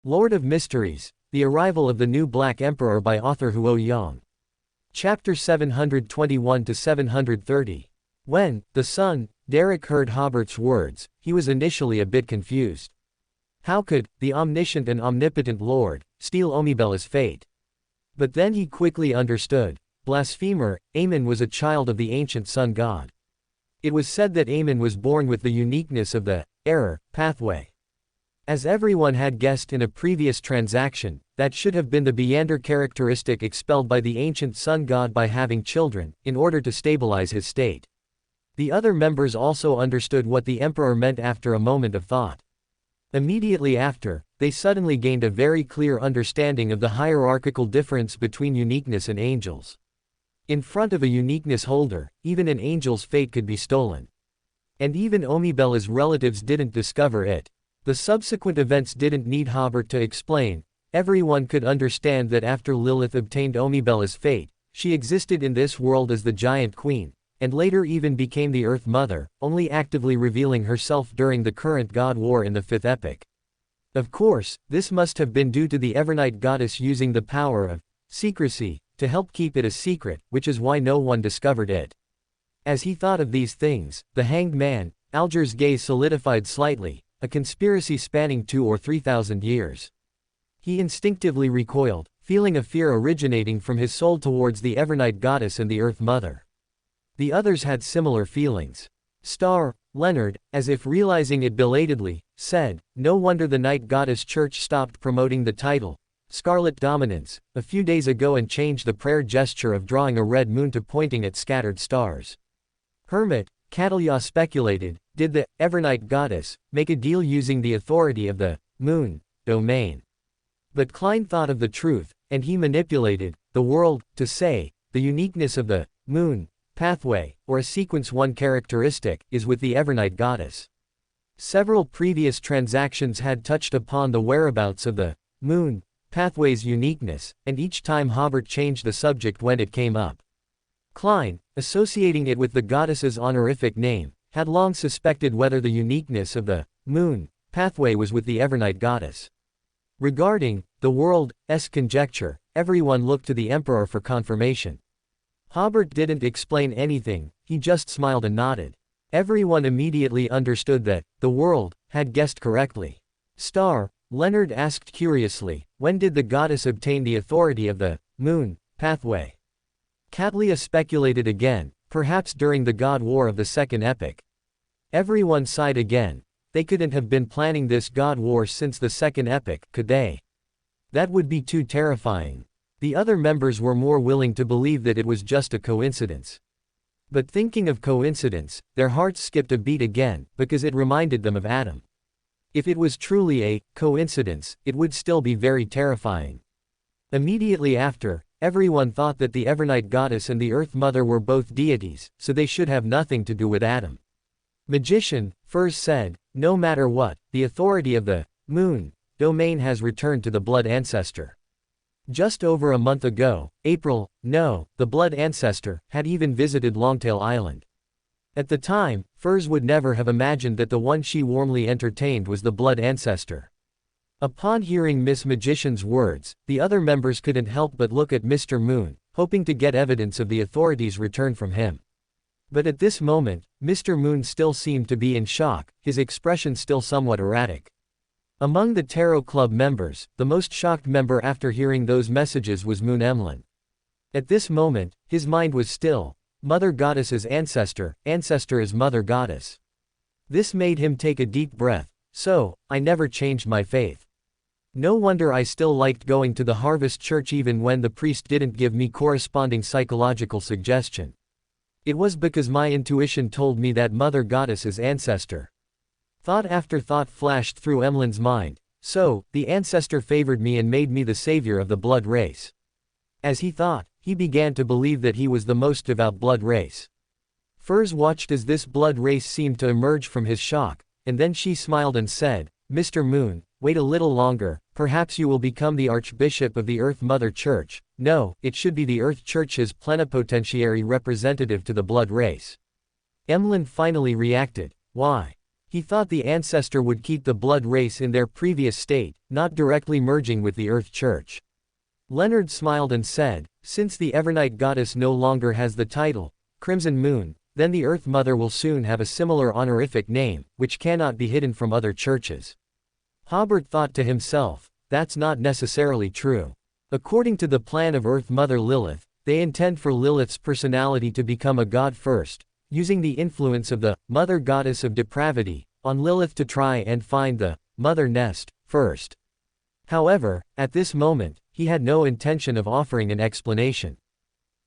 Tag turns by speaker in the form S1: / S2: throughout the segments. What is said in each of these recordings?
S1: Lord of Mysteries, The Arrival of the New Black Emperor by author Huo Yang. Chapter 721-730. When, the son, Derek heard Hobert's words, he was initially a bit confused. How could the omniscient and omnipotent Lord steal Omibella's fate? But then he quickly understood. Blasphemer, Aemon was a child of the ancient sun god. It was said that Aemon was born with the uniqueness of the error pathway. As everyone had guessed in a previous transaction, that should have been the Beander characteristic expelled by the ancient sun god by having children, in order to stabilize his state. The other members also understood what the emperor meant after a moment of thought. Immediately after, they suddenly gained a very clear understanding of the hierarchical difference between uniqueness and angels. In front of a uniqueness holder, even an angel's fate could be stolen. And even Omibella's relatives didn't discover it. The subsequent events didn't need Hobert to explain. Everyone could understand that after Lilith obtained Omibella's fate, she existed in this world as the Giant Queen, and later even became the Earth Mother, only actively revealing herself during the current God War in the Fifth Epic. Of course, this must have been due to the Evernight goddess using the power of secrecy to help keep it a secret, which is why no one discovered it. As he thought of these things, the hanged man, Alger's gaze solidified slightly, a conspiracy spanning 2,000 or 3,000 years. He instinctively recoiled, feeling a fear originating from his soul towards the Evernight goddess and the Earth Mother. The others had similar feelings. Star, Leonard, as if realizing it belatedly, said, "No wonder the Night Goddess Church stopped promoting the title, Scarlet Dominance, a few days ago and changed the prayer gesture of drawing a red moon to pointing at scattered stars." Hermit, Catalia speculated, did the Evernight Goddess make a deal using the authority of the moon domain? But Klein thought of the truth, and he manipulated the world to say the uniqueness of the moon pathway, or a sequence 1 characteristic, is with the Evernight goddess. Several previous transactions had touched upon the whereabouts of the moon pathway's uniqueness, and each time Hobert changed the subject when it came up. Klein, associating it with the goddess's honorific name, had long suspected whether the uniqueness of the moon pathway was with the Evernight goddess. Regarding the world's conjecture, everyone looked to the emperor for confirmation. Hobert didn't explain anything, he just smiled and nodded. Everyone immediately understood that the world had guessed correctly. Star, Leonard asked curiously, when did the goddess obtain the authority of the moon pathway? Catalia speculated again, perhaps during the God War of the Second Epic. Everyone sighed again. They couldn't have been planning this God War since the Second Epic, could they? That would be too terrifying. The other members were more willing to believe that it was just a coincidence. But thinking of coincidence, their hearts skipped a beat again, because it reminded them of Adam. If it was truly a coincidence, it would still be very terrifying. Immediately after, everyone thought that the Evernight goddess and the Earth Mother were both deities, so they should have nothing to do with Adam. Magician, Furs said, no matter what, the authority of the moon domain has returned to the Blood Ancestor. Just over a month ago, April, the Blood Ancestor, had even visited Longtail Island. At the time, Furs would never have imagined that the one she warmly entertained was the Blood Ancestor. Upon hearing Miss Magician's words, the other members couldn't help but look at Mr. Moon, hoping to get evidence of the authority's return from him. But at this moment, Mr. Moon still seemed to be in shock, his expression still somewhat erratic. Among the Tarot Club members, the most shocked member after hearing those messages was Moon Emlyn. At this moment, his mind was still. Mother Goddess is ancestor is Mother Goddess. This made him take a deep breath. So, I never changed my faith. No wonder I still liked going to the Harvest Church even when the priest didn't give me corresponding psychological suggestion. It was because my intuition told me that Mother Goddess is ancestor. Thought after thought flashed through Emlyn's mind. So, the ancestor favored me and made me the savior of the blood race. As he thought, he began to believe that he was the most devout blood race. Furs watched as this blood race seemed to emerge from his shock, and then she smiled and said, Mr. Moon, wait a little longer, perhaps you will become the Archbishop of the Earth Mother Church. No, it should be the Earth Church's plenipotentiary representative to the blood race. Emlyn finally reacted. Why? He thought the ancestor would keep the blood race in their previous state, not directly merging with the Earth Church. Leonard smiled and said, since the Evernight goddess no longer has the title, Crimson Moon, then the Earth Mother will soon have a similar honorific name, which cannot be hidden from other churches. Hobert thought to himself, that's not necessarily true. According to the plan of Earth Mother Lilith, they intend for Lilith's personality to become a god first, using the influence of the Mother Goddess of Depravity on Lilith to try and find the Mother Nest first. However, at this moment, he had no intention of offering an explanation.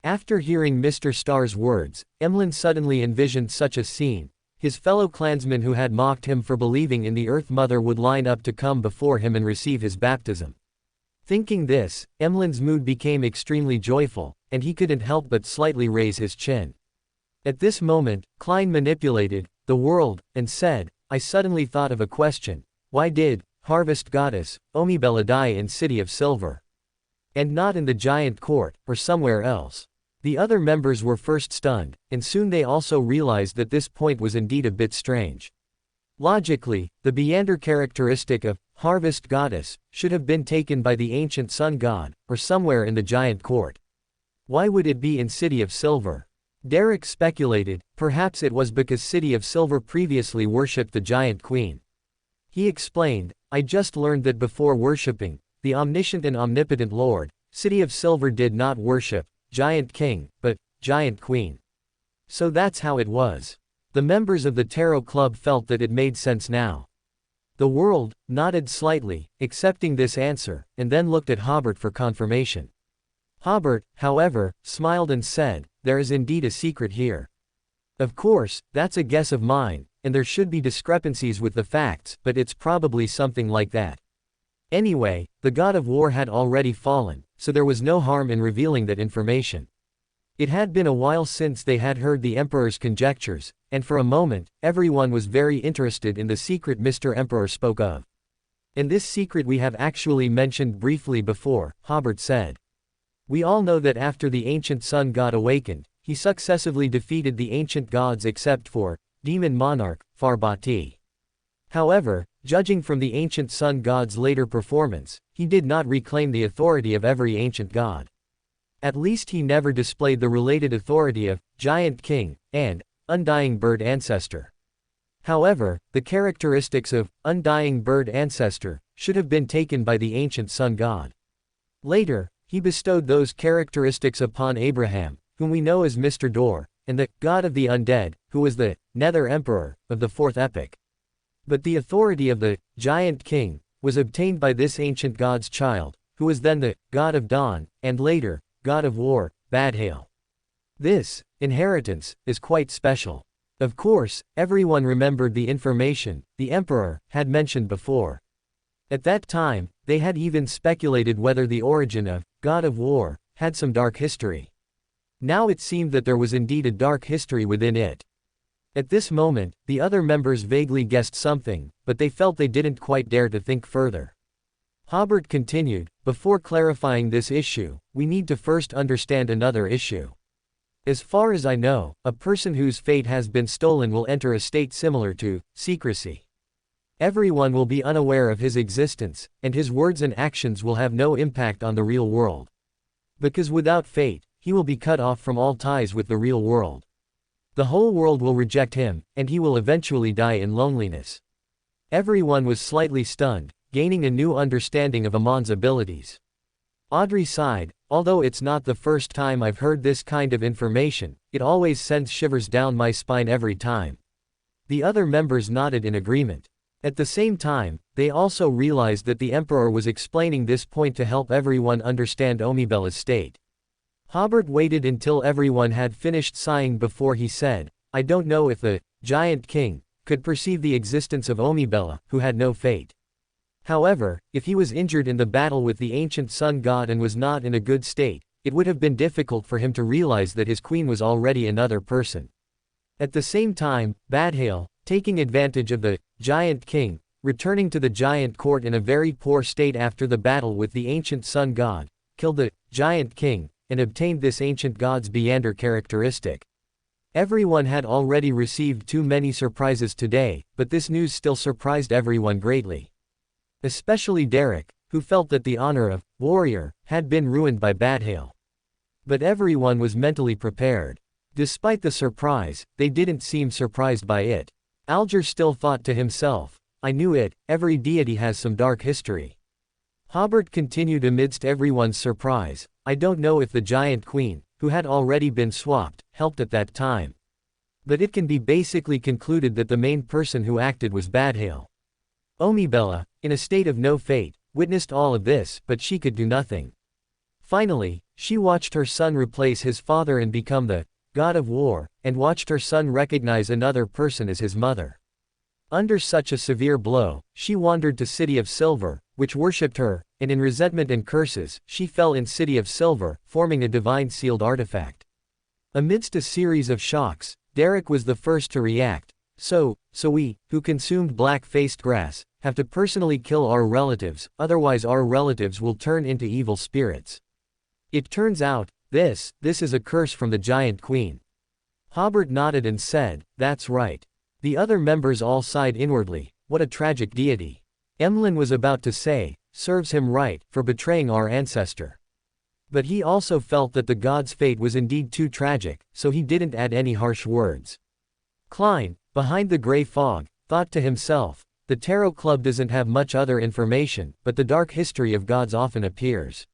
S1: After hearing Mr. Starr's words, Emlyn suddenly envisioned such a scene. His fellow clansmen who had mocked him for believing in the Earth Mother would line up to come before him and receive his baptism. Thinking this, Emlyn's mood became extremely joyful, and he couldn't help but slightly raise his chin. At this moment, Klein manipulated the world and said, I suddenly thought of a question. Why did Harvest Goddess Omibella die in City of Silver? And not in the Giant Court, or somewhere else? The other members were first stunned, and soon they also realized that this point was indeed a bit strange. Logically, the Beander characteristic of Harvest Goddess should have been taken by the ancient sun god, or somewhere in the Giant Court. Why would it be in City of Silver? Derek speculated, perhaps it was because City of Silver previously worshipped the Giant Queen. He explained, I just learned that before worshipping the omniscient and omnipotent Lord, City of Silver did not worship Giant King, but Giant Queen. So that's how it was. The members of the Tarot Club felt that it made sense now. The world nodded slightly, accepting this answer, and then looked at Hobert for confirmation. Hobert, however, smiled and said, there is indeed a secret here. Of course, that's a guess of mine, and there should be discrepancies with the facts, but it's probably something like that. Anyway, the god of war had already fallen, so there was no harm in revealing that information. It had been a while since they had heard the Emperor's conjectures, and for a moment, everyone was very interested in the secret Mr. Emperor spoke of. And this secret we have actually mentioned briefly before, Hobert said. We all know that after the ancient sun god awakened, he successively defeated the ancient gods except for demon monarch, Farbati. However, judging from the ancient sun god's later performance, he did not reclaim the authority of every ancient god. At least he never displayed the related authority of Giant King and Undying Bird Ancestor. However, the characteristics of Undying Bird Ancestor should have been taken by the ancient sun god. Later, he bestowed those characteristics upon Abraham, whom we know as Mr. Dor, and the god of the undead, who was the Nether Emperor of the fourth epoch. But the authority of the Giant King was obtained by this ancient god's child, who was then the god of dawn, and later, god of war, Badhael. This inheritance is quite special. Of course, everyone remembered the information the emperor had mentioned before. At that time, they had even speculated whether the origin of god of war had some dark history. Now it seemed that there was indeed a dark history within it. At this moment, the other members vaguely guessed something, but they felt they didn't quite dare to think further. Hobert continued, before clarifying this issue, we need to first understand another issue. As far as I know, a person whose fate has been stolen will enter a state similar to secrecy. Everyone will be unaware of his existence, and his words and actions will have no impact on the real world. Because without fate, he will be cut off from all ties with the real world. The whole world will reject him, and he will eventually die in loneliness. Everyone was slightly stunned, gaining a new understanding of Amon's abilities. Audrey sighed, although it's not the first time I've heard this kind of information, it always sends shivers down my spine every time. The other members nodded in agreement. At the same time, they also realized that the Emperor was explaining this point to help everyone understand Omibella's state. Hobert waited until everyone had finished sighing before he said, I don't know if the Giant King could perceive the existence of Omibella, who had no fate. However, if he was injured in the battle with the ancient sun god and was not in a good state, it would have been difficult for him to realize that his queen was already another person. At the same time, Badhael, taking advantage of the Giant King, returning to the Giant Court in a very poor state after the battle with the ancient sun god, killed the Giant King, and obtained this ancient god's Beander characteristic. Everyone had already received too many surprises today, but this news still surprised everyone greatly. Especially Derek, who felt that the honor of warrior had been ruined by Badhail. But everyone was mentally prepared. Despite the surprise, they didn't seem surprised by it. Alger still thought to himself, I knew it, every deity has some dark history. Hobert continued amidst everyone's surprise, I don't know if the giant queen, who had already been swapped, helped at that time. But it can be basically concluded that the main person who acted was Badhail. Omibella, in a state of no fate, witnessed all of this, but she could do nothing. Finally, she watched her son replace his father and become the god of war, and watched her son recognize another person as his mother. Under such a severe blow, she wandered to City of Silver, which worshipped her, and in resentment and curses, she fell in City of Silver, forming a divine sealed artifact. Amidst a series of shocks, Derek was the first to react. So we, who consumed black-faced grass, have to personally kill our relatives, otherwise our relatives will turn into evil spirits. It turns out, this is a curse from the giant queen. Hobert nodded and said, that's right. The other members all sighed inwardly, what a tragic deity. Emlyn was about to say, serves him right, for betraying our ancestor. But he also felt that the god's fate was indeed too tragic, so he didn't add any harsh words. Klein, behind the gray fog, thought to himself, the Tarot Club doesn't have much other information, but the dark history of gods often appears.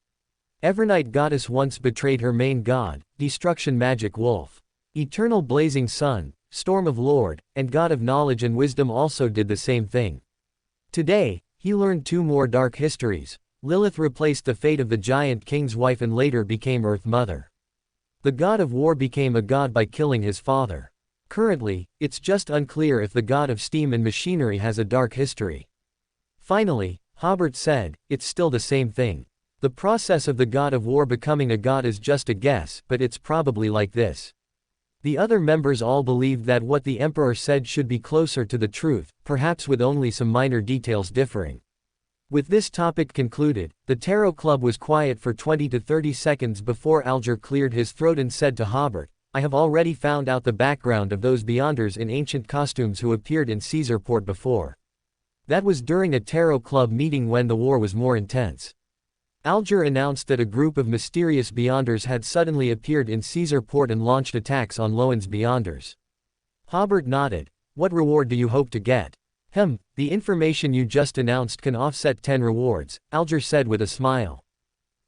S1: Evernight goddess once betrayed her main god, destruction magic wolf. Eternal blazing sun, storm of lord, and god of knowledge and wisdom also did the same thing. Today, he learned two more dark histories. Lilith replaced the fate of the giant king's wife and later became Earth Mother. The god of war became a god by killing his father. Currently, it's just unclear if the god of steam and machinery has a dark history. Finally, Hobert said, it's still the same thing. The process of the god of war becoming a god is just a guess, but it's probably like this. The other members all believed that what the emperor said should be closer to the truth, perhaps with only some minor details differing. With this topic concluded, the Tarot Club was quiet for 20 to 30 seconds before Alger cleared his throat and said to Hobert, I have already found out the background of those Beyonders in ancient costumes who appeared in Caesarport before. That was during a Tarot Club meeting when the war was more intense. Alger announced that a group of mysterious Beyonders had suddenly appeared in Caesarport and launched attacks on Lowen's Beyonders. Hobert nodded. What reward do you hope to get? The information you just announced can offset 10 rewards, Alger said with a smile.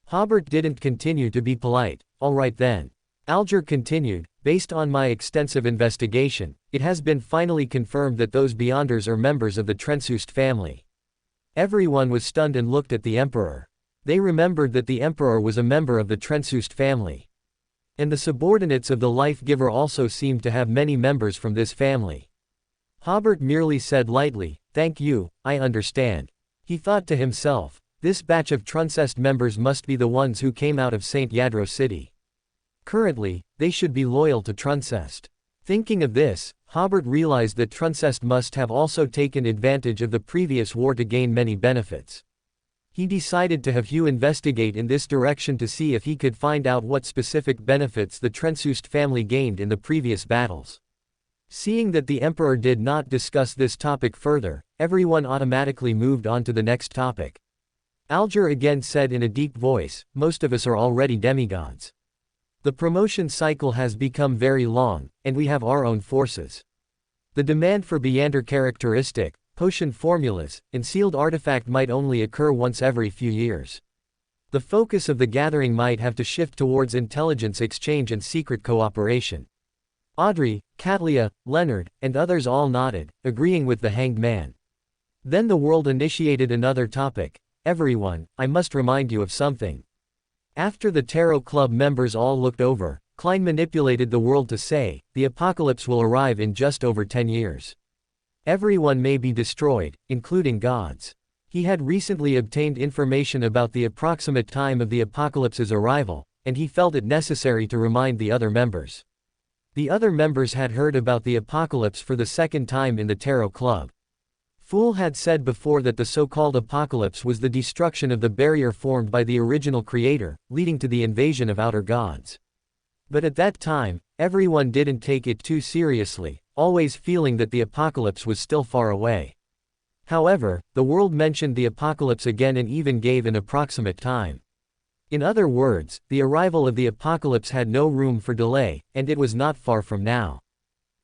S1: Hobert didn't continue to be polite. All right then. Alger continued, based on my extensive investigation, it has been finally confirmed that those Beyonders are members of the Trensust family. Everyone was stunned and looked at the emperor. They remembered that the emperor was a member of the Trensust family. And the subordinates of the Life Giver also seemed to have many members from this family. Hobert merely said lightly, thank you, I understand. He thought to himself, this batch of Truncest members must be the ones who came out of St. Yadro City. Currently, they should be loyal to Truncest. Thinking of this, Hobert realized that Truncest must have also taken advantage of the previous war to gain many benefits. He decided to have Hugh investigate in this direction to see if he could find out what specific benefits the Trensust family gained in the previous battles. Seeing that the emperor did not discuss this topic further, everyone automatically moved on to the next topic. Alger again said in a deep voice, most of us are already demigods. The promotion cycle has become very long, and we have our own forces. The demand for Beyonder characteristic, potion formulas, and sealed artifact might only occur once every few years. The focus of the gathering might have to shift towards intelligence exchange and secret cooperation. Audrey, Katlia, Leonard, and others all nodded, agreeing with the Hanged Man. Then the world initiated another topic. Everyone, I must remind you of something. After the Tarot Club members all looked over, Klein manipulated the world to say, the apocalypse will arrive in just over 10 years. Everyone may be destroyed, including gods. He had recently obtained information about the approximate time of the apocalypse's arrival, and he felt it necessary to remind the other members. The other members had heard about the apocalypse for the second time in the Tarot Club. Fool had said before that the so-called apocalypse was the destruction of the barrier formed by the original creator, leading to the invasion of outer gods. But at that time, everyone didn't take it too seriously, always feeling that the apocalypse was still far away. However, the world mentioned the apocalypse again and even gave an approximate time. In other words, the arrival of the apocalypse had no room for delay, and it was not far from now.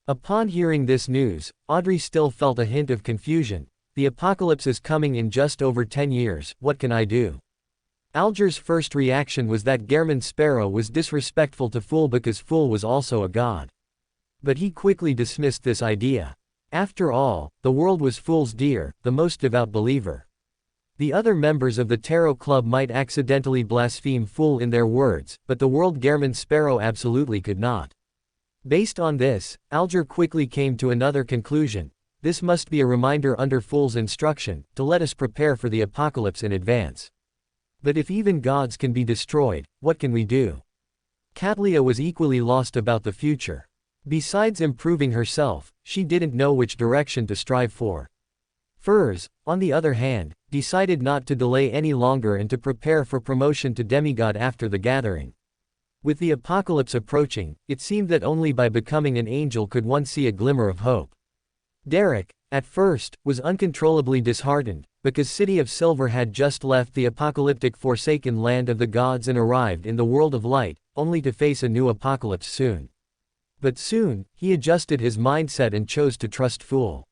S1: Upon hearing this news, Audrey still felt a hint of confusion. The apocalypse is coming in just over 10 years, what can I do? Alger's first reaction was that Gehrman Sparrow was disrespectful to Fool because Fool was also a god. But he quickly dismissed this idea. After all, the world was Fool's dear, the most devout believer. The other members of the Tarot Club might accidentally blaspheme Fool in their words, but the world Gehrman Sparrow absolutely could not. Based on this, Alger quickly came to another conclusion. This must be a reminder under Fool's instruction, to let us prepare for the apocalypse in advance. But if even gods can be destroyed, what can we do? Katlia was equally lost about the future. Besides improving herself, she didn't know which direction to strive for. Furs, on the other hand, decided not to delay any longer and to prepare for promotion to demigod after the gathering. With the apocalypse approaching, it seemed that only by becoming an angel could one see a glimmer of hope. Derek, at first, was uncontrollably disheartened, because City of Silver had just left the apocalyptic forsaken land of the gods and arrived in the world of light, only to face a new apocalypse soon. But soon, he adjusted his mindset and chose to trust Fool.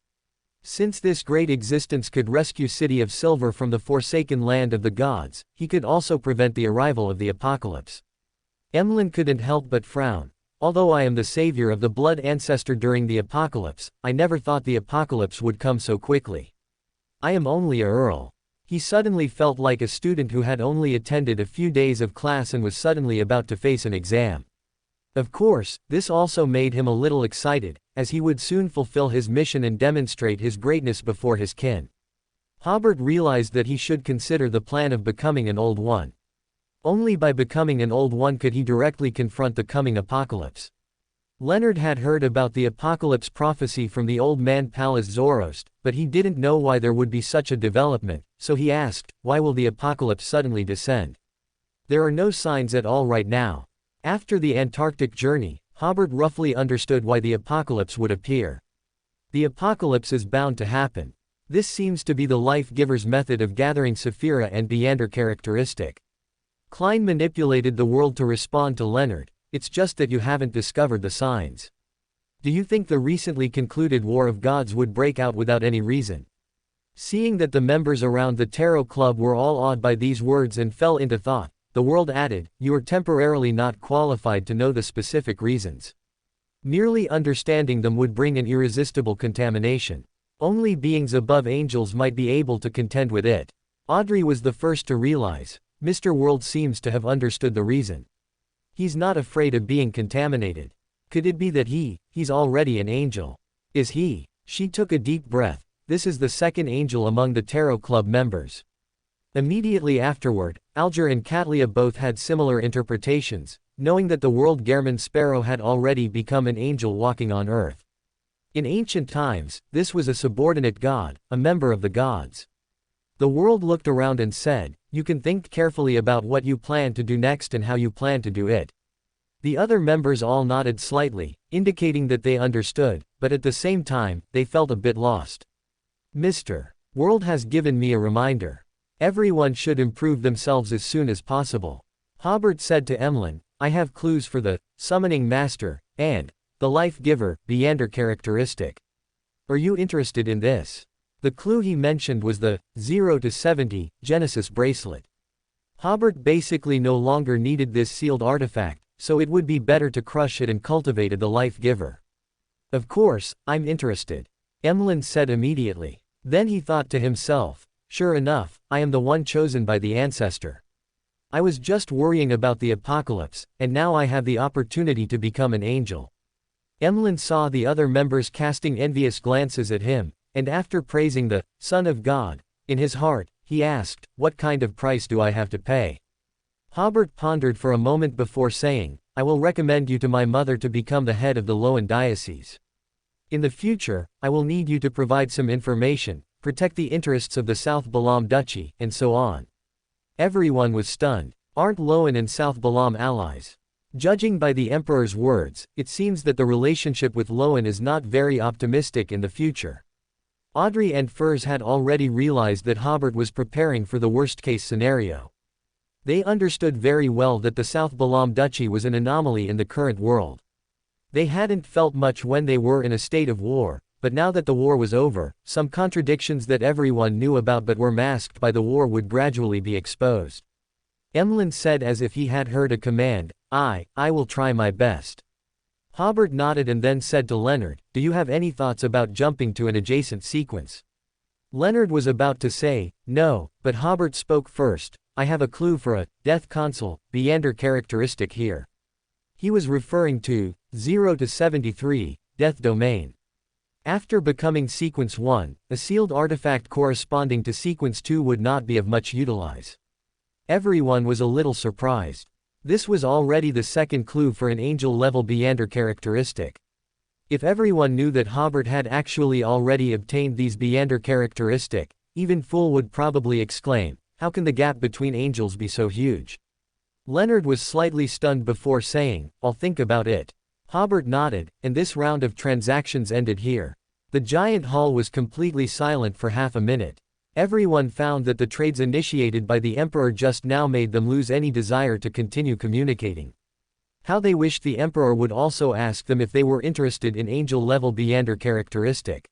S1: Since this great existence could rescue City of Silver from the forsaken land of the gods, he could also prevent the arrival of the apocalypse. Emlyn couldn't help but frown. Although I am the savior of the blood ancestor during the apocalypse, I never thought the apocalypse would come so quickly. I am only a earl. He suddenly felt like a student who had only attended a few days of class and was suddenly about to face an exam. Of course, this also made him a little excited, as he would soon fulfill his mission and demonstrate his greatness before his kin. Hobert realized that he should consider the plan of becoming an Old One. Only by becoming an Old One could he directly confront the coming apocalypse. Leonard had heard about the apocalypse prophecy from the old man Pallas Zoroast, but he didn't know why there would be such a development, so he asked, why will the apocalypse suddenly descend? There are no signs at all right now. After the Antarctic journey, Hobert roughly understood why the apocalypse would appear. The apocalypse is bound to happen. This seems to be the life-giver's method of gathering Saphira and Beander characteristic. Klein manipulated the world to respond to Leonard, it's just that you haven't discovered the signs. Do you think the recently concluded War of Gods would break out without any reason? Seeing that the members around the Tarot Club were all awed by these words and fell into thought, the world added, you are temporarily not qualified to know the specific reasons. Merely understanding them would bring an irresistible contamination. Only beings above angels might be able to contend with it. Audrey was the first to realize, Mr. World seems to have understood the reason. He's not afraid of being contaminated. Could it be that he's already an angel? Is he? She took a deep breath. This is the second angel among the Tarot Club members. Immediately afterward, Alger and Katlia both had similar interpretations, knowing that the world Gehrman Sparrow had already become an angel walking on earth. In ancient times, this was a subordinate god, a member of the gods. The world looked around and said, you can think carefully about what you plan to do next and how you plan to do it. The other members all nodded slightly, indicating that they understood, but at the same time, they felt a bit lost. Mr. World has given me a reminder. Everyone should improve themselves as soon as possible. Hobert said to Emlyn, I have clues for the Summoning Master, and the Life Giver, Beander characteristic. Are you interested in this? The clue he mentioned was the 0 to 70 Genesis bracelet. Hobert basically no longer needed this sealed artifact, so it would be better to crush it and cultivate the Life Giver. Of course, I'm interested. Emlyn said immediately. Then he thought to himself, sure enough, I am the one chosen by the ancestor. I was just worrying about the apocalypse, and now I have the opportunity to become an angel. Emlyn saw the other members casting envious glances at him, and after praising the Son of God, in his heart, he asked, what kind of price do I have to pay? Hobert pondered for a moment before saying, I will recommend you to my mother to become the head of the Loan Diocese. In the future, I will need you to provide some information, protect the interests of the South Balam Duchy, and so on. Everyone was stunned. Aren't Loan and South Balam allies? Judging by the Emperor's words, it seems that the relationship with Lowen is not very optimistic in the future. Audrey and Furs had already realized that Hobert was preparing for the worst-case scenario. They understood very well that the South Balam Duchy was an anomaly in the current world. They hadn't felt much when they were in a state of war, but now that the war was over, some contradictions that everyone knew about but were masked by the war would gradually be exposed. Emlyn said as if he had heard a command, I will try my best. Hobert nodded and then said to Leonard, do you have any thoughts about jumping to an adjacent sequence? Leonard was about to say, no, but Hobert spoke first, I have a clue for a death console, Beander characteristic here. He was referring to 0 to 73, death domain. After becoming Sequence 1, a sealed artifact corresponding to Sequence 2 would not be of much utilize. Everyone was a little surprised. This was already the second clue for an angel-level Beander characteristic. If everyone knew that Hobert had actually already obtained these Beander characteristic, even Fool would probably exclaim, how can the gap between angels be so huge? Leonard was slightly stunned before saying, I'll think about it. Hobert nodded, and this round of transactions ended here. The giant hall was completely silent for half a minute. Everyone found that the trades initiated by the Emperor just now made them lose any desire to continue communicating. How they wished the Emperor would also ask them if they were interested in angel-level Beander characteristic.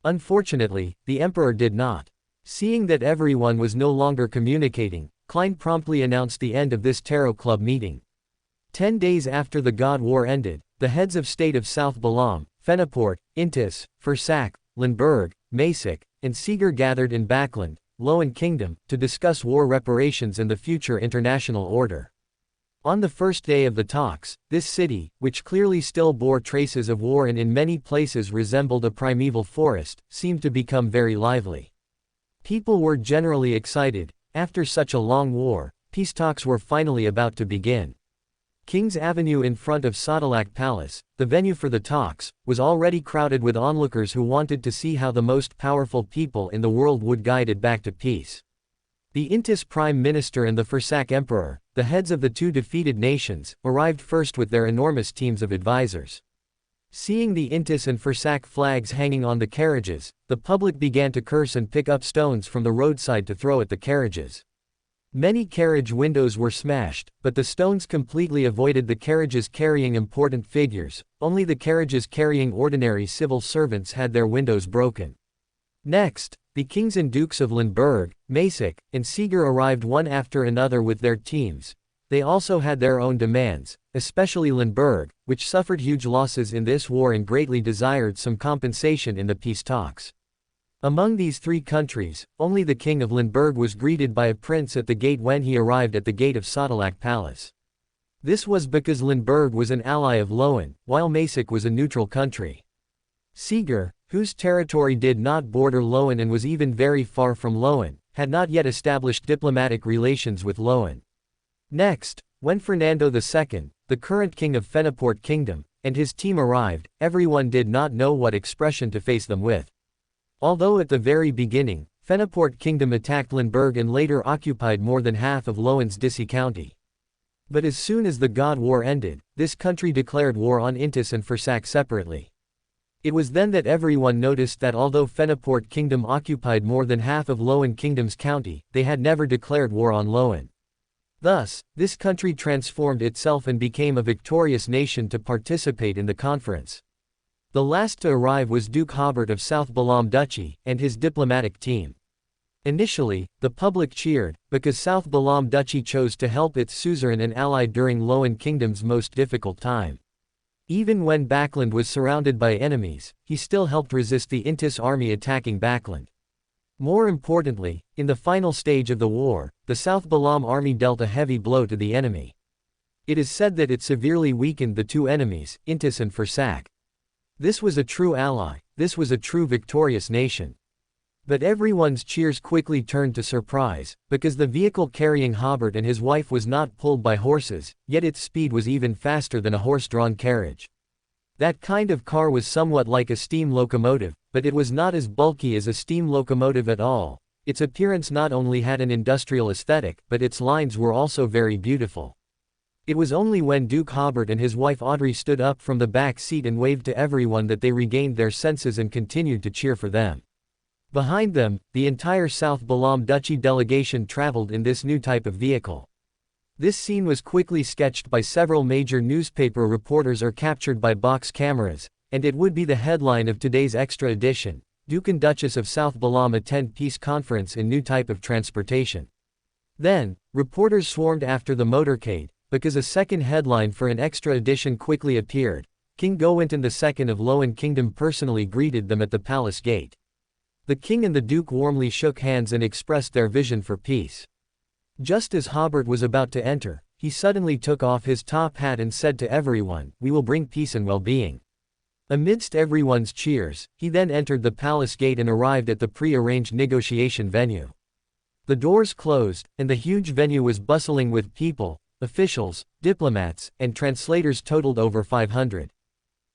S1: Unfortunately, the Emperor did not. Seeing that everyone was no longer communicating, Klein promptly announced the end of this Tarot Club meeting. 10 days after the God War ended, the heads of state of South Balam, Fenaport, Intis, Fursak, Lindbergh, Masik, and Seeger gathered in Backland, Lowen Kingdom, to discuss war reparations and the future international order. On the first day of the talks, this city, which clearly still bore traces of war and in many places resembled a primeval forest, seemed to become very lively. People were generally excited. After such a long war, peace talks were finally about to begin. King's Avenue in front of Sadalak Palace, the venue for the talks, was already crowded with onlookers who wanted to see how the most powerful people in the world would guide it back to peace. The Intis Prime Minister and the Fursak Emperor, the heads of the two defeated nations, arrived first with their enormous teams of advisors. Seeing the Intis and Fursak flags hanging on the carriages, the public began to curse and pick up stones from the roadside to throw at the carriages. Many carriage windows were smashed, but the stones completely avoided the carriages carrying important figures. Only the carriages carrying ordinary civil servants had their windows broken. Next, the kings and dukes of Lindbergh, Masik, and Seeger arrived one after another with their teams. They also had their own demands, especially Lindbergh, which suffered huge losses in this war and greatly desired some compensation in the peace talks. Among these three countries, only the king of Lindbergh was greeted by a prince at the gate when he arrived at the gate of Sadalak Palace. This was because Lindbergh was an ally of Lowen, while Masik was a neutral country. Seeger, whose territory did not border Lowen and was even very far from Lowen, had not yet established diplomatic relations with Lowen. Next, when Fernando II, the current king of Fenaport Kingdom, and his team arrived, everyone did not know what expression to face them with. Although at the very beginning, Fenaport Kingdom attacked Lindbergh and later occupied more than half of Lowen's Disi County. But as soon as the God War ended, this country declared war on Intis and Fursak separately. It was then that everyone noticed that although Fenaport Kingdom occupied more than half of Lowen Kingdom's county, they had never declared war on Lowen. Thus, this country transformed itself and became a victorious nation to participate in the conference. The last to arrive was Duke Hobert of South Balam Duchy, and his diplomatic team. Initially, the public cheered, because South Balam Duchy chose to help its suzerain and ally during Lowen Kingdom's most difficult time. Even when Backland was surrounded by enemies, he still helped resist the Intis army attacking Backland. More importantly, in the final stage of the war, the South Balam army dealt a heavy blow to the enemy. It is said that it severely weakened the two enemies, Intis and Fursak. This was a true ally, this was a true victorious nation. But everyone's cheers quickly turned to surprise, because the vehicle carrying Hobert and his wife was not pulled by horses, yet its speed was even faster than a horse-drawn carriage. That kind of car was somewhat like a steam locomotive, but it was not as bulky as a steam locomotive at all. Its appearance not only had an industrial aesthetic, but its lines were also very beautiful. It was only when Duke Hobert and his wife Audrey stood up from the back seat and waved to everyone that they regained their senses and continued to cheer for them. Behind them, the entire South Balam Duchy delegation traveled in this new type of vehicle. This scene was quickly sketched by several major newspaper reporters or captured by box cameras, and it would be the headline of today's extra edition: Duke and Duchess of South Balam attend peace conference in new type of transportation. Then, reporters swarmed after the motorcade, because a second headline for an extra edition quickly appeared: King Gowinton II of Loan Kingdom personally greeted them at the palace gate. The king and the duke warmly shook hands and expressed their vision for peace. Just as Hobert was about to enter, he suddenly took off his top hat and said to everyone, "We will bring peace and well-being." Amidst everyone's cheers, he then entered the palace gate and arrived at the pre-arranged negotiation venue. The doors closed, and the huge venue was bustling with people, officials, diplomats, and translators totaled over 500.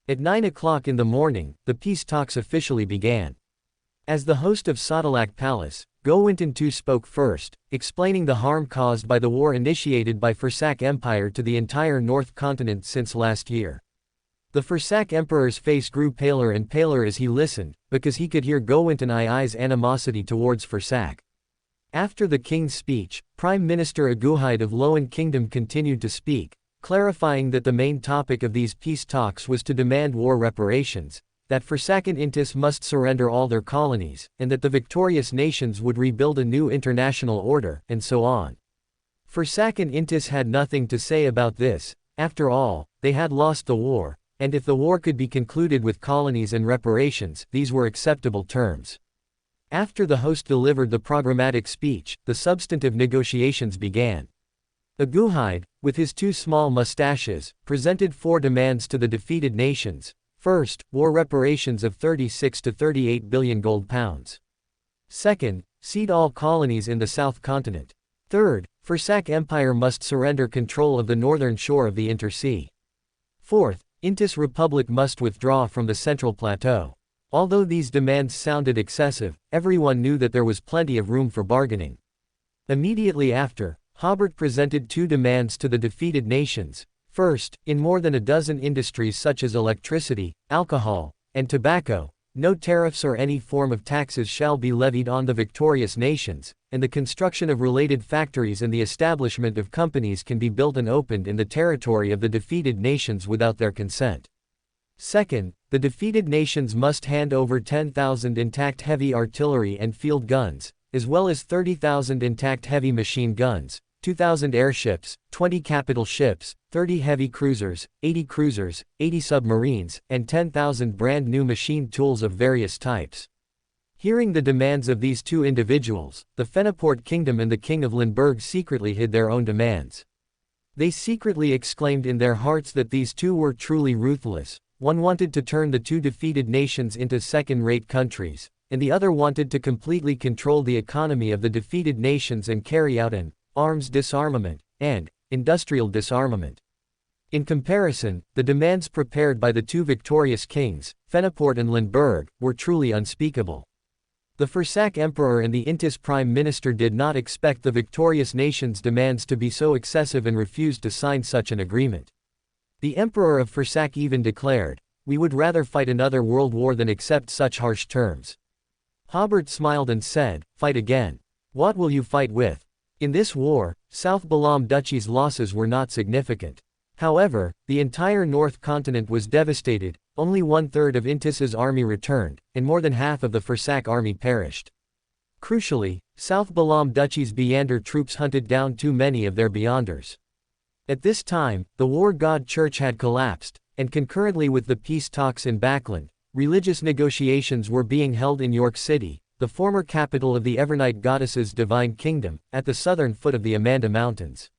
S1: At 9 o'clock in the morning, the peace talks officially began. As the host of Sodalak Palace, Gowinton II spoke first, explaining the harm caused by the war initiated by Fursak Empire to the entire North Continent since last year. The Fursak Emperor's face grew paler and paler as he listened, because he could hear Gowinton II's animosity towards Fursak. After the king's speech, Prime Minister Aguhide of Loan Kingdom continued to speak, clarifying that the main topic of these peace talks was to demand war reparations, that Fursak and Intis must surrender all their colonies, and that the victorious nations would rebuild a new international order, and so on. Fursak and Intis had nothing to say about this. After all, they had lost the war, and if the war could be concluded with colonies and reparations, these were acceptable terms. After the host delivered the programmatic speech, the substantive negotiations began. Aguhide, with his two small mustaches, presented 4 demands to the defeated nations. First, war reparations of 36 to 38 billion gold pounds. Second, cede all colonies in the South Continent. Third, Fursak Empire must surrender control of the northern shore of the Intersea. Fourth, Intis Republic must withdraw from the Central Plateau. Although these demands sounded excessive, everyone knew that there was plenty of room for bargaining. Immediately after, Hobert presented 2 demands to the defeated nations. First, in more than a dozen industries such as electricity, alcohol, and tobacco, no tariffs or any form of taxes shall be levied on the victorious nations, and the construction of related factories and the establishment of companies can be built and opened in the territory of the defeated nations without their consent. Second, the defeated nations must hand over 10,000 intact heavy artillery and field guns, as well as 30,000 intact heavy machine guns, 2,000 airships, 20 capital ships, 30 heavy cruisers, 80 submarines, and 10,000 brand new machine tools of various types. Hearing the demands of these 2 individuals, the Fenaport Kingdom and the King of Limburg secretly hid their own demands. They secretly exclaimed in their hearts that these 2 were truly ruthless. One wanted to turn the 2 defeated nations into second-rate countries, and the other wanted to completely control the economy of the defeated nations and carry out an arms disarmament and industrial disarmament. In comparison, the demands prepared by the 2 victorious kings, Fenaport and Limburg, were truly unspeakable. The Fursak Emperor and the Intis Prime Minister did not expect the victorious nations' demands to be so excessive and refused to sign such an agreement. The Emperor of Fursak even declared, "We would rather fight another world war than accept such harsh terms." Hobert smiled and said, "Fight again. What will you fight with?" In this war, South Balam Duchy's losses were not significant. However, the entire North Continent was devastated, only 1/3 of Intis's army returned, and more than half of the Fursak army perished. Crucially, South Balam Duchy's Beyander troops hunted down too many of their Beyanders. At this time, the War God Church had collapsed, and concurrently with the peace talks in Backland, religious negotiations were being held in York City, the former capital of the Evernite goddess's divine kingdom, at the southern foot of the Amanda Mountains.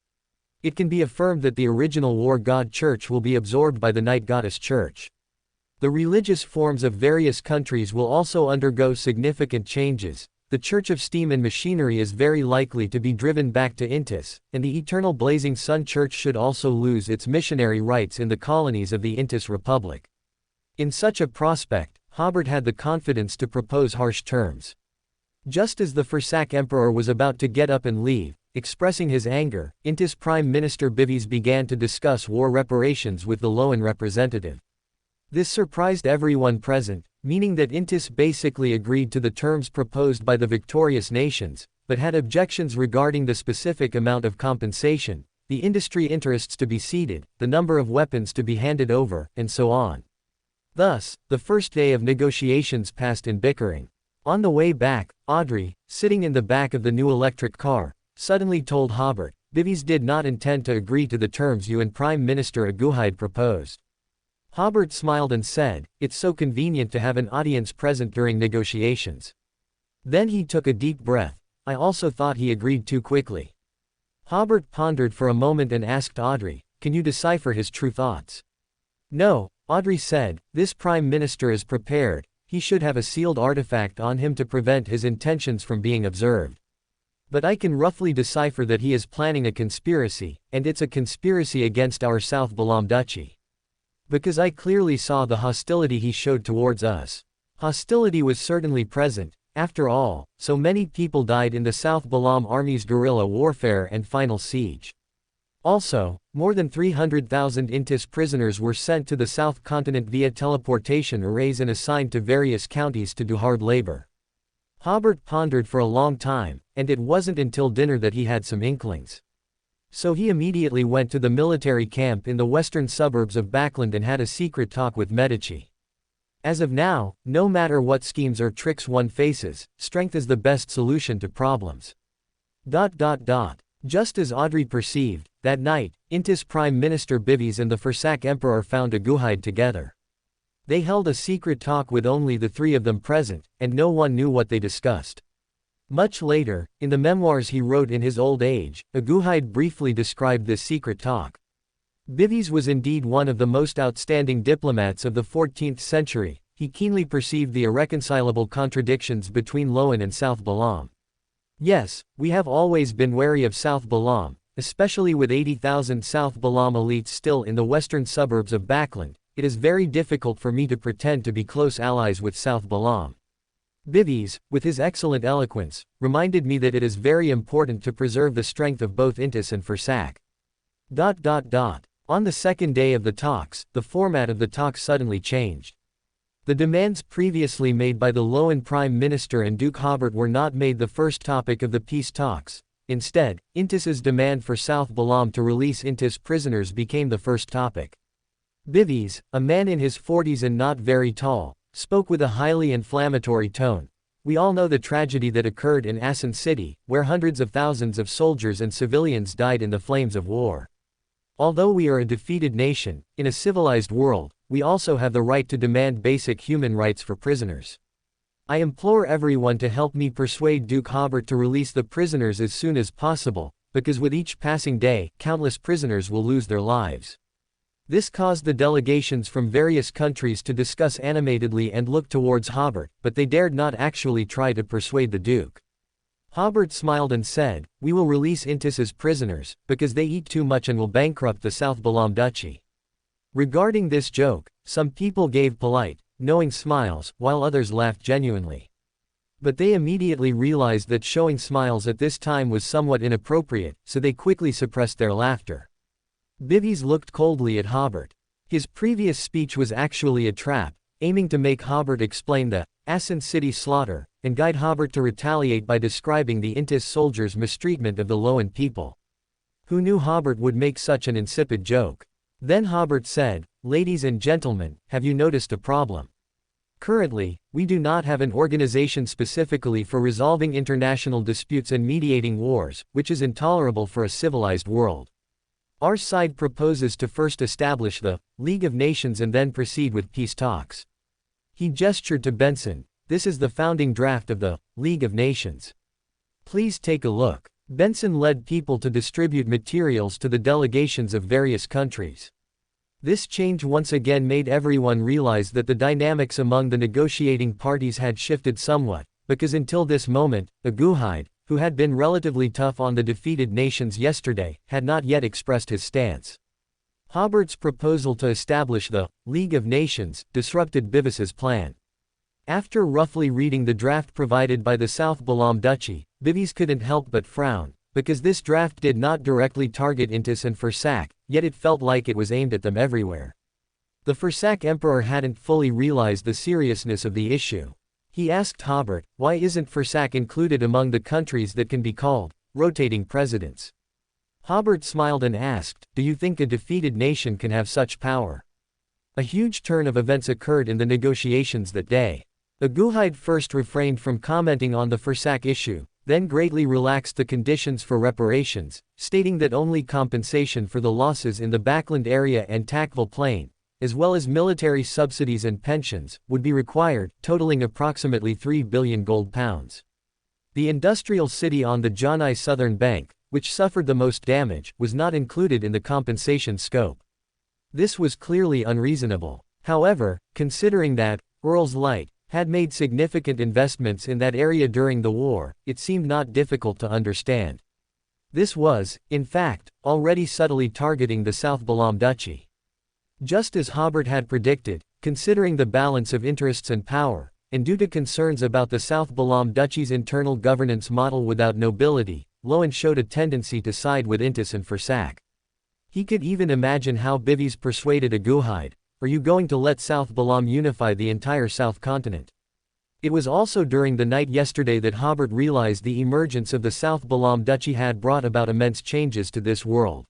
S1: It can be affirmed that the original War God Church will be absorbed by the Night Goddess Church. The religious forms of various countries will also undergo significant changes. The Church of Steam and Machinery is very likely to be driven back to Intis, and the Eternal Blazing Sun Church should also lose its missionary rights in the colonies of the Intis Republic. In such a prospect, Hobert had the confidence to propose harsh terms. Just as the Fursak Emperor was about to get up and leave, expressing his anger, Intis Prime Minister Bivies began to discuss war reparations with the Loan representative. This surprised everyone present, meaning that Intis basically agreed to the terms proposed by the victorious nations, but had objections regarding the specific amount of compensation, the industry interests to be ceded, the number of weapons to be handed over, and so on. Thus, the first day of negotiations passed in bickering. On the way back, Audrey, sitting in the back of the new electric car, suddenly told Hobert, Bivies did not intend to agree to the terms you and Prime Minister Aguhide proposed. Hobert smiled and said, it's so convenient to have an audience present during negotiations. Then he took a deep breath. I also thought he agreed too quickly. Hobert pondered for a moment and asked Audrey, can you decipher his true thoughts? No, Audrey said, this Prime Minister is prepared, he should have a sealed artifact on him to prevent his intentions from being observed. But I can roughly decipher that he is planning a conspiracy, and it's a conspiracy against our South Balam Duchy. Because I clearly saw the hostility he showed towards us. Hostility was certainly present, after all, so many people died in the South Balam Army's guerrilla warfare and final siege. Also, more than 300,000 Intis prisoners were sent to the South Continent via teleportation arrays and assigned to various counties to do hard labor. Hobert pondered for a long time, and it wasn't until dinner that he had some inklings. So he immediately went to the military camp in the western suburbs of Backland and had a secret talk with Medici. As of now, no matter what schemes or tricks one faces, strength is the best solution to problems. Just as Audrey perceived, that night, Intis Prime Minister Bivies and the Fursak Emperor found Aguhide together. They held a secret talk with only the three of them present, and no one knew what they discussed. Much later, in the memoirs he wrote in his old age, Aguhide briefly described this secret talk. Bivies was indeed one of the most outstanding diplomats of the 14th century, he keenly perceived the irreconcilable contradictions between Loan and South Balam. Yes, we have always been wary of South Balam, especially with 80,000 South Balam elites still in the western suburbs of Backland. It is very difficult for me to pretend to be close allies with South Balam. Bivies, with his excellent eloquence, reminded me that it is very important to preserve the strength of both Intis and Fursak. On the second day of the talks, the format of the talks suddenly changed. The demands previously made by the Loan Prime Minister and Duke Hobert were not made the first topic of the peace talks. Instead, Intis's demand for South Balam to release Intis prisoners became the first topic. Bivies, a man in his 40s and not very tall, spoke with a highly inflammatory tone. We all know the tragedy that occurred in Asan City, where hundreds of thousands of soldiers and civilians died in the flames of war. Although we are a defeated nation, in a civilized world, we also have the right to demand basic human rights for prisoners. I implore everyone to help me persuade Duke Hobert to release the prisoners as soon as possible, because with each passing day, countless prisoners will lose their lives. This caused the delegations from various countries to discuss animatedly and look towards Hobert, but they dared not actually try to persuade the Duke. Hobert smiled and said, we will release Intis as prisoners, because they eat too much and will bankrupt the South Balam Duchy. Regarding this joke, some people gave polite, knowing smiles, while others laughed genuinely. But they immediately realized that showing smiles at this time was somewhat inappropriate, so they quickly suppressed their laughter. Bivies looked coldly at Hobert. His previous speech was actually a trap, aiming to make Hobert explain the Asan City slaughter, and guide Hobert to retaliate by describing the Intis soldiers' mistreatment of the Loan people. Who knew Hobert would make such an insipid joke? Then Hobert said, ladies and gentlemen, have you noticed a problem? Currently, we do not have an organization specifically for resolving international disputes and mediating wars, which is intolerable for a civilized world. Our side proposes to first establish the League of Nations and then proceed with peace talks. He gestured to Benson. This is the founding draft of the League of Nations. Please take a look. Benson led people to distribute materials to the delegations of various countries. This change once again made everyone realize that the dynamics among the negotiating parties had shifted somewhat, because until this moment, Aguhide, who had been relatively tough on the defeated nations yesterday, had not yet expressed his stance. Hobert's proposal to establish the League of Nations disrupted Bivis's plan. After roughly reading the draft provided by the South Balam Duchy, Bivis couldn't help but frown. because this draft did not directly target Intis and Fursak, yet it felt like it was aimed at them everywhere. The Fursak emperor hadn't fully realized the seriousness of the issue. He asked Hobert, why isn't Fursak included among the countries that can be called rotating presidents? Hobert smiled and asked, do you think a defeated nation can have such power? A huge turn of events occurred in the negotiations that day. Aguhide first refrained from commenting on the Fursak issue, then greatly relaxed the conditions for reparations, stating that only compensation for the losses in the Backland area and Takville Plain, as well as military subsidies and pensions, would be required, totaling approximately 3 billion gold pounds. The industrial city on the Janai southern bank, which suffered the most damage, was not included in the compensation scope. This was clearly unreasonable. However, considering that Earl's Light had made significant investments in that area during the war, it seemed not difficult to understand. This was, in fact, already subtly targeting the South Balam Duchy. Just as Hobert had predicted, considering the balance of interests and power, and due to concerns about the South Balam Duchy's internal governance model without nobility, LotM showed a tendency to side with Intis and Fursak. He could even imagine how Bivi's persuaded Aguhide, are you going to let South Balam unify the entire South Continent? It was also during the night yesterday that Hobert realized the emergence of the South Balam Duchy had brought about immense changes to this world.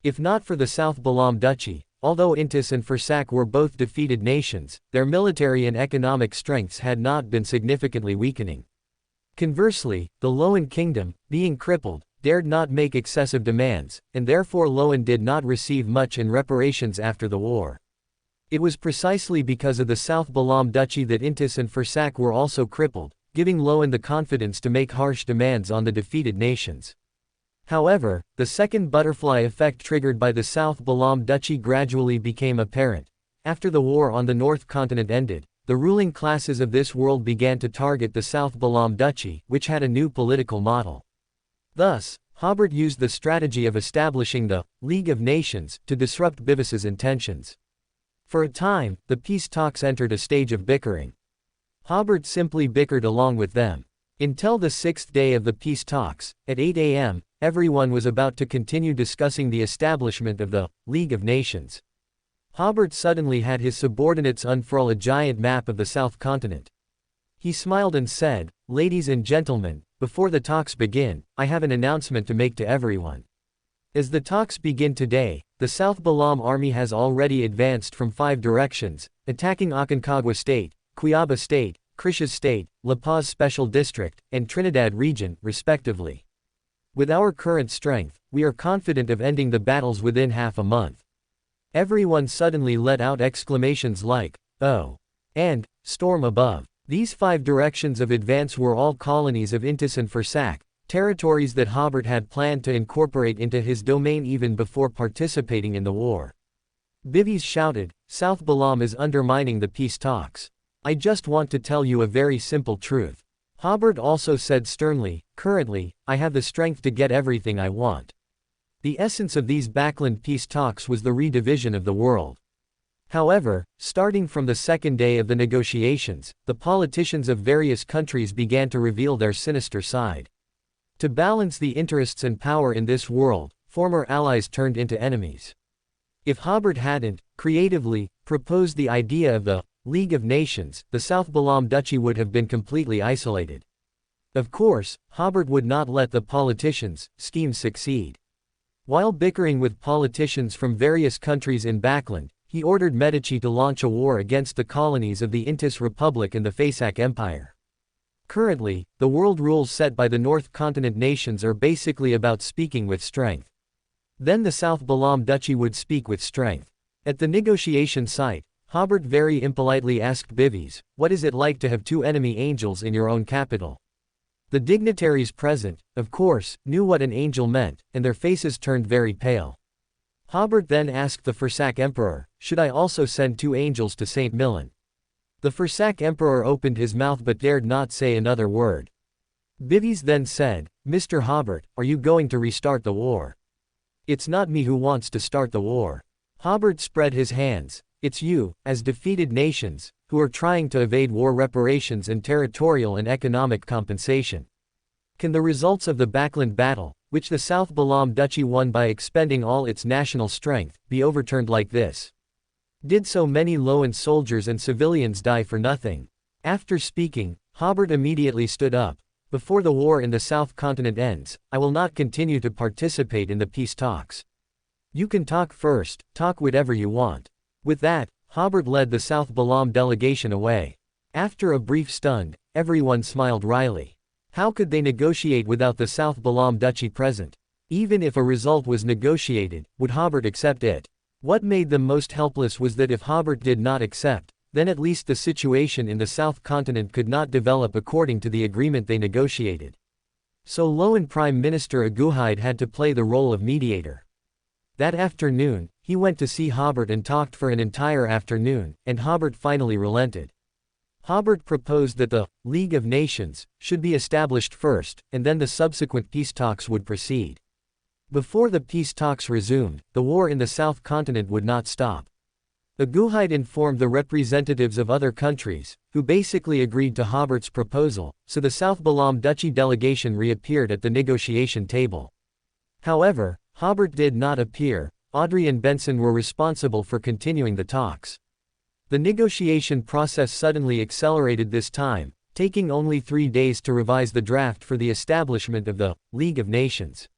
S1: If not for the South Balam Duchy, although Intis and Fursak were both defeated nations, their military and economic strengths had not been significantly weakening. Conversely, the LotM kingdom, being crippled, dared not make excessive demands, and therefore LotM did not receive much in reparations after the war. It was precisely because of the South Balam Duchy that Intis and Fursak were also crippled, giving LotM the confidence to make harsh demands on the defeated nations. However, the second butterfly effect triggered by the South Balam Duchy gradually became apparent. After the war on the North Continent ended, the ruling classes of this world began to target the South Balam Duchy, which had a new political model. Thus, Hobert used the strategy of establishing the League of Nations to disrupt Bivis's intentions. For a time, the peace talks entered a stage of bickering. Hobert simply bickered along with them. Until the sixth day of the peace talks, at 8 a.m., everyone was about to continue discussing the establishment of the League of Nations. Hobert suddenly had his subordinates unfurl a giant map of the South Continent. He smiled and said, ladies and gentlemen, before the talks begin, I have an announcement to make to everyone. As the talks begin today, the South Balam army has already advanced from 5 directions, attacking Aconcagua State, Cuiaba State, Crisias State, La Paz Special District, and Trinidad Region, respectively. With our current strength, we are confident of ending the battles within half a month. Everyone suddenly let out exclamations like, oh, and storm above. These 5 directions of advance were all colonies of Intis and Fursak, territories that Hobert had planned to incorporate into his domain even before participating in the war. Bivis shouted, South Balam is undermining the peace talks. I just want to tell you a very simple truth. Hobert also said sternly, currently, I have the strength to get everything I want. The essence of these Backland peace talks was the redivision of the world. However, starting from the second day of the negotiations, the politicians of various countries began to reveal their sinister side. To balance the interests and power in this world, former allies turned into enemies. If Hobert hadn't, creatively, proposed the idea of the League of Nations, the South Balam Duchy would have been completely isolated. Of course, Hobert would not let the politicians' schemes succeed. While bickering with politicians from various countries in Backland, he ordered Medici to launch a war against the colonies of the Intis Republic and the Fursak Empire. Currently, the world rules set by the North Continent nations are basically about speaking with strength. Then the South Balam Duchy would speak with strength. At the negotiation site, Hobert very impolitely asked Bivis, what is it like to have 2 enemy angels in your own capital? The dignitaries present, of course, knew what an angel meant, and their faces turned very pale. Hobert then asked the Fursak Emperor, should I also send 2 angels to St. Milan? The Fursak Emperor opened his mouth but dared not say another word. Bivis then said, Mr. Hobert, are you going to restart the war? It's not me who wants to start the war. Hobert spread his hands. It's you, as defeated nations, who are trying to evade war reparations and territorial and economic compensation. Can the results of the Backland battle, which the South Balam Duchy won by expending all its national strength, be overturned like this? Did so many Loan soldiers and civilians die for nothing? After speaking, Hobert immediately stood up. Before the war in the South Continent ends, I will not continue to participate in the peace talks. You can talk first, talk whatever you want. With that, Hobert led the South Balam delegation away. After a brief stun, everyone smiled wryly. How could they negotiate without the South Balam Duchy present? Even if a result was negotiated, would Hobert accept it? What made them most helpless was that if Hobert did not accept, then at least the situation in the South Continent could not develop according to the agreement they negotiated. So Loan Prime Minister Aguhide had to play the role of mediator. That afternoon, he went to see Hobert and talked for an entire afternoon, and Hobert finally relented. Hobert proposed that the League of Nations should be established first, and then the subsequent peace talks would proceed. Before the peace talks resumed, the war in the South Continent would not stop. Aguhide informed the representatives of other countries, who basically agreed to Hobert's proposal, so the South Balam Duchy delegation reappeared at the negotiation table. However, Hobert did not appear. Audrey and Benson were responsible for continuing the talks. The negotiation process suddenly accelerated this time, taking only 3 days to revise the draft for the establishment of the League of Nations.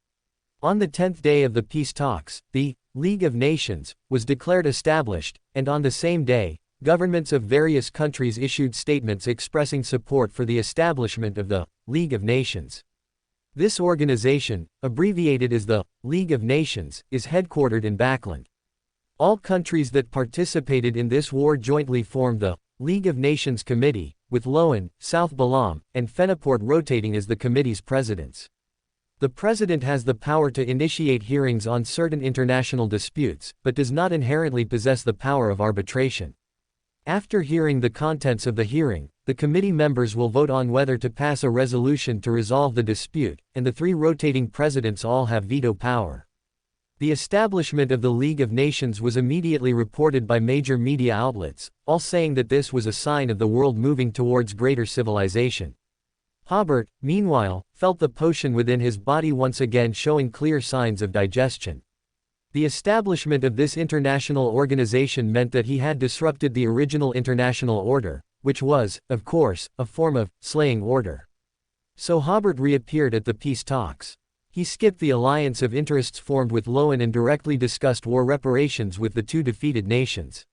S1: On the 10th day of the peace talks, the League of Nations was declared established, and on the same day, governments of various countries issued statements expressing support for the establishment of the League of Nations. This organization, abbreviated as the League of Nations, is headquartered in Backland. All countries that participated in this war jointly formed the League of Nations Committee, with Loan, South Balam, and Fenaport rotating as the committee's presidents. The president has the power to initiate hearings on certain international disputes, but does not inherently possess the power of arbitration. After hearing the contents of the hearing, the committee members will vote on whether to pass a resolution to resolve the dispute, and the 3 rotating presidents all have veto power. The establishment of the League of Nations was immediately reported by major media outlets, all saying that this was a sign of the world moving towards greater civilization. Hobert, meanwhile, felt the potion within his body once again showing clear signs of digestion. The establishment of this international organization meant that he had disrupted the original international order, which was, of course, a form of slaying order. So Hobert reappeared at the peace talks. He skipped the alliance of interests formed with Loan and directly discussed war reparations with the 2 defeated nations.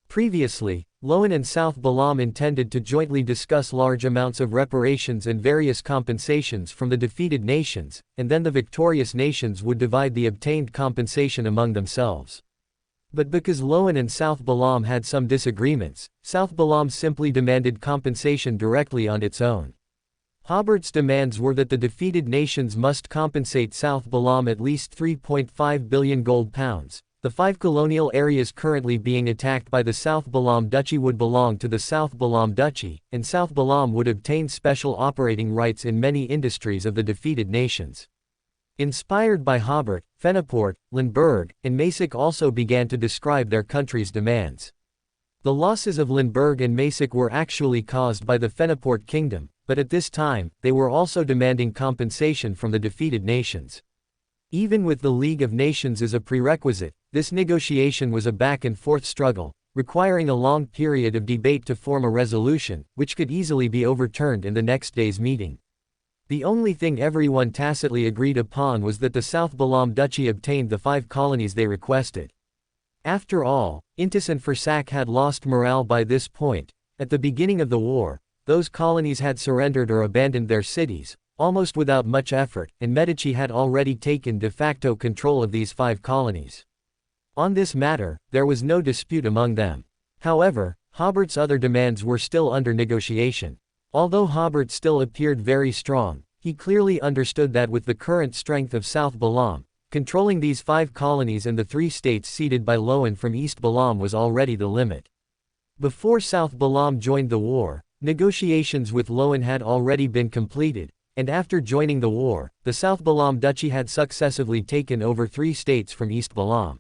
S1: Previously, Loan and South Balam intended to jointly discuss large amounts of reparations and various compensations from the defeated nations, and then the victorious nations would divide the obtained compensation among themselves. But because Loan and South Balam had some disagreements, South Balam simply demanded compensation directly on its own. Hobert's demands were that the defeated nations must compensate South Balam at least 3.5 billion gold pounds. The 5 colonial areas currently being attacked by the South Balam Duchy would belong to the South Balam Duchy, and South Balam would obtain special operating rights in many industries of the defeated nations. Inspired by Hobert, Fenaport, Limburg, and Masick also began to describe their country's demands. The losses of Limburg and Masick were actually caused by the Fenaport kingdom, but at this time, they were also demanding compensation from the defeated nations. Even with the League of Nations as a prerequisite, this negotiation was a back-and-forth struggle, requiring a long period of debate to form a resolution, which could easily be overturned in the next day's meeting. The only thing everyone tacitly agreed upon was that the South Balam Duchy obtained the 5 colonies they requested. After all, Intis and Fursak had lost morale by this point. At the beginning of the war, those colonies had surrendered or abandoned their cities, almost without much effort, and Medici had already taken de facto control of these 5 colonies. On this matter, there was no dispute among them. However, Hobert's other demands were still under negotiation. Although Hobert still appeared very strong, he clearly understood that with the current strength of South Balam, controlling these 5 colonies and the 3 states ceded by Loan from East Balam was already the limit. Before South Balam joined the war, negotiations with Loan had already been completed, and after joining the war, the South Balam Duchy had successively taken over 3 states from East Balam.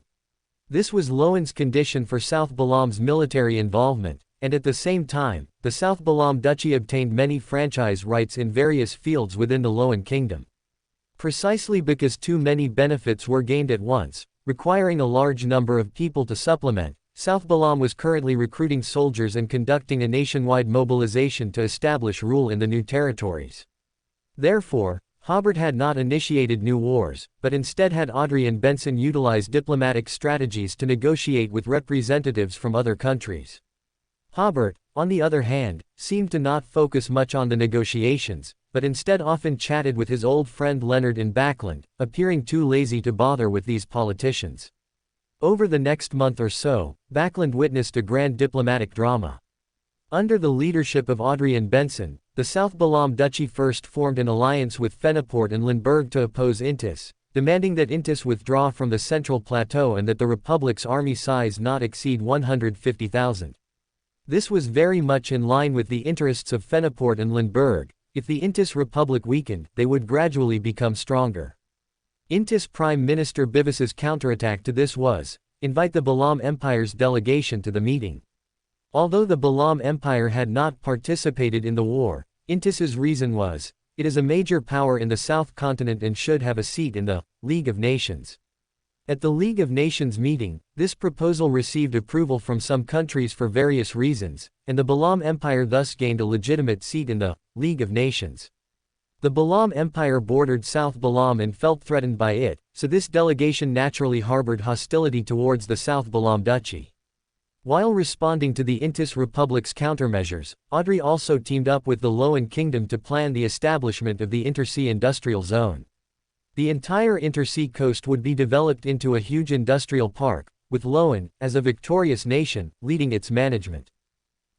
S1: This was Loan's condition for South Balam's military involvement, and at the same time, the South Balam Duchy obtained many franchise rights in various fields within the Loan kingdom. Precisely because too many benefits were gained at once, requiring a large number of people to supplement, South Balam was currently recruiting soldiers and conducting a nationwide mobilization to establish rule in the new territories. Therefore, Hobert had not initiated new wars, but instead had Audrey and Benson utilize diplomatic strategies to negotiate with representatives from other countries. Hobert, on the other hand, seemed to not focus much on the negotiations, but instead often chatted with his old friend Leonard in Backland, appearing too lazy to bother with these politicians. Over the next month or so, Backland witnessed a grand diplomatic drama. Under the leadership of Audrey and Benson, the South Balam Duchy first formed an alliance with Fenoport and Limburg to oppose Intis, demanding that Intis withdraw from the Central Plateau and that the Republic's army size not exceed 150,000. This was very much in line with the interests of Fenoport and Limburg. If the Intis Republic weakened, they would gradually become stronger. Intis Prime Minister Bivis's counterattack to this was, invite the Balam Empire's delegation to the meeting. Although the Balam Empire had not participated in the war, Intis's reason was, it is a major power in the South Continent and should have a seat in the League of Nations. At the League of Nations meeting, this proposal received approval from some countries for various reasons, and the Balam Empire thus gained a legitimate seat in the League of Nations. The Balam Empire bordered South Balam and felt threatened by it, so this delegation naturally harbored hostility towards the South Balam Duchy. While responding to the Intis Republic's countermeasures, Audrey also teamed up with the Loan Kingdom to plan the establishment of the Intersea Industrial Zone. The entire Intersea coast would be developed into a huge industrial park, with Loan, as a victorious nation, leading its management.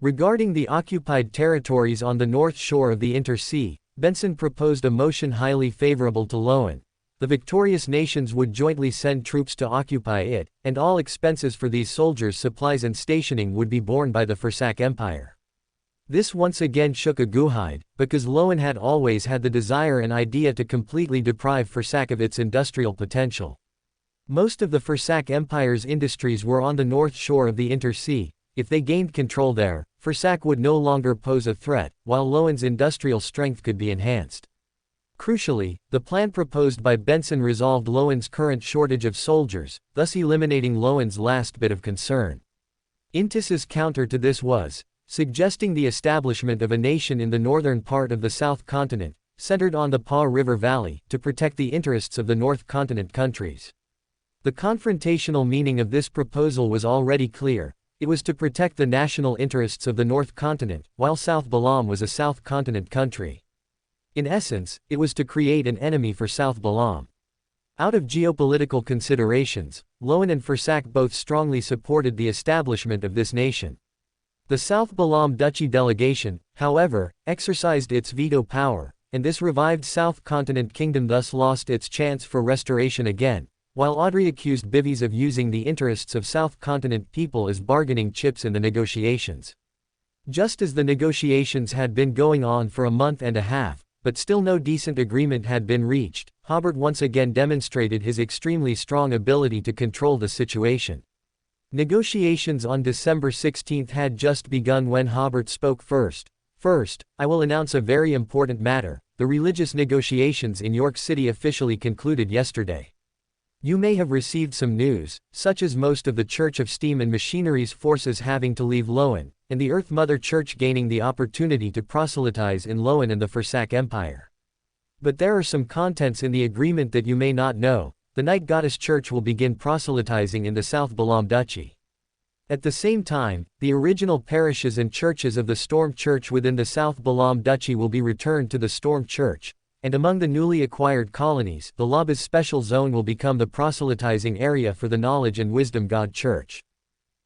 S1: Regarding the occupied territories on the north shore of the Intersea, Benson proposed a motion highly favorable to Loan. The victorious nations would jointly send troops to occupy it, and all expenses for these soldiers' supplies and stationing would be borne by the Fursak Empire. This once again shook Aguhide, because Loan had always had the desire and idea to completely deprive Fursak of its industrial potential. Most of the Fursak Empire's industries were on the north shore of the Intersea. If they gained control there, Fursak would no longer pose a threat, while Loan's industrial strength could be enhanced. Crucially, the plan proposed by Benson resolved Loan's current shortage of soldiers, thus eliminating Loan's last bit of concern. Intis's counter to this was, suggesting the establishment of a nation in the northern part of the South Continent, centered on the Pa River Valley, to protect the interests of the North Continent countries. The confrontational meaning of this proposal was already clear. It was to protect the national interests of the North Continent, while South Balam was a South Continent country. In essence, it was to create an enemy for South Balam. Out of geopolitical considerations, Loan and Fursak both strongly supported the establishment of this nation. The South Balam Duchy delegation, however, exercised its veto power, and this revived South Continent kingdom thus lost its chance for restoration again, while Audrey accused Bivis of using the interests of South Continent people as bargaining chips in the negotiations. Just as the negotiations had been going on for a month and a half, but still no decent agreement had been reached, Hobert once again demonstrated his extremely strong ability to control the situation. Negotiations on December 16 had just begun when Hobert spoke first. First, I will announce a very important matter. The religious negotiations in York City officially concluded yesterday. You may have received some news, such as most of the Church of Steam and Machinery's forces having to leave Loan, and the Earth Mother Church gaining the opportunity to proselytize in Loan and the Fursak Empire. But there are some contents in the agreement that you may not know. The Night Goddess Church will begin proselytizing in the South Balam Duchy. At the same time, the original parishes and churches of the Storm Church within the South Balam Duchy will be returned to the Storm Church, and among the newly acquired colonies, the Laba's special zone will become the proselytizing area for the Knowledge and Wisdom God Church.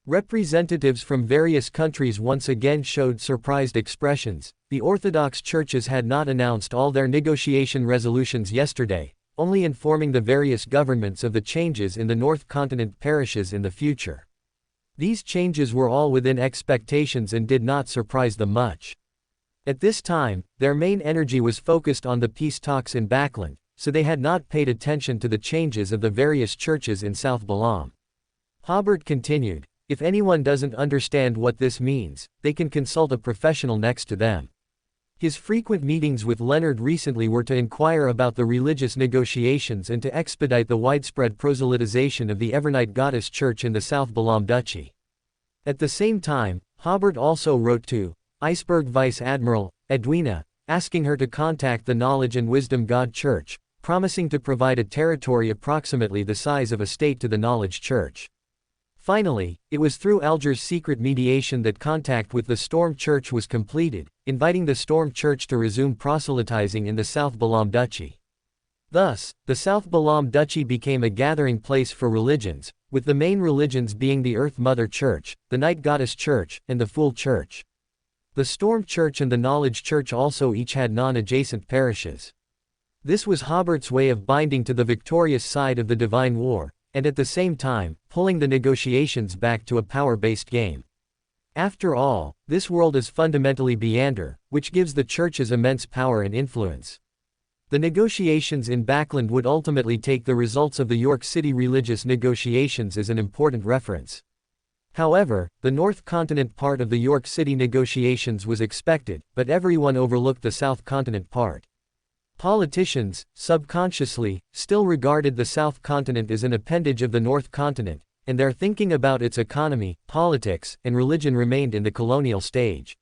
S1: Representatives from various countries once again showed surprised expressions. The Orthodox churches had not announced all their negotiation resolutions yesterday, only informing the various governments of the changes in the North Continent parishes in the future. These changes were all within expectations and did not surprise them much. At this time, their main energy was focused on the peace talks in Backland, so they had not paid attention to the changes of the various churches in South Balam. Hobert continued, if anyone doesn't understand what this means, they can consult a professional next to them. His frequent meetings with Leonard recently were to inquire about the religious negotiations and to expedite the widespread proselytization of the Evernight Goddess Church in the South Balam Duchy. At the same time, Hobert also wrote to Iceberg Vice Admiral Edwina, asking her to contact the Knowledge and Wisdom God Church, promising to provide a territory approximately the size of a state to the Knowledge Church. Finally, it was through Alger's secret mediation that contact with the Storm Church was completed, inviting the Storm Church to resume proselytizing in the South Balam Duchy. Thus, the South Balam Duchy became a gathering place for religions, with the main religions being the Earth Mother Church, the Night Goddess Church, and the Fool Church. The Storm Church and the Knowledge Church also each had non-adjacent parishes. This was Hobert's way of binding to the victorious side of the divine war, and at the same time, pulling the negotiations back to a power-based game. After all, this world is fundamentally Beander, which gives the churches immense power and influence. The negotiations in Backland would ultimately take the results of the York City religious negotiations as an important reference. However, the North Continent part of the York City negotiations was expected, but everyone overlooked the South Continent part. Politicians, subconsciously, still regarded the South Continent as an appendage of the North Continent, and their thinking about its economy, politics, and religion remained in the colonial stage.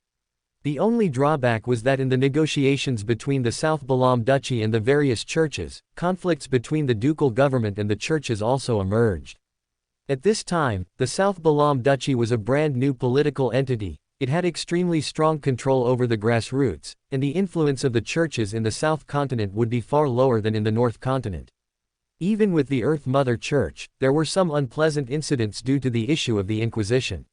S1: The only drawback was that in the negotiations between the South Balam Duchy and the various churches, conflicts between the ducal government and the churches also emerged. At this time, the South Balam Duchy was a brand new political entity. It had extremely strong control over the grassroots, and the influence of the churches in the South Continent would be far lower than in the North Continent. Even with the Earth Mother Church, there were some unpleasant incidents due to the issue of the Inquisition.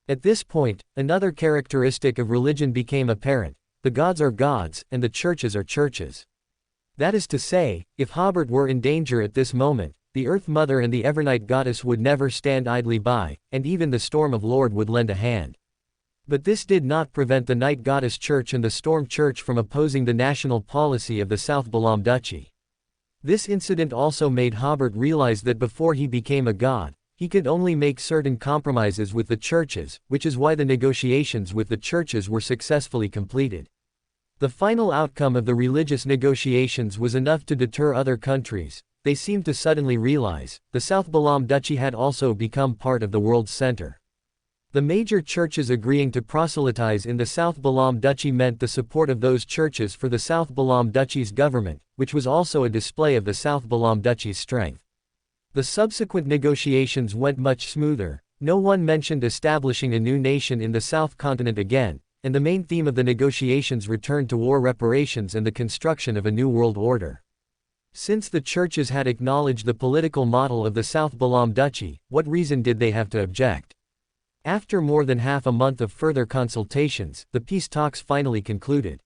S1: At this point, another characteristic of religion became apparent: the gods are gods, and the churches are churches. That is to say, if Hobert were in danger at this moment, the Earth Mother and the Evernight Goddess would never stand idly by, and even the Storm of Lord would lend a hand. But this did not prevent the Night Goddess Church and the Storm Church from opposing the national policy of the South Balam Duchy. This incident also made Hobert realize that before he became a god, he could only make certain compromises with the churches, which is why the negotiations with the churches were successfully completed. The final outcome of the religious negotiations was enough to deter other countries. They seemed to suddenly realize, the South Balam Duchy had also become part of the world's center. The major churches agreeing to proselytize in the South Balam Duchy meant the support of those churches for the South Balam Duchy's government, which was also a display of the South Balam Duchy's strength. The subsequent negotiations went much smoother. No one mentioned establishing a new nation in the South Continent again, and the main theme of the negotiations returned to war reparations and the construction of a new world order. Since the churches had acknowledged the political model of the South Balam Duchy, what reason did they have to object? After more than half a month of further consultations, the peace talks finally concluded.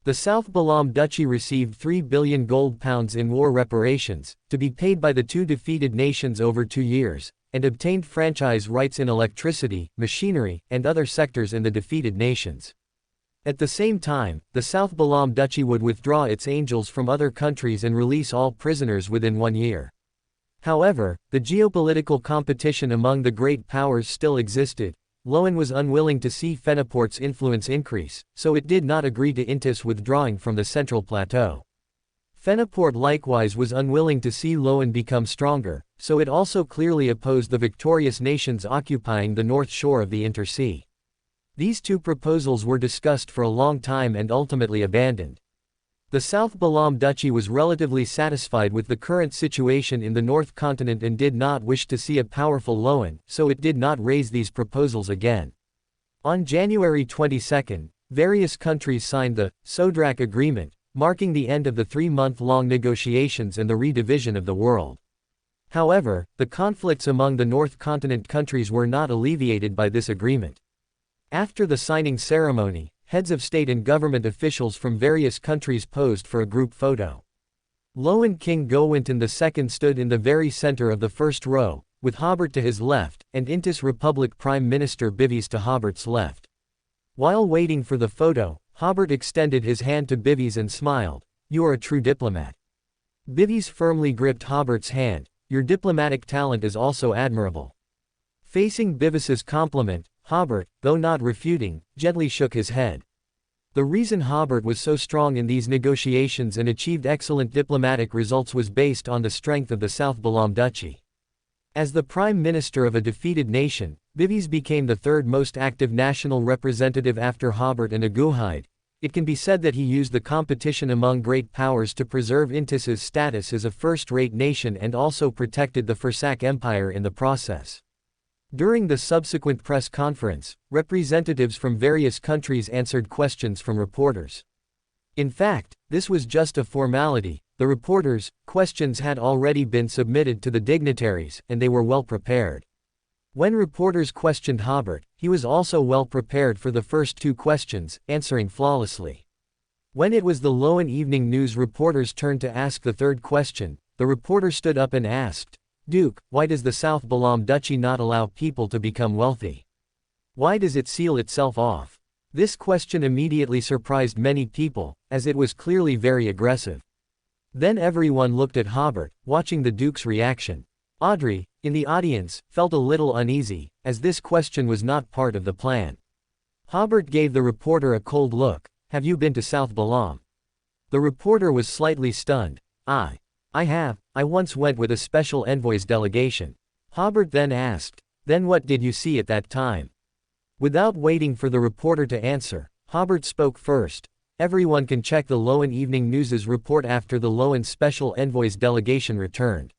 S1: The South Balam Duchy received 3 billion gold pounds in war reparations, to be paid by the two defeated nations over 2 years, and obtained franchise rights in electricity, machinery, and other sectors in the defeated nations. At the same time, the South Balam Duchy would withdraw its angels from other countries and release all prisoners within 1 year. However, the geopolitical competition among the great powers still existed. LotM was unwilling to see Fenneport's influence increase, so it did not agree to Intis withdrawing from the Central Plateau. Fenneport likewise was unwilling to see LotM become stronger, so it also clearly opposed the victorious nations occupying the north shore of the Intersea. These two proposals were discussed for a long time and ultimately abandoned. The South Balam Duchy was relatively satisfied with the current situation in the North Continent and did not wish to see a powerful LotM, so it did not raise these proposals again. On January 22, various countries signed the Sodrak Agreement, marking the end of the 3-month-long negotiations and the redivision of the world. However, the conflicts among the North Continent countries were not alleviated by this agreement. After the signing ceremony, heads of state and government officials from various countries posed for a group photo. LotM King Gowinton II stood in the very center of the first row, with Hobert to his left, and Intis Republic Prime Minister Bivies to Hobert's left. While waiting for the photo, Hobert extended his hand to Bivies and smiled. "You are a true diplomat." Bivies firmly gripped Hobert's hand. "Your diplomatic talent is also admirable." Facing Bivies's compliment, Hobert, though not refuting, gently shook his head. The reason Hobert was so strong in these negotiations and achieved excellent diplomatic results was based on the strength of the South Balam Duchy. As the prime minister of a defeated nation, Vives became the third most active national representative after Hobert and Aguhide. It can be said that he used the competition among great powers to preserve Intis's status as a first-rate nation and also protected the Fursak Empire in the process. During the subsequent press conference, representatives from various countries answered questions from reporters. In fact, this was just a formality. The reporters' questions had already been submitted to the dignitaries, and they were well prepared. When reporters questioned Hobert, he was also well prepared for the first two questions, answering flawlessly. When it was the LotM Evening News reporters' turn to ask the third question, the reporter stood up and asked, "Duke, why does the South Balam Duchy not allow people to become wealthy? Why does it seal itself off?" This question immediately surprised many people, as it was clearly very aggressive. Then everyone looked at Hobert, watching the Duke's reaction. Audrey, in the audience, felt a little uneasy, as this question was not part of the plan. Hobert gave the reporter a cold look. "Have you been to South Balam?" The reporter was slightly stunned. I have. I once went with a special envoy's delegation." Hobert then asked, "Then what did you see at that time?" Without waiting for the reporter to answer, Hobert spoke first. "Everyone can check the LotM Evening News's report after the LotM special envoy's delegation returned.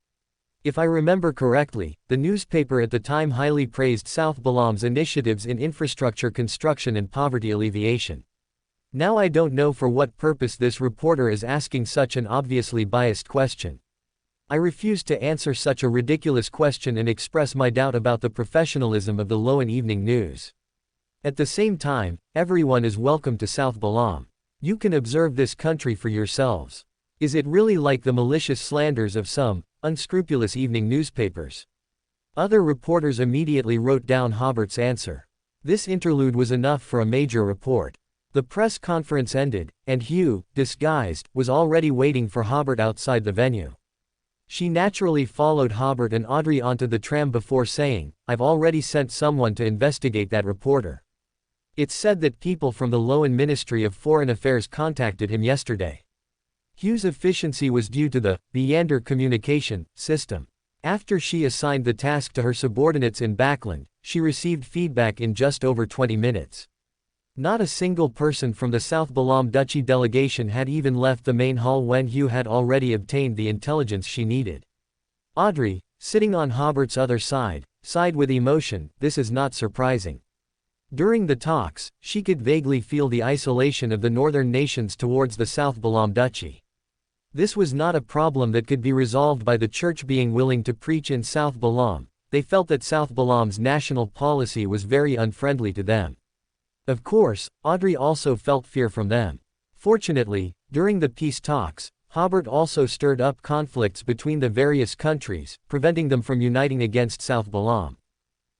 S1: If I remember correctly, the newspaper at the time highly praised South Balam's initiatives in infrastructure construction and poverty alleviation. Now I don't know for what purpose this reporter is asking such an obviously biased question. I refuse to answer such a ridiculous question and express my doubt about the professionalism of the LotM Evening News. At the same time, everyone is welcome to South Balam. You can observe this country for yourselves. Is it really like the malicious slanders of some unscrupulous evening newspapers?" Other reporters immediately wrote down Hobert's answer. This interlude was enough for a major report. The press conference ended, and Hugh, disguised, was already waiting for Hobert outside the venue. She naturally followed Hobert and Audrey onto the tram before saying, "I've already sent someone to investigate that reporter. It's said that people from the LotM Ministry of Foreign Affairs contacted him yesterday." Hugh's efficiency was due to the Meander communication system. After she assigned the task to her subordinates in Backland, she received feedback in just over 20 minutes. Not a single person from the South Balam Duchy delegation had even left the main hall when Hugh had already obtained the intelligence she needed. Audrey, sitting on Hobert's other side, sighed with emotion. This is not surprising. During the talks, she could vaguely feel the isolation of the northern nations towards the South Balam Duchy. This was not a problem that could be resolved by the church being willing to preach in South Balam. They felt that South Balam's national policy was very unfriendly to them. Of course, Audrey also felt fear from them. Fortunately, during the peace talks, Hobert also stirred up conflicts between the various countries, preventing them from uniting against South Balam.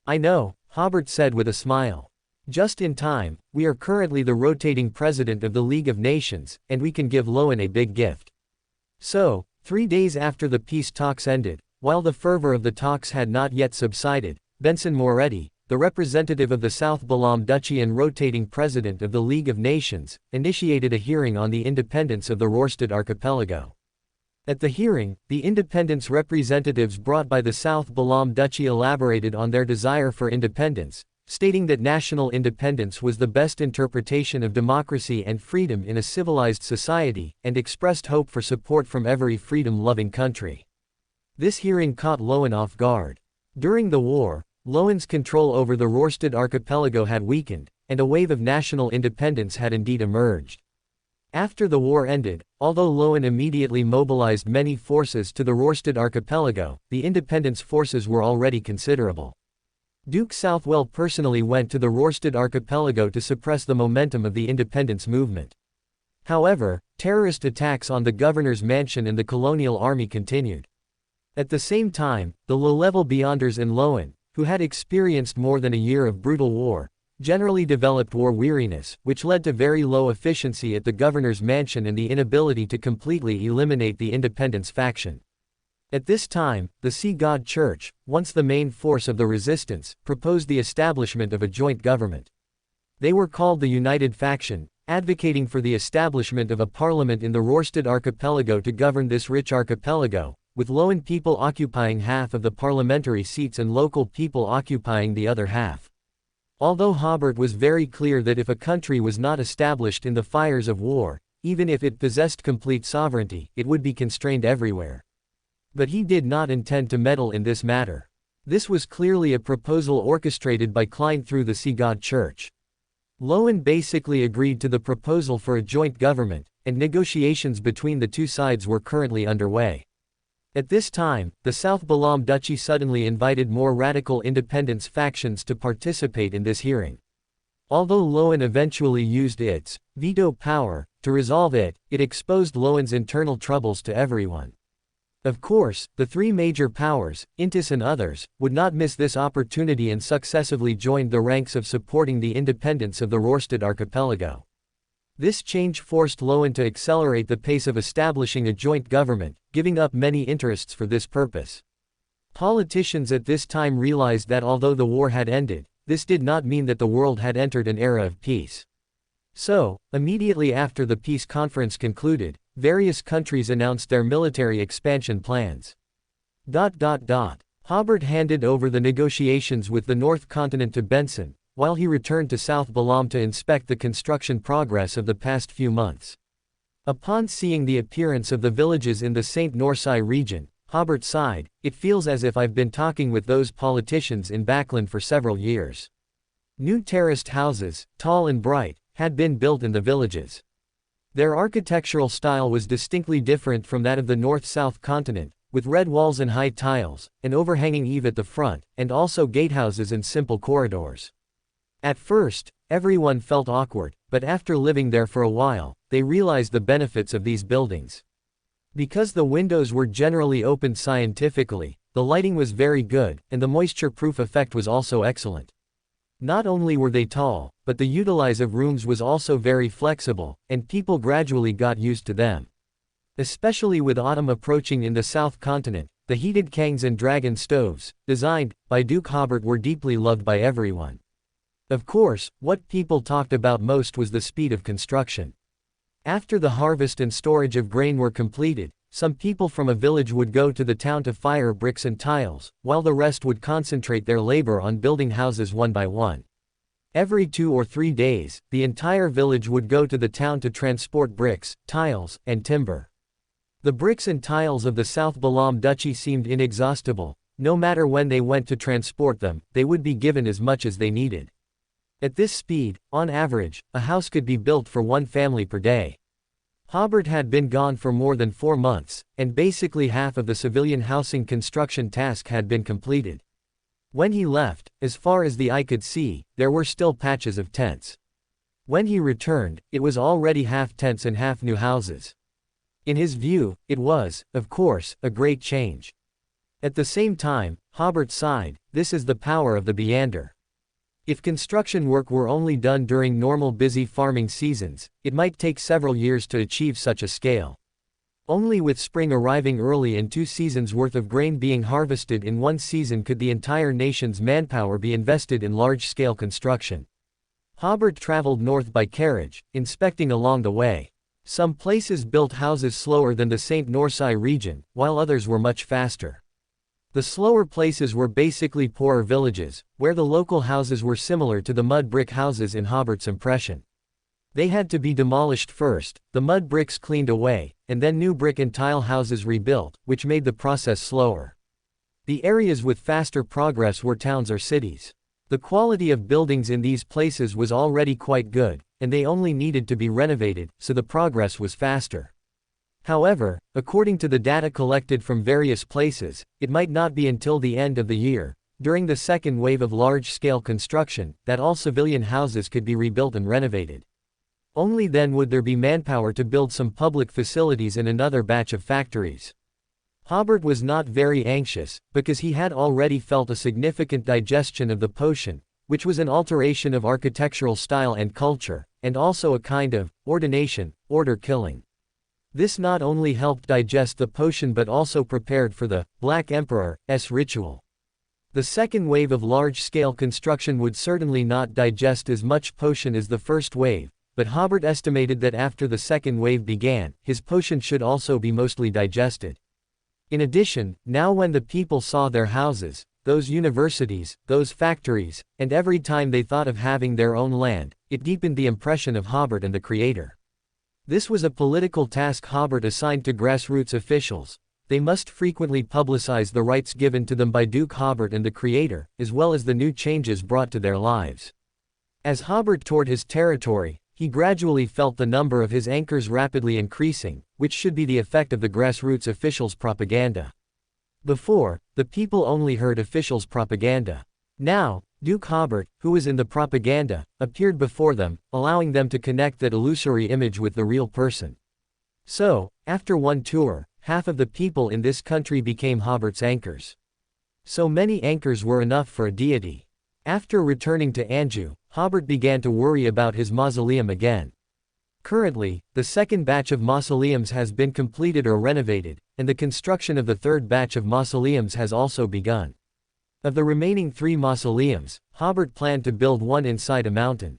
S1: "I know," Hobert said with a smile. "Just in time, we are currently the rotating president of the League of Nations, and we can give LotM a big gift." So, 3 days after the peace talks ended, while the fervor of the talks had not yet subsided, Benson Moretti, the representative of the South Balam Duchy and rotating president of the League of Nations, initiated a hearing on the independence of the Rorstad archipelago. At the hearing, the independence representatives brought by the South Balam Duchy elaborated on their desire for independence, stating that national independence was the best interpretation of democracy and freedom in a civilized society, and expressed hope for support from every freedom-loving country. This hearing caught LotM off guard. During the war, LotM's control over the Rorstad archipelago had weakened, and a wave of national independence had indeed emerged. After the war ended, although LotM immediately mobilized many forces to the Rorstad archipelago, the independence forces were already considerable. Duke Southwell personally went to the Rorstad archipelago to suppress the momentum of the independence movement. However, terrorist attacks on the governor's mansion and the colonial army continued. At the same time, the low-level beyonders in LotM, who had experienced more than a year of brutal war, generally developed war weariness, which led to very low efficiency at the governor's mansion and the inability to completely eliminate the independence faction. At this time, the Sea God Church, once the main force of the resistance, proposed the establishment of a joint government. They were called the United Faction, advocating for the establishment of a parliament in the Rörsted archipelago to govern this rich archipelago, with Loan people occupying half of the parliamentary seats and local people occupying the other half. Although Hobert was very clear that if a country was not established in the fires of war, even if it possessed complete sovereignty, it would be constrained everywhere. But he did not intend to meddle in this matter. This was clearly a proposal orchestrated by Klein through the Sea God Church. Loan basically agreed to the proposal for a joint government, and negotiations between the two sides were currently underway. At this time, the South Balam Duchy suddenly invited more radical independence factions to participate in this hearing. Although Loan eventually used its veto power to resolve it, it exposed Loan's internal troubles to everyone. Of course, the three major powers, Intis and others, would not miss this opportunity and successively joined the ranks of supporting the independence of the Rörsted archipelago. This change forced Loan to accelerate the pace of establishing a joint government, giving up many interests for this purpose. Politicians at this time realized that although the war had ended, this did not mean that the world had entered an era of peace. So, immediately after the peace conference concluded, various countries announced their military expansion plans. Hobert handed over the negotiations with the North Continent to Benson, while he returned to South Balam to inspect the construction progress of the past few months. Upon seeing the appearance of the villages in the St. Norsai region, Hobert sighed, "It feels as if I've been talking with those politicians in Backland for several years." New terraced houses, tall and bright, had been built in the villages. Their architectural style was distinctly different from that of the North-South continent, with red walls and high tiles, an overhanging eave at the front, and also gatehouses and simple corridors. At first, everyone felt awkward, but after living there for a while, they realized the benefits of these buildings. Because the windows were generally opened scientifically, the lighting was very good, and the moisture-proof effect was also excellent. Not only were they tall, but the utilize of rooms was also very flexible, and people gradually got used to them. Especially with autumn approaching in the South Continent, the heated kangs and dragon stoves, designed by Duke Hobert, were deeply loved by everyone. Of course, what people talked about most was the speed of construction. After the harvest and storage of grain were completed, some people from a village would go to the town to fire bricks and tiles, while the rest would concentrate their labor on building houses one by one. Every 2 or 3 days, the entire village would go to the town to transport bricks, tiles, and timber. The bricks and tiles of the South Balam Duchy seemed inexhaustible. No matter when they went to transport them, they would be given as much as they needed. At this speed, on average, a house could be built for one family per day. Hobert had been gone for more than 4 months, and basically half of the civilian housing construction task had been completed. When he left, as far as the eye could see, there were still patches of tents. When he returned, it was already half tents and half new houses. In his view, it was, of course, a great change. At the same time, Hobert sighed, "This is the power of the Beander." If construction work were only done during normal busy farming seasons, it might take several years to achieve such a scale. Only with spring arriving early and 2 seasons worth of grain being harvested in one season could the entire nation's manpower be invested in large-scale construction. Hobert traveled north by carriage, inspecting along the way. Some places built houses slower than the St. Norsai region, while others were much faster. The slower places were basically poorer villages, where the local houses were similar to the mud brick houses in Hobert's impression. They had to be demolished first, the mud bricks cleaned away, and then new brick and tile houses rebuilt, which made the process slower. The areas with faster progress were towns or cities. The quality of buildings in these places was already quite good, and they only needed to be renovated, so the progress was faster. However, according to the data collected from various places, it might not be until the end of the year, during the second wave of large-scale construction, that all civilian houses could be rebuilt and renovated. Only then would there be manpower to build some public facilities and another batch of factories. Hobert was not very anxious, because he had already felt a significant digestion of the potion, which was an alteration of architectural style and culture, and also a kind of ordination, order killing. This not only helped digest the potion but also prepared for the Black Emperor's ritual. The second wave of large-scale construction would certainly not digest as much potion as the first wave, but Hobert estimated that after the second wave began, his potion should also be mostly digested. In addition, now when the people saw their houses, those universities, those factories, and every time they thought of having their own land, it deepened the impression of Hobert and the Creator. This was a political task Hobert assigned to grassroots officials. They must frequently publicize the rights given to them by Duke Hobert and the Creator, as well as the new changes brought to their lives. As Hobert toured his territory, he gradually felt the number of his anchors rapidly increasing, which should be the effect of the grassroots officials' propaganda. Before, the people only heard officials' propaganda. Now, Duke Hobert, who was in the propaganda, appeared before them, allowing them to connect that illusory image with the real person. So, after one tour, half of the people in this country became Hobert's anchors. So many anchors were enough for a deity. After returning to Anjou, Hobert began to worry about his mausoleum again. Currently, the second batch of mausoleums has been completed or renovated, and the construction of the third batch of mausoleums has also begun. Of the remaining 3 mausoleums, Hobert planned to build one inside a mountain.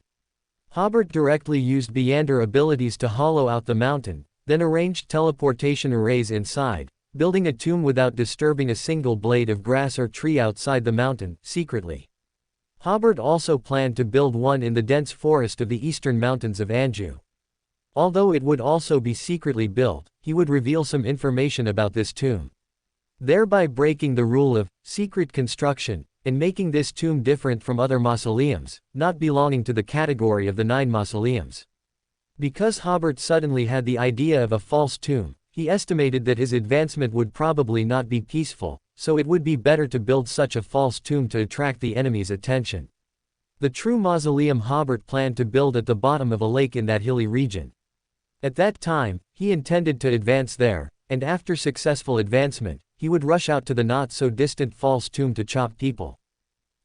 S1: Hobert directly used Beyonder abilities to hollow out the mountain, then arranged teleportation arrays inside, building a tomb without disturbing a single blade of grass or tree outside the mountain, secretly. Hobert also planned to build one in the dense forest of the eastern mountains of Anjou. Although it would also be secretly built, he would reveal some information about this tomb, thereby breaking the rule of secret construction, and making this tomb different from other mausoleums, not belonging to the category of the 9 mausoleums. Because Hobert suddenly had the idea of a false tomb, he estimated that his advancement would probably not be peaceful, so it would be better to build such a false tomb to attract the enemy's attention. The true mausoleum Hobert planned to build at the bottom of a lake in that hilly region. At that time, he intended to advance there, and after successful advancement, he would rush out to the not-so-distant false tomb to chop people.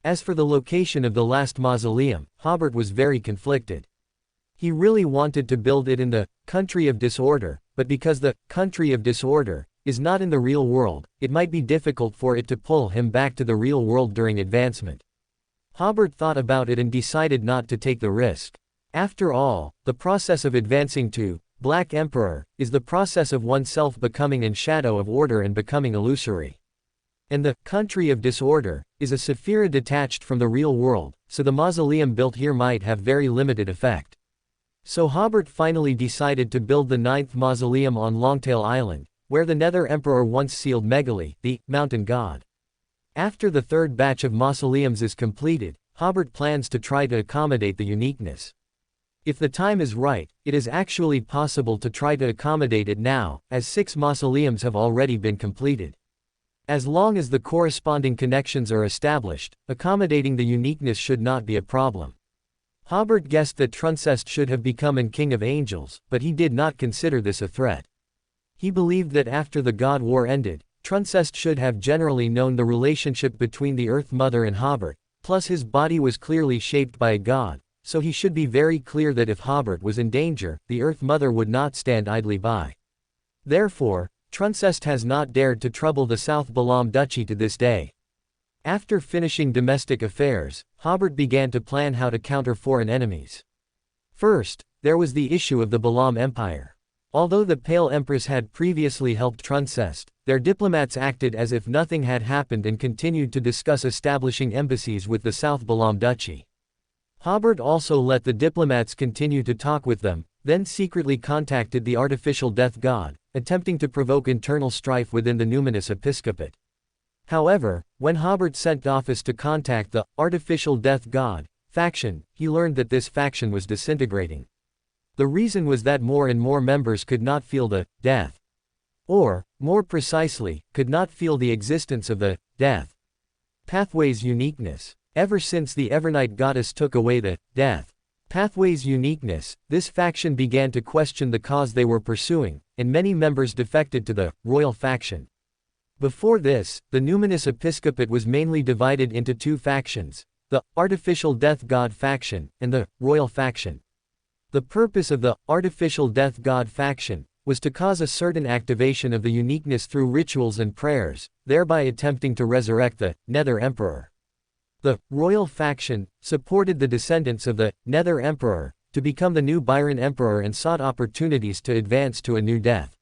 S1: As for the location of the last mausoleum, Hobert was very conflicted. He really wanted to build it in the country of disorder, but because the country of disorder is not in the real world, it might be difficult for it to pull him back to the real world during advancement. Hobert thought about it and decided not to take the risk. After all, the process of advancing to Black Emperor is the process of oneself becoming in shadow of order and becoming illusory. And the country of disorder is a Sephira detached from the real world, so the mausoleum built here might have very limited effect. So Hobert finally decided to build the 9th mausoleum on Longtail Island, where the Nether Emperor once sealed Megali, the mountain god. After the 3rd batch of mausoleums is completed, Hobert plans to try to accommodate the uniqueness. If the time is right, it is actually possible to try to accommodate it now, as 6 mausoleums have already been completed. As long as the corresponding connections are established, accommodating the uniqueness should not be a problem. Hobert guessed that Truncest should have become an king of angels, but he did not consider this a threat. He believed that after the God War ended, Truncest should have generally known the relationship between the Earth Mother and Hobert, plus his body was clearly shaped by a god. So he should be very clear that if Hobert was in danger, the Earth Mother would not stand idly by. Therefore, Truncest has not dared to trouble the South Balam Duchy to this day. After finishing domestic affairs, Hobert began to plan how to counter foreign enemies. First, there was the issue of the Balam Empire. Although the Pale Empress had previously helped Truncest, their diplomats acted as if nothing had happened and continued to discuss establishing embassies with the South Balam Duchy. Hobert also let the diplomats continue to talk with them, then secretly contacted the artificial death god, attempting to provoke internal strife within the numinous episcopate. However, when Hobert sent office to contact the artificial death god faction, he learned that this faction was disintegrating. The reason was that more and more members could not feel the death. Or, more precisely, could not feel the existence of the death pathway's uniqueness. Ever since the Evernight goddess took away the death pathway's uniqueness, this faction began to question the cause they were pursuing, and many members defected to the royal faction. Before this, the numinous episcopate was mainly divided into 2 factions, the artificial death god faction and the royal faction. The purpose of the artificial death god faction was to cause a certain activation of the uniqueness through rituals and prayers, thereby attempting to resurrect the Nether Emperor. The royal faction supported the descendants of the Nether Emperor to become the new Byron emperor and sought opportunities to advance to a new death.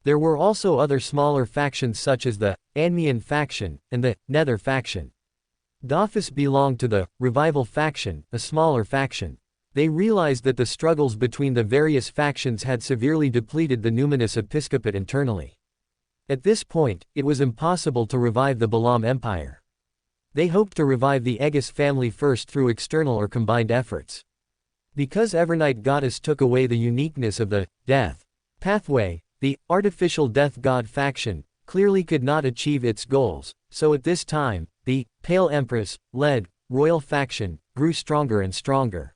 S1: There were also other smaller factions such as the Anmian faction and the Nether faction. Dophus belonged to the Revival faction, a smaller faction. They realized that the struggles between the various factions had severely depleted the numinous episcopate internally. At this point, it was impossible to revive the Balaam Empire. They hoped to revive the Aegis family first through external or combined efforts. Because Evernight Goddess took away the uniqueness of the death pathway, the artificial death god faction clearly could not achieve its goals, so at this time, the Pale Empress-led royal faction grew stronger and stronger.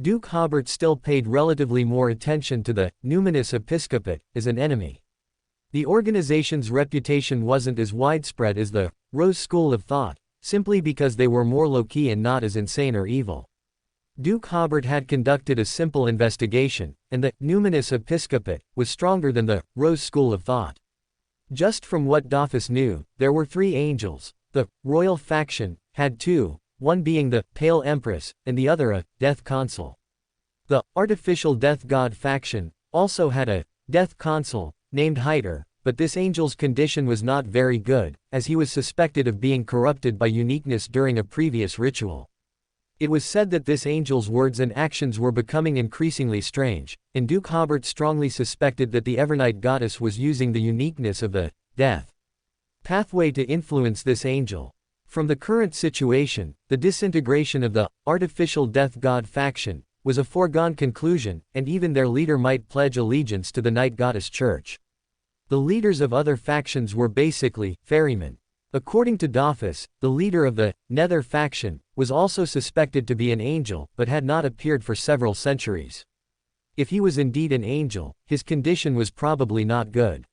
S1: Duke Hobert still paid relatively more attention to the numinous episcopate as an enemy. The organization's reputation wasn't as widespread as the Rose School of Thought, simply because they were more low-key and not as insane or evil. Duke Hobert had conducted a simple investigation, and the numinous episcopate was stronger than the Rose School of Thought. Just from what Dophus knew, there were 3 angels. The royal faction had 2, one being the Pale Empress, and the other a death consul. The artificial death god faction also had a death consul named Hyder, but this angel's condition was not very good, as he was suspected of being corrupted by uniqueness during a previous ritual. It was said that this angel's words and actions were becoming increasingly strange, and Duke Hobert strongly suspected that the Evernight Goddess was using the uniqueness of the death pathway to influence this angel. From the current situation, the disintegration of the artificial death god faction was a foregone conclusion, and even their leader might pledge allegiance to the Night Goddess Church. The leaders of other factions were basically ferrymen. According to Dophus, the leader of the Nether faction was also suspected to be an angel but had not appeared for several centuries. If he was indeed an angel, his condition was probably not good.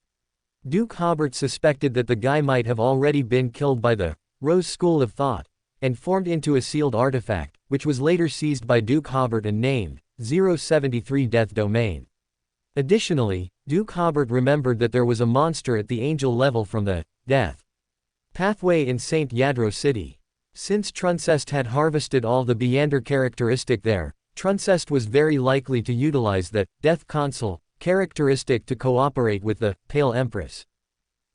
S1: Duke Hobert suspected that the guy might have already been killed by the Rose School of Thought and formed into a sealed artifact, which was later seized by Duke Hobert and named 073 Death Domain. Additionally, Duke Hobert remembered that there was a monster at the angel level from the death pathway in St. Yadro City. Since Truncest had harvested all the Beander characteristic there, Truncest was very likely to utilize the Death Consul characteristic to cooperate with the Pale Empress.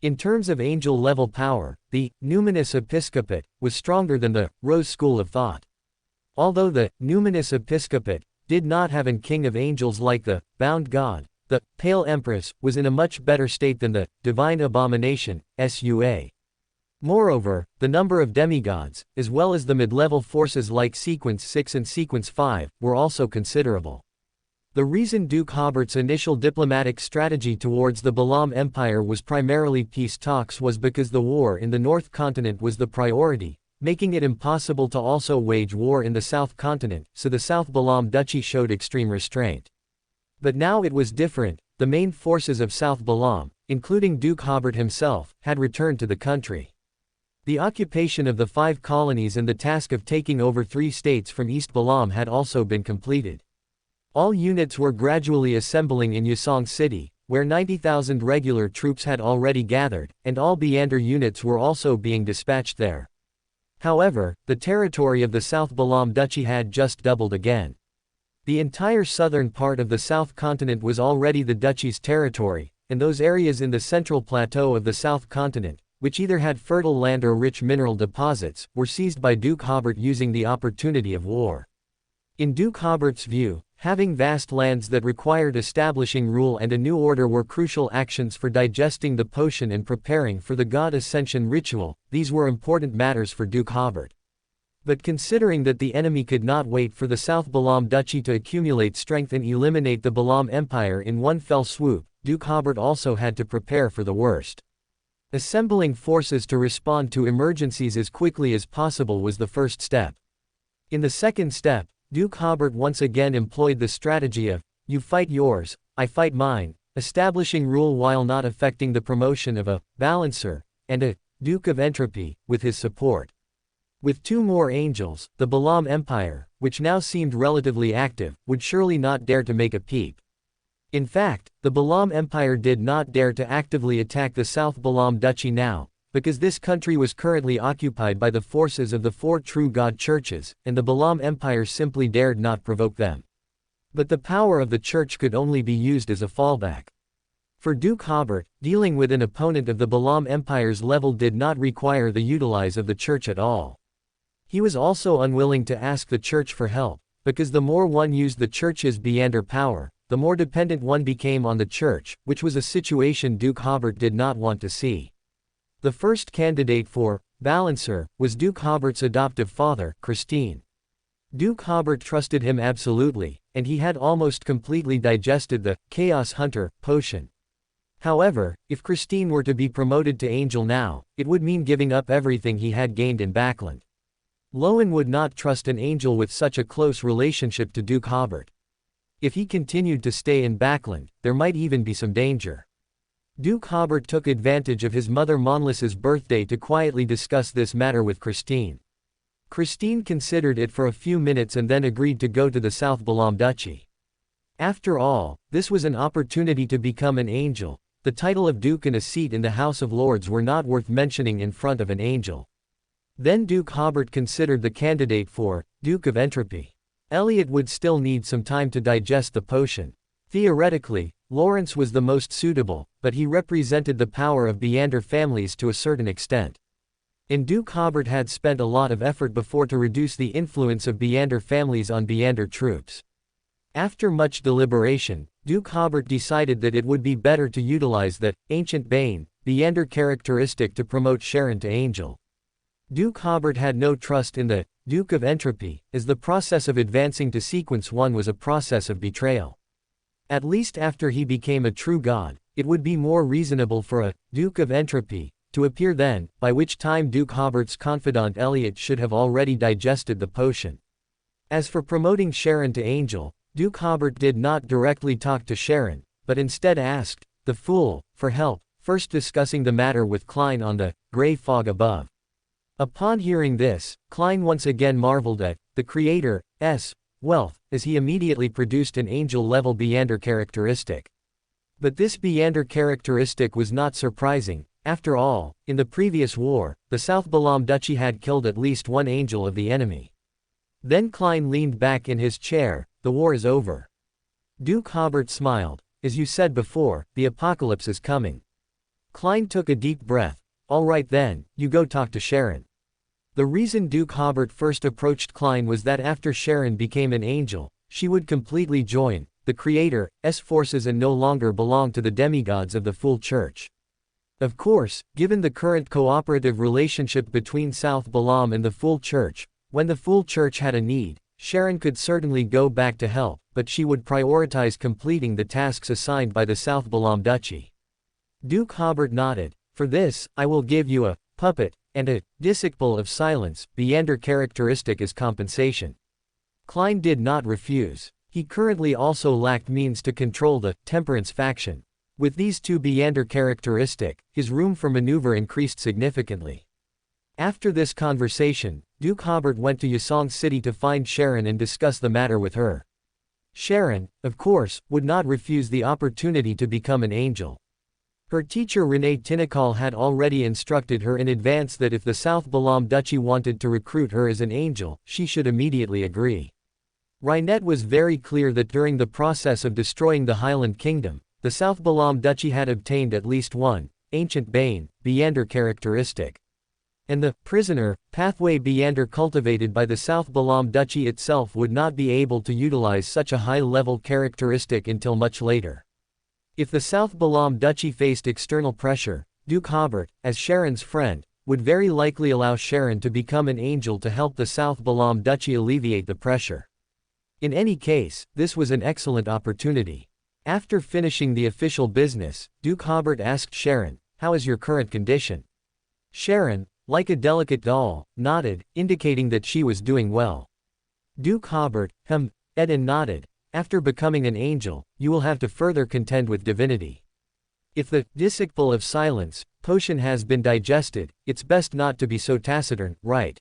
S1: In terms of angel-level power, the numinous episcopate was stronger than the Rose School of Thought. Although the numinous episcopate did not have a king of angels like the bound god, the Pale Empress was in a much better state than the divine abomination, SUA. Moreover, the number of demigods, as well as the mid-level forces like Sequence 6 and Sequence 5, were also considerable. The reason Duke Hobert's initial diplomatic strategy towards the Balaam Empire was primarily peace talks was because the war in the North Continent was the priority, making it impossible to also wage war in the South Continent, so the South Balaam Duchy showed extreme restraint. But now it was different. The main forces of South Balaam, including Duke Hobert himself, had returned to the country. The occupation of the 5 colonies and the task of taking over 3 states from East Balaam had also been completed. All units were gradually assembling in Yusong City, where 90,000 regular troops had already gathered, and all Beander units were also being dispatched there. However, the territory of the South Balaam Duchy had just doubled again. The entire southern part of the South Continent was already the Duchy's territory, and those areas in the central plateau of the South Continent, which either had fertile land or rich mineral deposits, were seized by Duke Hobert using the opportunity of war. In Duke Hobert's view, having vast lands that required establishing rule and a new order were crucial actions for digesting the potion and preparing for the god ascension ritual. These were important matters for Duke Hobert. But considering that the enemy could not wait for the South Balaam Duchy to accumulate strength and eliminate the Balaam Empire in one fell swoop, Duke Hobert also had to prepare for the worst. Assembling forces to respond to emergencies as quickly as possible was the first step. In the second step, Duke Hobert once again employed the strategy of, you fight yours, I fight mine, establishing rule while not affecting the promotion of a balancer and a Duke of Entropy, with his support. With 2 more angels, the Balaam Empire, which now seemed relatively active, would surely not dare to make a peep. In fact, the Balaam Empire did not dare to actively attack the South Balaam Duchy now, because this country was currently occupied by the forces of the 4 true God churches, and the Balaam Empire simply dared not provoke them. But the power of the church could only be used as a fallback. For Duke Hobert, dealing with an opponent of the Balam Empire's level did not require the utilize of the church at all. He was also unwilling to ask the church for help, because the more one used the church's Beander power, the more dependent one became on the church, which was a situation Duke Hobert did not want to see. The first candidate for balancer was Duke Hobert's adoptive father, Christine. Duke Hobert trusted him absolutely, and he had almost completely digested the Chaos Hunter potion. However, if Christine were to be promoted to angel now, it would mean giving up everything he had gained in Backland. LotM would not trust an angel with such a close relationship to Duke Hobert. If he continued to stay in Backland, there might even be some danger. Duke Hobert took advantage of his mother Monlis's birthday to quietly discuss this matter with Christine. Christine considered it for a few minutes and then agreed to go to the South Balam Duchy. After all, this was an opportunity to become an angel. The title of Duke and a seat in the House of Lords were not worth mentioning in front of an angel. Then Duke Hobert considered the candidate for Duke of Entropy. Elliot would still need some time to digest the potion. Theoretically, Lawrence was the most suitable, but he represented the power of Beander families to a certain extent. And Duke Hobert had spent a lot of effort before to reduce the influence of Beander families on Beander troops. After much deliberation, Duke Hobert decided that it would be better to utilize the Ancient Bane, Beander characteristic to promote Sharon to angel. Duke Hobert had no trust in the Duke of Entropy, as the process of advancing to Sequence 1 was a process of betrayal. At least after he became a true god, it would be more reasonable for a Duke of Entropy to appear then, by which time Duke Hobert's confidant Elliot should have already digested the potion. As for promoting Sharon to angel, Duke Hobert did not directly talk to Sharon, but instead asked the fool for help, first discussing the matter with Klein on the gray fog above. Upon hearing this, Klein once again marveled at the Creator's wealth, as he immediately produced an angel-level Beander characteristic. But this Beander characteristic was not surprising. After all, in the previous war, the South Balam Duchy had killed at least one angel of the enemy. Then Klein leaned back in his chair. The war is over. Duke Hobert smiled. As you said before, the apocalypse is coming. Klein took a deep breath. All right then, you go talk to Sharon. The reason Duke Hobert first approached Klein was that after Sharon became an angel, she would completely join the Creator's forces and no longer belong to the demigods of the Fool Church. Of course, given the current cooperative relationship between South Balam and the Fool Church, when the Fool Church had a need, Sharon could certainly go back to help, but she would prioritize completing the tasks assigned by the South Balam Duchy. Duke Hobert nodded. For this, I will give you a puppet and a disciple of silence, Beander characteristic as compensation. Klein did not refuse. He currently also lacked means to control the Temperance faction. With these two Beander characteristic, his room for maneuver increased significantly. After this conversation, Duke Hobert went to Yusong City to find Sharon and discuss the matter with her. Sharon, of course, would not refuse the opportunity to become an angel. Her teacher Renee Tinikal had already instructed her in advance that if the South Balam Duchy wanted to recruit her as an angel, she should immediately agree. Rynette was very clear that during the process of destroying the Highland Kingdom, the South Balam Duchy had obtained at least one Ancient Bane, Beander characteristic. And the prisoner pathway Beander cultivated by the South Balam Duchy itself would not be able to utilize such a high-level characteristic until much later. If the South Balam Duchy faced external pressure, Duke Hobert, as Sharon's friend, would very likely allow Sharon to become an angel to help the South Balam Duchy alleviate the pressure. In any case, this was an excellent opportunity. After finishing the official business, Duke Hobert asked Sharon, "How is your current condition?" Sharon, like a delicate doll, nodded, indicating that she was doing well. Duke Hobert, and nodded. After becoming an angel, you will have to further contend with divinity. If the disciple of silence potion has been digested, it's best not to be so taciturn, right?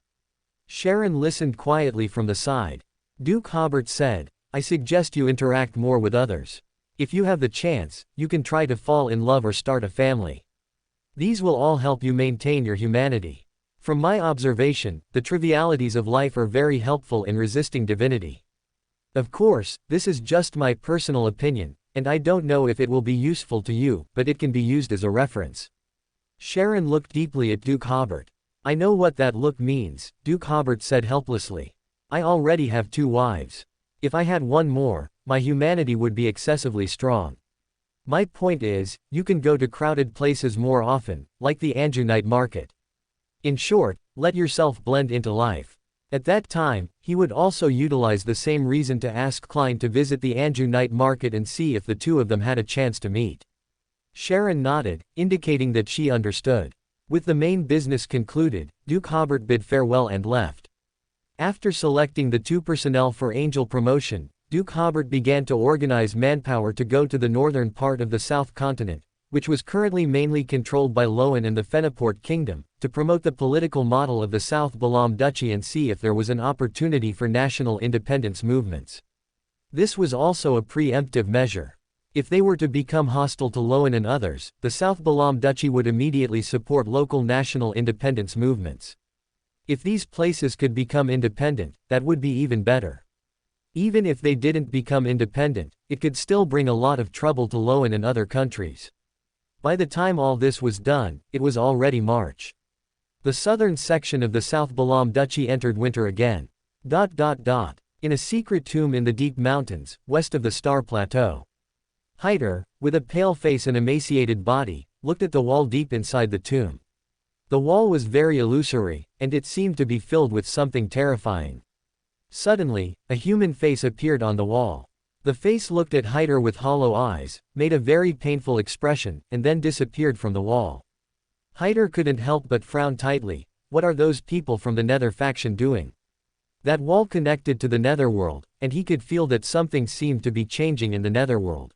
S1: Sharon listened quietly from the side. Duke Hobert said, I suggest you interact more with others. If you have the chance, you can try to fall in love or start a family. These will all help you maintain your humanity. From my observation, the trivialities of life are very helpful in resisting divinity. Of course, this is just my personal opinion, and I don't know if it will be useful to you, but it can be used as a reference. Sharon looked deeply at Duke Hobert. I know what that look means, Duke Hobert said helplessly. I already have 2 wives. If I had one more, my humanity would be excessively strong. My point is, you can go to crowded places more often, like the Anjou night market. In short, let yourself blend into life. At that time, he would also utilize the same reason to ask Klein to visit the Anjou night market and see if the 2 of them had a chance to meet. Sharon nodded, indicating that she understood. With the main business concluded, Duke Hobert bid farewell and left. After selecting the 2 personnel for Angel promotion, Duke Hobert began to organize manpower to go to the northern part of the South Continent, which was currently mainly controlled by Loan and the Fenaport Kingdom, to promote the political model of the South Balam Duchy and see if there was an opportunity for national independence movements. This was also a preemptive measure. If they were to become hostile to Loan and others, the South Balam Duchy would immediately support local national independence movements. If these places could become independent, that would be even better. Even if they didn't become independent, it could still bring a lot of trouble to Loan and other countries. By the time all this was done, it was already March. The southern section of the South Balam Duchy entered winter again. In a secret tomb in the deep mountains, west of the Star Plateau. Haider, with a pale face and emaciated body, looked at the wall deep inside the tomb. The wall was very illusory, and it seemed to be filled with something terrifying. Suddenly, a human face appeared on the wall. The face looked at Haider with hollow eyes, made a very painful expression, and then disappeared from the wall. Haider couldn't help but frown tightly. What are those people from the Nether faction doing? That wall connected to the Netherworld, and he could feel that something seemed to be changing in the Netherworld.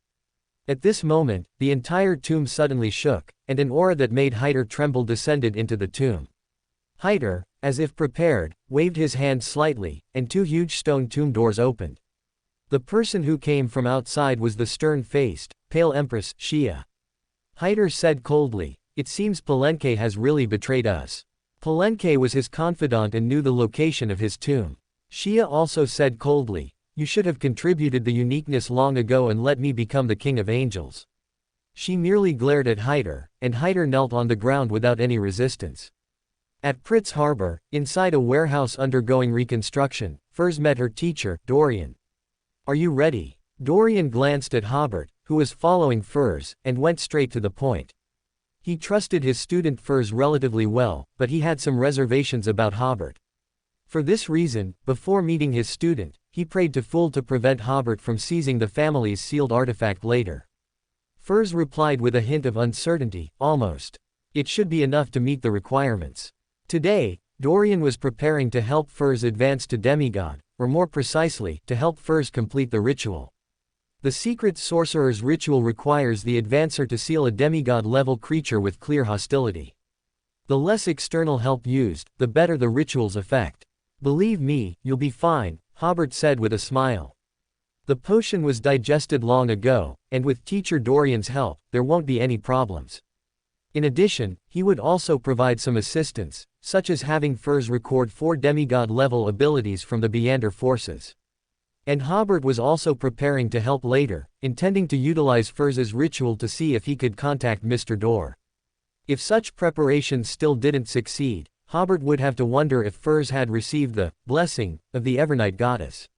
S1: At this moment, the entire tomb suddenly shook, and an aura that made Haider tremble descended into the tomb. Haider, as if prepared, waved his hand slightly, and 2 huge stone tomb doors opened. The person who came from outside was the stern-faced, pale Empress, Xia. Haider said coldly, "It seems Palenque has really betrayed us." Palenque was his confidant and knew the location of his tomb. Xia also said coldly, "You should have contributed the uniqueness long ago and let me become the King of Angels." She merely glared at Haider, and Haider knelt on the ground without any resistance. At Pritz Harbor, inside a warehouse undergoing reconstruction, Furs met her teacher, Dorian. "Are you ready?" Dorian glanced at Hobert, who was following Furs, and went straight to the point. He trusted his student Furs relatively well, but he had some reservations about Hobert. For this reason, before meeting his student, he prayed to Fool to prevent Hobert from seizing the family's sealed artifact later. Furs replied with a hint of uncertainty, almost. It should be enough to meet the requirements. Today, Dorian was preparing to help Furs advance to demigod, or more precisely, to help Furs complete the ritual. The secret sorcerer's ritual requires the advancer to seal a demigod-level creature with clear hostility. The less external help used, the better the ritual's effect. "Believe me, you'll be fine," Hobert said with a smile. The potion was digested long ago, and with teacher Dorian's help, there won't be any problems. In addition, he would also provide some assistance, such as having Furs record 4 demigod-level abilities from the Beander forces. And Hobert was also preparing to help later, intending to utilize Furs's ritual to see if he could contact Mr. Dor. If such preparations still didn't succeed, Hobert would have to wonder if Furs had received the blessing of the Evernight goddess.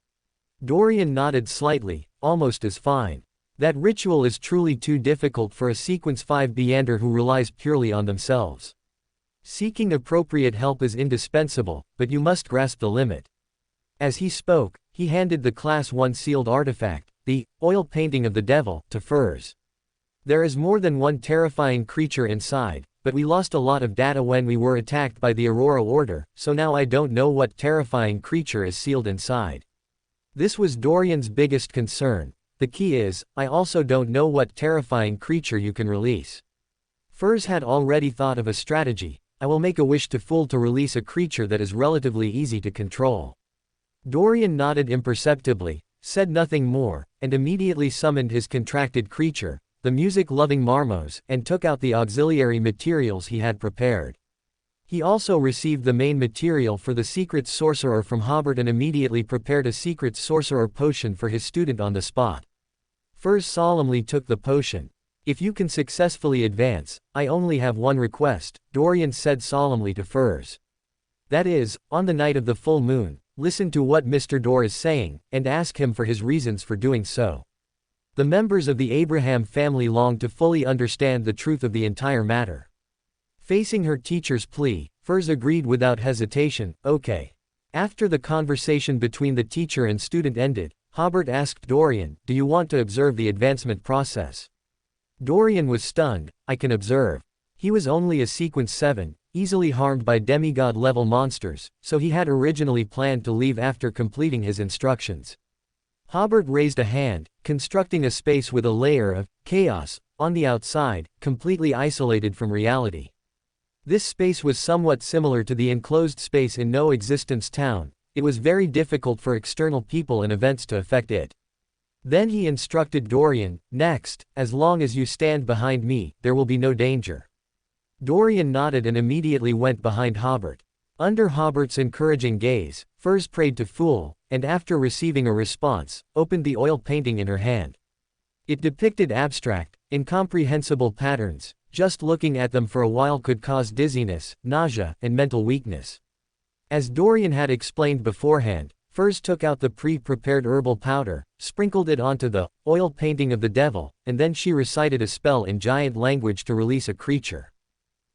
S1: Dorian nodded slightly, almost as fine. That ritual is truly too difficult for a Sequence 5 Beander who relies purely on themselves. Seeking appropriate help is indispensable, but you must grasp the limit. As he spoke, he handed the Class 1 sealed artifact, the oil painting of the devil, to Furs. There is more than one terrifying creature inside, but we lost a lot of data when we were attacked by the Aurora Order, so now I don't know what terrifying creature is sealed inside. This was Dorian's biggest concern. The key is, I also don't know what terrifying creature you can release. Furs had already thought of a strategy. I will make a wish to Fool to release a creature that is relatively easy to control. Dorian nodded imperceptibly, said nothing more, and immediately summoned his contracted creature, the music-loving Marmos, and took out the auxiliary materials he had prepared. He also received the main material for the secret sorcerer from Hobert and immediately prepared a secret sorcerer potion for his student on the spot. Furs solemnly took the potion. "If you can successfully advance, I only have one request," Dorian said solemnly to Furs. "That is, on the night of the full moon, listen to what Mr. Dor is saying, and ask him for his reasons for doing so." The members of the Abraham family longed to fully understand the truth of the entire matter. Facing her teacher's plea, Furs agreed without hesitation, "Okay." After the conversation between the teacher and student ended, Hobert asked Dorian, "Do you want to observe the advancement process?" Dorian was stunned. "I can observe." He was only a sequence 7, easily harmed by demigod-level monsters, so he had originally planned to leave after completing his instructions. Hobert raised a hand, constructing a space with a layer of chaos on the outside, completely isolated from reality. This space was somewhat similar to the enclosed space in No Existence Town. It was very difficult for external people and events to affect it. Then he instructed Dorian, "Next, as long as you stand behind me, there will be no danger." Dorian nodded and immediately went behind Hobert. Under Hobert's encouraging gaze, Furs prayed to Fool, and after receiving a response, opened the oil painting in her hand. It depicted abstract, incomprehensible patterns. Just looking at them for a while could cause dizziness, nausea, and mental weakness. As Dorian had explained beforehand, Furs took out the pre-prepared herbal powder, sprinkled it onto the oil painting of the devil, and then she recited a spell in giant language to release a creature.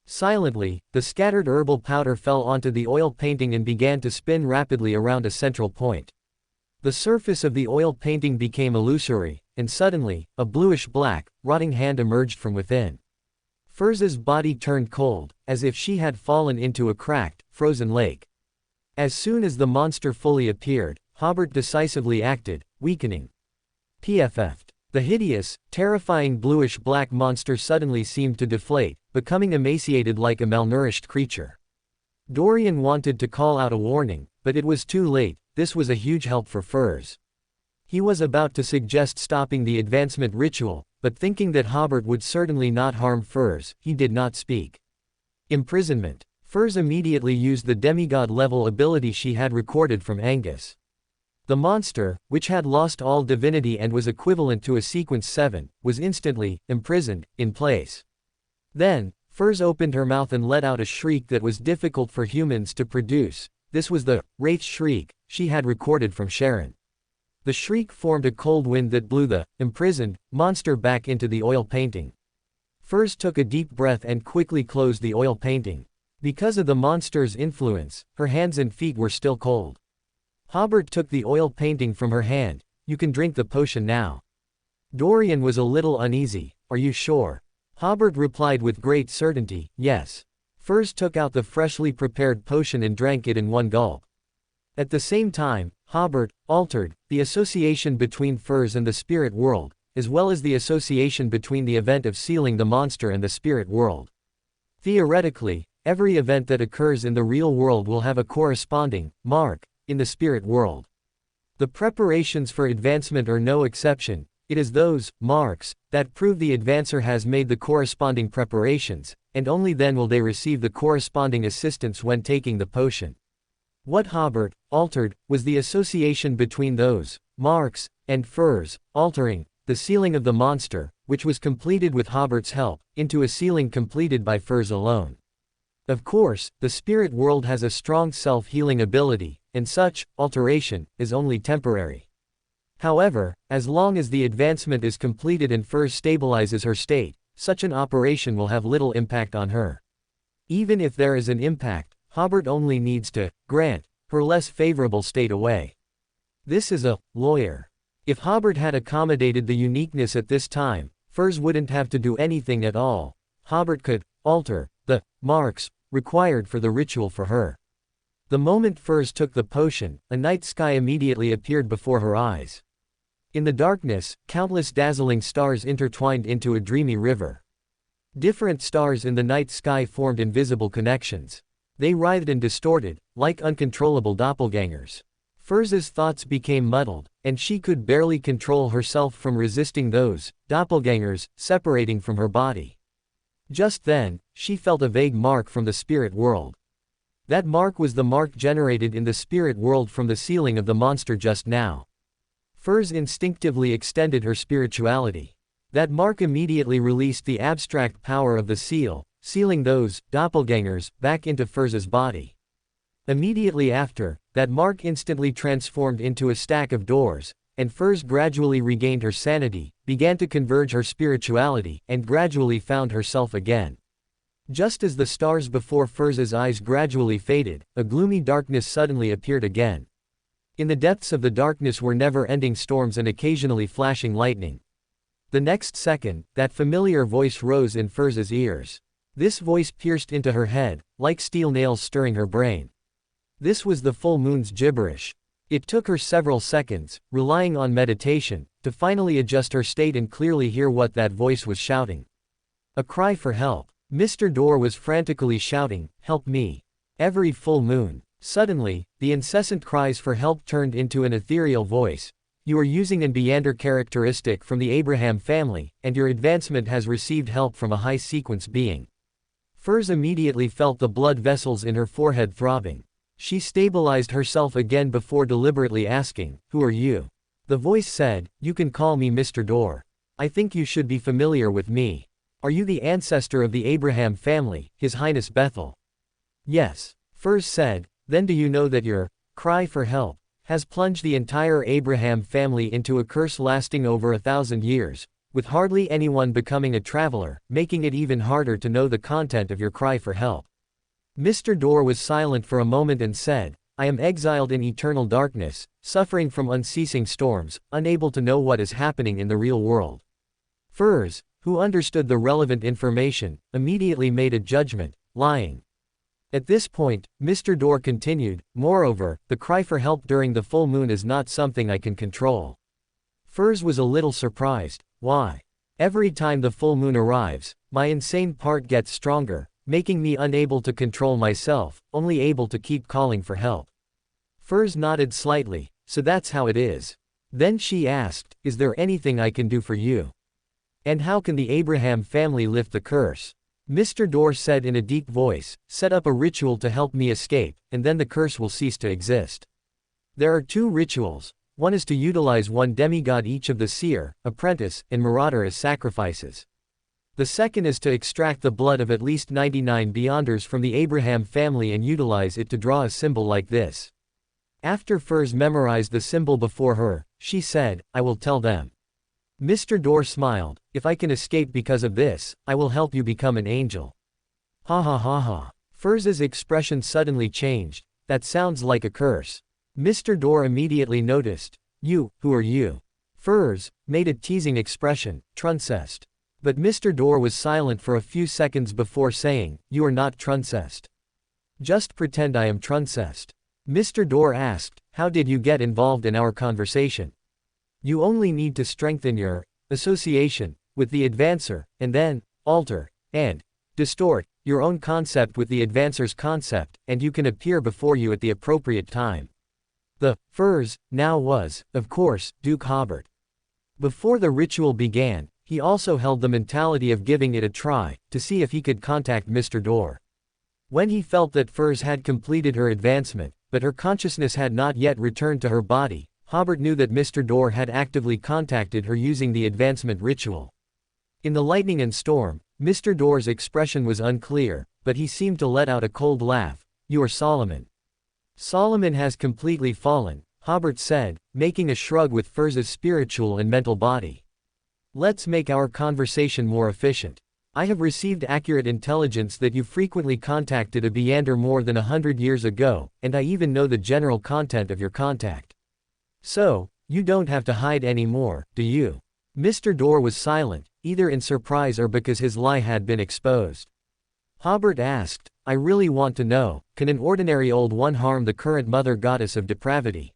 S1: Silently, the scattered herbal powder fell onto the oil painting and began to spin rapidly around a central point. The surface of the oil painting became illusory, and suddenly, a bluish-black, rotting hand emerged from within. Furs's body turned cold, as if she had fallen into a cracked, frozen lake. As soon as the monster fully appeared, Hobert decisively acted, weakening. PFF'd. The hideous, terrifying bluish-black monster suddenly seemed to deflate, becoming emaciated like a malnourished creature. Dorian wanted to call out a warning, but it was too late. This was a huge help for Furs. He was about to suggest stopping the advancement ritual, but thinking that Hobert would certainly not harm Furs, he did not speak. Imprisonment. Furs immediately used the demigod-level ability she had recorded from Angus. The monster, which had lost all divinity and was equivalent to a sequence 7, was instantly imprisoned in place. Then, Furs opened her mouth and let out a shriek that was difficult for humans to produce. This was the wraith shriek she had recorded from Sharon. The shriek formed a cold wind that blew the imprisoned monster back into the oil painting. Furs took a deep breath and quickly closed the oil painting. Because of the monster's influence, her hands and feet were still cold. Hobert took the oil painting from her hand. "You can drink the potion now." Dorian was a little uneasy. "Are you sure?" Hobert replied with great certainty, "Yes." Furs took out the freshly prepared potion and drank it in one gulp. At the same time, Hobert altered the association between Furs and the spirit world, as well as the association between the event of sealing the monster and the spirit world. Theoretically, every event that occurs in the real world will have a corresponding mark in the spirit world. The preparations for advancement are no exception. It is those marks that prove the advancer has made the corresponding preparations, and only then will they receive the corresponding assistance when taking the potion. What Hobert altered was the association between those marks and Furs, altering the sealing of the monster, which was completed with Hobert's help, into a sealing completed by Furs alone. Of course, the spirit world has a strong self-healing ability, and such alteration is only temporary. However, as long as the advancement is completed and Furs stabilizes her state, such an operation will have little impact on her. Even if there is an impact, Hobert only needs to grant her less favorable state away. This is a lawyer. If Hobert had accommodated the uniqueness at this time, Furs wouldn't have to do anything at all. Hobert could alter the marks required for the ritual for her. The moment Furs took the potion, a night sky immediately appeared before her eyes. In the darkness, countless dazzling stars intertwined into a dreamy river. Different stars in the night sky formed invisible connections. They writhed and distorted, like uncontrollable doppelgangers. Furs's thoughts became muddled, and she could barely control herself from resisting those doppelgangers separating from her body. Just then, she felt a vague mark from the spirit world. That mark was the mark generated in the spirit world from the sealing of the monster just now. Furs instinctively extended her spirituality. That mark immediately released the abstract power of the seal, sealing those doppelgangers back into Furs's body. Immediately after, that mark instantly transformed into a stack of doors, and Furs gradually regained her sanity, began to converge her spirituality, and gradually found herself again. Just as the stars before Furs's eyes gradually faded, a gloomy darkness suddenly appeared again. In the depths of the darkness were never-ending storms and occasionally flashing lightning. The next second, that familiar voice rose in Furs's ears. This voice pierced into her head, like steel nails stirring her brain. This was the full moon's gibberish. It took her several seconds, relying on meditation, to finally adjust her state and clearly hear what that voice was shouting. A cry for help. Mr. Door was frantically shouting, "Help me!" Every full moon. Suddenly, the incessant cries for help turned into an ethereal voice. "You are using an Beander characteristic from the Abraham family, and your advancement has received help from a high-sequence being." Furs immediately felt the blood vessels in her forehead throbbing. She stabilized herself again before deliberately asking, "Who are you?" The voice said, "You can call me Mr. Door. I think you should be familiar with me. Are you the ancestor of the Abraham family, His Highness Bethel?" "Yes." Furs said, "Then do you know that your cry for help has plunged the entire Abraham family into a curse lasting over 1,000 years, with hardly anyone becoming a traveler, making it even harder to know the content of your cry for help?" Mr. Door was silent for a moment and said, "I am exiled in eternal darkness, suffering from unceasing storms, unable to know what is happening in the real world." Furs, who understood the relevant information, immediately made a judgment, lying. At this point, Mr. Door continued, "Moreover, the cry for help during the full moon is not something I can control." Furs was a little surprised. "Why?" "Every time the full moon arrives, my insane part gets stronger, making me unable to control myself, only able to keep calling for help." Furs nodded slightly. "So that's how it is." Then she asked, "Is there anything I can do for you? And how can the Abraham family lift the curse?" Mr. Door said in a deep voice, "Set up a ritual to help me escape, and then the curse will cease to exist." There are two rituals. One is to utilize one demigod each of the seer, apprentice, and marauder as sacrifices. The second is to extract the blood of at least 99 Beyonders from the Abraham family and utilize it to draw a symbol like this. After Furs memorized the symbol before her, she said, "I will tell them." Mr. Door smiled, "If I can escape because of this, I will help you become an angel." Ha ha ha ha. Furs's expression suddenly changed. "That sounds like a curse." Mr. Door immediately noticed. "You, who are you?" Furs made a teasing expression, "Truncest." But Mr. Door was silent for a few seconds before saying, "You are not Truncest." "Just pretend I am Truncest." Mr. Door asked, "How did you get involved in our conversation?" "You only need to strengthen your association with the advancer, and then alter and distort your own concept with the advancer's concept, and you can appear before you at the appropriate time." The Furs now was, of course, Duke Hobert. Before the ritual began, he also held the mentality of giving it a try, to see if he could contact Mr. Door. When he felt that Furs had completed her advancement, but her consciousness had not yet returned to her body, Hobert knew that Mr. Door had actively contacted her using the advancement ritual. In the lightning and storm, Mr. Door's expression was unclear, but he seemed to let out a cold laugh. "You are Solomon." "Solomon has completely fallen," Hobert said, making a shrug with Furs's spiritual and mental body. "Let's make our conversation more efficient. I have received accurate intelligence that you frequently contacted a Beander more than 100 years ago, and I even know the general content of your contact. So, you don't have to hide anymore, do you?" Mr. Door was silent, either in surprise or because his lie had been exposed. Hobert asked, "I really want to know, can an ordinary old one harm the current mother goddess of depravity?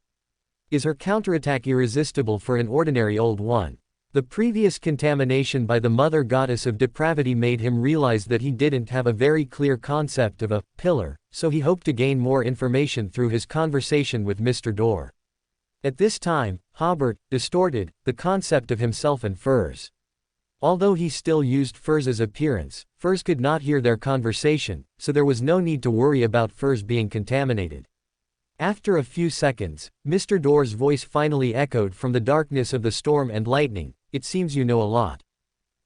S1: Is her counterattack irresistible for an ordinary old one?" The previous contamination by the mother goddess of depravity made him realize that he didn't have a very clear concept of a pillar, so he hoped to gain more information through his conversation with Mr. Door. At this time, Hobert distorted the concept of himself and Furs. Although he still used Furz's appearance, Furz could not hear their conversation, so there was no need to worry about Furz being contaminated. After a few seconds, Mr. Door's voice finally echoed from the darkness of the storm and lightning, "It seems you know a lot."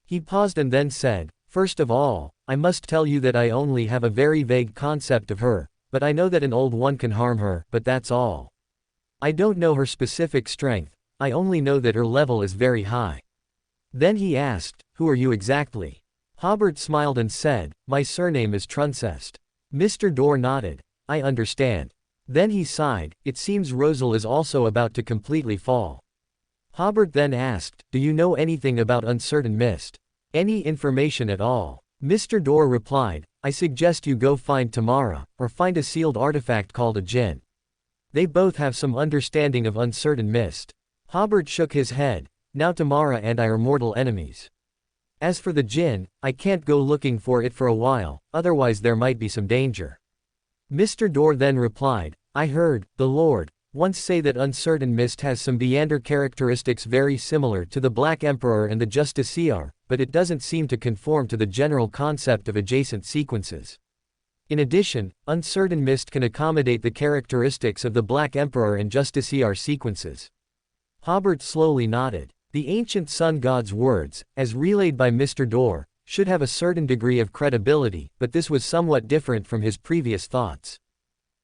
S1: He paused and then said, "First of all, I must tell you that I only have a very vague concept of her, but I know that an old one can harm her, but that's all. I don't know her specific strength, I only know that her level is very high." Then he asked, "Who are you exactly?" Hobert smiled and said, "My surname is Truncest." Mr. Door nodded. "I understand." Then he sighed, "It seems Rosal is also about to completely fall." Hobert then asked, "Do you know anything about Uncertain Mist? Any information at all?" Mr. Door replied, "I suggest you go find Tamara, or find a sealed artifact called a djinn. They both have some understanding of Uncertain Mist." Hobert shook his head. "Now Tamara and I are mortal enemies. As for the djinn, I can't go looking for it for a while, otherwise there might be some danger." Mr. Door then replied, "I heard the Lord once say that Uncertain Mist has some Beander characteristics very similar to the Black Emperor and the Justiciar, but it doesn't seem to conform to the general concept of adjacent sequences. In addition, Uncertain Mist can accommodate the characteristics of the Black Emperor and Justiciar sequences." Hobert slowly nodded. The ancient sun god's words, as relayed by Mr. Door, should have a certain degree of credibility, but this was somewhat different from his previous thoughts.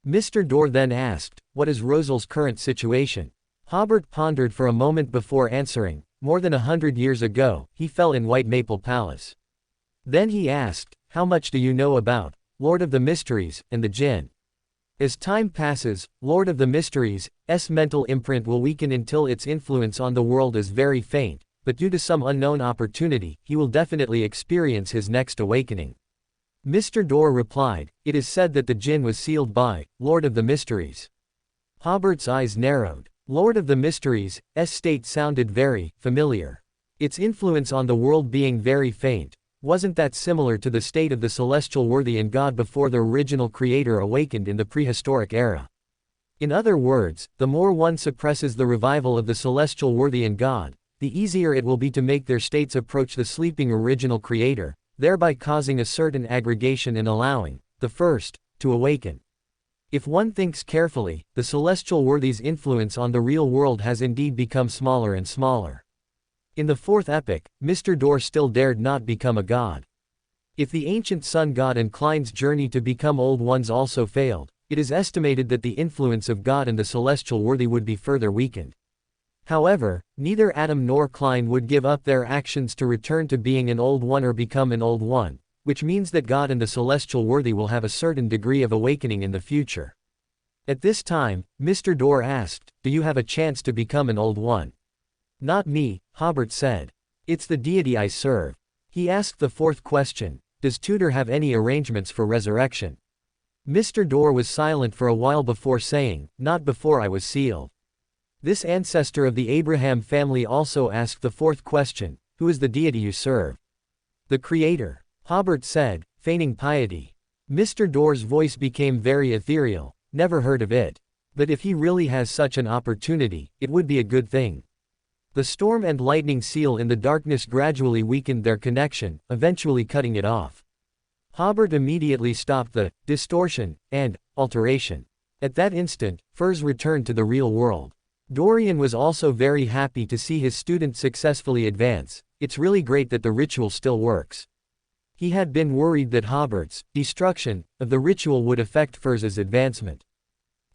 S1: Mr. Door then asked, "What is Rosal's current situation?" Hobert pondered for a moment before answering, "More than 100 years ago, he fell in White Maple Palace." Then he asked, "How much do you know about Lord of the Mysteries and the Jinn?" As time passes, Lord of the Mysteries' mental imprint will weaken until its influence on the world is very faint, but due to some unknown opportunity, he will definitely experience his next awakening. Mr. Door replied, "It is said that the Jinn was sealed by Lord of the Mysteries." Hobert's eyes narrowed. Lord of the Mysteries' state sounded very familiar. Its influence on the world being very faint, wasn't that similar to the state of the celestial worthy and God before the original creator awakened in the prehistoric era? In other words, the more one suppresses the revival of the celestial worthy and God, the easier it will be to make their states approach the sleeping original creator, thereby causing a certain aggregation and allowing the first to awaken. If one thinks carefully, the celestial worthy's influence on the real world has indeed become smaller and smaller. In the fourth epoch, Mr. Door still dared not become a god. If the ancient sun god and Klein's journey to become old ones also failed, it is estimated that the influence of God and the celestial worthy would be further weakened. However, neither Adam nor Klein would give up their actions to return to being an old one or become an old one, which means that God and the celestial worthy will have a certain degree of awakening in the future. At this time, Mr. Door asked, "Do you have a chance to become an old one?" "Not me," Hobert said. "It's the deity I serve." He asked the fourth question, "Does Tudor have any arrangements for resurrection?" Mr. Door was silent for a while before saying, "Not before I was sealed." This ancestor of the Abraham family also asked the fourth question, "Who is the deity you serve?" "The Creator," Hobert said, feigning piety. Mr. Door's voice became very ethereal. "Never heard of it. But if he really has such an opportunity, it would be a good thing." The storm and lightning seal in the darkness gradually weakened their connection, eventually cutting it off. Hobert immediately stopped the distortion and alteration. At that instant, Furz returned to the real world. Dorian was also very happy to see his student successfully advance. "It's really great that the ritual still works." He had been worried that Hobert's destruction of the ritual would affect Furz's advancement.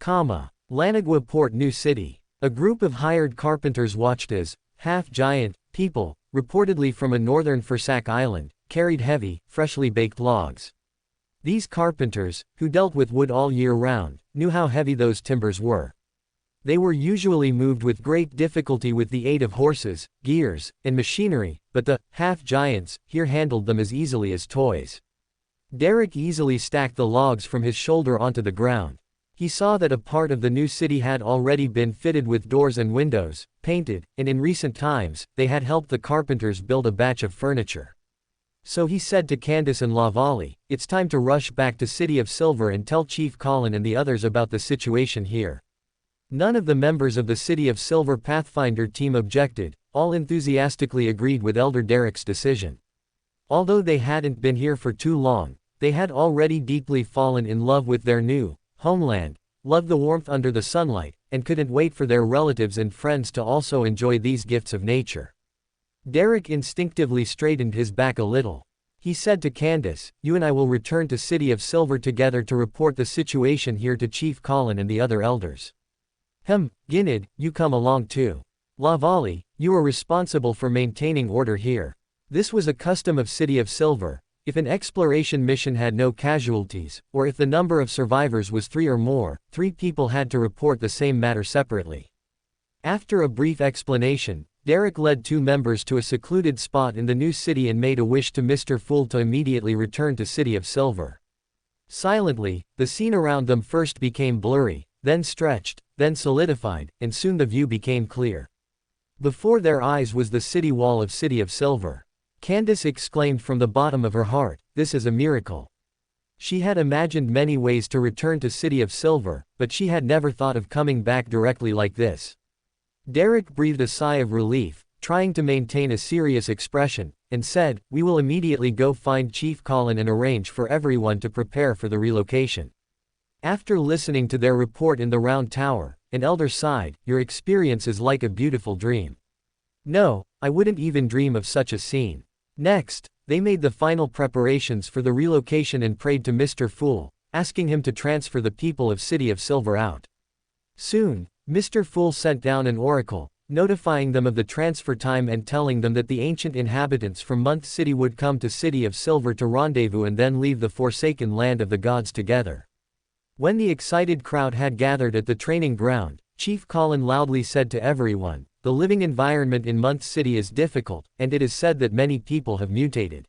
S1: Lanagua Port New City. A group of hired carpenters watched as half-giant people, reportedly from a northern Fursac island, carried heavy, freshly baked logs. These carpenters, who dealt with wood all year round, knew how heavy those timbers were. They were usually moved with great difficulty with the aid of horses, gears, and machinery, but the half-giants here handled them as easily as toys. Derek easily stacked the logs from his shoulder onto the ground. He saw that a part of the new city had already been fitted with doors and windows, painted, and in recent times, they had helped the carpenters build a batch of furniture. So he said to Candace and Lavali, "It's time to rush back to City of Silver and tell Chief Colin and the others about the situation here." None of the members of the City of Silver Pathfinder team objected, all enthusiastically agreed with Elder Derek's decision. Although they hadn't been here for too long, they had already deeply fallen in love with their new homeland, loved the warmth under the sunlight, and couldn't wait for their relatives and friends to also enjoy these gifts of nature. Derek instinctively straightened his back a little. He said to Candace, "You and I will return to City of Silver together to report the situation here to Chief Colin and the other elders. Ginid, you come along too. Lavali, you are responsible for maintaining order here." This was a custom of City of Silver. If an exploration mission had no casualties, or if the number of survivors was 3 or more, 3 people had to report the same matter separately. After a brief explanation, Derek led 2 members to a secluded spot in the new city and made a wish to Mr. Fool to immediately return to City of Silver. Silently, the scene around them first became blurry, then stretched, then solidified, and soon the view became clear. Before their eyes was the city wall of City of Silver. Candace exclaimed from the bottom of her heart, "This is a miracle." She had imagined many ways to return to City of Silver, but she had never thought of coming back directly like this. Derek breathed a sigh of relief, trying to maintain a serious expression, and said, "We will immediately go find Chief Colin and arrange for everyone to prepare for the relocation." After listening to their report in the round tower, an elder sighed, "Your experience is like a beautiful dream." "No, I wouldn't even dream of such a scene." Next, they made the final preparations for the relocation and prayed to Mr. Fool, asking him to transfer the people of City of Silver out. Soon, Mr. Fool sent down an oracle, notifying them of the transfer time and telling them that the ancient inhabitants from Month City would come to City of Silver to rendezvous and then leave the forsaken land of the gods together. When the excited crowd had gathered at the training ground, Chief Colin loudly said to everyone, "The living environment in Month City is difficult, and it is said that many people have mutated.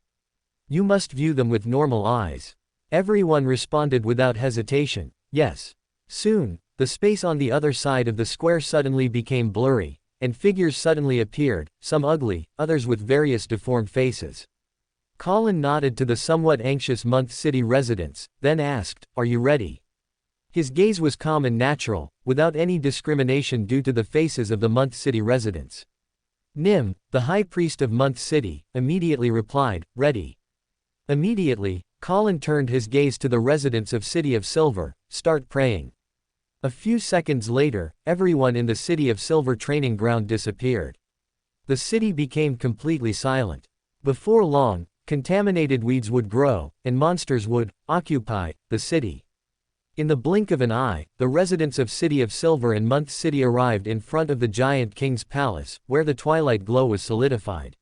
S1: You must view them with normal eyes." Everyone responded without hesitation, "Yes." Soon, the space on the other side of the square suddenly became blurry, and figures suddenly appeared, some ugly, others with various deformed faces. Colin nodded to the somewhat anxious Month City residents, then asked, "Are you ready?" His gaze was calm and natural, without any discrimination due to the faces of the Month City residents. Nim, the high priest of Month City, immediately replied, "Ready." Immediately, Colin turned his gaze to the residents of City of Silver, "Start praying." A few seconds later, everyone in the City of Silver training ground disappeared. The city became completely silent. Before long, contaminated weeds would grow, and monsters would occupy the city. In the blink of an eye, the residents of City of Silver and Month City arrived in front of the giant king's palace, where the twilight glow was solidified.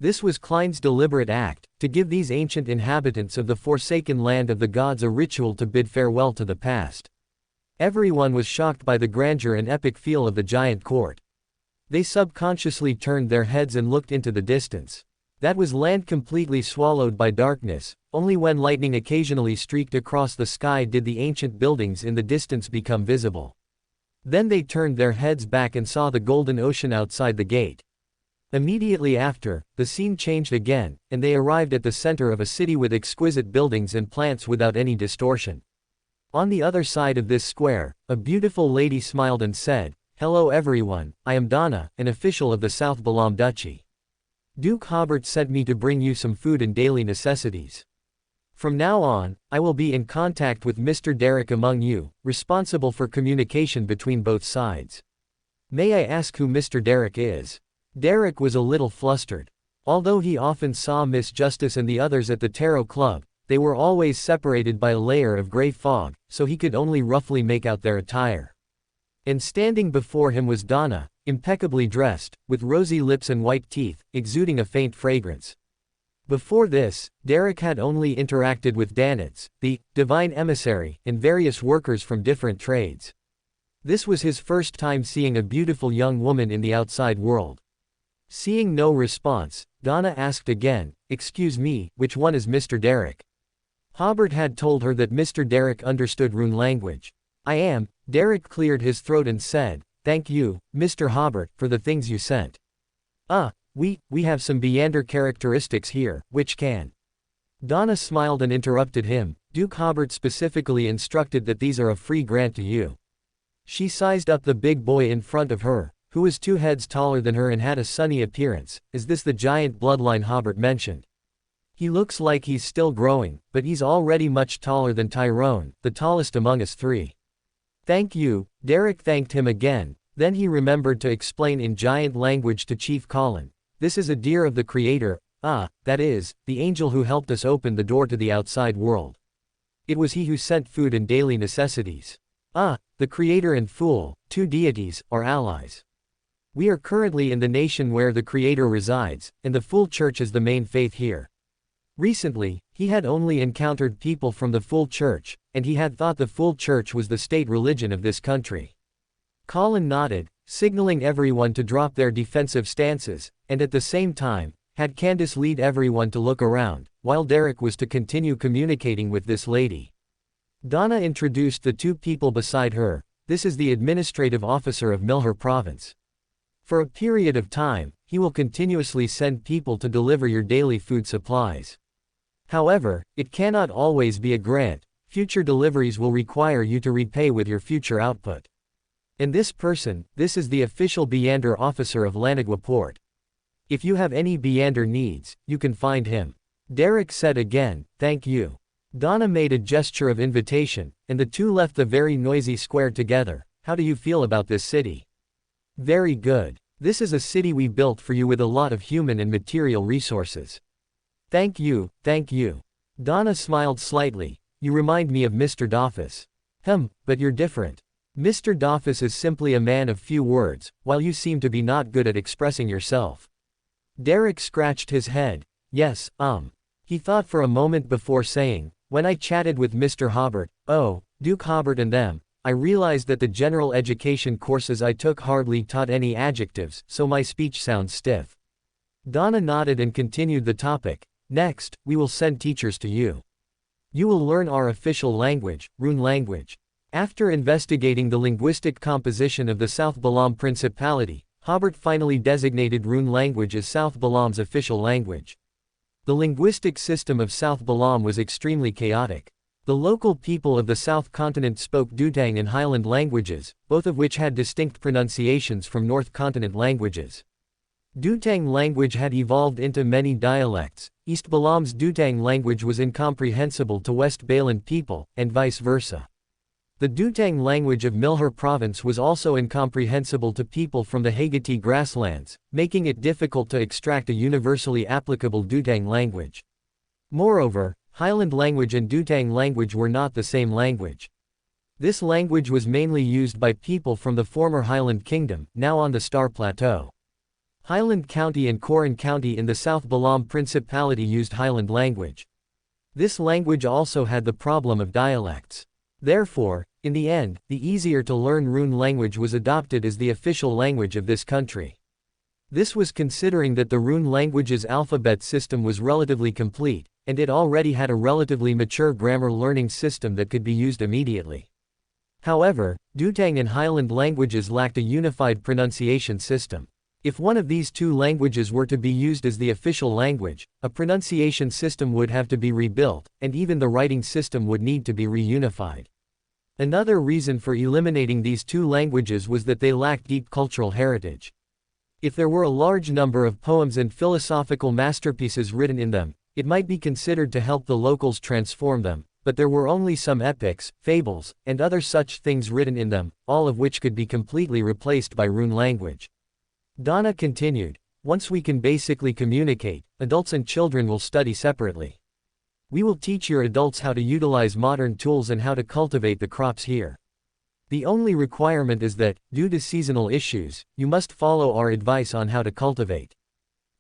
S1: This was Klein's deliberate act, to give these ancient inhabitants of the forsaken land of the gods a ritual to bid farewell to the past. Everyone was shocked by the grandeur and epic feel of the giant court. They subconsciously turned their heads and looked into the distance. That was land completely swallowed by darkness. Only when lightning occasionally streaked across the sky did the ancient buildings in the distance become visible. Then they turned their heads back and saw the golden ocean outside the gate. Immediately after, the scene changed again, and they arrived at the center of a city with exquisite buildings and plants without any distortion. On the other side of this square, a beautiful lady smiled and said, "Hello everyone, I am Donna, an official of the South Balam Duchy. Duke Hobert sent me to bring you some food and daily necessities. From now on, I will be in contact with Mr. Derek among you, responsible for communication between both sides. May I ask who Mr. Derek is?" Derek was a little flustered. Although he often saw Miss Justice and the others at the Tarot Club, they were always separated by a layer of gray fog, so he could only roughly make out their attire. And standing before him was Donna, impeccably dressed, with rosy lips and white teeth, exuding a faint fragrance. Before this, Derek had only interacted with Danitz, the divine emissary, and various workers from different trades. This was his first time seeing a beautiful young woman in the outside world. Seeing no response, Donna asked again, "Excuse me, which one is Mr. Derek?" Hobert had told her that Mr. Derek understood rune language. "I am." Derek cleared his throat and said, "Thank you, Mr. Hobert, for the things you sent. We have some Beander characteristics here, which can." Donna smiled and interrupted him, "Duke Hobert specifically instructed that these are a free grant to you." She sized up the big boy in front of her, who was 2 heads taller than her and had a sunny appearance. Is this the giant bloodline Hobert mentioned? He looks like he's still growing, but he's already much taller than Tyrone, the tallest among us 3. Thank you. Derek thanked him again, then he remembered to explain in giant language to Chief Colin. This is a deer of the Creator, that is, the angel who helped us open the door to the outside world. It was he who sent food and daily necessities. The Creator and Fool, 2 deities, are allies. We are currently in the nation where the Creator resides, and the Fool Church is the main faith here. Recently, he had only encountered people from the Fool Church, and he had thought the Fool Church was the state religion of this country. Colin nodded, signaling everyone to drop their defensive stances, and at the same time, had Candace lead everyone to look around, while Derek was to continue communicating with this lady. Donna introduced the 2 people beside her. This is the administrative officer of Milher Province. For a period of time, he will continuously send people to deliver your daily food supplies. However, it cannot always be a grant. Future deliveries will require you to repay with your future output. And this is the official Beander officer of Lanagua Port. If you have any Beander needs, you can find him. Derek said again, thank you. Donna made a gesture of invitation, and the 2 left the very noisy square together. How do you feel about this city? Very good. This is a city we built for you with a lot of human and material resources. Thank you, thank you. Donna smiled slightly. You remind me of Mr. Doffus. But you're different. Mr. Doffus is simply a man of few words, while you seem to be not good at expressing yourself. Derek scratched his head. Yes, He thought for a moment before saying, when I chatted with Mr. Hobert, Duke Hobert and them, I realized that the general education courses I took hardly taught any adjectives, so my speech sounds stiff. Donna nodded and continued the topic. Next, we will send teachers to you. You will learn our official language, Rune language. After investigating the linguistic composition of the South Balam Principality, Hobert finally designated Rune language as South Balam's official language. The linguistic system of South Balam was extremely chaotic. The local people of the South Continent spoke Dutang and Highland languages, both of which had distinct pronunciations from North Continent languages. Dutang language had evolved into many dialects. East Balam's Dutang language was incomprehensible to West Balan people, and vice versa. The Dutang language of Milher Province was also incomprehensible to people from the Hagati grasslands, making it difficult to extract a universally applicable Dutang language. Moreover, Highland language and Dutang language were not the same language. This language was mainly used by people from the former Highland Kingdom, now on the Star Plateau. Highland County and Coron County in the South Balam Principality used Highland language. This language also had the problem of dialects. Therefore, in the end, the easier to learn Rune language was adopted as the official language of this country. This was considering that the Rune language's alphabet system was relatively complete, and it already had a relatively mature grammar learning system that could be used immediately. However, Dutang and Highland languages lacked a unified pronunciation system. If one of these 2 languages were to be used as the official language, a pronunciation system would have to be rebuilt, and even the writing system would need to be reunified. Another reason for eliminating these 2 languages was that they lacked deep cultural heritage. If there were a large number of poems and philosophical masterpieces written in them, it might be considered to help the locals transform them, but there were only some epics, fables, and other such things written in them, all of which could be completely replaced by Rune language. Donna continued, once we can basically communicate, adults and children will study separately. We will teach your adults how to utilize modern tools and how to cultivate the crops here. The only requirement is that, due to seasonal issues, you must follow our advice on how to cultivate.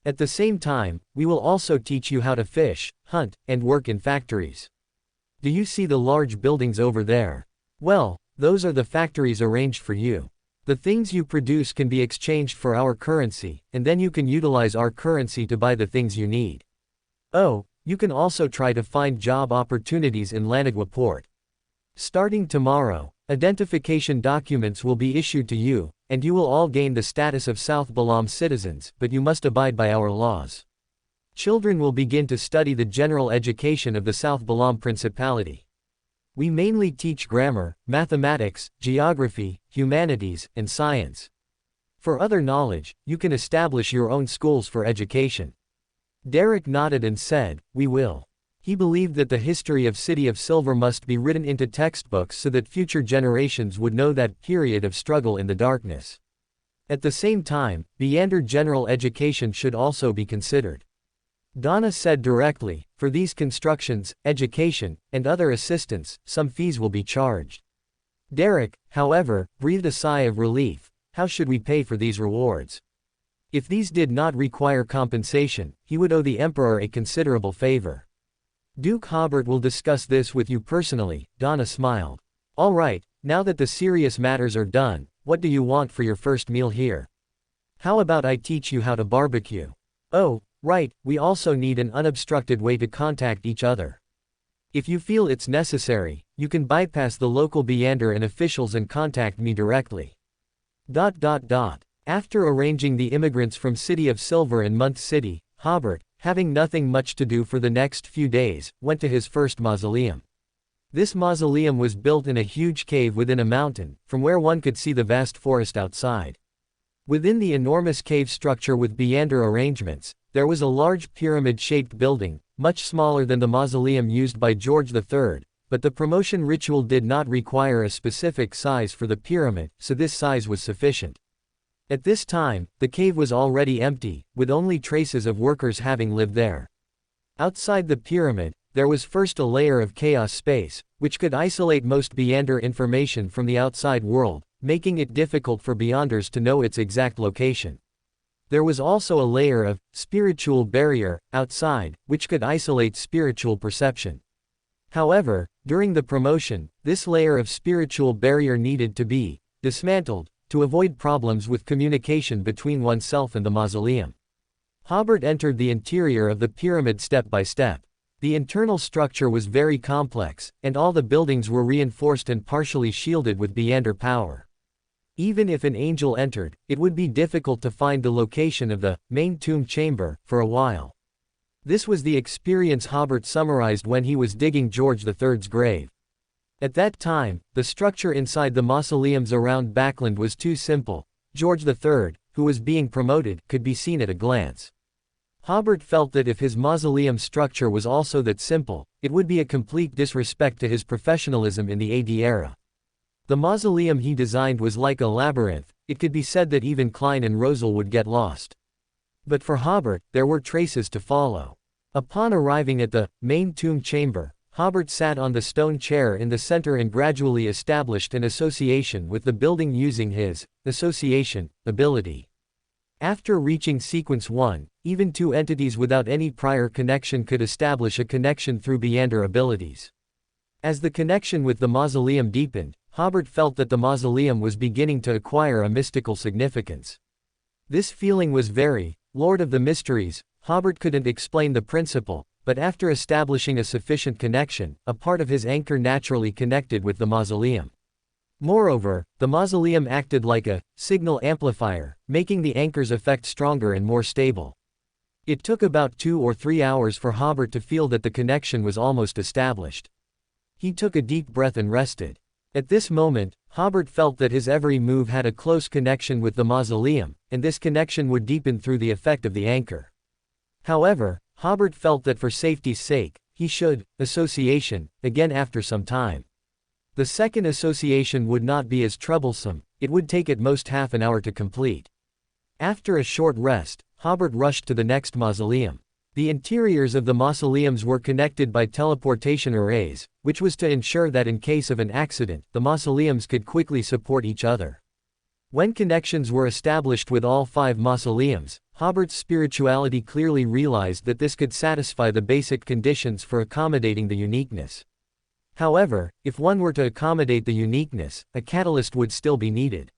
S1: At the same time, we will also teach you how to fish, hunt, and work in factories. Do you see the large buildings over there? Well, those are the factories arranged for you. The things you produce can be exchanged for our currency, and then you can utilize our currency to buy the things you need. You can also try to find job opportunities in Lanagua Port. Starting tomorrow, identification documents will be issued to you, and you will all gain the status of South Balam citizens, but you must abide by our laws. Children will begin to study the general education of the South Balam Principality. We mainly teach grammar, mathematics, geography, humanities, and science. For other knowledge, you can establish your own schools for education. Derek nodded and said, "We will." He believed that the history of City of Silver must be written into textbooks so that future generations would know that period of struggle in the darkness. At the same time, Beander general education should also be considered. Donna said directly, "For these constructions, education, and other assistance, some fees will be charged." Derek, however, breathed a sigh of relief. How should we pay for these rewards? If these did not require compensation, he would owe the Emperor a considerable favor. Duke Hobert will discuss this with you personally, Donna smiled. All right, now that the serious matters are done, what do you want for your first meal here? How about I teach you how to barbecue? Oh, right, we also need an unobstructed way to contact each other. If you feel it's necessary, you can bypass the local Beander and officials and contact me directly. After arranging the immigrants from City of Silver and Month City, Hobert, having nothing much to do for the next few days, went to his first mausoleum. This mausoleum was built in a huge cave within a mountain, from where one could see the vast forest outside. Within the enormous cave structure with Beander arrangements, there was a large pyramid-shaped building, much smaller than the mausoleum used by George III, but the promotion ritual did not require a specific size for the pyramid, so this size was sufficient. At this time, the cave was already empty, with only traces of workers having lived there. Outside the pyramid, there was first a layer of chaos space, which could isolate most Beander information from the outside world, making it difficult for Beanders to know its exact location. There was also a layer of spiritual barrier outside, which could isolate spiritual perception. However, during the promotion, this layer of spiritual barrier needed to be dismantled to avoid problems with communication between oneself and the mausoleum. Hobert entered the interior of the pyramid step by step. The internal structure was very complex, and all the buildings were reinforced and partially shielded with Beander power. Even if an angel entered, it would be difficult to find the location of the main tomb chamber for a while. This was the experience Hobert summarized when he was digging George III's grave. At that time, the structure inside the mausoleums around Backland was too simple. George III, who was being promoted, could be seen at a glance. Hobert felt that if his mausoleum structure was also that simple, it would be a complete disrespect to his professionalism in the AD era. The mausoleum he designed was like a labyrinth, it could be said that even Klein and Rosal would get lost. But for Hobert, there were traces to follow. Upon arriving at the main tomb chamber, Hobert sat on the stone chair in the center and gradually established an association with the building using his association ability. After reaching sequence 1, even two entities without any prior connection could establish a connection through Beander abilities. As the connection with the mausoleum deepened, Hobert felt that the mausoleum was beginning to acquire a mystical significance. This feeling was very Lord of the Mysteries. Hobert couldn't explain the principle, but after establishing a sufficient connection, a part of his anchor naturally connected with the mausoleum. Moreover, the mausoleum acted like a signal amplifier, making the anchor's effect stronger and more stable. It took about 2 or 3 hours for Hobert to feel that the connection was almost established. He took a deep breath and rested. At this moment, Hobert felt that his every move had a close connection with the mausoleum, and this connection would deepen through the effect of the anchor. However, Hobert felt that for safety's sake, he should association again after some time. The second association would not be as troublesome, it would take at most half an hour to complete. After a short rest, Hobert rushed to the next mausoleum. The interiors of the mausoleums were connected by teleportation arrays, which was to ensure that in case of an accident, the mausoleums could quickly support each other. When connections were established with all 5 mausoleums, Hobert's spirituality clearly realized that this could satisfy the basic conditions for accommodating the uniqueness. However, if one were to accommodate the uniqueness, a catalyst would still be needed.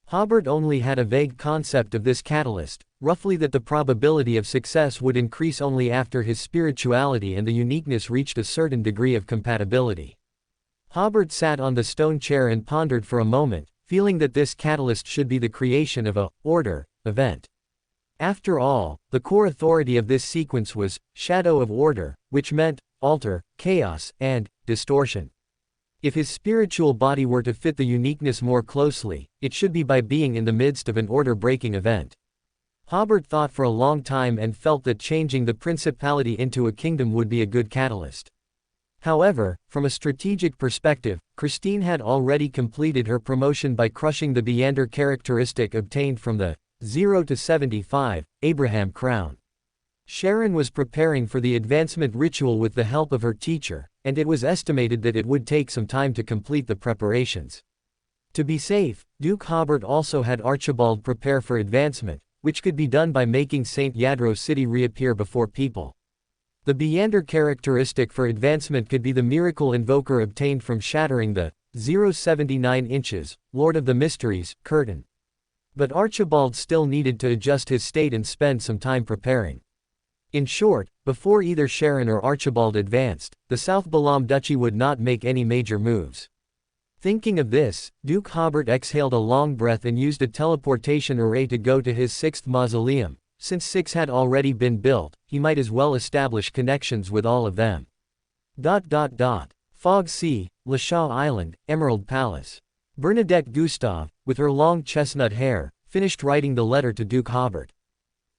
S1: Hobert only had a vague concept of this catalyst, roughly that the probability of success would increase only after his spirituality and the uniqueness reached a certain degree of compatibility. Hobert sat on the stone chair and pondered for a moment, feeling that this catalyst should be the creation of a order event. After all, the core authority of this sequence was shadow of order, which meant alter, chaos, and distortion. If his spiritual body were to fit the uniqueness more closely, it should be by being in the midst of an order-breaking event. Hobert thought for a long time and felt that changing the principality into a kingdom would be a good catalyst. However, from a strategic perspective, Christine had already completed her promotion by crushing the Beander characteristic obtained from the 0 to 75 Abraham crown. Sharon was preparing for the advancement ritual with the help of her teacher, and it was estimated that it would take some time to complete the preparations. To be safe, Duke Hobert also had Archibald prepare for advancement, which could be done by making St. Yadro City reappear before people. The Beander characteristic for advancement could be the miracle invoker obtained from shattering the 079 inches, Lord of the Mysteries, curtain. But Archibald still needed to adjust his state and spend some time preparing. In short, before either Sharon or Archibald advanced, the South Balam Duchy would not make any major moves. Thinking of this, Duke Hobert exhaled a long breath and used a teleportation array to go to his 6th mausoleum. Since 6 had already been built, he might as well establish connections with all of them. Fog Sea, Lachaux Island, Emerald Palace. Bernadette Gustave, with her long chestnut hair, finished writing the letter to Duke Hobert.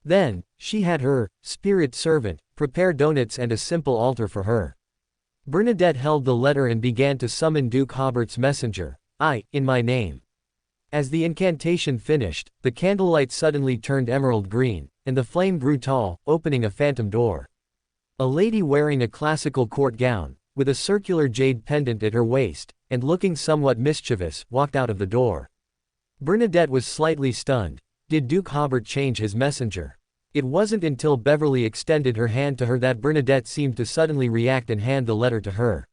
S1: Then, she had her spirit servant prepare donuts and a simple altar for her. Bernadette held the letter and began to summon Duke Hobert's messenger, in my name. As the incantation finished, the candlelight suddenly turned emerald green, and the flame grew tall, opening a phantom door. A lady wearing a classical court gown, with a circular jade pendant at her waist, and looking somewhat mischievous, walked out of the door. Bernadette was slightly stunned. Did Duke Hobert change his messenger? It wasn't until Beverly extended her hand to her that Bernadette seemed to suddenly react and hand the letter to her.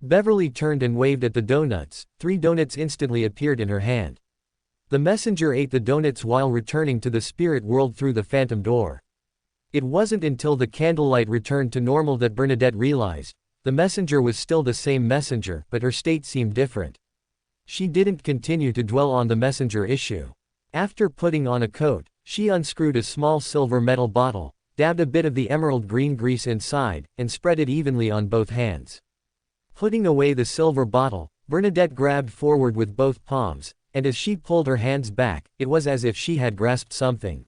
S1: Beverly turned and waved at the donuts. 3 donuts instantly appeared in her hand. The messenger ate the donuts while returning to the spirit world through the phantom door. It wasn't until the candlelight returned to normal that Bernadette realized the messenger was still the same messenger, but her state seemed different. She didn't continue to dwell on the messenger issue. After putting on a coat, she unscrewed a small silver metal bottle, dabbed a bit of the emerald green grease inside, and spread it evenly on both hands. Putting away the silver bottle, Bernadette grabbed forward with both palms, and as she pulled her hands back, it was as if she had grasped something.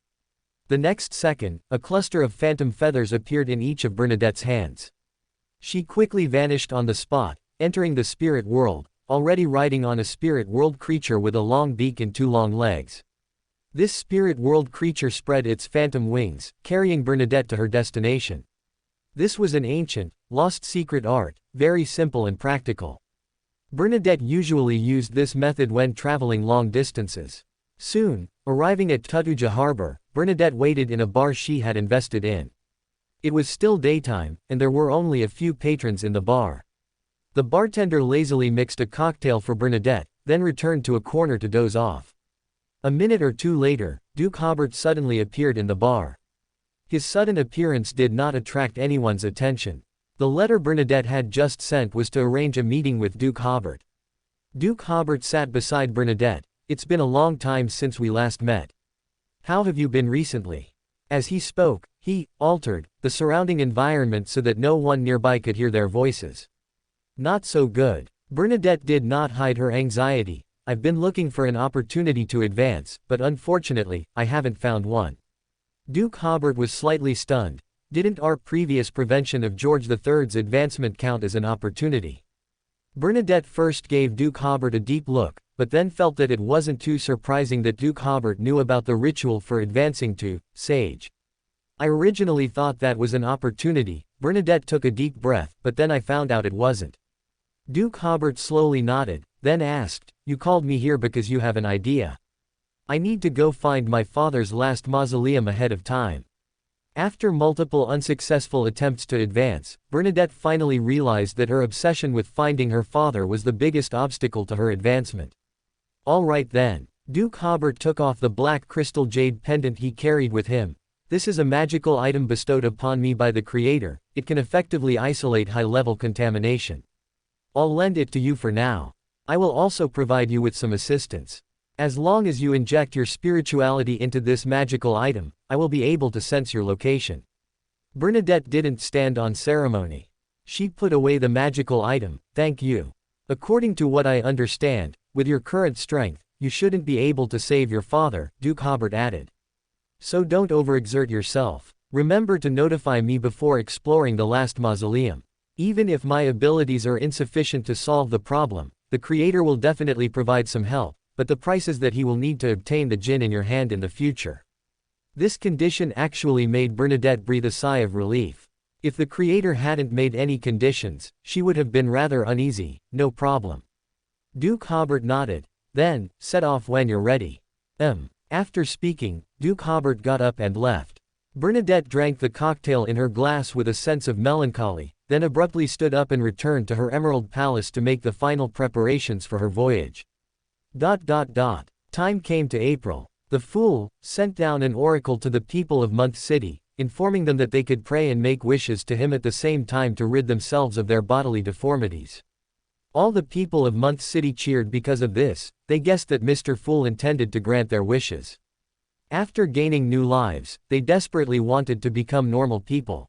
S1: The next second, a cluster of phantom feathers appeared in each of Bernadette's hands. She quickly vanished on the spot, entering the spirit world, already riding on a spirit world creature with a long beak and 2 long legs. This spirit world creature spread its phantom wings, carrying Bernadette to her destination. This was an ancient, lost secret art, very simple and practical. Bernadette usually used this method when traveling long distances. Soon, arriving at Tutuja Harbor, Bernadette waited in a bar she had invested in. It was still daytime, and there were only a few patrons in the bar. The bartender lazily mixed a cocktail for Bernadette, then returned to a corner to doze off. A minute or 2 later, Duke Hobert suddenly appeared in the bar. His sudden appearance did not attract anyone's attention. The letter Bernadette had just sent was to arrange a meeting with Duke Hobert. Duke Hobert sat beside Bernadette. It's been a long time since we last met. How have you been recently? As he spoke, he altered the surrounding environment so that no one nearby could hear their voices. Not so good. Bernadette did not hide her anxiety. I've been looking for an opportunity to advance, but unfortunately, I haven't found one. Duke Hobert was slightly stunned. Didn't our previous prevention of George III's advancement count as an opportunity? Bernadette first gave Duke Hobert a deep look, but then felt that it wasn't too surprising that Duke Hobert knew about the ritual for advancing to Sage. I originally thought that was an opportunity. Bernadette took a deep breath, but then I found out it wasn't. Duke Hobert slowly nodded, then asked, you called me here because you have an idea. I need to go find my father's last mausoleum ahead of time. After multiple unsuccessful attempts to advance, Bernadette finally realized that her obsession with finding her father was the biggest obstacle to her advancement. All right then. Duke Hobert took off the black crystal jade pendant he carried with him. This is a magical item bestowed upon me by the Creator. It can effectively isolate high-level contamination. I'll lend it to you for now. I will also provide you with some assistance. As long as you inject your spirituality into this magical item, I will be able to sense your location. Bernadette didn't stand on ceremony. She put away the magical item. Thank you. According to what I understand, with your current strength, you shouldn't be able to save your father, Duke Hobert added. So don't overexert yourself. Remember to notify me before exploring the last mausoleum. Even if my abilities are insufficient to solve the problem, the Creator will definitely provide some help, but the price is that he will need to obtain the Jinn in your hand in the future. This condition actually made Bernadette breathe a sigh of relief. If the Creator hadn't made any conditions, she would have been rather uneasy. No problem. Duke Hobert nodded. Then, set off when you're ready. After speaking, Duke Hobert got up and left. Bernadette drank the cocktail in her glass with a sense of melancholy, then abruptly stood up and returned to her Emerald Palace to make the final preparations for her voyage. Time came to April. The Fool sent down an oracle to the people of Month City, informing them that they could pray and make wishes to him at the same time to rid themselves of their bodily deformities. All the people of Month City cheered because of this. They guessed that Mr. Fool intended to grant their wishes. After gaining new lives, they desperately wanted to become normal people.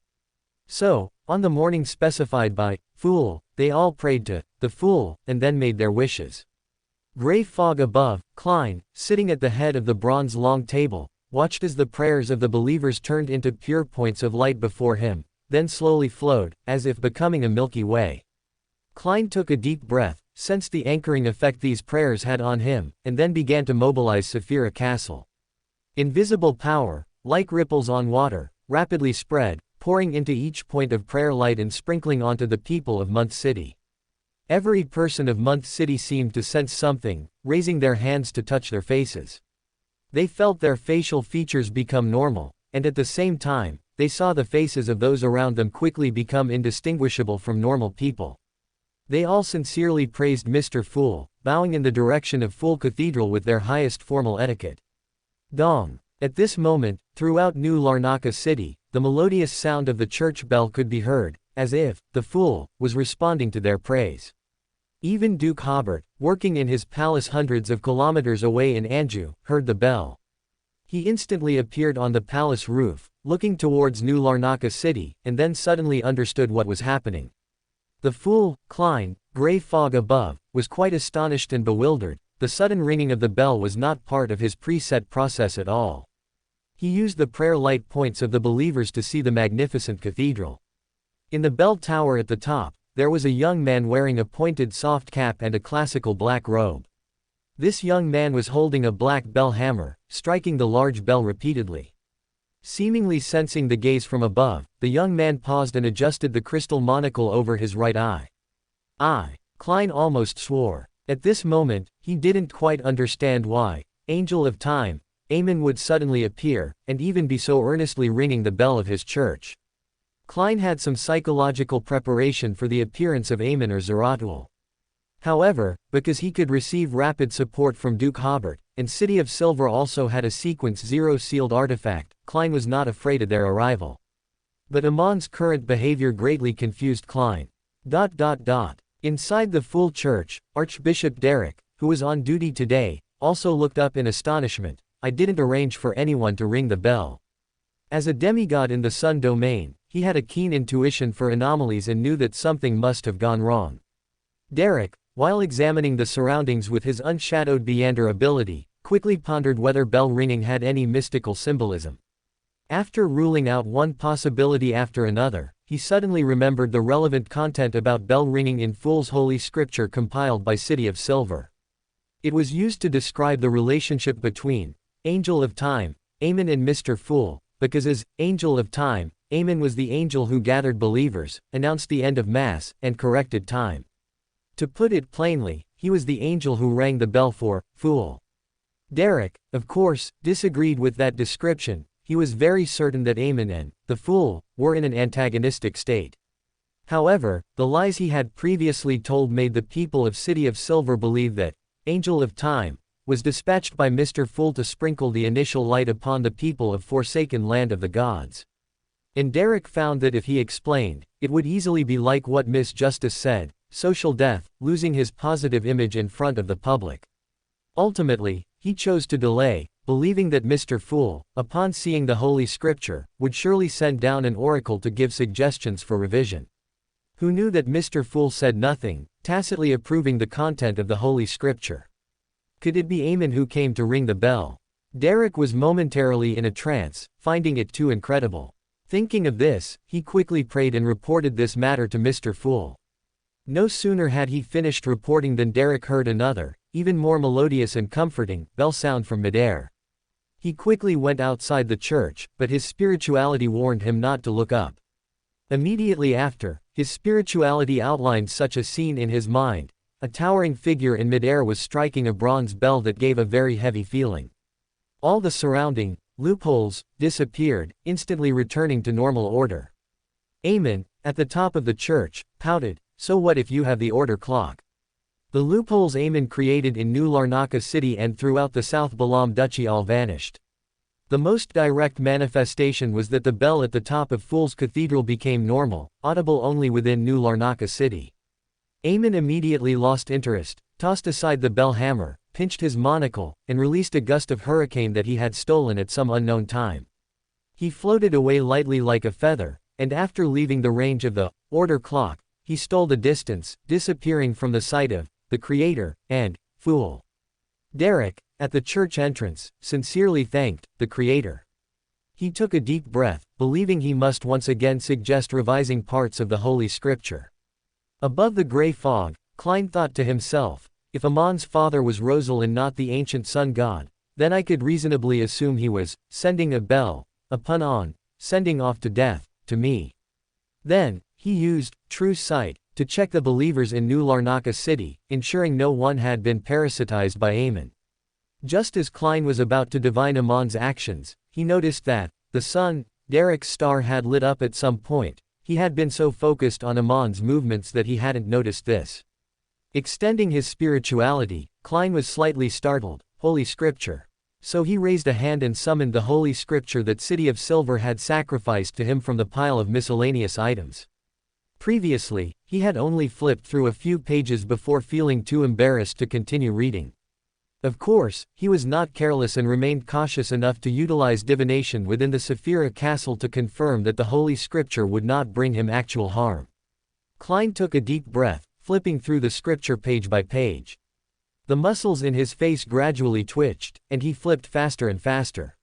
S1: So, on the morning specified by Fool, they all prayed to the Fool, and then made their wishes. Gray fog above, Klein, sitting at the head of the bronze long table, watched as the prayers of the believers turned into pure points of light before him, then slowly flowed, as if becoming a Milky Way. Klein took a deep breath, sensed the anchoring effect these prayers had on him, and then began to mobilize Saphira Castle. Invisible power, like ripples on water, rapidly spread, pouring into each point of prayer light and sprinkling onto the people of Month City. Every person of Month City seemed to sense something, raising their hands to touch their faces. They felt their facial features become normal, and at the same time, they saw the faces of those around them quickly become indistinguishable from normal people. They all sincerely praised Mr. Fool, bowing in the direction of Fool Cathedral with their highest formal etiquette. Dong. At this moment, throughout New Larnaca City, the melodious sound of the church bell could be heard, as if the Fool was responding to their praise. Even Duke Hobert, working in his palace hundreds of kilometers away in Anjou, heard the bell. He instantly appeared on the palace roof, looking towards New Larnaca City, and then suddenly understood what was happening. The Fool, Klein, gray fog above, was quite astonished and bewildered. The sudden ringing of the bell was not part of his preset process at all. He used the prayer light points of the believers to see the magnificent cathedral. In the bell tower at the top, there was a young man wearing a pointed soft cap and a classical black robe. This young man was holding a black bell hammer, striking the large bell repeatedly. Seemingly sensing the gaze from above, the young man paused and adjusted the crystal monocle over his right eye. Klein almost swore. At this moment, he didn't quite understand why, Angel of Time, Amen would suddenly appear, and even be so earnestly ringing the bell of his church. Klein had some psychological preparation for the appearance of Amen or Zeratul. However, because he could receive rapid support from Duke Hobert, and City of Silver also had a Sequence 0 sealed artifact, Klein was not afraid of their arrival. But Amon's current behavior greatly confused Klein. Inside the Fool Church, Archbishop Derek, who was on duty today, also looked up in astonishment. I didn't arrange for anyone to ring the bell. As a demigod in the Sun domain, he had a keen intuition for anomalies and knew that something must have gone wrong. Derek, while examining the surroundings with his unshadowed Beyander ability, quickly pondered whether bell ringing had any mystical symbolism. After ruling out one possibility after another, he suddenly remembered the relevant content about bell ringing in Fool's Holy Scripture compiled by City of Silver. It was used to describe the relationship between Angel of Time, Amen and Mr. Fool, because as Angel of Time, Amen was the angel who gathered believers, announced the end of Mass, and corrected time. To put it plainly, he was the angel who rang the bell for Fool. Derek, of course, disagreed with that description. He was very certain that Amen and the Fool were in an antagonistic state. However, the lies he had previously told made the people of City of Silver believe that Angel of Time was dispatched by Mr. Fool to sprinkle the initial light upon the people of Forsaken Land of the Gods. And Derek found that if he explained, it would easily be like what Miss Justice said, social death, losing his positive image in front of the public. Ultimately, he chose to delay, believing that Mr. Fool, upon seeing the Holy Scripture, would surely send down an oracle to give suggestions for revision. Who knew that Mr. Fool said nothing? tacitly approving the content of the Holy Scripture. Could it be Aemon who came to ring the bell? Derek was momentarily in a trance, finding it too incredible. Thinking of this, he quickly prayed and reported this matter to Mr. Fool. No sooner had he finished reporting than Derek heard another, even more melodious and comforting, bell sound from midair. He quickly went outside the church, but his spirituality warned him not to look up. Immediately after, his spirituality outlined such a scene in his mind. A towering figure in midair was striking a bronze bell that gave a very heavy feeling. All the surrounding loopholes disappeared, instantly returning to normal order. Aemon, at the top of the church, pouted, "So what if you have the order clock?" The loopholes Aemon created in New Larnaca City and throughout the South Balam Duchy all vanished. The most direct manifestation was that the bell at the top of Fool's Cathedral became normal, audible only within New Larnaca City. Aemon immediately lost interest, tossed aside the bell hammer, pinched his monocle, and released a gust of hurricane that he had stolen at some unknown time. He floated away lightly like a feather, and after leaving the range of the order clock, he stole the distance, disappearing from the sight of the Creator and Fool. Derek, at the church entrance, sincerely thanked the Creator. He took a deep breath, believing he must once again suggest revising parts of the Holy Scripture. Above the gray fog, Klein thought to himself, if Amon's father was Rosal and not the ancient sun god, then I could reasonably assume he was sending a bell, a pun on sending off to death, to me. Then, he used true sight to check the believers in New Larnaca City, ensuring no one had been parasitized by Aemon. Just as Klein was about to divine Amon's actions, he noticed that the sun, Derek's star, had lit up at some point. He had been so focused on Amon's movements that he hadn't noticed this. Extending his spirituality, Klein was slightly startled. Holy Scripture. So he raised a hand and summoned the Holy Scripture that City of Silver had sacrificed to him from the pile of miscellaneous items. Previously, he had only flipped through a few pages before feeling too embarrassed to continue reading. Of course, he was not careless and remained cautious enough to utilize divination within the Saphira castle to confirm that the Holy Scripture would not bring him actual harm. Klein took a deep breath, flipping through the scripture page by page. The muscles in his face gradually twitched, and he flipped faster and faster.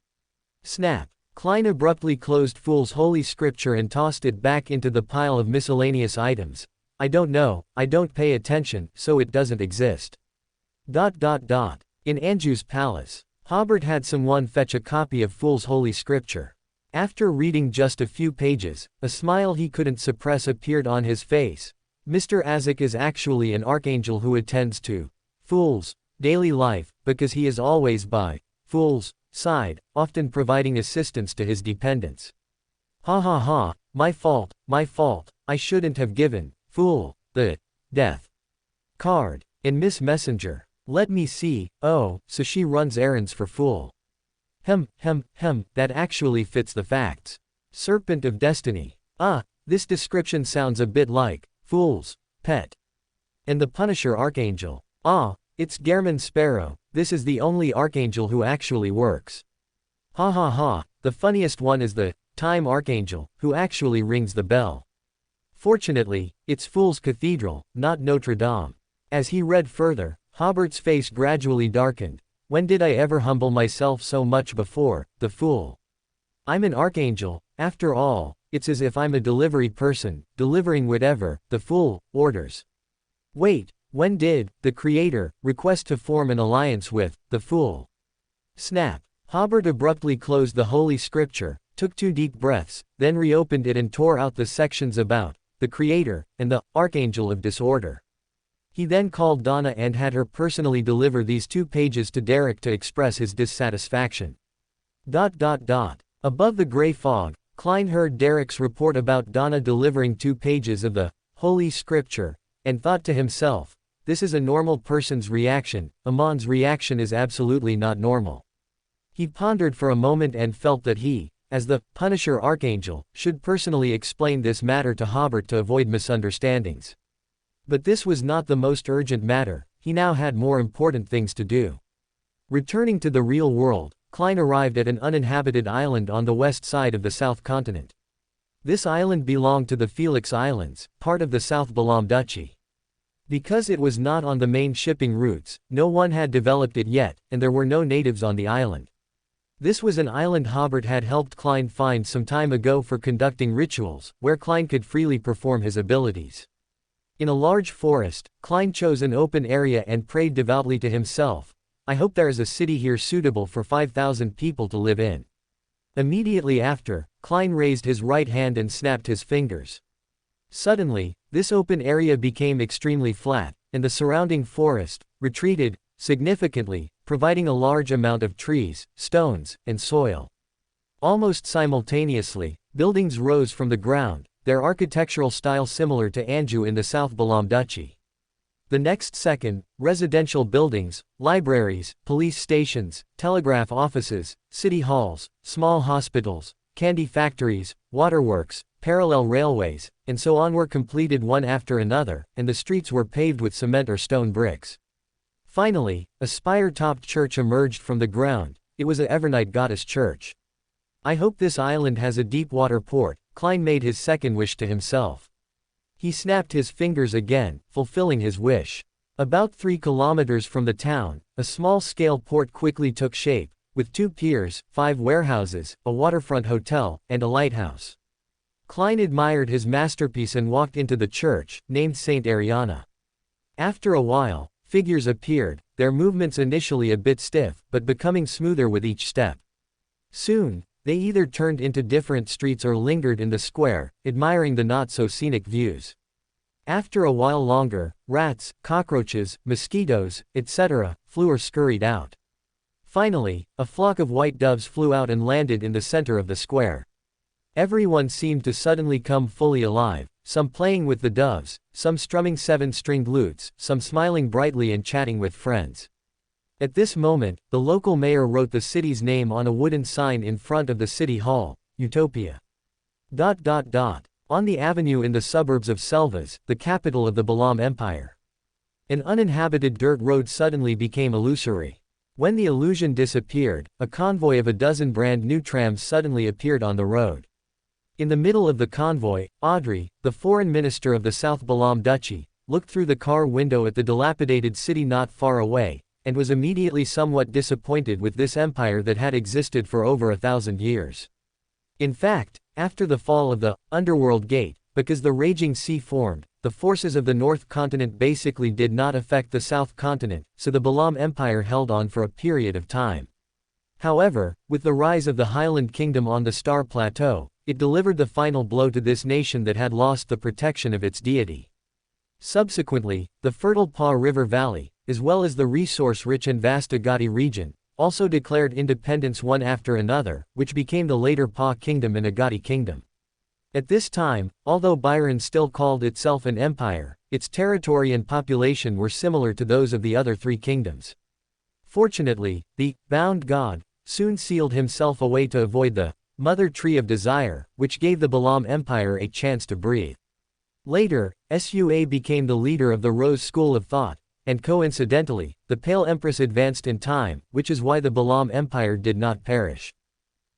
S1: Snap! Klein abruptly closed Fool's Holy Scripture and tossed it back into the pile of miscellaneous items. I don't know, I don't pay attention, so it doesn't exist. In Anju's palace, Hobert had someone fetch a copy of Fool's Holy Scripture. After reading just a few pages, a smile he couldn't suppress appeared on his face. Mr. Azek is actually an archangel who attends to Fool's daily life, because he is always by Fool's side, often providing assistance to his dependents. Ha ha ha, my fault, I shouldn't have given Fool the death card. And Miss Messenger, let me see, oh, so she runs errands for Fool. That actually fits the facts. Serpent of Destiny. This description sounds a bit like Fool's pet. And the Punisher Archangel. It's Gehrman Sparrow. This is the only archangel who actually works. Ha ha ha, the funniest one is the Time Archangel, who actually rings the bell. Fortunately, it's Fool's Cathedral, not Notre Dame. As he read further, Hobert's face gradually darkened. When did I ever humble myself so much before, the fool? I'm an archangel, after all. It's as if I'm a delivery person, delivering whatever the Fool orders. Wait, when did the Creator request to form an alliance with the Fool? Snap! Hobert abruptly closed the Holy Scripture, took 2 deep breaths, then reopened it and tore out the sections about the Creator and the Archangel of Disorder. He then called Donna and had her personally deliver these 2 pages to Derek to express his dissatisfaction. Above the gray fog, Klein heard Derek's report about Donna delivering 2 pages of the Holy Scripture, and thought to himself, this is a normal person's reaction. Amon's reaction is absolutely not normal. He pondered for a moment and felt that he, as the Punisher Archangel, should personally explain this matter to Hobert to avoid misunderstandings. But this was not the most urgent matter. He now had more important things to do. Returning to the real world, Klein arrived at an uninhabited island on the west side of the South Continent. This island belonged to the Felix Islands, part of the South Balam Duchy. Because it was not on the main shipping routes, no one had developed it yet, and there were no natives on the island. This was an island Hobert had helped Klein find some time ago for conducting rituals, where Klein could freely perform his abilities. In a large forest, Klein chose an open area and prayed devoutly to himself, "I hope there is a city here suitable for 5,000 people to live in." Immediately after, Klein raised his right hand and snapped his fingers. Suddenly, this open area became extremely flat, and the surrounding forest retreated significantly, providing a large amount of trees, stones, and soil. Almost simultaneously, buildings rose from the ground, their architectural style similar to Anjou in the South LotM Duchy. The next second, residential buildings, libraries, police stations, telegraph offices, city halls, small hospitals, candy factories, waterworks, parallel railways, and so on were completed one after another, and the streets were paved with cement or stone bricks. Finally, a spire-topped church emerged from the ground. It was a Evernite goddess church. "I hope this island has a deep water port," Klein made his second wish to himself. He snapped his fingers again, fulfilling his wish. About 3 kilometers from the town, a small-scale port quickly took shape, with 2 piers, 5 warehouses, a waterfront hotel, and a lighthouse. Klein admired his masterpiece and walked into the church, named Saint Ariana. After a while, figures appeared, their movements initially a bit stiff, but becoming smoother with each step. Soon, they either turned into different streets or lingered in the square, admiring the not-so-scenic views. After a while longer, rats, cockroaches, mosquitoes, etc., flew or scurried out. Finally, a flock of white doves flew out and landed in the center of the square. Everyone seemed to suddenly come fully alive, some playing with the doves, some strumming 7-stringed lutes, some smiling brightly and chatting with friends. At this moment, the local mayor wrote the city's name on a wooden sign in front of the city hall, Utopia. On the avenue in the suburbs of Selvas, the capital of the LotM Empire. An uninhabited dirt road suddenly became illusory. When the illusion disappeared, a convoy of a dozen brand new trams suddenly appeared on the road. In the middle of the convoy, Audrey, the foreign minister of the South LotM Duchy, looked through the car window at the dilapidated city not far away, and was immediately somewhat disappointed with this empire that had existed for over 1,000 years. In fact, after the fall of the underworld gate, because the raging sea formed, the forces of the North Continent basically did not affect the South Continent, so the LotM Empire held on for a period of time. However, with the rise of the Highland Kingdom on the Star Plateau, it delivered the final blow to this nation that had lost the protection of its deity. Subsequently, the fertile Pa River Valley, as well as the resource-rich and vast Agadi region, also declared independence one after another, which became the later Pa Kingdom and Agadi Kingdom. At this time, although Byron still called itself an empire, its territory and population were similar to those of the other 3 kingdoms. Fortunately, the bound god soon sealed himself away to avoid the Mother Tree of Desire, which gave the LotM Empire a chance to breathe. Later, Sua became the leader of the Rose School of Thought, and coincidentally, the Pale Empress advanced in time, which is why the LotM Empire did not perish.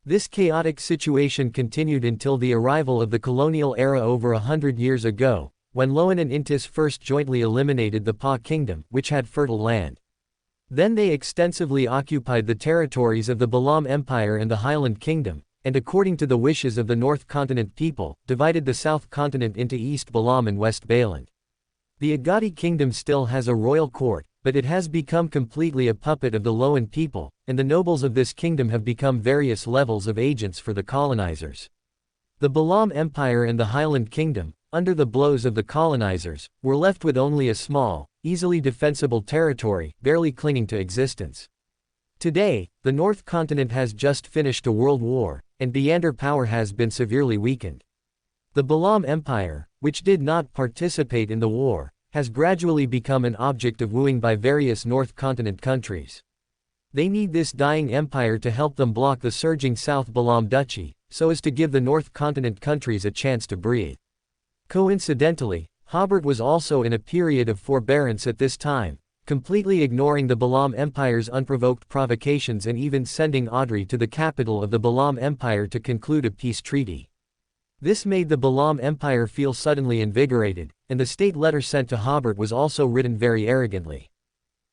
S1: This chaotic situation continued until the arrival of the colonial era over 100 years ago, when Loan and Intis first jointly eliminated the Pa Kingdom, which had fertile land. Then they extensively occupied the territories of the LotM Empire and the Highland Kingdom, and according to the wishes of the North Continent people, divided the South Continent into East LotM and West Baland. The Agadi Kingdom still has a royal court, but it has become completely a puppet of the Loan people, and the nobles of this kingdom have become various levels of agents for the colonizers. The LotM Empire and the Highland Kingdom, under the blows of the colonizers, were left with only a small, easily defensible territory, barely clinging to existence. Today, the North Continent has just finished a world war, and Beander power has been severely weakened. The LotM Empire, which did not participate in the war, has gradually become an object of wooing by various North Continent countries. They need this dying empire to help them block the surging South LotM Duchy, so as to give the North Continent countries a chance to breathe. Coincidentally, Hobert was also in a period of forbearance at this time, completely ignoring the LotM Empire's unprovoked provocations and even sending Audrey to the capital of the LotM Empire to conclude a peace treaty. This made the LotM Empire feel suddenly invigorated, and the state letter sent to Hobert was also written very arrogantly.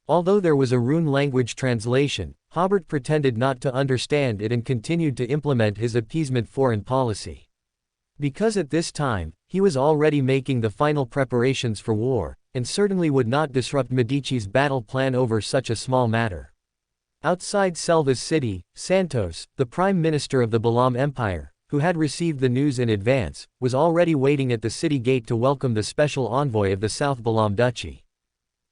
S1: Although there was a rune language translation, Hobert pretended not to understand it and continued to implement his appeasement foreign policy. Because at this time, he was already making the final preparations for war, and certainly would not disrupt Medici's battle plan over such a small matter. Outside Selva's city, Santos, the prime minister of the LotM Empire, who had received the news in advance, was already waiting at the city gate to welcome the special envoy of the South LotM Duchy.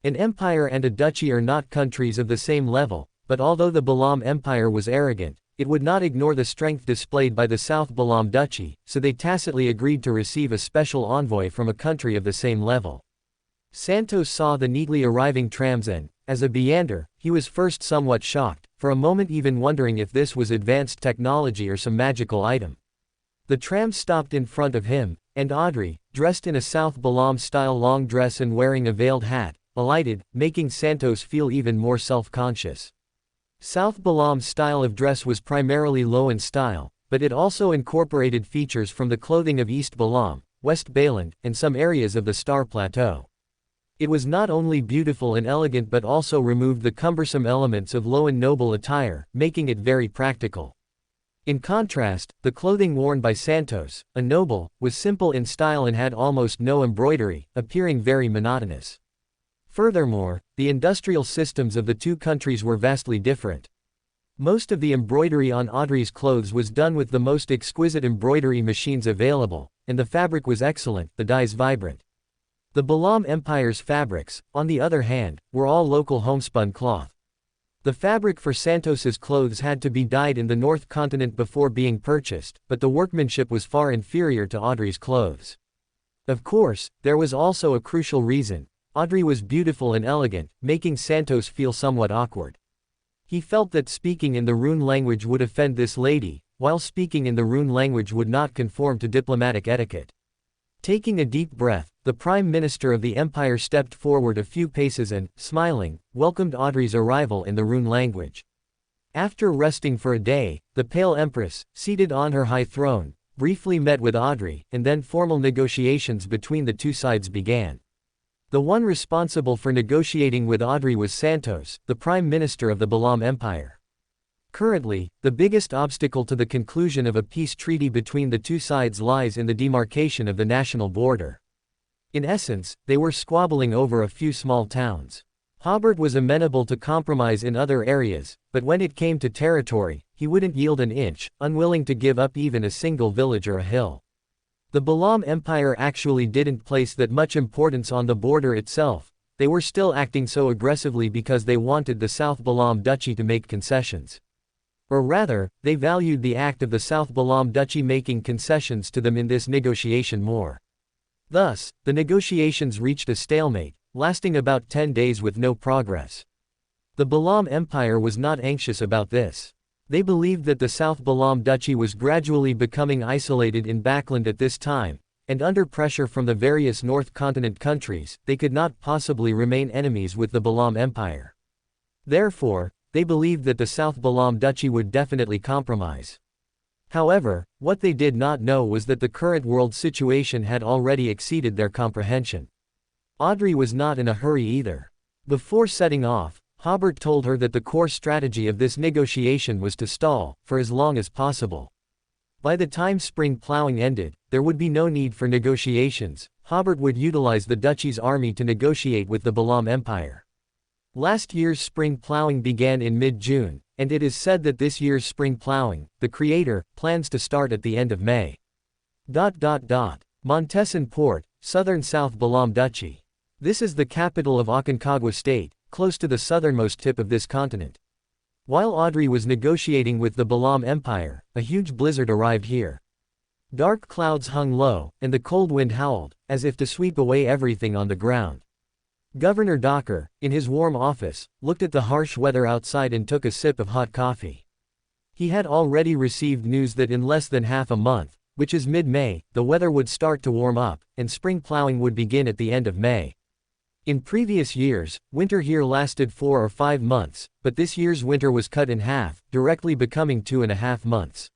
S1: An empire and a duchy are not countries of the same level, but although the LotM Empire was arrogant, it would not ignore the strength displayed by the South LotM Duchy, so they tacitly agreed to receive a special envoy from a country of the same level. Santos saw the neatly arriving trams and, as a Beander, he was first somewhat shocked, for a moment even wondering if this was advanced technology or some magical item. The tram stopped in front of him, and Audrey, dressed in a South LotM-style long dress and wearing a veiled hat, alighted, making Santos feel even more self-conscious. South LotM's style of dress was primarily low in style, but it also incorporated features from the clothing of East LotM, West Bayland, and some areas of the Star Plateau. It was not only beautiful and elegant but also removed the cumbersome elements of low and noble attire, making it very practical. In contrast, the clothing worn by Santos, a noble, was simple in style and had almost no embroidery, appearing very monotonous. Furthermore, the industrial systems of the two countries were vastly different. Most of the embroidery on Audrey's clothes was done with the most exquisite embroidery machines available, and the fabric was excellent, the dyes vibrant. The LotM Empire's fabrics, on the other hand, were all local homespun cloth. The fabric for Santos's clothes had to be dyed in the North Continent before being purchased, but the workmanship was far inferior to Audrey's clothes. Of course, there was also a crucial reason. Audrey was beautiful and elegant, making Santos feel somewhat awkward. He felt that speaking in the rune language would offend this lady, while speaking in the rune language would not conform to diplomatic etiquette. Taking a deep breath, the Prime Minister of the Empire stepped forward a few paces and, smiling, welcomed Audrey's arrival in the rune language. After resting for a day, the Pale Empress, seated on her high throne, briefly met with Audrey, and then formal negotiations between the two sides began. The one responsible for negotiating with Audrey was Santos, the Prime Minister of the LotM Empire. Currently, the biggest obstacle to the conclusion of a peace treaty between the two sides lies in the demarcation of the national border. In essence, they were squabbling over a few small towns. Hobert was amenable to compromise in other areas, but when it came to territory, he wouldn't yield an inch, unwilling to give up even a single village or a hill. The LotM Empire actually didn't place that much importance on the border itself. They were still acting so aggressively because they wanted the South LotM Duchy to make concessions. Or rather, they valued the act of the South LotM Duchy making concessions to them in this negotiation more. Thus, the negotiations reached a stalemate, lasting about 10 days with no progress. The LotM Empire was not anxious about this. They believed that the South LotM Duchy was gradually becoming isolated in Backland at this time, and under pressure from the various North Continent countries, they could not possibly remain enemies with the LotM Empire. Therefore, they believed that the South LotM Duchy would definitely compromise. However, what they did not know was that the current world situation had already exceeded their comprehension. Audrey was not in a hurry either. Before setting off, Hobert told her that the core strategy of this negotiation was to stall, for as long as possible. By the time spring plowing ended, there would be no need for negotiations. Hobert would utilize the duchy's army to negotiate with the LotM Empire. Last year's spring plowing began in mid-June, and it is said that this year's spring plowing, the creator, plans to start at the end of May. Montesson Port, southern South LotM Duchy. This is the capital of Aconcagua State, close to the southernmost tip of this continent. While Audrey was negotiating with the LotM Empire, a huge blizzard arrived here. Dark clouds hung low, and the cold wind howled, as if to sweep away everything on the ground. Governor Docker, in his warm office, looked at the harsh weather outside and took a sip of hot coffee. He had already received news that in less than half a month, which is mid-May, the weather would start to warm up, and spring plowing would begin at the end of May. In previous years, winter here lasted 4 or 5 months, but this year's winter was cut in half, directly becoming 2.5 months.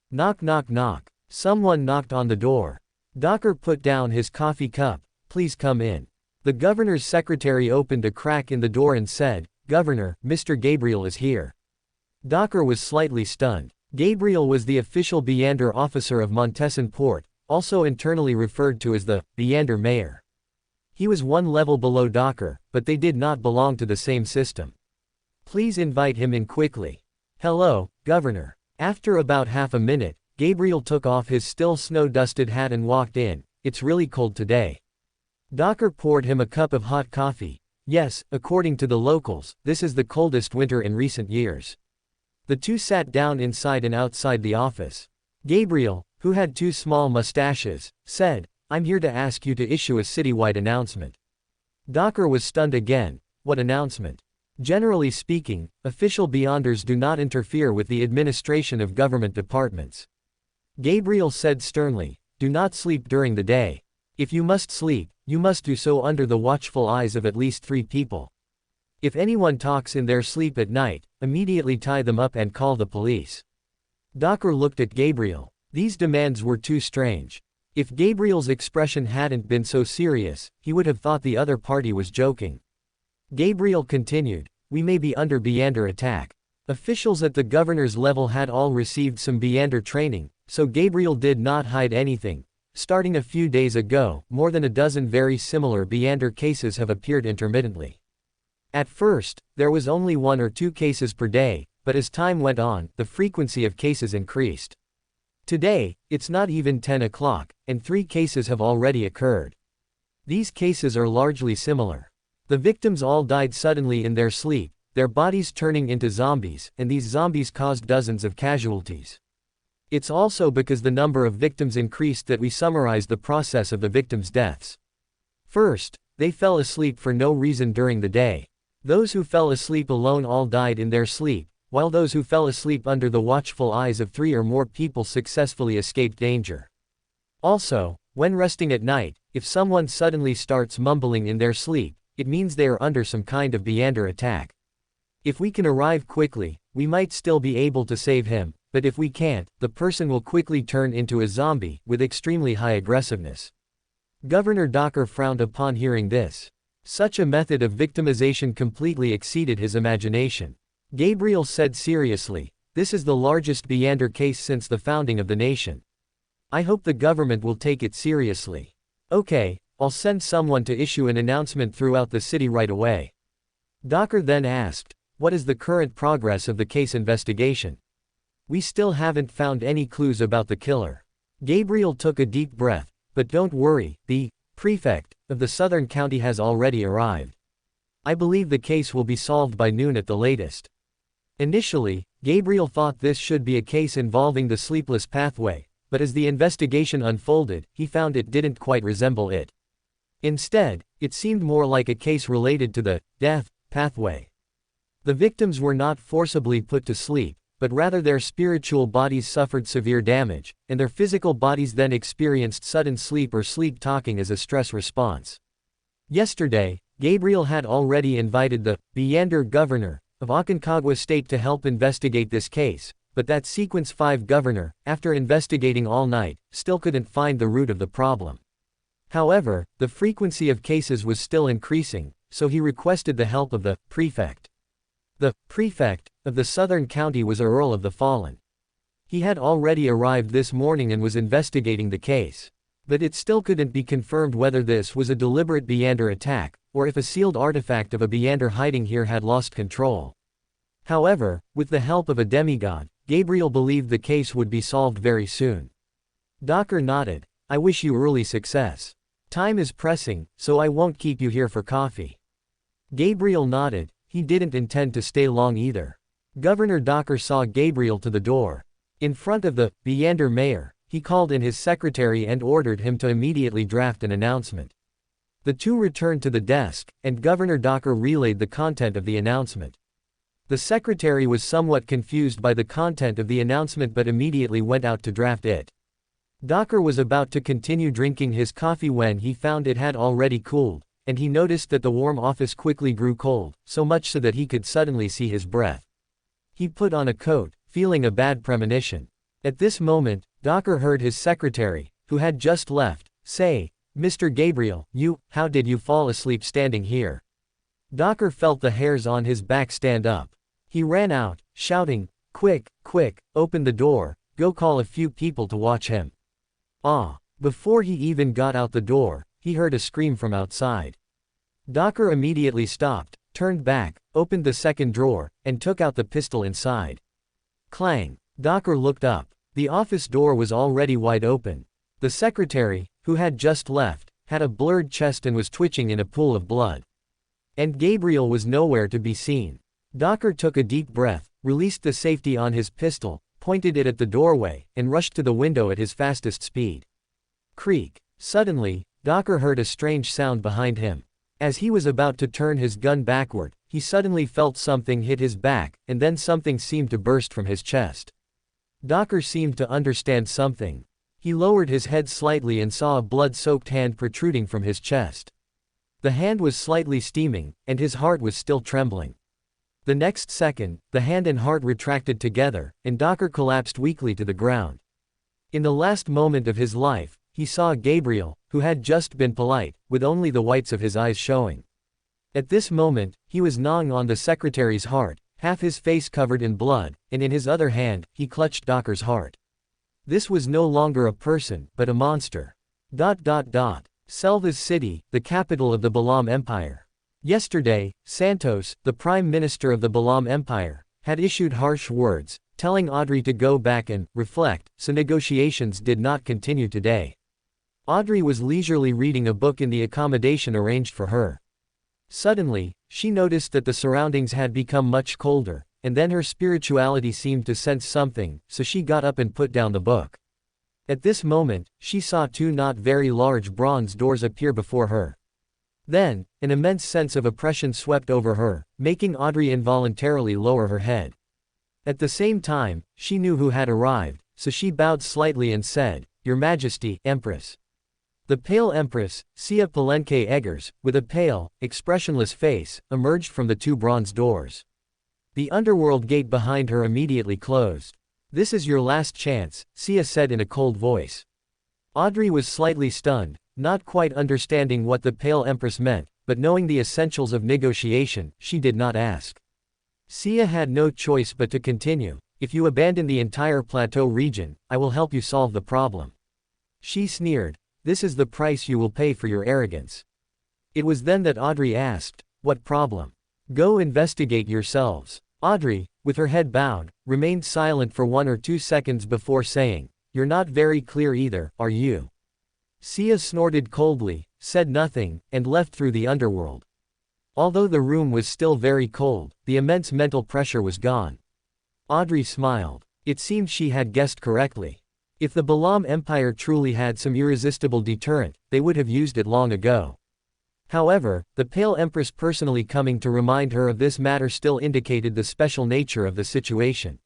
S1: Knock knock knock. Someone knocked on the door. Docker put down his coffee cup, Please come in. The governor's secretary opened a crack in the door and said, Governor, Mr. Gabriel is here. Docker was slightly stunned. Gabriel was the official Beander officer of Montesson Port, also internally referred to as the Beander mayor. He was one level below Docker, but they did not belong to the same system. Please invite him in quickly. Hello, Governor. After about half a minute, Gabriel took off his still snow-dusted hat and walked in. It's really cold today. Docker poured him a cup of hot coffee. Yes, according to the locals, this is the coldest winter in recent years. The two sat down inside and outside the office. Gabriel, who had two small mustaches, said, I'm here to ask you to issue a citywide announcement. Docker was stunned again. What announcement? Generally speaking, official Beyonders do not interfere with the administration of government departments. Gabriel said sternly, do not sleep during the day. If you must sleep, you must do so under the watchful eyes of at least 3 people. If anyone talks in their sleep at night, immediately tie them up and call the police. Docker looked at Gabriel. These demands were too strange. If Gabriel's expression hadn't been so serious, he would have thought the other party was joking. Gabriel continued, we may be under Beander attack. Officials at the governor's level had all received some Beander training, so Gabriel did not hide anything. Starting a few days ago, more than a dozen very similar Beander cases have appeared intermittently. At first, there was only 1 or 2 cases per day, but as time went on, the frequency of cases increased. Today, it's not even 10 o'clock, and 3 cases have already occurred. These cases are largely similar. The victims all died suddenly in their sleep, their bodies turning into zombies, and these zombies caused dozens of casualties. It's also because the number of victims increased that we summarize the process of the victims' deaths. First, they fell asleep for no reason during the day. Those who fell asleep alone all died in their sleep, while those who fell asleep under the watchful eyes of 3 or more people successfully escaped danger. Also, when resting at night, if someone suddenly starts mumbling in their sleep, it means they are under some kind of Beander attack. If we can arrive quickly, we might still be able to save him, but if we can't, the person will quickly turn into a zombie, with extremely high aggressiveness. Governor Docker frowned upon hearing this. Such a method of victimization completely exceeded his imagination. Gabriel said seriously, this is the largest Beander case since the founding of the nation. I hope the government will take it seriously. Okay, I'll send someone to issue an announcement throughout the city right away. Docker then asked, what is the current progress of the case investigation? We still haven't found any clues about the killer. Gabriel took a deep breath, but don't worry, the prefect of the southern county has already arrived. I believe the case will be solved by noon at the latest. Initially, Gabriel thought this should be a case involving the sleepless pathway, but as the investigation unfolded, he found it didn't quite resemble it. Instead, it seemed more like a case related to the death pathway. The victims were not forcibly put to sleep, but rather their spiritual bodies suffered severe damage, and their physical bodies then experienced sudden sleep or sleep talking as a stress response. Yesterday, Gabriel had already invited the Beander governor of Aconcagua State to help investigate this case, but that Sequence 5 governor, after investigating all night, still couldn't find the root of the problem. However, the frequency of cases was still increasing, so he requested the help of the prefect. The prefect of the southern county was a Earl of the Fallen. He had already arrived this morning and was investigating the case. But it still couldn't be confirmed whether this was a deliberate Beander attack, or if a sealed artifact of a Beander hiding here had lost control. However, with the help of a demigod, Gabriel believed the case would be solved very soon. Docker nodded. I wish you early success. Time is pressing, so I won't keep you here for coffee. Gabriel nodded. He didn't intend to stay long either. Governor Docker saw Gabriel to the door. In front of the Beander mayor, he called in his secretary and ordered him to immediately draft an announcement. The two returned to the desk, and Governor Docker relayed the content of the announcement. The secretary was somewhat confused by the content of the announcement but immediately went out to draft it. Docker was about to continue drinking his coffee when he found it had already cooled, and he noticed that the warm office quickly grew cold, so much so that he could suddenly see his breath. He put on a coat, feeling a bad premonition. At this moment, Docker heard his secretary, who had just left, say, Mr. Gabriel, how did you fall asleep standing here? Docker felt the hairs on his back stand up. He ran out, shouting, quick, open the door, go call a few people to watch him. Before he even got out the door, he heard a scream from outside. Docker immediately stopped, turned back, opened the second drawer, and took out the pistol inside. Clang! Docker looked up. The office door was already wide open. The secretary, who had just left, had a blurred chest and was twitching in a pool of blood. And Gabriel was nowhere to be seen. Docker took a deep breath, released the safety on his pistol, pointed it at the doorway, and rushed to the window at his fastest speed. Creak! Suddenly, Docker heard a strange sound behind him. As he was about to turn his gun backward, he suddenly felt something hit his back, and then something seemed to burst from his chest. Docker seemed to understand something. He lowered his head slightly and saw a blood-soaked hand protruding from his chest. The hand was slightly steaming, and his heart was still trembling. The next second, the hand and heart retracted together, and Docker collapsed weakly to the ground. In the last moment of his life, he saw Gabriel, who had just been polite, with only the whites of his eyes showing. At this moment, he was gnawing on the secretary's heart, half his face covered in blood, and in his other hand, he clutched Docker's heart. This was no longer a person, but a monster. Selva's city, the capital of the Balam Empire. Yesterday, Santos, the Prime Minister of the Balam Empire, had issued harsh words, telling Audrey to go back and reflect, so negotiations did not continue today. Audrey was leisurely reading a book in the accommodation arranged for her. Suddenly, she noticed that the surroundings had become much colder, and then her spirituality seemed to sense something, so she got up and put down the book. At this moment, she saw two not very large bronze doors appear before her. Then, an immense sense of oppression swept over her, making Audrey involuntarily lower her head. At the same time, she knew who had arrived, so she bowed slightly and said, "Your Majesty, Empress." The pale Empress, Sia Palenque Eggers, with a pale, expressionless face, emerged from the two bronze doors. The underworld gate behind her immediately closed. "This is your last chance," Sia said in a cold voice. Audrey was slightly stunned, not quite understanding what the pale Empress meant, but knowing the essentials of negotiation, she did not ask. Sia had no choice but to continue. "If you abandon the entire plateau region, I will help you solve the problem." She sneered. "This is the price you will pay for your arrogance." It was then that Audrey asked, "What problem?" "Go investigate yourselves." Audrey, with her head bowed, remained silent for 1 or 2 seconds before saying, "You're not very clear either, are you?" Sia snorted coldly, said nothing, and left through the underworld. Although the room was still very cold, the immense mental pressure was gone. Audrey smiled. It seemed she had guessed correctly. If the Balam Empire truly had some irresistible deterrent, they would have used it long ago. However, the Pale Empress personally coming to remind her of this matter still indicated the special nature of the situation.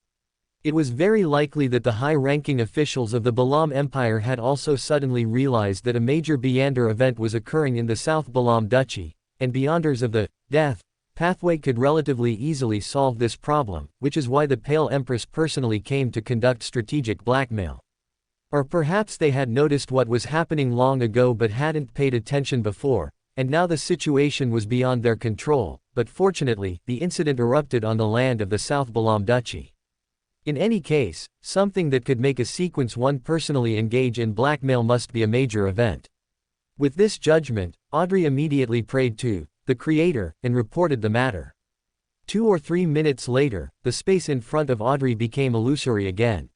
S1: It was very likely that the high-ranking officials of the Balam Empire had also suddenly realized that a major Beyonder event was occurring in the South Balam Duchy, and Beyonders of the death pathway could relatively easily solve this problem, which is why the Pale Empress personally came to conduct strategic blackmail. Or perhaps they had noticed what was happening long ago but hadn't paid attention before, and now the situation was beyond their control, but fortunately, the incident erupted on the land of the South Balam Duchy. In any case, something that could make a sequence one personally engage in blackmail must be a major event. With this judgment, Audrey immediately prayed to the Creator and reported the matter. 2 or 3 minutes later, the space in front of Audrey became illusory again.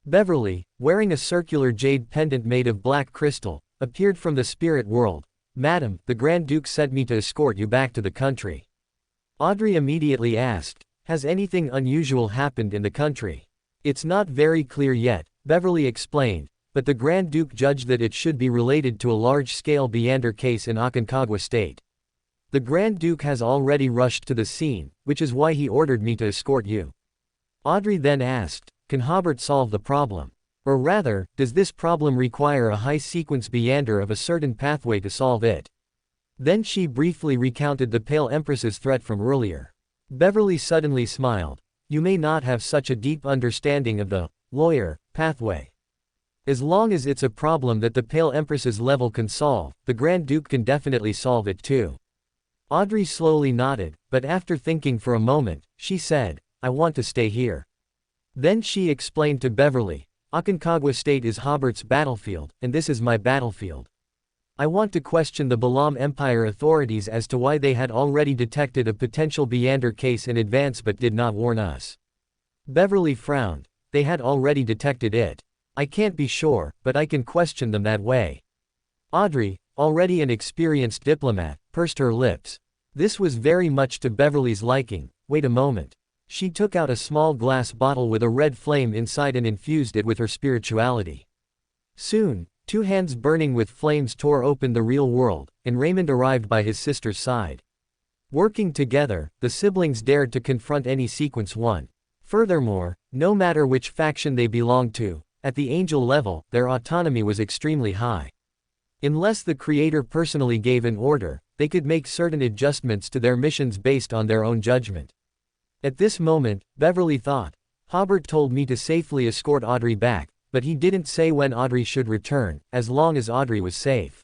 S1: Beverly, wearing a circular jade pendant made of black crystal, appeared from the spirit world. "Madam, the Grand Duke sent me to escort you back to the country." Audrey immediately asked, "Has anything unusual happened in the country?" "It's not very clear yet," Beverly explained, "but the Grand Duke judged that it should be related to a large-scale Beyonder case in Aconcagua State. The Grand Duke has already rushed to the scene, which is why he ordered me to escort you." Audrey then asked, "Can Hobert solve the problem? Or rather, does this problem require a high-sequence Beyonder of a certain pathway to solve it?" Then she briefly recounted the Pale Empress's threat from earlier. Beverly suddenly smiled. "You may not have such a deep understanding of the lawyer pathway. As long as it's a problem that the Pale Empress's level can solve, the Grand Duke can definitely solve it too. Audrey slowly nodded, but after thinking for a moment, she said, I want to stay here. Then she explained to Beverly, Aconcagua State is Hobert's battlefield, and this is my battlefield. I want to question the Balam Empire authorities as to why they had already detected a potential Beander case in advance but did not warn us. Beverly frowned. They had already detected it. I can't be sure, but I can question them that way. Audrey, already an experienced diplomat, pursed her lips. This was very much to Beverly's liking. Wait a moment. She took out a small glass bottle with a red flame inside and infused it with her spirituality. Soon, 2 hands burning with flames tore open the real world, and Raymond arrived by his sister's side. Working together, the siblings dared to confront any Sequence 1. Furthermore, no matter which faction they belonged to, at the angel level, their autonomy was extremely high. Unless the Creator personally gave an order, they could make certain adjustments to their missions based on their own judgment. At this moment, Beverly thought, Hobert told me to safely escort Audrey back, but he didn't say when Audrey should return, as long as Audrey was safe.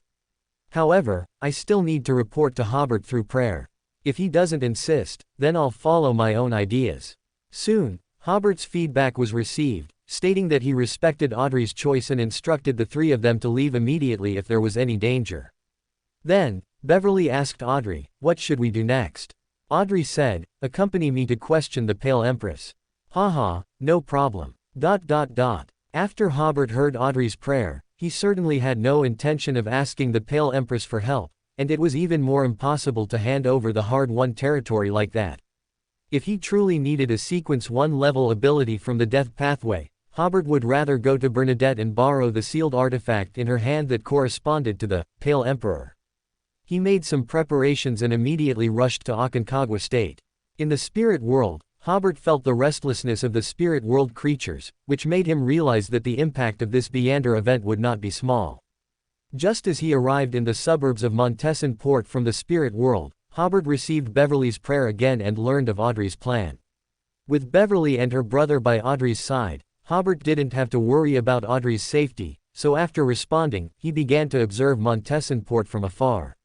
S1: However, I still need to report to Hobert through prayer. If he doesn't insist, then I'll follow my own ideas. Soon, Hobert's feedback was received, stating that he respected Audrey's choice and instructed the 3 of them to leave immediately if there was any danger. Then, Beverly asked Audrey, what should we do next? Audrey said, accompany me to question the Pale Empress. Haha, no problem. After Hobert heard Audrey's prayer, he certainly had no intention of asking the Pale Empress for help, and it was even more impossible to hand over the hard-won territory like that. If he truly needed a Sequence 1 level ability from the Death Pathway, Hobert would rather go to Bernadette and borrow the sealed artifact in her hand that corresponded to the Pale Emperor. He made some preparations and immediately rushed to Aconcagua State. In the spirit world, Hobert felt the restlessness of the spirit world creatures, which made him realize that the impact of this Beander event would not be small. Just as he arrived in the suburbs of Montesson Port from the spirit world, Hobert received Beverly's prayer again and learned of Audrey's plan. With Beverly and her brother by Audrey's side, Hobert didn't have to worry about Audrey's safety, so after responding, he began to observe Montesson Port from afar.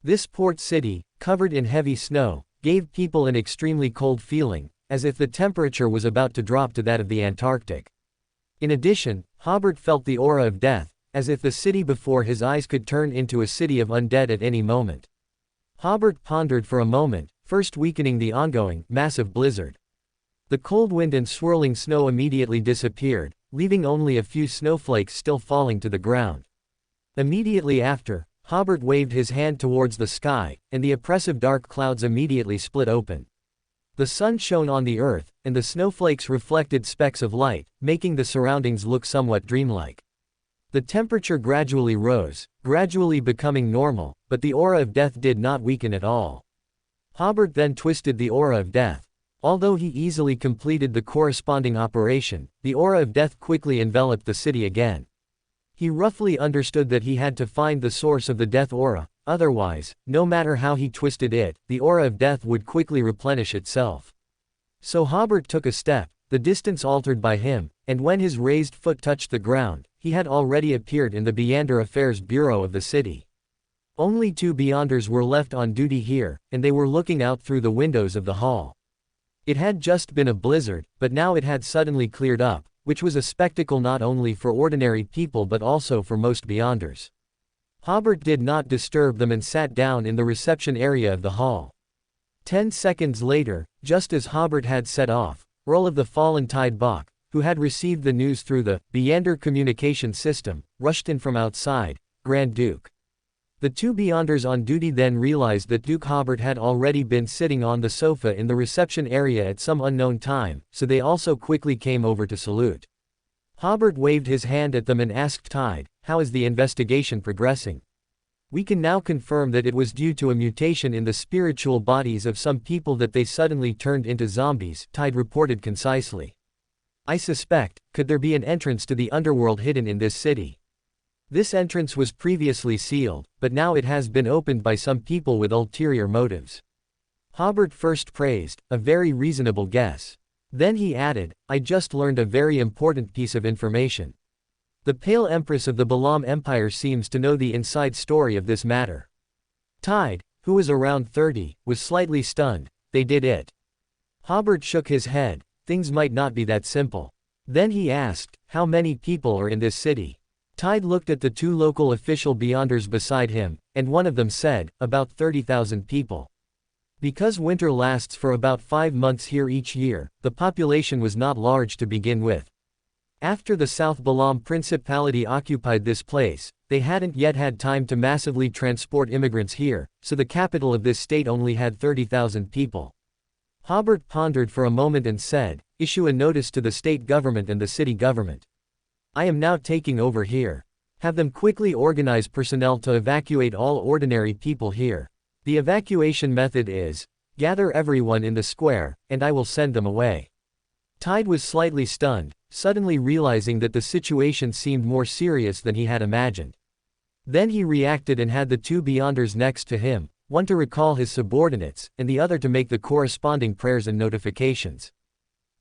S1: This port city, covered in heavy snow, gave people an extremely cold feeling, as if the temperature was about to drop to that of the Antarctic. In addition, Hobert felt the aura of death, as if the city before his eyes could turn into a city of undead at any moment. Hobert pondered for a moment, first weakening the ongoing, massive blizzard. The cold wind and swirling snow immediately disappeared, leaving only a few snowflakes still falling to the ground. Immediately after, Hobert waved his hand towards the sky, and the oppressive dark clouds immediately split open. The sun shone on the earth, and the snowflakes reflected specks of light, making the surroundings look somewhat dreamlike. The temperature gradually rose, gradually becoming normal, but the aura of death did not weaken at all. Hobert then twisted the aura of death. Although he easily completed the corresponding operation, the aura of death quickly enveloped the city again. He roughly understood that he had to find the source of the death aura, otherwise, no matter how he twisted it, the aura of death would quickly replenish itself. So Hobert took a step, the distance altered by him, and when his raised foot touched the ground, he had already appeared in the Beander Affairs Bureau of the city. Only 2 Beyonders were left on duty here, and they were looking out through the windows of the hall. It had just been a blizzard, but now it had suddenly cleared up, which was a spectacle not only for ordinary people but also for most Beyonders. Hobert did not disturb them and sat down in the reception area of the hall. 10 seconds later, just as Hobert had set off, Earl of the Fallen Tide Bach, who had received the news through the Beander communication system, rushed in from outside. Grand Duke. The 2 Beyonders on duty then realized that Duke Hobert had already been sitting on the sofa in the reception area at some unknown time, so they also quickly came over to salute. Hobert waved his hand at them and asked Tide, how is the investigation progressing? We can now confirm that it was due to a mutation in the spiritual bodies of some people that they suddenly turned into zombies, Tide reported concisely. I suspect, could there be an entrance to the underworld hidden in this city? This entrance was previously sealed, but now it has been opened by some people with ulterior motives. Hobert first praised, a very reasonable guess. Then he added, I just learned a very important piece of information. The Pale Empress of the Balam Empire seems to know the inside story of this matter. Tide, who was around 30, was slightly stunned. They did it. Hobert shook his head. Things might not be that simple. Then he asked, how many people are in this city? Tide looked at the two local official beyonders beside him, and one of them said, about 30,000 people. Because winter lasts for about 5 months here each year, the population was not large to begin with. After the South Balam Principality occupied this place, they hadn't yet had time to massively transport immigrants here, so the capital of this state only had 30,000 people. Hobert pondered for a moment and said, issue a notice to the state government and the city government. I am now taking over here. Have them quickly organize personnel to evacuate all ordinary people here. The evacuation method is, gather everyone in the square, and I will send them away. Tide was slightly stunned, suddenly realizing that the situation seemed more serious than he had imagined. Then he reacted and had the two beyonders next to him, one to recall his subordinates, and the other to make the corresponding prayers and notifications.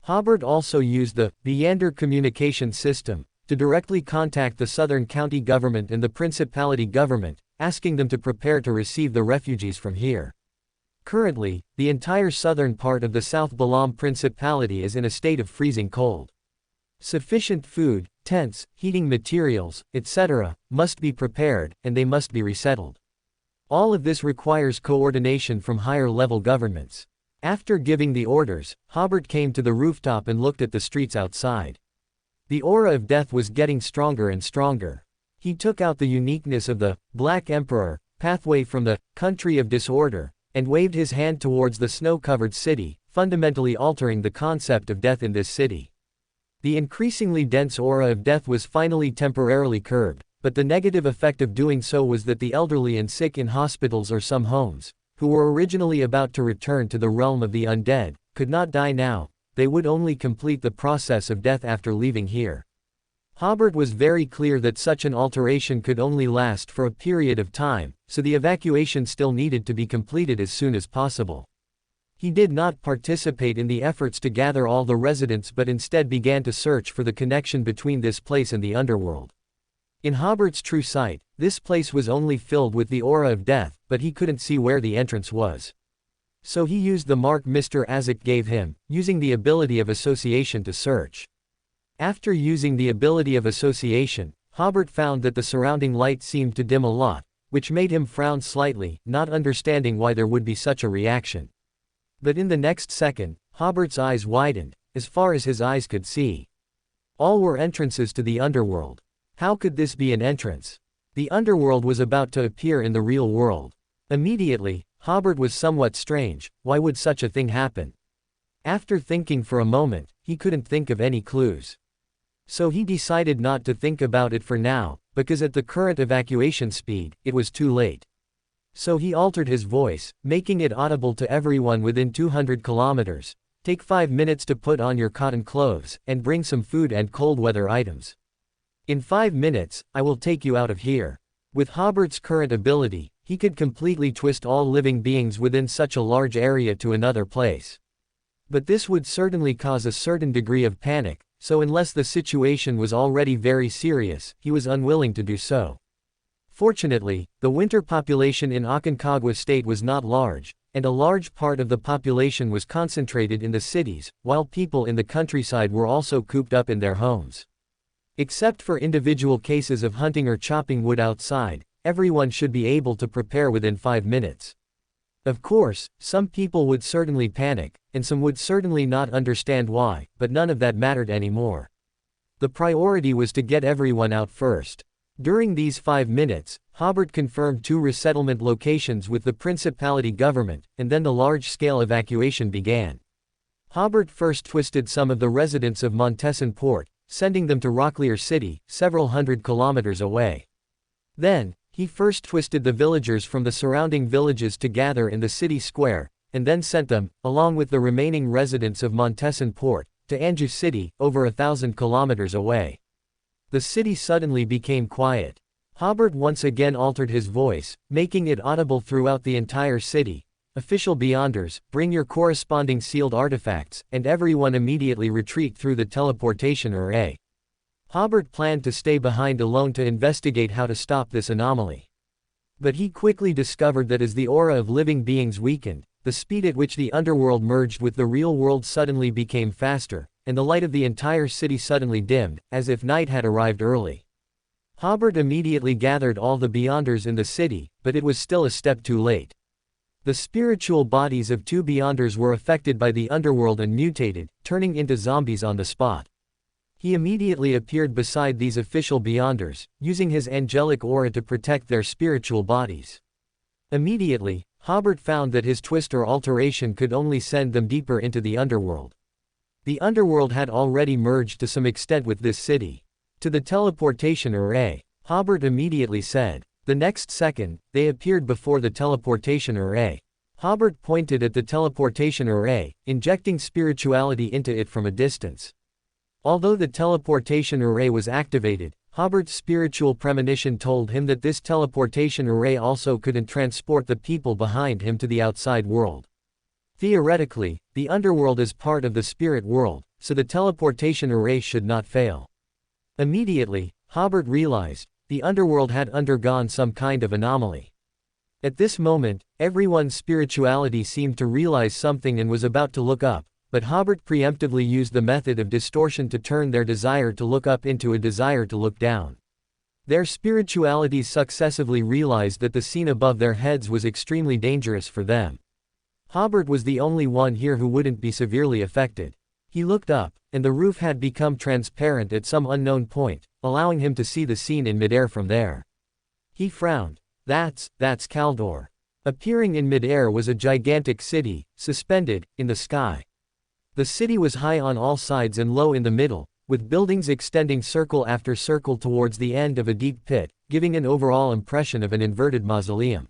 S1: Hobert also used the Beyonder communication system to directly contact the Southern County government and the Principality government, asking them to prepare to receive the refugees from here. Currently, the entire southern part of the South Balam Principality is in a state of freezing cold. Sufficient food, tents, heating materials, etc., must be prepared, and they must be resettled. All of this requires coordination from higher-level governments. After giving the orders, Hobert came to the rooftop and looked at the streets outside. The aura of death was getting stronger and stronger. He took out the uniqueness of the Black Emperor pathway from the country of disorder, and waved his hand towards the snow-covered city, fundamentally altering the concept of death in this city. The increasingly dense aura of death was finally temporarily curbed, but the negative effect of doing so was that the elderly and sick in hospitals or some homes, who were originally about to return to the realm of the undead, could not die now. They would only complete the process of death after leaving here. Hobert was very clear that such an alteration could only last for a period of time, so the evacuation still needed to be completed as soon as possible. He did not participate in the efforts to gather all the residents but instead began to search for the connection between this place and the underworld. In Hobert's true sight, this place was only filled with the aura of death, but he couldn't see where the entrance was. So he used the mark Mr. Azek gave him, using the ability of association to search. After using the ability of association, Hobert found that the surrounding light seemed to dim a lot, which made him frown slightly, not understanding why there would be such a reaction. But in the next second, Hobert's eyes widened, as far as his eyes could see. All were entrances to the underworld. How could this be an entrance? The underworld was about to appear in the real world. Immediately, Hobert was somewhat strange. Why would such a thing happen? After thinking for a moment, he couldn't think of any clues. So he decided not to think about it for now, because at the current evacuation speed, it was too late. So he altered his voice, making it audible to everyone within 200 kilometers. Take 5 minutes to put on your cotton clothes, and bring some food and cold weather items. In 5 minutes, I will take you out of here. With Hobert's current ability, he could completely twist all living beings within such a large area to another place. But this would certainly cause a certain degree of panic, so unless the situation was already very serious, he was unwilling to do so. Fortunately, the winter population in Aconcagua state was not large, and a large part of the population was concentrated in the cities, while people in the countryside were also cooped up in their homes. Except for individual cases of hunting or chopping wood outside, everyone should be able to prepare within 5 minutes. Of course, some people would certainly panic, and some would certainly not understand why, but none of that mattered anymore. The priority was to get everyone out first. During these 5 minutes, Hobert confirmed 2 resettlement locations with the Principality government, and then the large-scale evacuation began. Hobert first twisted some of the residents of Montesson Port, sending them to Rocklear City, several hundred kilometers away. Then, he first twisted the villagers from the surrounding villages to gather in the city square, and then sent them, along with the remaining residents of Montesson Port, to Anjou City, over 1,000 kilometers away. The city suddenly became quiet. Hobert once again altered his voice, making it audible throughout the entire city. Official Beyonders, bring your corresponding sealed artifacts, and everyone immediately retreat through the teleportation array. Hobert planned to stay behind alone to investigate how to stop this anomaly. But he quickly discovered that as the aura of living beings weakened, the speed at which the underworld merged with the real world suddenly became faster, and the light of the entire city suddenly dimmed, as if night had arrived early. Hobert immediately gathered all the Beyonders in the city, but it was still a step too late. The spiritual bodies of 2 Beyonders were affected by the underworld and mutated, turning into zombies on the spot. He immediately appeared beside these official Beyonders, using his angelic aura to protect their spiritual bodies. Immediately, Hobert found that his twist or alteration could only send them deeper into the underworld. The underworld had already merged to some extent with this city. To the teleportation array, Hobert immediately said. The next second, they appeared before the teleportation array. Hobert pointed at the teleportation array, injecting spirituality into it from a distance. Although the teleportation array was activated, Hobert's spiritual premonition told him that this teleportation array also couldn't transport the people behind him to the outside world. Theoretically, the underworld is part of the spirit world, so the teleportation array should not fail. Immediately, Hobert realized, the underworld had undergone some kind of anomaly. At this moment, everyone's spirituality seemed to realize something and was about to look up, but Hobert preemptively used the method of distortion to turn their desire to look up into a desire to look down. Their spiritualities successively realized that the scene above their heads was extremely dangerous for them. Hobert was the only one here who wouldn't be severely affected. He looked up, and the roof had become transparent at some unknown point, allowing him to see the scene in midair from there. He frowned. That's Kaldor. Appearing in midair was a gigantic city, suspended in the sky. The city was high on all sides and low in the middle, with buildings extending circle after circle towards the end of a deep pit, giving an overall impression of an inverted mausoleum.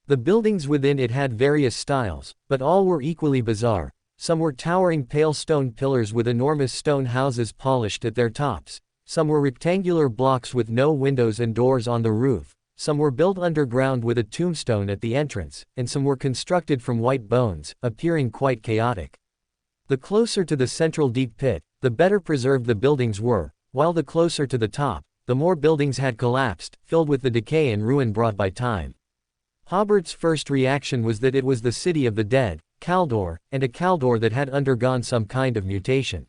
S1: The buildings within it had various styles, but all were equally bizarre. Some were towering pale stone pillars with enormous stone houses polished at their tops. Some were rectangular blocks with no windows and doors on the roof. Some were built underground with a tombstone at the entrance, and some were constructed from white bones, appearing quite chaotic. The closer to the central deep pit, the better preserved the buildings were, while the closer to the top, the more buildings had collapsed, filled with the decay and ruin brought by time. Hobert's first reaction was that it was the city of the dead, Kaldor, and a Kaldor that had undergone some kind of mutation.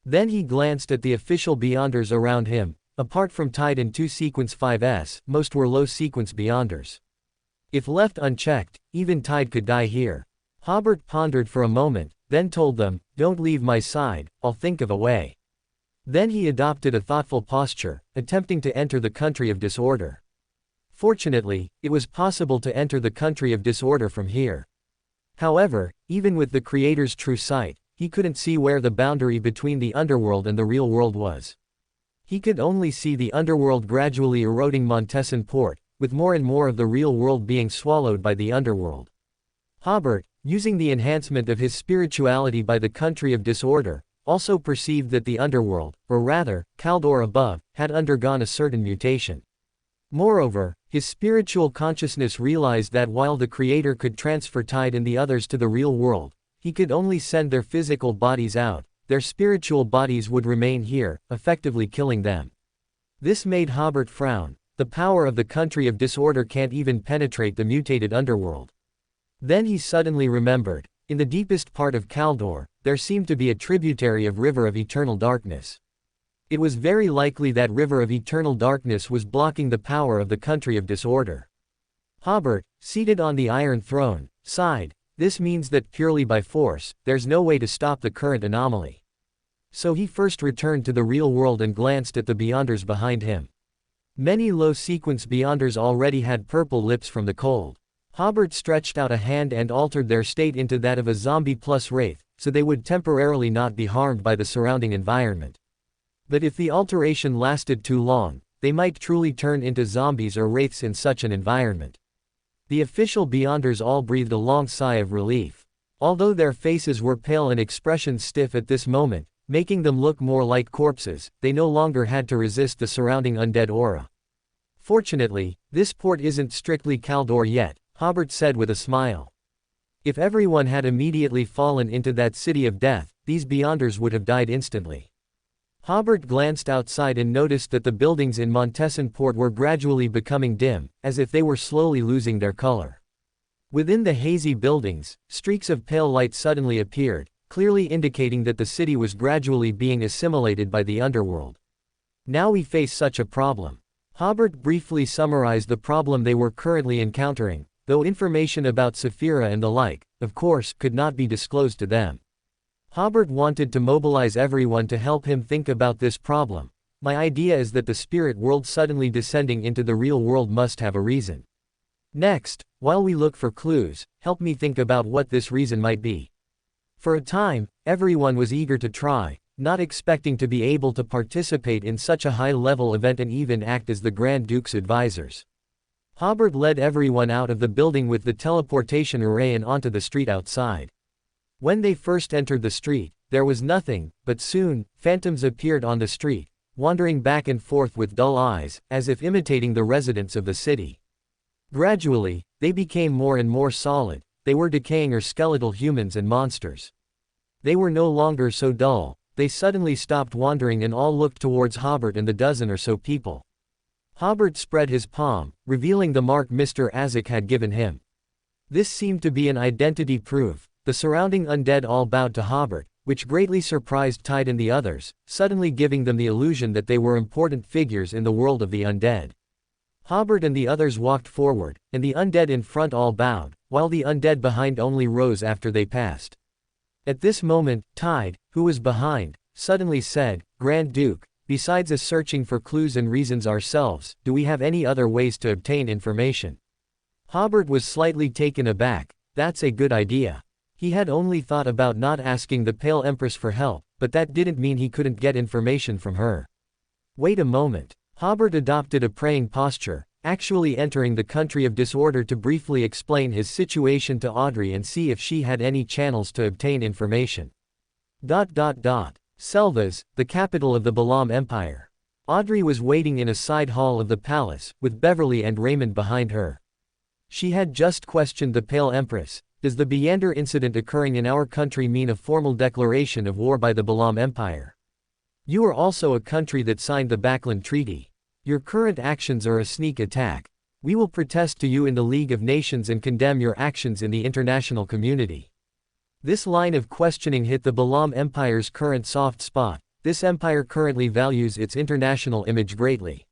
S1: Then he glanced at the official Beyonders around him. Apart from Tide and 2 Sequence 5s, most were low sequence Beyonders. If left unchecked, even Tide could die here. Hobert pondered for a moment, then told them, "Don't leave my side, I'll think of a way." Then he adopted a thoughtful posture, attempting to enter the country of disorder. Fortunately, it was possible to enter the country of disorder from here. However, even with the Creator's true sight, he couldn't see where the boundary between the underworld and the real world was. He could only see the underworld gradually eroding Montesson Port, with more and more of the real world being swallowed by the underworld. Hobert, using the enhancement of his spirituality by the country of disorder, also perceived that the underworld, or rather, Kaldor above, had undergone a certain mutation. Moreover, his spiritual consciousness realized that while the Creator could transfer Tide and the others to the real world, he could only send their physical bodies out. Their spiritual bodies would remain here, effectively killing them. This made Hobert frown. The power of the country of disorder can't even penetrate the mutated underworld. Then he suddenly remembered, in the deepest part of Kaldor, there seemed to be a tributary of River of Eternal Darkness. It was very likely that River of Eternal Darkness was blocking the power of the country of disorder. Hobert, seated on the Iron Throne, sighed. This means that purely by force, there's no way to stop the current anomaly. So he first returned to the real world and glanced at the Beyonders behind him. Many low-sequence Beyonders already had purple lips from the cold. Hobert stretched out a hand and altered their state into that of a zombie plus wraith, so they would temporarily not be harmed by the surrounding environment. But if the alteration lasted too long, they might truly turn into zombies or wraiths in such an environment. The official Beyonders all breathed a long sigh of relief. Although their faces were pale and expressions stiff at this moment, making them look more like corpses, they no longer had to resist the surrounding undead aura. Fortunately, this port isn't strictly Kaldor yet, Hobert said with a smile. If everyone had immediately fallen into that city of death, these Beyonders would have died instantly. Hobert glanced outside and noticed that the buildings in Montesson Port were gradually becoming dim, as if they were slowly losing their color. Within the hazy buildings, streaks of pale light suddenly appeared, clearly indicating that the city was gradually being assimilated by the underworld. Now we face such a problem. Hobert briefly summarized the problem they were currently encountering, though information about Saphira and the like, of course, could not be disclosed to them. Hobert wanted to mobilize everyone to help him think about this problem. My idea is that the spirit world suddenly descending into the real world must have a reason. Next, while we look for clues, help me think about what this reason might be. For a time, everyone was eager to try, not expecting to be able to participate in such a high-level event and even act as the Grand Duke's advisors. Hobert led everyone out of the building with the teleportation array and onto the street outside. When they first entered the street, there was nothing, but soon, phantoms appeared on the street, wandering back and forth with dull eyes, as if imitating the residents of the city. Gradually, they became more and more solid. They were decaying or skeletal humans and monsters. They were no longer so dull. They suddenly stopped wandering and all looked towards Hobert and the dozen or so people. Hobert spread his palm, revealing the mark Mr. Azek had given him. This seemed to be an identity proof. The surrounding undead all bowed to Hobert, which greatly surprised Tide and the others, suddenly giving them the illusion that they were important figures in the world of the undead. Hobert and the others walked forward, and the undead in front all bowed, while the undead behind only rose after they passed. At this moment, Tide, who was behind, suddenly said, "Grand Duke, besides us searching for clues and reasons ourselves, do we have any other ways to obtain information?" Hobert was slightly taken aback. That's a good idea. He had only thought about not asking the Pale Empress for help, but that didn't mean he couldn't get information from her. Wait a moment. Hobert adopted a praying posture, actually entering the country of disorder to briefly explain his situation to Audrey and see if she had any channels to obtain information. Selvas, the capital of the LotM Empire. Audrey was waiting in a side hall of the palace, with Beverly and Raymond behind her. She had just questioned the Pale Empress. Does the Beander incident occurring in our country mean a formal declaration of war by the LotM Empire? You are also a country that signed the Backland Treaty. Your current actions are a sneak attack. We will protest to you in the League of Nations and condemn your actions in the international community. This line of questioning hit the LotM Empire's current soft spot. This empire currently values its international image greatly.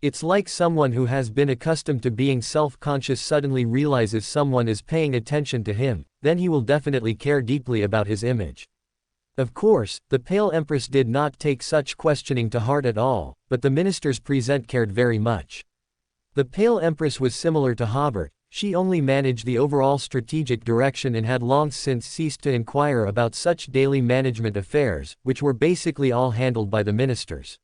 S1: It's like someone who has been accustomed to being self-conscious suddenly realizes someone is paying attention to him, then he will definitely care deeply about his image. Of course, the Pale Empress did not take such questioning to heart at all, but the ministers present cared very much. The Pale Empress was similar to Hobert. She only managed the overall strategic direction and had long since ceased to inquire about such daily management affairs, which were basically all handled by the ministers.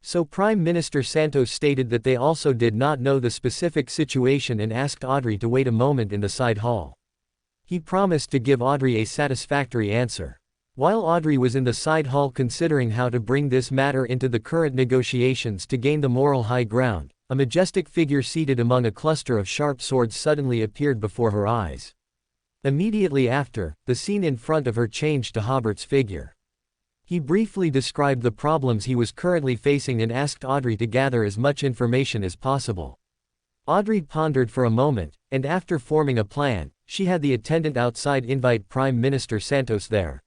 S1: So Prime Minister Santos stated that they also did not know the specific situation and asked Audrey to wait a moment in the side hall. He promised to give Audrey a satisfactory answer. While Audrey was in the side hall considering how to bring this matter into the current negotiations to gain the moral high ground, a majestic figure seated among a cluster of sharp swords suddenly appeared before her eyes. Immediately after, the scene in front of her changed to Hobert's figure. He briefly described the problems he was currently facing and asked Audrey to gather as much information as possible. Audrey pondered for a moment, and after forming a plan, she had the attendant outside invite Prime Minister Santos there.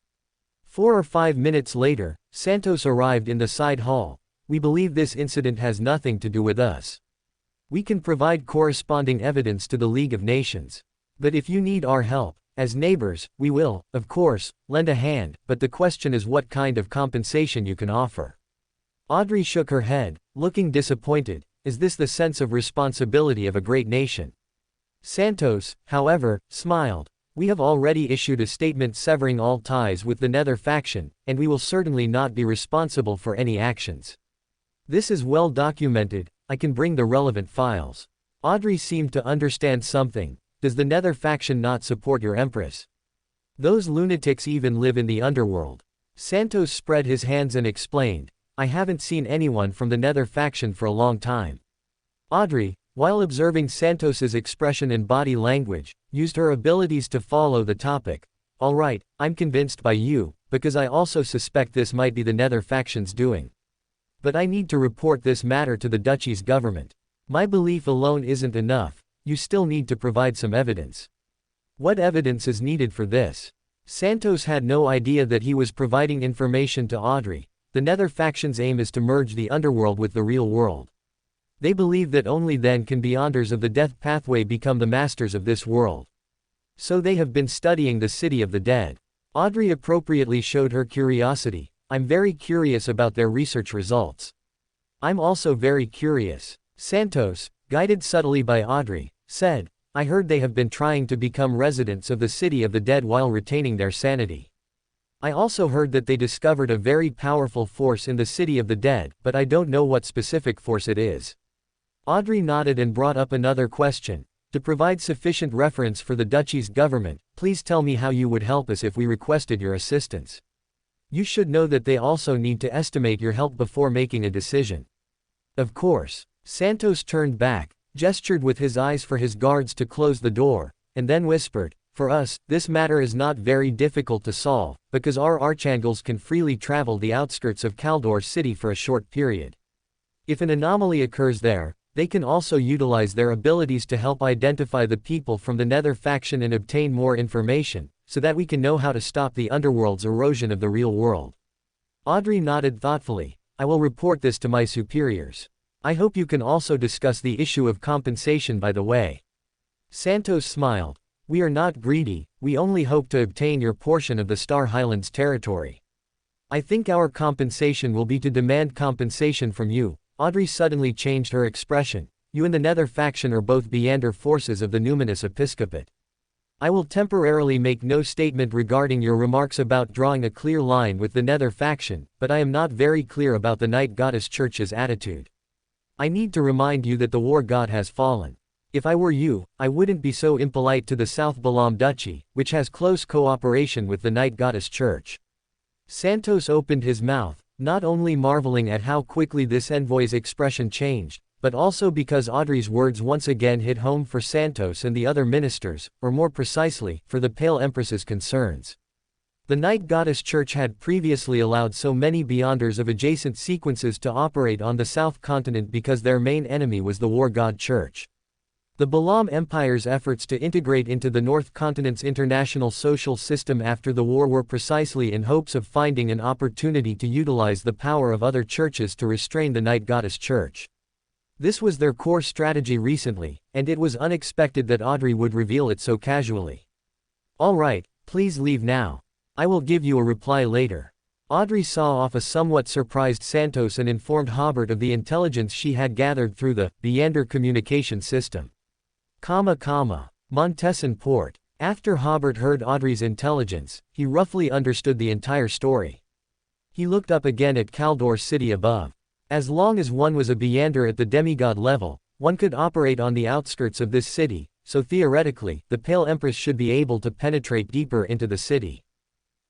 S1: 4 or 5 minutes later, Santos arrived in the side hall. We believe this incident has nothing to do with us. We can provide corresponding evidence to the League of Nations. But if you need our help, as neighbors, we will, of course, lend a hand, but the question is what kind of compensation you can offer. Audrey shook her head, looking disappointed. Is this the sense of responsibility of a great nation? Santos, however, smiled. We have already issued a statement severing all ties with the Nether faction, and we will certainly not be responsible for any actions. This is well documented. I can bring the relevant files. Audrey seemed to understand something. Does the Nether faction not support your Empress? Those lunatics even live in the underworld. Santos spread his hands and explained, I haven't seen anyone from the Nether faction for a long time. Audrey, while observing Santos's expression and body language, used her abilities to follow the topic. All right, I'm convinced by you, because I also suspect this might be the Nether faction's doing. But I need to report this matter to the duchy's government. My belief alone isn't enough, you still need to provide some evidence. What evidence is needed for this? Santos had no idea that he was providing information to Audrey. The Nether faction's aim is to merge the underworld with the real world. They believe that only then can Beyonders of the Death Pathway become the masters of this world. So they have been studying the City of the Dead. Audrey appropriately showed her curiosity. I'm very curious about their research results. I'm also very curious. Santos, guided subtly by Audrey, said, I heard they have been trying to become residents of the City of the Dead while retaining their sanity. I also heard that they discovered a very powerful force in the City of the Dead, but I don't know what specific force it is. Audrey nodded and brought up another question. To provide sufficient reference for the duchy's government, please tell me how you would help us if we requested your assistance. You should know that they also need to estimate your help before making a decision. Of course. Santos turned back, gestured with his eyes for his guards to close the door, and then whispered, for us, this matter is not very difficult to solve, because our archangels can freely travel the outskirts of Kaldor City for a short period. If an anomaly occurs there, they can also utilize their abilities to help identify the people from the Nether faction and obtain more information, so that we can know how to stop the underworld's erosion of the real world. Audrey nodded thoughtfully. I will report this to my superiors. I hope you can also discuss the issue of compensation by the way. Santos smiled. We are not greedy, we only hope to obtain your portion of the Star Highlands territory. I think our compensation will be to demand compensation from you. Audrey suddenly changed her expression. You and the Nether faction are both Beyonder forces of the Numinous Episcopate. I will temporarily make no statement regarding your remarks about drawing a clear line with the Nether faction, but I am not very clear about the Night Goddess Church's attitude. I need to remind you that the war god has fallen. If I were you, I wouldn't be so impolite to the South Balam Duchy, which has close cooperation with the Night Goddess Church. Santos opened his mouth, not only marveling at how quickly this envoy's expression changed, but also because Audrey's words once again hit home for Santos and the other ministers, or more precisely, for the Pale Empress's concerns. The Night Goddess Church had previously allowed so many Beyonders of adjacent sequences to operate on the South Continent because their main enemy was the War God Church. The Balam Empire's efforts to integrate into the North Continent's international social system after the war were precisely in hopes of finding an opportunity to utilize the power of other churches to restrain the Night Goddess Church. This was their core strategy recently, and it was unexpected that Audrey would reveal it so casually. All right, please leave now. I will give you a reply later. Audrey saw off a somewhat surprised Santos and informed Hobert of the intelligence she had gathered through the Beyonder communication system. Montesson Port. After Hobert heard Audrey's intelligence, he roughly understood the entire story. He looked up again at Kaldor City above. As long as one was a Beyonder at the demigod level, one could operate on the outskirts of this city, so theoretically, the Pale Empress should be able to penetrate deeper into the city.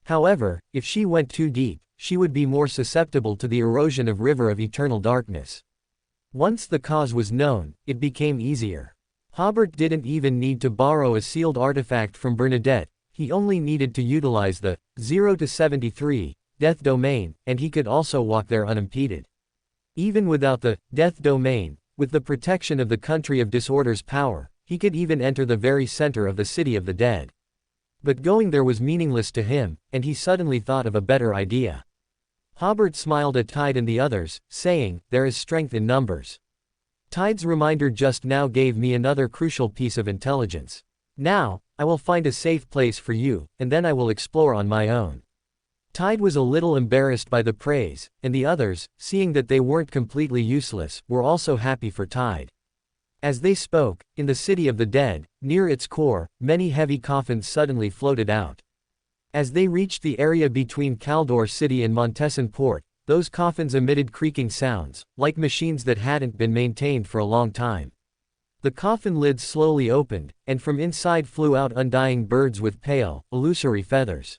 S1: However, if she went too deep, she would be more susceptible to the erosion of River of Eternal Darkness. Once the cause was known, it became easier. Hobert didn't even need to borrow a sealed artifact from Bernadette, he only needed to utilize the 0-73 Death Domain, and he could also walk there unimpeded. Even without the Death Domain, with the protection of the Country of Disorder's power, he could even enter the very center of the City of the Dead. But going there was meaningless to him, and he suddenly thought of a better idea. Hobert smiled at Tide and the others, saying, there is strength in numbers. Tide's reminder just now gave me another crucial piece of intelligence. Now, I will find a safe place for you, and then I will explore on my own. Tide was a little embarrassed by the praise, and the others, seeing that they weren't completely useless, were also happy for Tide. As they spoke, in the City of the Dead, near its core, many heavy coffins suddenly floated out. As they reached the area between Kaldor City and Montesson Port, those coffins emitted creaking sounds, like machines that hadn't been maintained for a long time. The coffin lids slowly opened, and from inside flew out undying birds with pale, illusory feathers.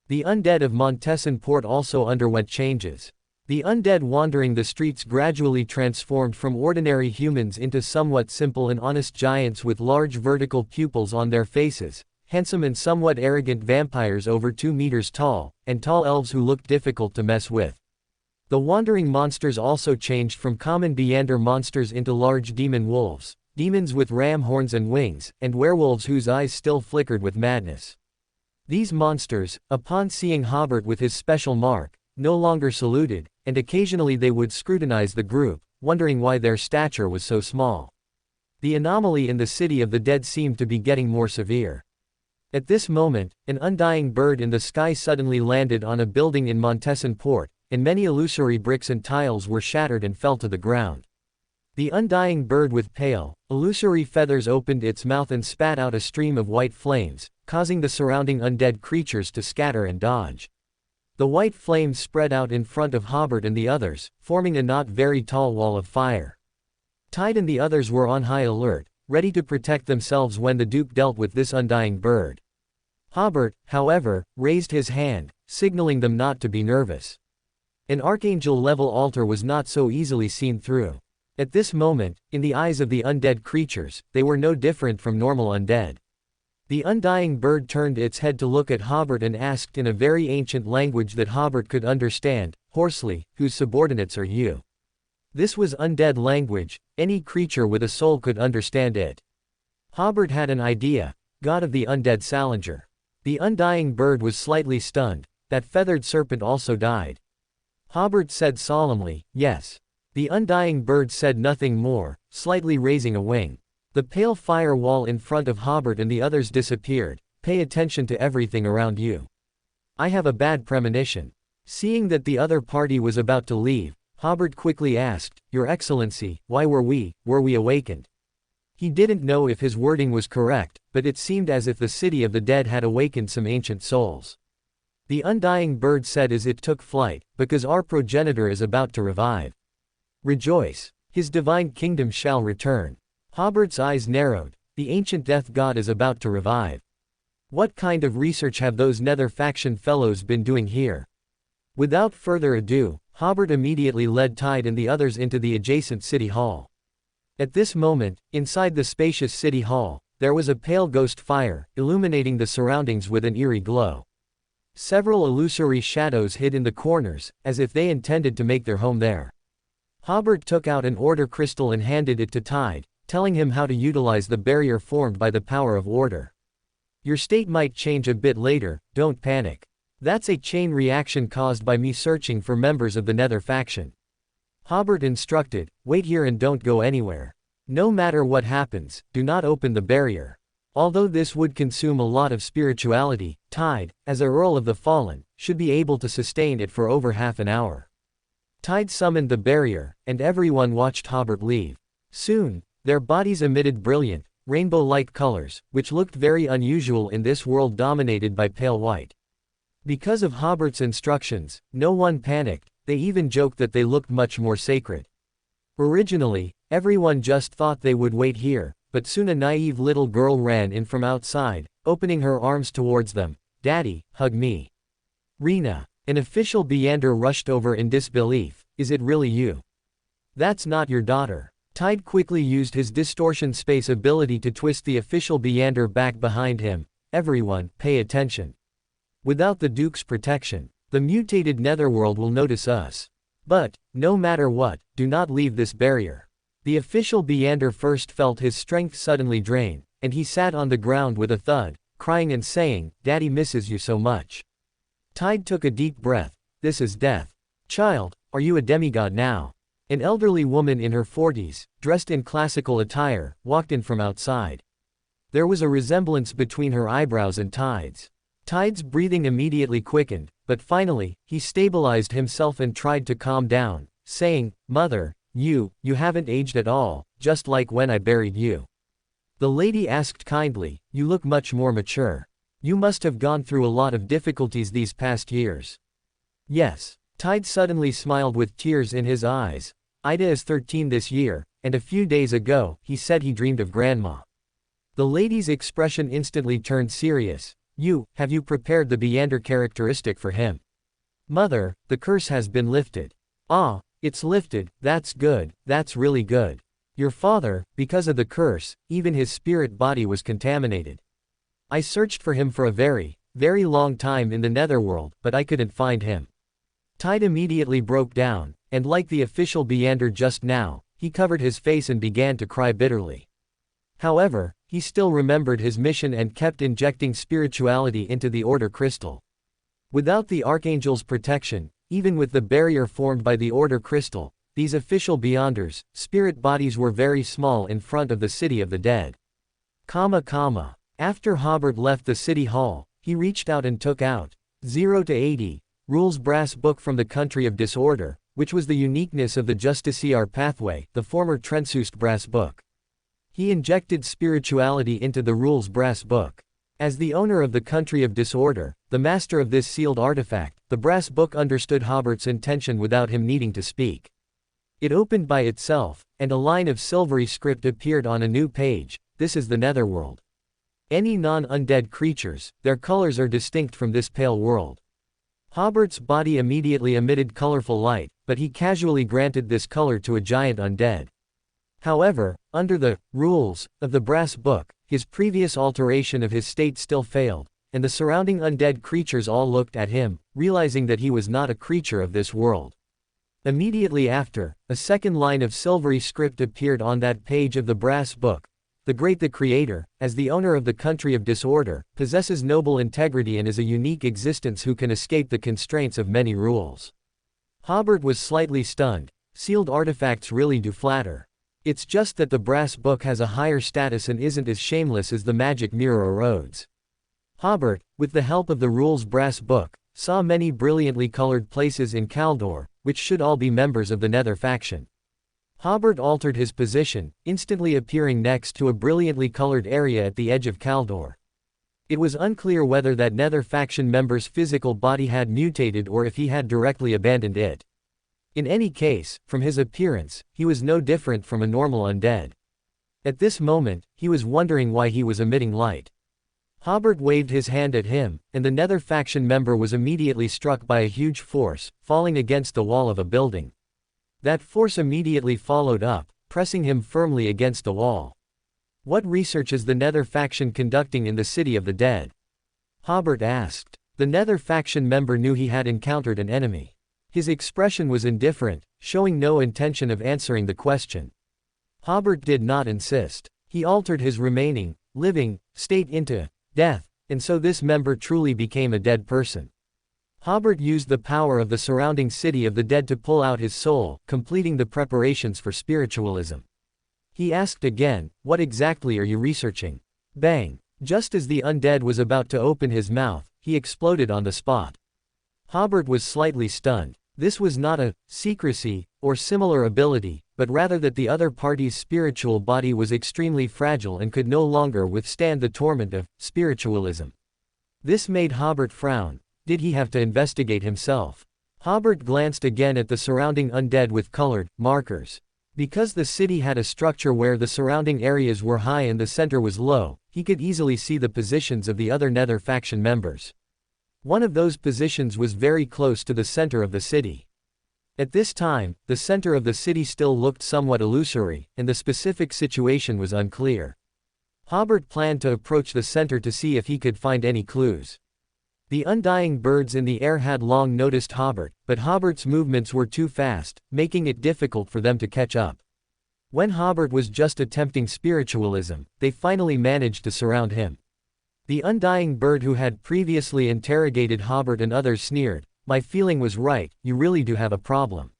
S1: The undead of Montesson Port also underwent changes. The undead wandering the streets gradually transformed from ordinary humans into somewhat simple and honest giants with large vertical pupils on their faces, handsome and somewhat arrogant vampires over 2 meters tall, and tall elves who looked difficult to mess with. The wandering monsters also changed from common Beander monsters into large demon wolves, demons with ram horns and wings, and werewolves whose eyes still flickered with madness. These monsters, upon seeing Hobert with his special mark, no longer saluted, and occasionally they would scrutinize the group, wondering why their stature was so small. The anomaly in the city of the dead seemed to be getting more severe. At this moment, an undying bird in the sky suddenly landed on a building in Montesson Port, and many illusory bricks and tiles were shattered and fell to the ground. The undying bird with pale, illusory feathers opened its mouth and spat out a stream of white flames, causing the surrounding undead creatures to scatter and dodge. The white flames spread out in front of Hobert and the others, forming a not very tall wall of fire. Tide and the others were on high alert, ready to protect themselves when the Duke dealt with this undying bird. Hobert, however, raised his hand, signaling them not to be nervous. An archangel-level altar was not so easily seen through. At this moment, in the eyes of the undead creatures, they were no different from normal undead. The undying bird turned its head to look at Hobert and asked in a very ancient language that Hobert could understand, hoarsely, "Whose subordinates are you?" This was undead language, any creature with a soul could understand it. Hobert had an idea, god of the undead Salinger. The undying bird was slightly stunned, that feathered serpent also died. Hobert said solemnly, "Yes." The undying bird said nothing more, slightly raising a wing. The pale fire wall in front of Hobert and the others disappeared. "Pay attention to everything around you. I have a bad premonition." Seeing that the other party was about to leave, Hobert quickly asked, "Your Excellency, why were we awakened?" He didn't know if his wording was correct, but it seemed as if the city of the dead had awakened some ancient souls. The undying bird said as it took flight, "Because our progenitor is about to revive. Rejoice. His divine kingdom shall return." Hobert's eyes narrowed. The ancient death god is about to revive. What kind of research have those Nether faction fellows been doing here? Without further ado, Hobert immediately led Tide and the others into the adjacent city hall. At this moment, inside the spacious city hall, there was a pale ghost fire, illuminating the surroundings with an eerie glow. Several illusory shadows hid in the corners, as if they intended to make their home there. Hobert took out an order crystal and handed it to Tide, telling him how to utilize the barrier formed by the power of order. "Your state might change a bit later, don't panic. That's a chain reaction caused by me searching for members of the Nether faction." Hobert instructed, "Wait here and don't go anywhere. No matter what happens, do not open the barrier." Although this would consume a lot of spirituality, Tide, as a Earl of the Fallen, should be able to sustain it for over half an hour. Tide summoned the barrier, and everyone watched Hobert leave. Soon, their bodies emitted brilliant, rainbow-like colors, which looked very unusual in this world dominated by pale white. Because of Hobert's instructions, no one panicked. They even joked that they looked much more sacred. Originally, everyone just thought they would wait here, but soon a naive little girl ran in from outside, opening her arms towards them. "Daddy, hug me." "Rena." An official Beander rushed over in disbelief. "Is it really you? That's not your daughter." Tide quickly used his distortion space ability to twist the official Beander back behind him. "Everyone, pay attention. Without the Duke's protection, the mutated netherworld will notice us. But, no matter what, do not leave this barrier." The official Beander first felt his strength suddenly drain, and he sat on the ground with a thud, crying and saying, "Daddy misses you so much." Tide took a deep breath. "This is death. Child, are you a demigod now?" An elderly woman in her 40s, dressed in classical attire, walked in from outside. There was a resemblance between her eyebrows and Tide's. Tide's breathing immediately quickened, but finally, he stabilized himself and tried to calm down, saying, "Mother, you haven't aged at all, just like when I buried you." The lady asked kindly, "You look much more mature. You must have gone through a lot of difficulties these past years." "Yes." Tide suddenly smiled with tears in his eyes. "Ida is 13 this year, and a few days ago, he said he dreamed of Grandma." The lady's expression instantly turned serious. Have you prepared the Beander characteristic for him?" "Mother, the curse has been lifted." "Ah, it's lifted, that's good, that's really good. Your father, because of the curse, even his spirit body was contaminated." I searched for him for a very, very long time in the netherworld, but I couldn't find him. Tide immediately broke down, and like the official Beander just now, he covered his face and began to cry bitterly. However, he still remembered his mission and kept injecting spirituality into the Order Crystal. Without the Archangel's protection, even with the barrier formed by the Order Crystal, these official Beyonders' spirit bodies were very small in front of the City of the Dead. After Hobert left the City Hall, he reached out and took out 0 to 80 Rules Brass Book from the Country of Disorder, which was the uniqueness of the Justiciar pathway, the former Trensused Brass Book. He injected spirituality into the Rules Brass Book. As the owner of the Country of Disorder, the master of this sealed artifact, the Brass Book understood Hobert's intention without him needing to speak. It opened by itself, and a line of silvery script appeared on a new page. This is the Netherworld. Any non-undead creatures, their colors are distinct from this pale world. Hobert's body immediately emitted colorful light, but he casually granted this color to a giant undead. However, under the rules of the Brass Book, his previous alteration of his state still failed, and the surrounding undead creatures all looked at him, realizing that he was not a creature of this world. Immediately after, a second line of silvery script appeared on that page of the Brass Book. The Great the Creator, as the owner of the Country of Disorder, possesses noble integrity and is a unique existence who can escape the constraints of many rules. Hobert was slightly stunned. Sealed artifacts really do flatter. It's just that the Brass Book has a higher status and isn't as shameless as the magic mirror erodes. Hobert, with the help of the Rules Brass Book, saw many brilliantly colored places in Kaldor, which should all be members of the Nether faction. Hobert altered his position, instantly appearing next to a brilliantly colored area at the edge of Kaldor. It was unclear whether that Nether faction member's physical body had mutated or if he had directly abandoned it. In any case, from his appearance, he was no different from a normal undead. At this moment, he was wondering why he was emitting light. Hobert waved his hand at him, and the Nether faction member was immediately struck by a huge force, falling against the wall of a building. That force immediately followed up, pressing him firmly against the wall. What research is the Nether faction conducting in the City of the Dead? Hobert asked. The Nether faction member knew he had encountered an enemy. His expression was indifferent, showing no intention of answering the question. Hobert did not insist. He altered his remaining, living, state into death, and so this member truly became a dead person. Hobert used the power of the surrounding City of the Dead to pull out his soul, completing the preparations for spiritualism. He asked again, "What exactly are you researching?" Bang! Just as the undead was about to open his mouth, he exploded on the spot. Hobert was slightly stunned. This was not a secrecy or similar ability, but rather that the other party's spiritual body was extremely fragile and could no longer withstand the torment of spiritualism. This made Hobert frown. Did he have to investigate himself? Hobert glanced again at the surrounding undead with colored markers. Because the city had a structure where the surrounding areas were high and the center was low, he could easily see the positions of the other Nether faction members. One of those positions was very close to the center of the city. At this time, the center of the city still looked somewhat illusory, and the specific situation was unclear. Hobert planned to approach the center to see if he could find any clues. The undying birds in the air had long noticed Hobert, but Hobert's movements were too fast, making it difficult for them to catch up. When Hobert was just attempting spiritualism, they finally managed to surround him. The undying bird who had previously interrogated Hobert and others sneered, "My feeling was right, you really do have a problem."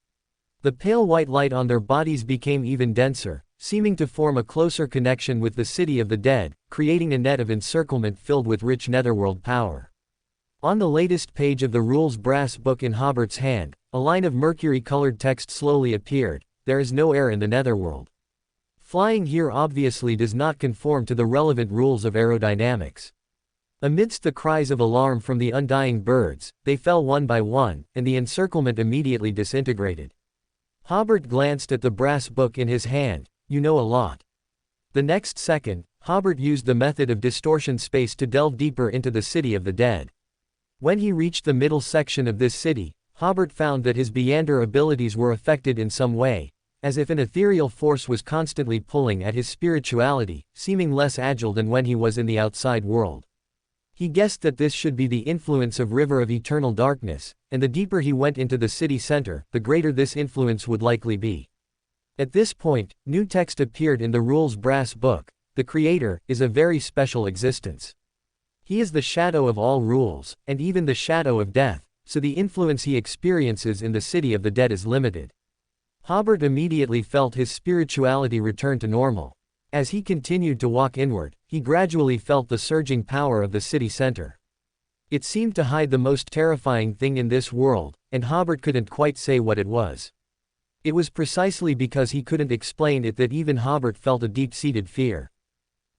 S1: The pale white light on their bodies became even denser, seeming to form a closer connection with the City of the Dead, creating a net of encirclement filled with rich netherworld power. On the latest page of the Rules Brass Book in Hobert's hand, a line of mercury-colored text slowly appeared. There is no air in the netherworld. Flying here obviously does not conform to the relevant rules of aerodynamics. Amidst the cries of alarm from the undying birds, they fell one by one, and the encirclement immediately disintegrated. Hobert glanced at the brass book in his hand. "You know a lot." The next second, Hobert used the method of distortion space to delve deeper into the City of the Dead. When he reached the middle section of this city, Hobert found that his Beander abilities were affected in some way, as if an ethereal force was constantly pulling at his spirituality, seeming less agile than when he was in the outside world. He guessed that this should be the influence of River of Eternal Darkness, and the deeper he went into the city center, the greater this influence would likely be. At this point, new text appeared in the Rules Brass Book. The Creator is a very special existence. He is the shadow of all rules, and even the shadow of death, so the influence he experiences in the city of the dead is limited. Hobert immediately felt his spirituality return to normal. As he continued to walk inward, he gradually felt the surging power of the city center. It seemed to hide the most terrifying thing in this world, and Hobert couldn't quite say what it was. It was precisely because he couldn't explain it that even Hobert felt a deep-seated fear.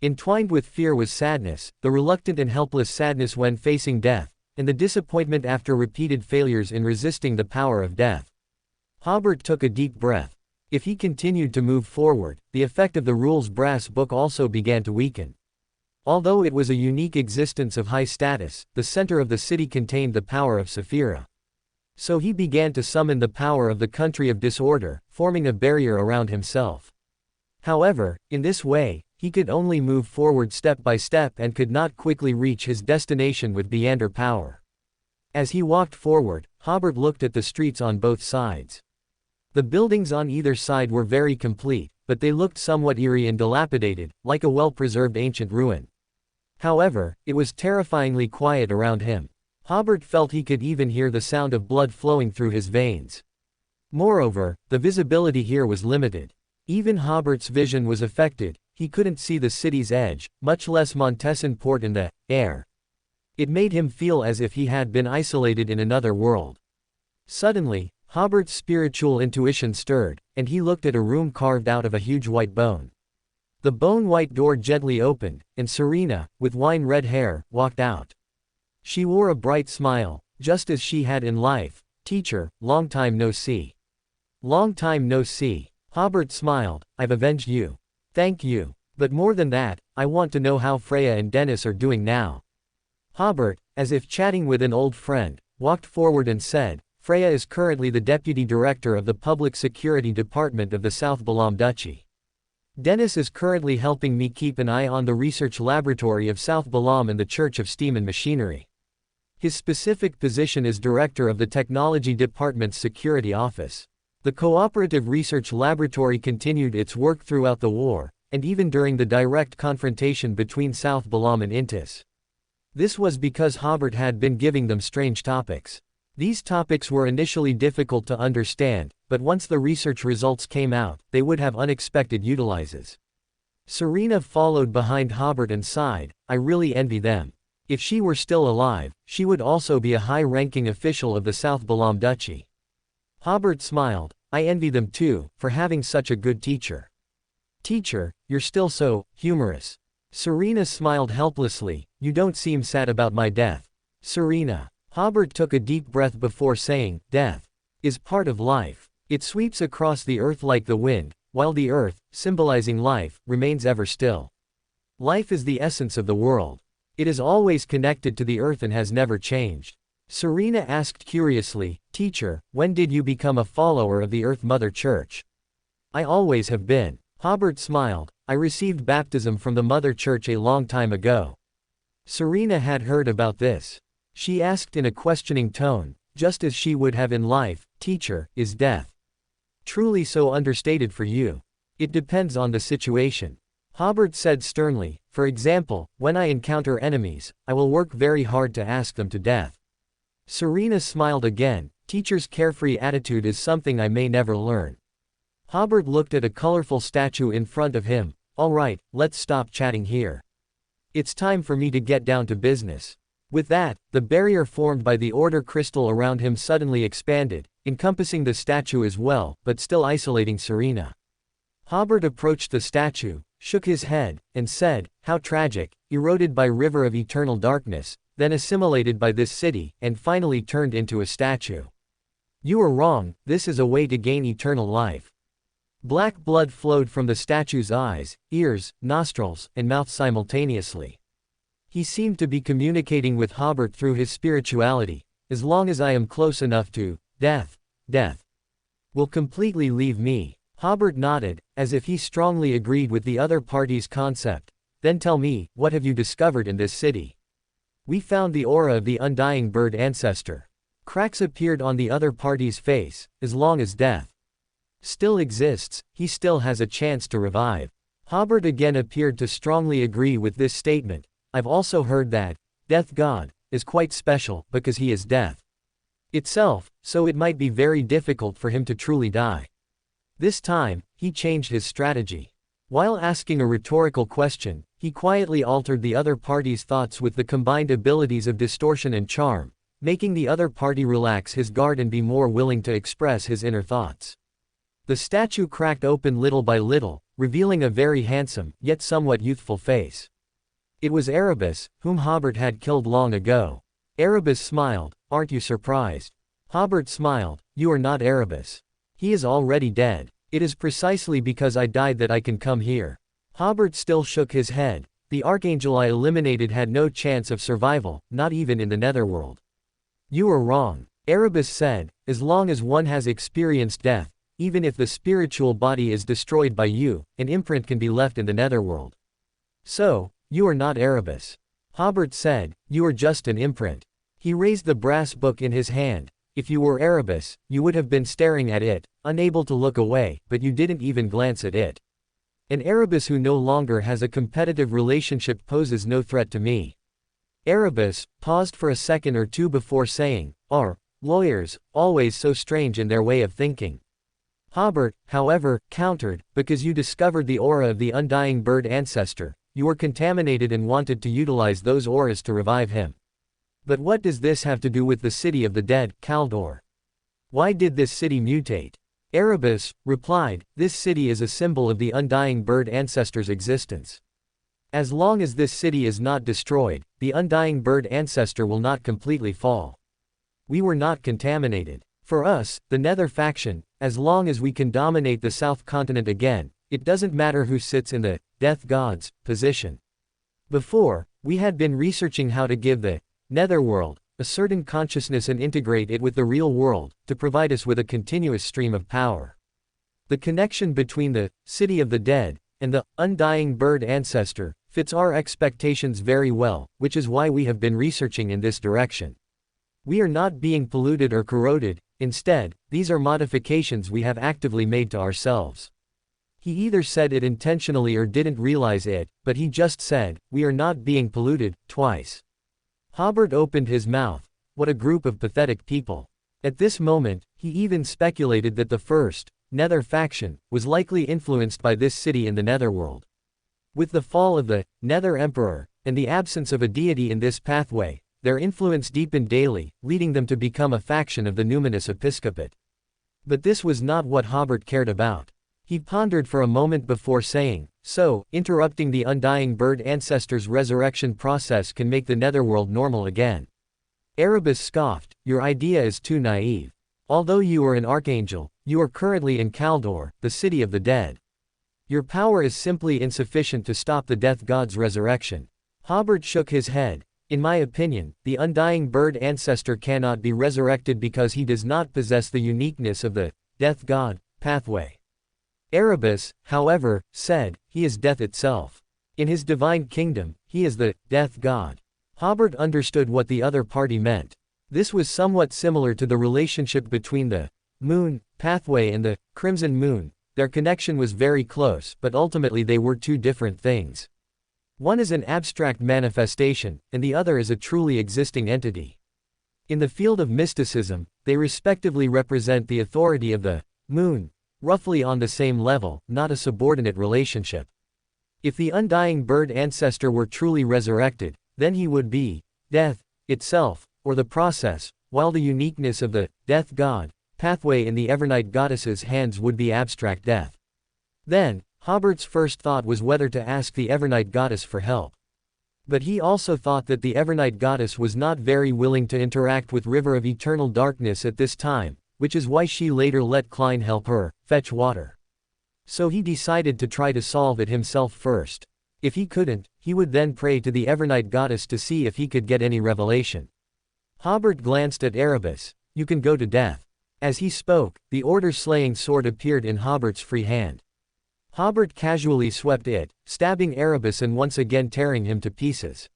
S1: Entwined with fear was sadness, the reluctant and helpless sadness when facing death, and the disappointment after repeated failures in resisting the power of death. Hobert took a deep breath. If he continued to move forward, the effect of the Rules Brass Book also began to weaken. Although it was a unique existence of high status, the center of the city contained the power of Saphira. So he began to summon the power of the country of disorder, forming a barrier around himself. However, in this way, he could only move forward step by step and could not quickly reach his destination with Beander power. As he walked forward, Hobert looked at the streets on both sides. The buildings on either side were very complete, but they looked somewhat eerie and dilapidated, like a well-preserved ancient ruin. However, it was terrifyingly quiet around him. Hobert felt he could even hear the sound of blood flowing through his veins. Moreover, the visibility here was limited. Even Hobert's vision was affected. He couldn't see the city's edge, much less Montesson Port in the air. It made him feel as if he had been isolated in another world. Suddenly, Hobert's spiritual intuition stirred, and he looked at a room carved out of a huge white bone. The bone-white door gently opened, and Serena, with wine-red hair, walked out. She wore a bright smile, just as she had in life. "Teacher, long time no see." "Long time no see." Hobert smiled. "I've avenged you. Thank you. But more than that, I want to know how Freya and Dennis are doing now." Hobert, as if chatting with an old friend, walked forward and said, "Freya is currently the Deputy Director of the Public Security Department of the South Balam Duchy. Dennis is currently helping me keep an eye on the research laboratory of South Balam and the Church of Steam and Machinery. His specific position is Director of the Technology Department's Security Office." The Cooperative Research Laboratory continued its work throughout the war, and even during the direct confrontation between South Balam and Intis. This was because Hobert had been giving them strange topics. These topics were initially difficult to understand, but once the research results came out, they would have unexpected utilizes. Serena followed behind Hobert and sighed, "I really envy them. If she were still alive, she would also be a high-ranking official of the South Balam Duchy." Hobert smiled, "I envy them too, for having such a good teacher." "Teacher, you're still so humorous." Serena smiled helplessly, "You don't seem sad about my death." "Serena." Hobert took a deep breath before saying, "Death is part of life. It sweeps across the earth like the wind, while the earth, symbolizing life, remains ever still. Life is the essence of the world. It is always connected to the earth and has never changed." Serena asked curiously, "Teacher, when did you become a follower of the Earth Mother Church?" "I always have been." Hobert smiled, "I received baptism from the Mother Church a long time ago." Serena had heard about this. She asked in a questioning tone, just as she would have in life, "Teacher, is death truly so understated for you?" "It depends on the situation." Hobert said sternly, "For example, when I encounter enemies, I will work very hard to ask them to death." Serena smiled again, "Teacher's carefree attitude is something I may never learn." Hobert looked at a colorful statue in front of him. "All right, let's stop chatting here. It's time for me to get down to business." With that, the barrier formed by the order crystal around him suddenly expanded, encompassing the statue as well, but still isolating Serena. Hobert approached the statue, shook his head, and said, "How tragic, eroded by river of eternal darkness, then assimilated by this city, and finally turned into a statue. You are wrong, this is a way to gain eternal life." Black blood flowed from the statue's eyes, ears, nostrils, and mouth simultaneously. He seemed to be communicating with Hobert through his spirituality. "As long as I am close enough to death will completely leave me." Hobert nodded, as if he strongly agreed with the other party's concept. "Then tell me, what have you discovered in this city?" We found the aura of the undying bird ancestor. Cracks appeared on the other party's face. As long as death still exists, he still has a chance to revive. Hobert again appeared to strongly agree with this statement. I've also heard that Death God is quite special because he is death itself, so it might be very difficult for him to truly die. This time, he changed his strategy. While asking a rhetorical question, he quietly altered the other party's thoughts with the combined abilities of distortion and charm, making the other party relax his guard and be more willing to express his inner thoughts. The statue cracked open little by little, revealing a very handsome, yet somewhat youthful face. It was Erebus, whom Hobert had killed long ago. Erebus smiled. Aren't you surprised? Hobert smiled. You are not Erebus. He is already dead. It is precisely because I died that I can come here. Hobert still shook his head. The archangel I eliminated had no chance of survival, not even in the netherworld. You are wrong. Erebus said, as long as one has experienced death, even if the spiritual body is destroyed by you, an imprint can be left in the netherworld. So, you are not Erebus. Hobert said, you are just an imprint. He raised the brass book in his hand. If you were Erebus, you would have been staring at it, unable to look away, but you didn't even glance at it. An Erebus who no longer has a competitive relationship poses no threat to me. Erebus paused for a second or two before saying, are lawyers always so strange in their way of thinking? Hobert, however, countered, because you discovered the aura of the undying bird ancestor, you were contaminated and wanted to utilize those auras to revive him. But what does this have to do with the city of the dead, Kaldor? Why did this city mutate? Erebus replied, this city is a symbol of the undying bird ancestor's existence. As long as this city is not destroyed, the undying bird ancestor will not completely fall. We were not contaminated. For us, the Nether faction, as long as we can dominate the South Continent again, it doesn't matter who sits in the Death God's position. Before, we had been researching how to give the Netherworld a certain consciousness and integrate it with the real world, to provide us with a continuous stream of power. The connection between the city of the dead and the undying bird ancestor fits our expectations very well, which is why we have been researching in this direction. We are not being polluted or corroded, instead, these are modifications we have actively made to ourselves. He either said it intentionally or didn't realize it, but he just said, we are not being polluted, twice. Hobert opened his mouth. What a group of pathetic people. At this moment, he even speculated that the first Nether faction was likely influenced by this city in the Netherworld. With the fall of the Nether Emperor, and the absence of a deity in this pathway, their influence deepened daily, leading them to become a faction of the numinous episcopate. But this was not what Hobert cared about. He pondered for a moment before saying, so, interrupting the undying bird ancestor's resurrection process can make the netherworld normal again. Erebus scoffed, your idea is too naive. Although you are an archangel, you are currently in Kaldor, the city of the dead. Your power is simply insufficient to stop the Death God's resurrection. Hobert shook his head. In my opinion, the undying bird ancestor cannot be resurrected because he does not possess the uniqueness of the Death God pathway. Erebus, however, said, he is death itself. In his divine kingdom, he is the Death God. Hobert understood what the other party meant. This was somewhat similar to the relationship between the Moon pathway and the Crimson Moon. Their connection was very close, but ultimately they were two different things. One is an abstract manifestation, and the other is a truly existing entity. In the field of mysticism, they respectively represent the authority of the Moon, roughly on the same level, not a subordinate relationship. If the undying bird ancestor were truly resurrected, then he would be death itself, or the process, while the uniqueness of the Death God pathway in the Evernight goddess's hands would be abstract death. Then, Hobert's first thought was whether to ask the Evernight goddess for help. But he also thought that the Evernight goddess was not very willing to interact with River of Eternal Darkness at this time, which is why she later let Klein help her fetch water. So he decided to try to solve it himself first. If he couldn't, he would then pray to the Evernight goddess to see if he could get any revelation. Hobert glanced at Erebus. You can go to death. As he spoke, the order-slaying sword appeared in Hobert's free hand. Hobert casually swept it, stabbing Erebus and once again tearing him to pieces.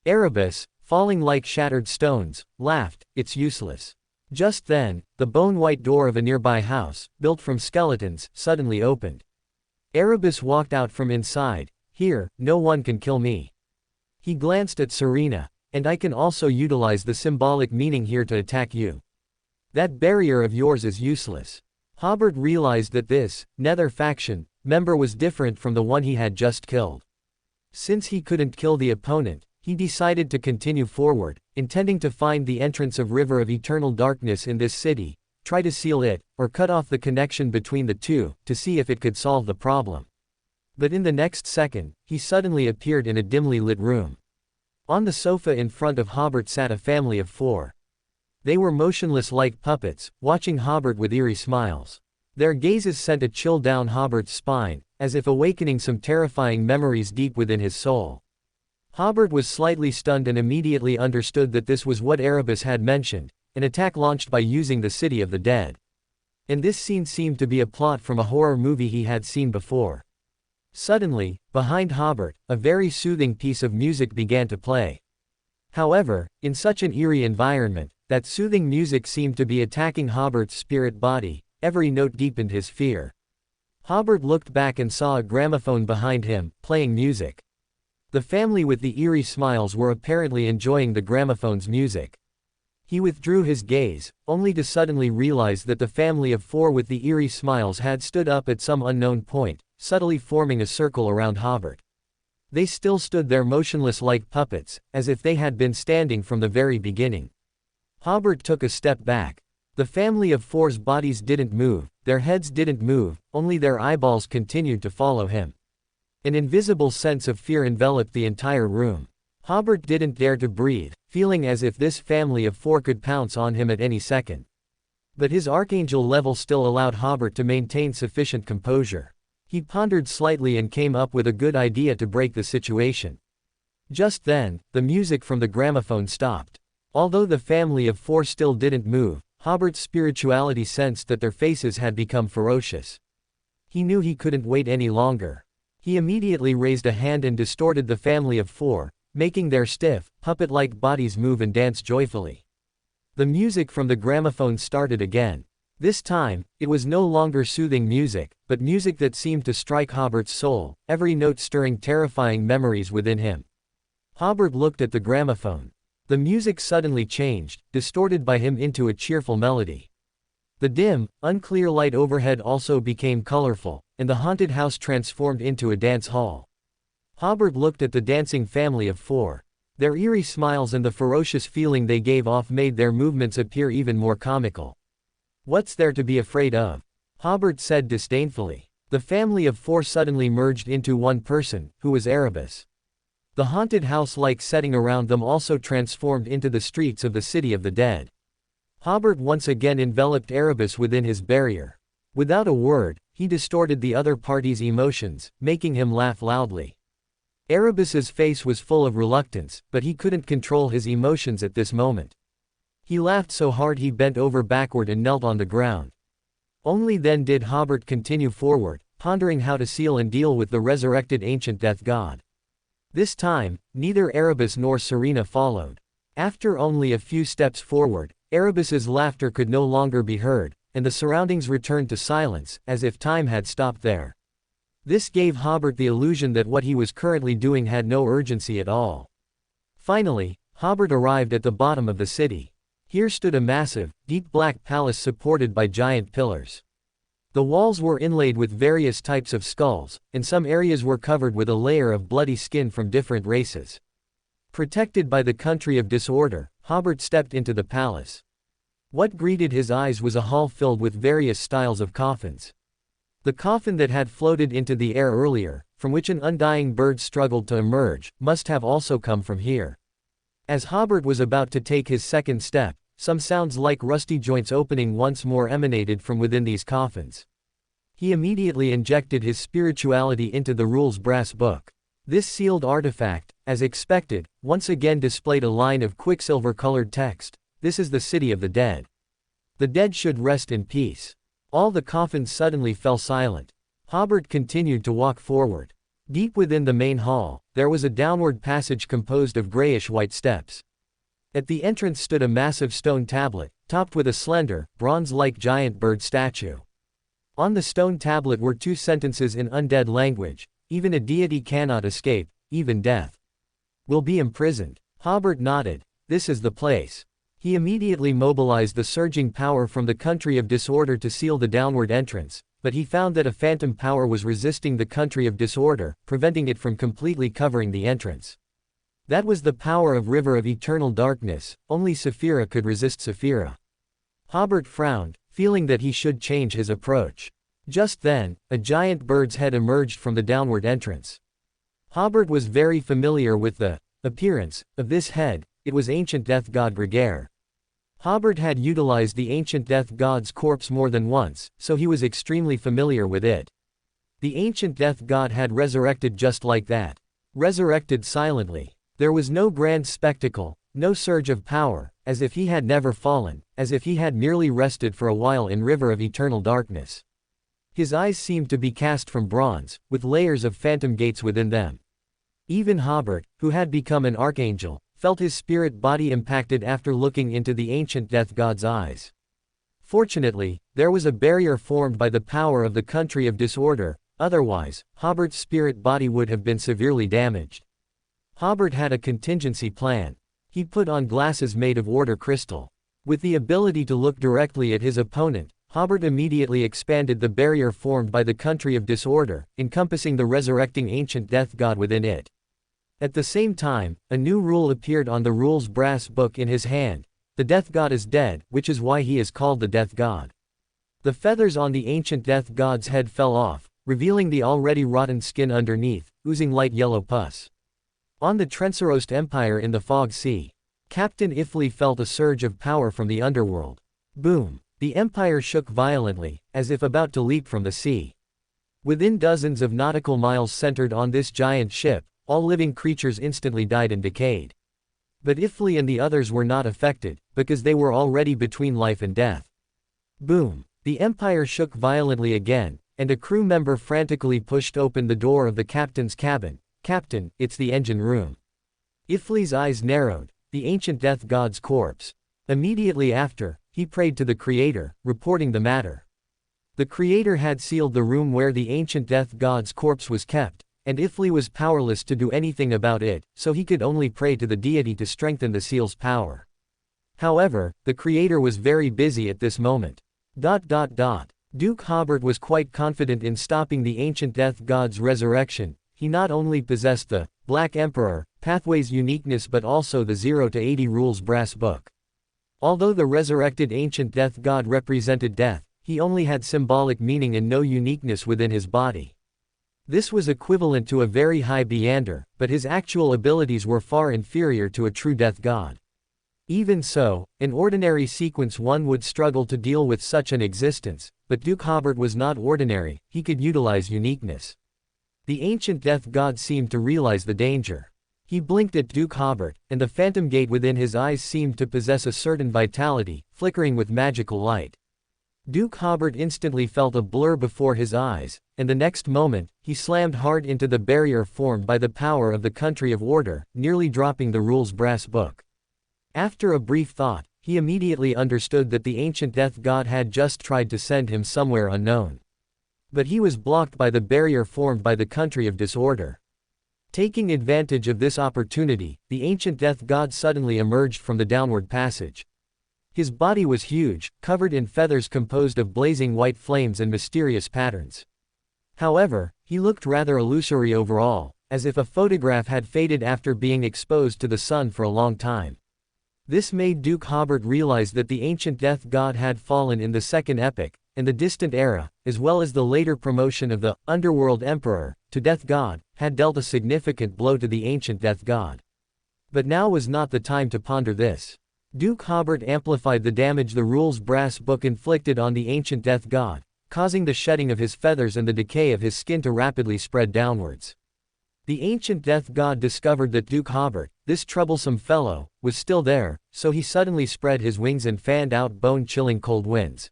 S1: Erebus, falling like shattered stones, laughed, "It's useless." Just then, the bone-white door of a nearby house, built from skeletons, suddenly opened. Erebus walked out from inside. "Here, no one can kill me." He glanced at Serena. "And I can also utilize the symbolic meaning here to attack you. That barrier of yours is useless." Hobert realized that this Nether faction member was different from the one he had just killed. Since he couldn't kill the opponent, he decided to continue forward, intending to find the entrance of River of Eternal Darkness in this city, try to seal it, or cut off the connection between the two, to see if it could solve the problem. But in the next second, he suddenly appeared in a dimly lit room. On the sofa in front of Hobert sat a family of 4. They were motionless like puppets, watching Hobert with eerie smiles. Their gazes sent a chill down Hobert's spine, as if awakening some terrifying memories deep within his soul. Hobert was slightly stunned and immediately understood that this was what Erebus had mentioned, an attack launched by using the City of the Dead. And this scene seemed to be a plot from a horror movie he had seen before. Suddenly, behind Hobert, a very soothing piece of music began to play. However, in such an eerie environment, that soothing music seemed to be attacking Hobert's spirit body. Every note deepened his fear. Hobert looked back and saw a gramophone behind him, playing music. The family with the eerie smiles were apparently enjoying the gramophone's music. He withdrew his gaze, only to suddenly realize that the family of 4 with the eerie smiles had stood up at some unknown point, subtly forming a circle around Hobert. They still stood there motionless like puppets, as if they had been standing from the very beginning. Hobert took a step back. The family of 4's bodies didn't move, their heads didn't move, only their eyeballs continued to follow him. An invisible sense of fear enveloped the entire room. Hobert didn't dare to breathe, feeling as if this family of 4 could pounce on him at any second. But his archangel level still allowed Hobert to maintain sufficient composure. He pondered slightly and came up with a good idea to break the situation. Just then, the music from the gramophone stopped. Although the family of 4 still didn't move, Hobert's spirituality sensed that their faces had become ferocious. He knew he couldn't wait any longer. He immediately raised a hand and distorted the family of 4, making their stiff, puppet-like bodies move and dance joyfully. The music from the gramophone started again. This time, it was no longer soothing music, but music that seemed to strike Hobert's soul, every note stirring terrifying memories within him. Hobert looked at the gramophone. The music suddenly changed, distorted by him into a cheerful melody. The dim, unclear light overhead also became colorful, and the haunted house transformed into a dance hall. Hobert looked at the dancing family of 4. Their eerie smiles and the ferocious feeling they gave off made their movements appear even more comical. "What's there to be afraid of?" Hobert said disdainfully. The family of 4 suddenly merged into one person, who was Erebus. The haunted house-like setting around them also transformed into the streets of the City of the Dead. Hobert once again enveloped Erebus within his barrier. Without a word, he distorted the other party's emotions, making him laugh loudly. Erebus's face was full of reluctance, but he couldn't control his emotions at this moment. He laughed so hard he bent over backward and knelt on the ground. Only then did Hobert continue forward, pondering how to seal and deal with the resurrected ancient death god. This time, neither Erebus nor Serena followed. After only a few steps forward, Erebus's laughter could no longer be heard, and the surroundings returned to silence, as if time had stopped there. This gave Hobert the illusion that what he was currently doing had no urgency at all. Finally, Hobert arrived at the bottom of the city. Here stood a massive, deep black palace supported by giant pillars. The walls were inlaid with various types of skulls, and some areas were covered with a layer of bloody skin from different races. Protected by the country of disorder, Hobert stepped into the palace. What greeted his eyes was a hall filled with various styles of coffins. The coffin that had floated into the air earlier, from which an undying bird struggled to emerge, must have also come from here. As Hobert was about to take his second step, some sounds like rusty joints opening once more emanated from within these coffins. He immediately injected his spirituality into the rules brass book. This sealed artifact, as expected, once again displayed a line of quicksilver-colored text. "This is the City of the Dead. The dead should rest in peace." All the coffins suddenly fell silent. Hobert continued to walk forward. Deep within the main hall, there was a downward passage composed of grayish-white steps. At the entrance stood a massive stone tablet, topped with a slender, bronze-like giant bird statue. On the stone tablet were 2 sentences in undead language: even a deity cannot escape, even death will be imprisoned. Hobert nodded. This is the place. He immediately mobilized the surging power from the country of disorder to seal the downward entrance, but he found that a phantom power was resisting the country of disorder, preventing it from completely covering the entrance. That was the power of River of Eternal Darkness. Only Saphira could resist Saphira. Hobert frowned, feeling that he should change his approach. Just then, a giant bird's head emerged from the downward entrance. Hobert was very familiar with the appearance of this head. It was ancient death god Gregare. Hobert had utilized the ancient death god's corpse more than once, so he was extremely familiar with it. The ancient death god had resurrected just like that. Resurrected silently. There was no grand spectacle, no surge of power, as if he had never fallen, as if he had merely rested for a while in River of Eternal Darkness. His eyes seemed to be cast from bronze, with layers of phantom gates within them. Even Hobert, who had become an archangel, felt his spirit body impacted after looking into the ancient death god's eyes. Fortunately, there was a barrier formed by the power of the country of disorder, otherwise, Hobert's spirit body would have been severely damaged. Hobert had a contingency plan. He put on glasses made of order crystal. With the ability to look directly at his opponent, Hobert immediately expanded the barrier formed by the country of disorder, encompassing the resurrecting ancient death god within it. At the same time, a new rule appeared on the rule's brass book in his hand. The death god is dead, which is why he is called the death god. The feathers on the ancient death god's head fell off, revealing the already rotten skin underneath, oozing light yellow pus. On the Trenserost Empire in the Fog Sea, Captain Ifli felt a surge of power from the underworld. Boom! The Empire shook violently, as if about to leap from the sea. Within dozens of nautical miles centered on this giant ship, all living creatures instantly died and decayed. But Ifli and the others were not affected, because they were already between life and death. Boom! The Empire shook violently again, and a crew member frantically pushed open the door of the captain's cabin. Captain, it's the engine room. Ifli's eyes narrowed. The ancient death god's corpse. Immediately after, he prayed to the Creator, reporting the matter. The Creator had sealed the room where the ancient death god's corpse was kept, and Ifli was powerless to do anything about it, so he could only pray to the deity to strengthen the seal's power. However, the Creator was very busy at this moment. Duke Hobert was quite confident in stopping the ancient death god's resurrection. He not only possessed the Black Emperor Pathway's uniqueness but also the 0 to 80 rules brass book. Although the resurrected ancient death god represented death, he only had symbolic meaning and no uniqueness within his body. This was equivalent to a very high Beander, but his actual abilities were far inferior to a true death god. Even so, in ordinary sequence one would struggle to deal with such an existence, but Duke Hobert was not ordinary, he could utilize uniqueness. The ancient death god seemed to realize the danger. He blinked at Duke Hobert, and the phantom gate within his eyes seemed to possess a certain vitality, flickering with magical light. Duke Hobert instantly felt a blur before his eyes, and the next moment, he slammed hard into the barrier formed by the power of the country of order, nearly dropping the rules brass book. After a brief thought, he immediately understood that the ancient death god had just tried to send him somewhere unknown. But he was blocked by the barrier formed by the country of disorder. Taking advantage of this opportunity, the ancient death god suddenly emerged from the downward passage. His body was huge, covered in feathers composed of blazing white flames and mysterious patterns. However, he looked rather illusory overall, as if a photograph had faded after being exposed to the sun for a long time. This made Duke Hobert realize that the ancient death god had fallen in the Second Epoch, and the distant era, as well as the later promotion of the Underworld Emperor to Death God, had dealt a significant blow to the ancient death god. But now was not the time to ponder this. Duke Hobert amplified the damage the rules brass book inflicted on the ancient death god, causing the shedding of his feathers and the decay of his skin to rapidly spread downwards. The ancient death god discovered that Duke Hobert, this troublesome fellow, was still there, so he suddenly spread his wings and fanned out bone-chilling cold winds.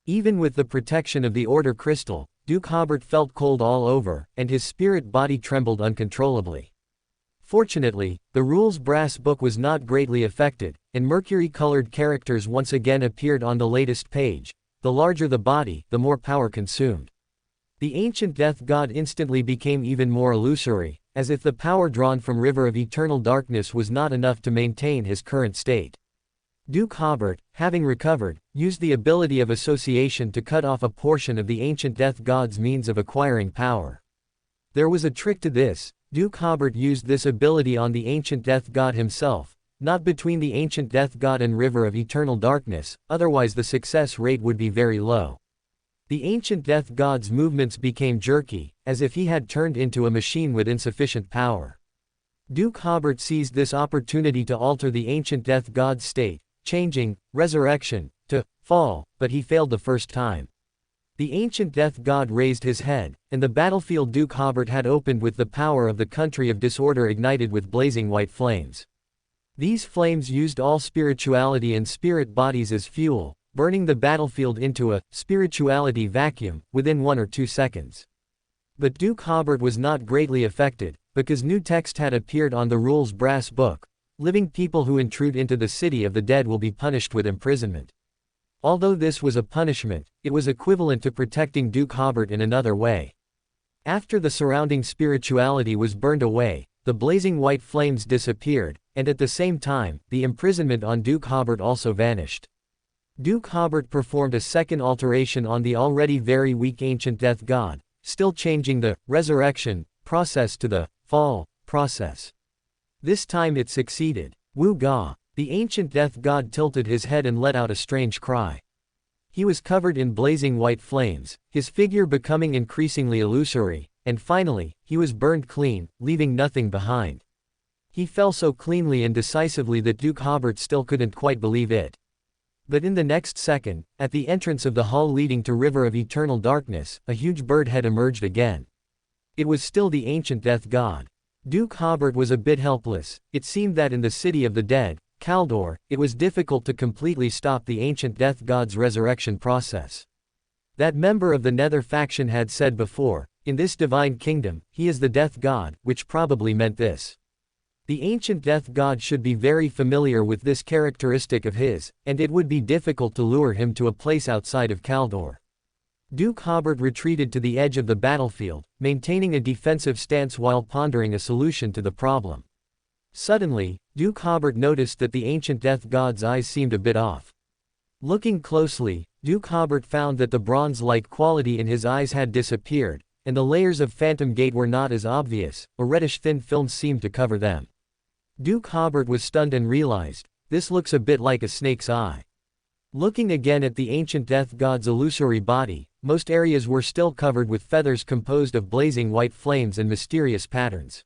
S1: Even with the protection of the Order Crystal, Duke Hobert felt cold all over, and his spirit body trembled uncontrollably. Fortunately, the rules brass book was not greatly affected, and mercury-colored characters once again appeared on the latest page. The larger the body, the more power consumed. The ancient death god instantly became even more illusory, as if the power drawn from River of Eternal Darkness was not enough to maintain his current state. Duke Hobert, having recovered, used the ability of association to cut off a portion of the ancient death god's means of acquiring power. There was a trick to this. Duke Hobert used this ability on the ancient death god himself, not between the ancient death god and River of Eternal Darkness, otherwise the success rate would be very low. The ancient death god's movements became jerky, as if he had turned into a machine with insufficient power. Duke Hobert seized this opportunity to alter the ancient death god's state, changing resurrection to fall, but he failed the first time. The ancient death god raised his head, and the battlefield Duke Hobert had opened with the power of the country of disorder ignited with blazing white flames. These flames used all spirituality and spirit bodies as fuel, burning the battlefield into a spirituality vacuum within 1 or 2 seconds. But Duke Hobert was not greatly affected, because new text had appeared on the rules brass book. Living people who intrude into the city of the dead will be punished with imprisonment. Although this was a punishment, it was equivalent to protecting Duke Hobert in another way. After the surrounding spirituality was burned away, the blazing white flames disappeared, and at the same time, the imprisonment on Duke Hobert also vanished. Duke Hobert performed a second alteration on the already very weak ancient death god, still changing the resurrection process to the fall process. This time it succeeded. Woo-ga! The ancient death god tilted his head and let out a strange cry. He was covered in blazing white flames, his figure becoming increasingly illusory, and finally, he was burned clean, leaving nothing behind. He fell so cleanly and decisively that Duke Hobert still couldn't quite believe it. But in the next second, at the entrance of the hall leading to River of Eternal Darkness, a huge bird head emerged again. It was still the ancient death god. Duke Hobert was a bit helpless. It seemed that in the city of the dead, Kaldor, it was difficult to completely stop the ancient death god's resurrection process. That member of the Nether faction had said before, in this divine kingdom, he is the death god, which probably meant this. The ancient death god should be very familiar with this characteristic of his, and it would be difficult to lure him to a place outside of Kaldor. Duke Hobert retreated to the edge of the battlefield, maintaining a defensive stance while pondering a solution to the problem. Suddenly, Duke Hobert noticed that the ancient death god's eyes seemed a bit off. Looking closely, Duke Hobert found that the bronze-like quality in his eyes had disappeared, and the layers of phantom gate were not as obvious. A reddish thin film seemed to cover them. Duke Hobert was stunned and realized, this looks a bit like a snake's eye. Looking again at the ancient death god's illusory body, most areas were still covered with feathers composed of blazing white flames and mysterious patterns.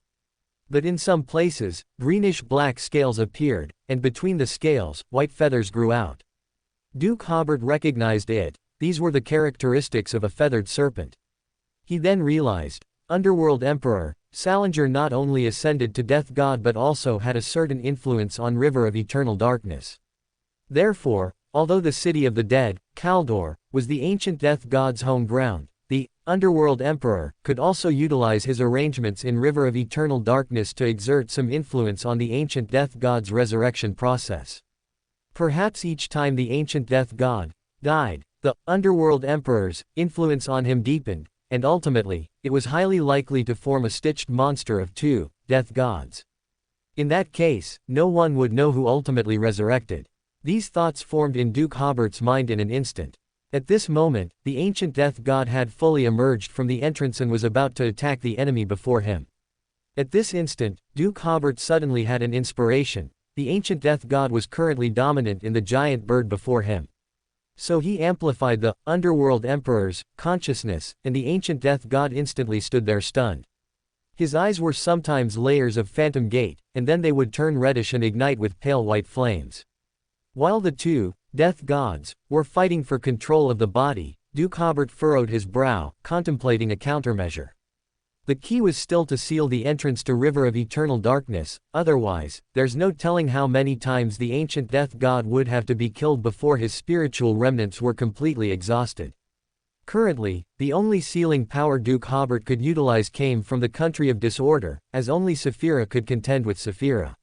S1: But in some places, greenish-black scales appeared, and between the scales, white feathers grew out. Duke Hobert recognized it. These were the characteristics of a feathered serpent. He then realized, Underworld Emperor, Salinger not only ascended to death god but also had a certain influence on River of Eternal Darkness. Therefore, although the city of the dead, Kaldor, was the ancient death god's home ground, the Underworld Emperor could also utilize his arrangements in River of Eternal Darkness to exert some influence on the ancient death god's resurrection process. Perhaps each time the ancient death god died, the Underworld Emperor's influence on him deepened, and ultimately, it was highly likely to form a stitched monster of 2 death gods. In that case, no one would know who ultimately resurrected. These thoughts formed in Duke Hobert's mind in an instant. At this moment, the ancient death god had fully emerged from the entrance and was about to attack the enemy before him. At this instant, Duke Hobert suddenly had an inspiration. The ancient death god was currently dominant in the giant bird before him. So he amplified the Underworld Emperor's consciousness, and the ancient death god instantly stood there stunned. His eyes were sometimes layers of phantom gate, and then they would turn reddish and ignite with pale white flames. While the 2 death gods were fighting for control of the body, Duke Hobert furrowed his brow, contemplating a countermeasure. The key was still to seal the entrance to River of Eternal Darkness, otherwise, there's no telling how many times the ancient death god would have to be killed before his spiritual remnants were completely exhausted. Currently, the only sealing power Duke Hobert could utilize came from the country of disorder, as only Saphira could contend with Saphira.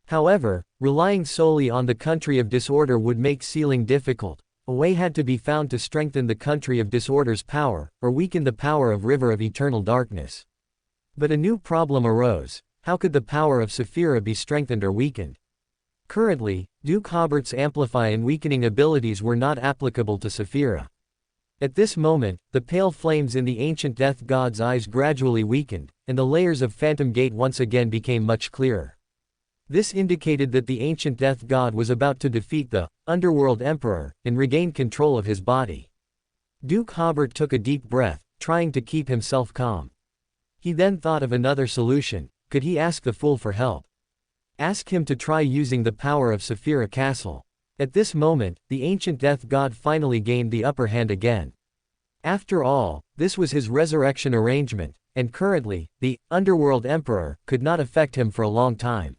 S1: However, relying solely on the country of disorder would make sealing difficult. A way had to be found to strengthen the country of disorder's power, or weaken the power of River of Eternal Darkness. But a new problem arose: how could the power of Saphira be strengthened or weakened? Currently, Duke Hobert's amplify and weakening abilities were not applicable to Saphira. At this moment, the pale flames in the ancient death god's eyes gradually weakened, and the layers of Phantom Gate once again became much clearer. This indicated that the ancient death god was about to defeat the Underworld Emperor and regain control of his body. Duke Hobert took a deep breath, trying to keep himself calm. He then thought of another solution. Could he ask the fool for help? Ask him to try using the power of Saphira Castle. At this moment, the ancient death god finally gained the upper hand again. After all, this was his resurrection arrangement, and currently, the Underworld Emperor could not affect him for a long time.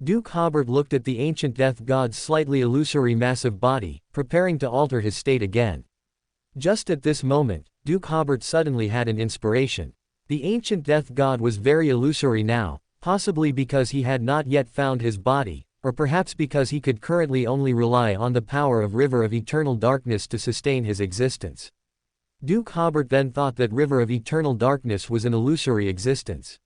S1: Duke Hobert looked at the ancient death god's slightly illusory massive body, preparing to alter his state again. Just at this moment, Duke Hobert suddenly had an inspiration. The ancient death god was very illusory now, possibly because he had not yet found his body, or perhaps because he could currently only rely on the power of River of Eternal Darkness to sustain his existence. Duke Hobert then thought that River of Eternal Darkness was an illusory existence.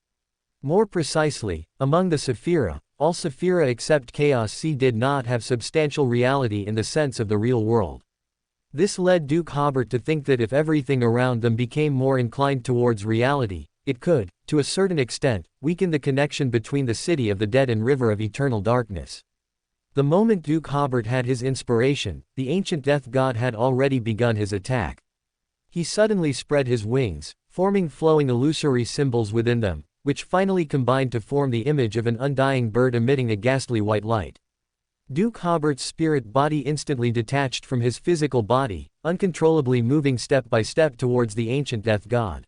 S1: More precisely, among the Saphira, all Saphira except Chaos C did not have substantial reality in the sense of the real world. This led Duke Hobert to think that if everything around them became more inclined towards reality, it could, to a certain extent, weaken the connection between the City of the Dead and River of Eternal Darkness. The moment Duke Hobert had his inspiration, the ancient death god had already begun his attack. He suddenly spread his wings, forming flowing illusory symbols within them, which finally combined to form the image of an undying bird emitting a ghastly white light. Duke Hobert's spirit body instantly detached from his physical body, uncontrollably moving step by step towards the ancient death god.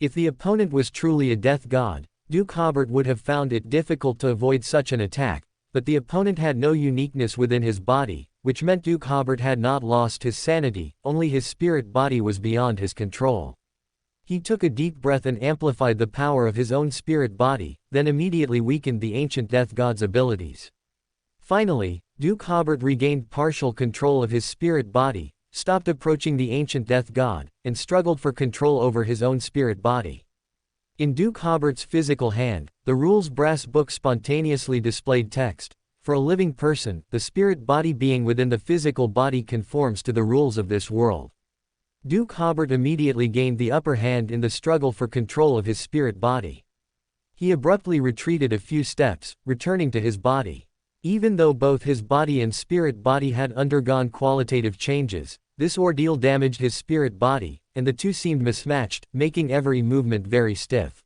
S1: If the opponent was truly a death god, Duke Hobert would have found it difficult to avoid such an attack, but the opponent had no uniqueness within his body, which meant Duke Hobert had not lost his sanity, only his spirit body was beyond his control. He took a deep breath and amplified the power of his own spirit body, then immediately weakened the ancient death god's abilities. Finally, Duke Hobert regained partial control of his spirit body, stopped approaching the ancient death god, and struggled for control over his own spirit body. In Duke Hobert's physical hand, the rules brass book spontaneously displayed text. For a living person, the spirit body being within the physical body conforms to the rules of this world. Duke Hobert immediately gained the upper hand in the struggle for control of his spirit body. He abruptly retreated a few steps, returning to his body. Even though both his body and spirit body had undergone qualitative changes, this ordeal damaged his spirit body, and the two seemed mismatched, making every movement very stiff.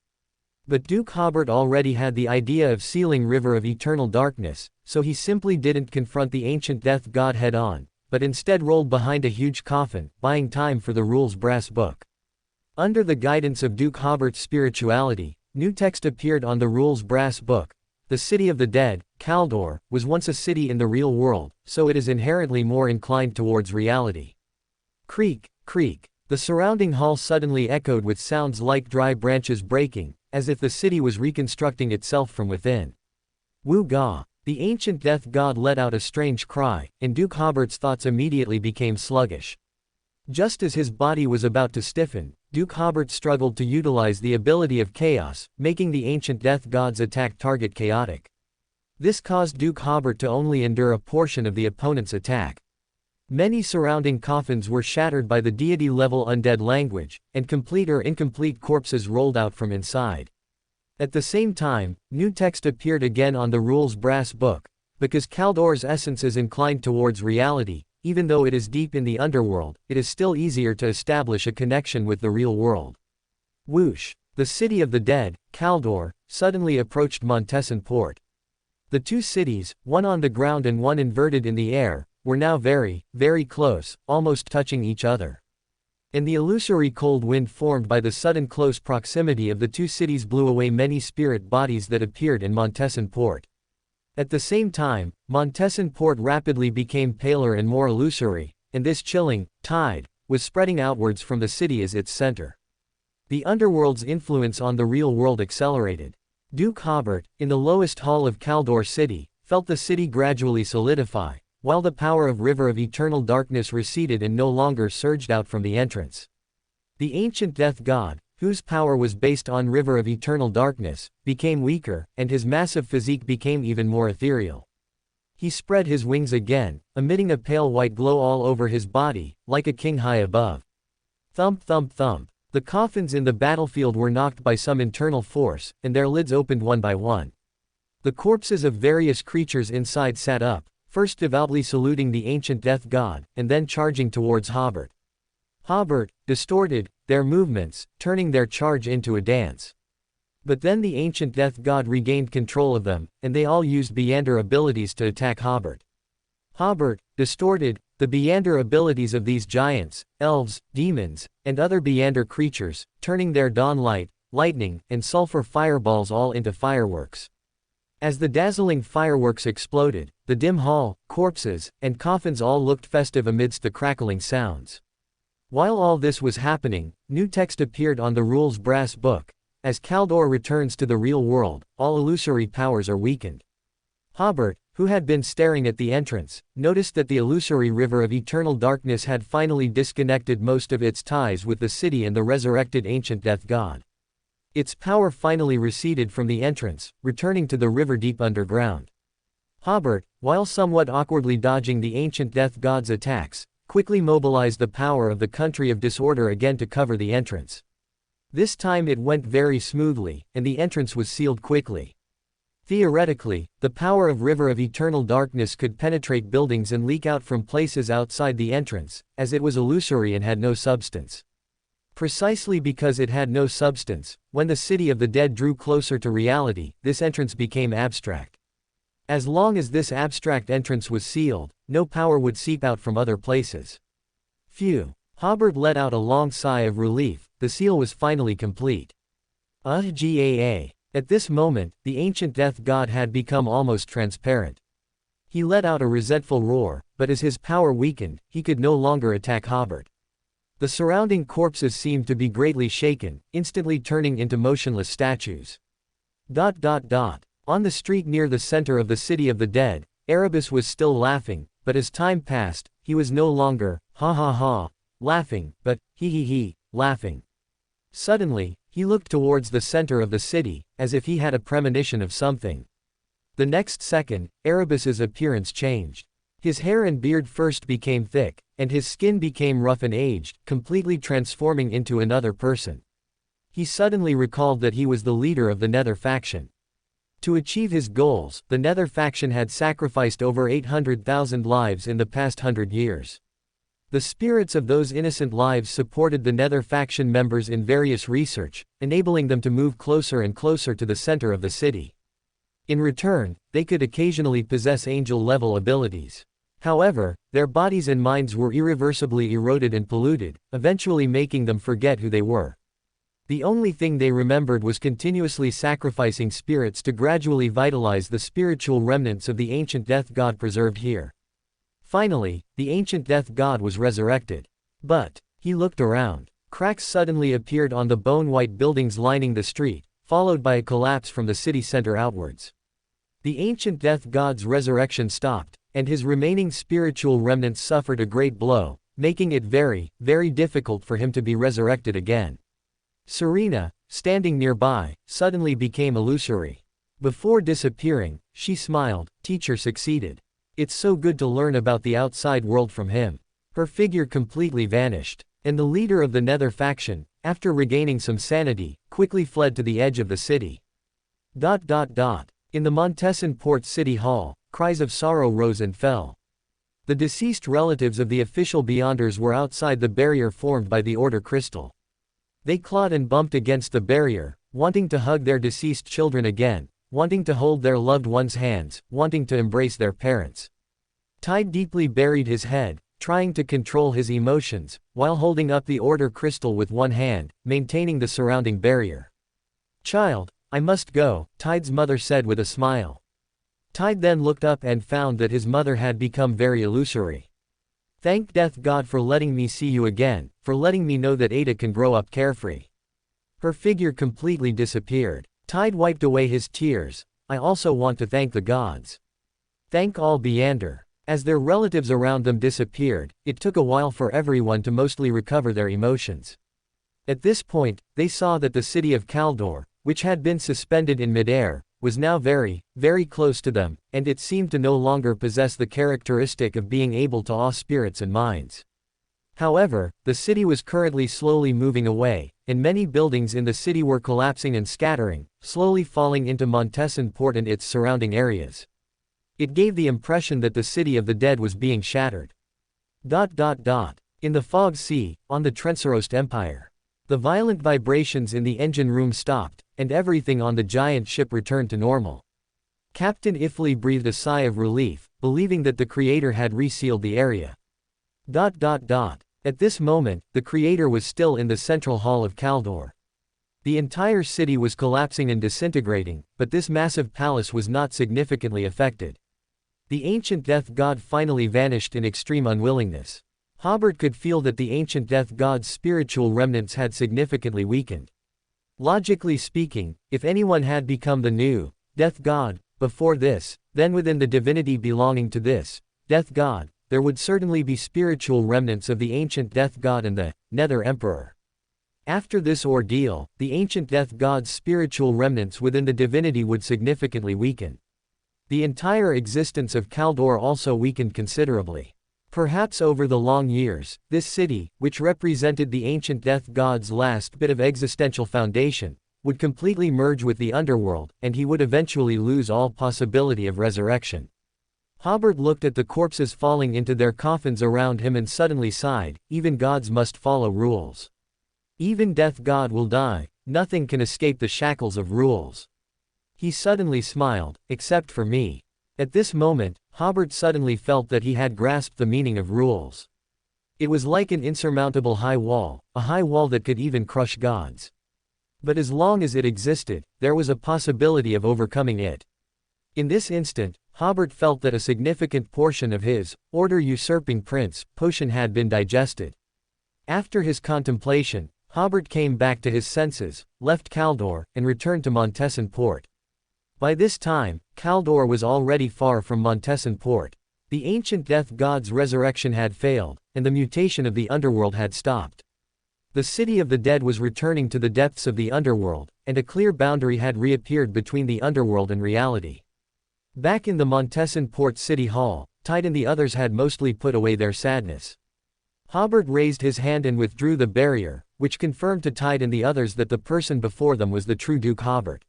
S1: But Duke Hobert already had the idea of sealing River of Eternal Darkness, so he simply didn't confront the ancient death god head-on, but instead rolled behind a huge coffin, buying time for the rules brass book. Under the guidance of Duke Hobert's spirituality, new text appeared on the rules brass book. The City of the Dead, Kaldor, was once a city in the real world, so it is inherently more inclined towards reality. Creak, creak. The surrounding hall suddenly echoed with sounds like dry branches breaking, as if the city was reconstructing itself from within. Woo-ga! The ancient death god let out a strange cry, and Duke Hobert's thoughts immediately became sluggish. Just as his body was about to stiffen, Duke Hobert struggled to utilize the ability of chaos, making the ancient death god's attack target chaotic. This caused Duke Hobert to only endure a portion of the opponent's attack. Many surrounding coffins were shattered by the deity-level undead language, and complete or incomplete corpses rolled out from inside. At the same time, new text appeared again on the rules brass book. Because Kaldor's essence is inclined towards reality, even though it is deep in the underworld, it is still easier to establish a connection with the real world. Whoosh! The City of the Dead, Kaldor, suddenly approached Montesson Port. The two cities, one on the ground and one inverted in the air, were now very, very close, almost touching each other. And the illusory cold wind formed by the sudden close proximity of the two cities blew away many spirit bodies that appeared in Montesson Port. At the same time, Montesson Port rapidly became paler and more illusory, and this chilling tide was spreading outwards from the city as its center. The underworld's influence on the real world accelerated. Duke Hobert, in the lowest hall of Kaldor City, felt the city gradually solidify, while the power of River of Eternal Darkness receded and no longer surged out from the entrance. The ancient death god, whose power was based on River of Eternal Darkness, became weaker, and his massive physique became even more ethereal. He spread his wings again, emitting a pale white glow all over his body, like a king high above. Thump thump thump. The coffins in the battlefield were knocked by some internal force, and their lids opened one by one. The corpses of various creatures inside sat up, first devoutly saluting the ancient death god, and then charging towards Hobert. Hobert distorted their movements, turning their charge into a dance. But then the ancient death god regained control of them, and they all used Beander abilities to attack Hobert. Hobert distorted the Beander abilities of these giants, elves, demons, and other Beander creatures, turning their dawn light, lightning, and sulfur fireballs all into fireworks. As the dazzling fireworks exploded, the dim hall, corpses, and coffins all looked festive amidst the crackling sounds. While all this was happening, new text appeared on the rules brass book. As Kaldor returns to the real world, all illusory powers are weakened. Hobert, who had been staring at the entrance, noticed that the illusory River of Eternal Darkness had finally disconnected most of its ties with the city and the resurrected ancient death god. Its power finally receded from the entrance, returning to the river deep underground. Hobert, while somewhat awkwardly dodging the ancient death god's attacks, quickly mobilized the power of the country of disorder again to cover the entrance. This time it went very smoothly, and the entrance was sealed quickly. Theoretically, the power of River of Eternal Darkness could penetrate buildings and leak out from places outside the entrance, as it was illusory and had no substance. Precisely because it had no substance, when the city of the dead drew closer to reality, this entrance became abstract. As long as this abstract entrance was sealed, no power would seep out from other places. Phew! Hobert let out a long sigh of relief. The seal was finally complete. GAA. At this moment, the ancient death god had become almost transparent. He let out a resentful roar, but as his power weakened, he could no longer attack Hobert. The surrounding corpses seemed to be greatly shaken, instantly turning into motionless statues. On the street near the center of the city of the dead, Erebus was still laughing, but as time passed, he was no longer, ha ha ha, laughing, but, he, laughing. Suddenly, he looked towards the center of the city, as if he had a premonition of something. The next second, Erebus's appearance changed. His hair and beard first became thick, and his skin became rough and aged, completely transforming into another person. He suddenly recalled that he was the leader of the Nether faction. To achieve his goals, the Nether faction had sacrificed over 800,000 lives in the past 100 years. The spirits of those innocent lives supported the Nether faction members in various research, enabling them to move closer and closer to the center of the city. In return, they could occasionally possess angel-level abilities. However, their bodies and minds were irreversibly eroded and polluted, eventually making them forget who they were. The only thing they remembered was continuously sacrificing spirits to gradually vitalize the spiritual remnants of the ancient death god preserved here. Finally, the ancient death god was resurrected. But, he looked around. Cracks suddenly appeared on the bone-white buildings lining the street, followed by a collapse from the city center outwards. The ancient death god's resurrection stopped, and his remaining spiritual remnants suffered a great blow, making it very, very difficult for him to be resurrected again. Serena, standing nearby, suddenly became illusory. Before disappearing, she smiled. Teacher succeeded. It's so good to learn about the outside world from him. Her figure completely vanished, and the leader of the Nether faction, after regaining some sanity, quickly fled to the edge of the city. In the Montesson Port City Hall, cries of sorrow rose and fell. The deceased relatives of the official Beyonders were outside the barrier formed by the Order Crystal. They clawed and bumped against the barrier, wanting to hug their deceased children again, wanting to hold their loved ones' hands, wanting to embrace their parents. Tide deeply buried his head, trying to control his emotions, while holding up the Order Crystal with one hand, maintaining the surrounding barrier. Child, I must go, Tide's mother said with a smile. Tide then looked up and found that his mother had become very illusory. Thank Death God for letting me see you again, for letting me know that Ada can grow up carefree. Her figure completely disappeared. Tide wiped away his tears. I also want to thank the gods. Thank all Beander. As their relatives around them disappeared, it took a while for everyone to mostly recover their emotions. At this point, they saw that the city of Kaldor, which had been suspended in midair, was now very, very close to them, and it seemed to no longer possess the characteristic of being able to awe spirits and minds. However, the city was currently slowly moving away, and many buildings in the city were collapsing and scattering, slowly falling into Montesson Port and its surrounding areas. It gave the impression that the city of the dead was being shattered. In the fog sea, on the Trenserost Empire. The violent vibrations in the engine room stopped, and everything on the giant ship returned to normal. Captain Ifley breathed a sigh of relief, believing that the Creator had resealed the area. At this moment, the Creator was still in the central hall of Kaldor. The entire city was collapsing and disintegrating, but this massive palace was not significantly affected. The ancient death god finally vanished in extreme unwillingness. Hobert could feel that the ancient death god's spiritual remnants had significantly weakened. Logically speaking, if anyone had become the new death god before this, then within the divinity belonging to this death god, there would certainly be spiritual remnants of the ancient death god and the Nether Emperor. After this ordeal, the ancient death god's spiritual remnants within the divinity would significantly weaken. The entire existence of Kaldor also weakened considerably. Perhaps over the long years, this city, which represented the ancient death god's last bit of existential foundation, would completely merge with the underworld, and he would eventually lose all possibility of resurrection. Hobert looked at the corpses falling into their coffins around him and suddenly sighed, even gods must follow rules. Even death god will die, nothing can escape the shackles of rules. He suddenly smiled, except for me. At this moment, Hobert suddenly felt that he had grasped the meaning of rules. It was like an insurmountable high wall, a high wall that could even crush gods. But as long as it existed, there was a possibility of overcoming it. In this instant, Hobert felt that a significant portion of his order usurping prince potion had been digested. After his contemplation, Hobert came back to his senses, left Kaldor, and returned to Montesson Port. By this time, Kaldor was already far from Montesson Port. The ancient death god's resurrection had failed, and the mutation of the underworld had stopped. The city of the dead was returning to the depths of the underworld, and a clear boundary had reappeared between the underworld and reality. Back in the Montesson Port City Hall, Tide and the others had mostly put away their sadness. Hobert raised his hand and withdrew the barrier, which confirmed to Tide and the others that the person before them was the true Duke Hobert.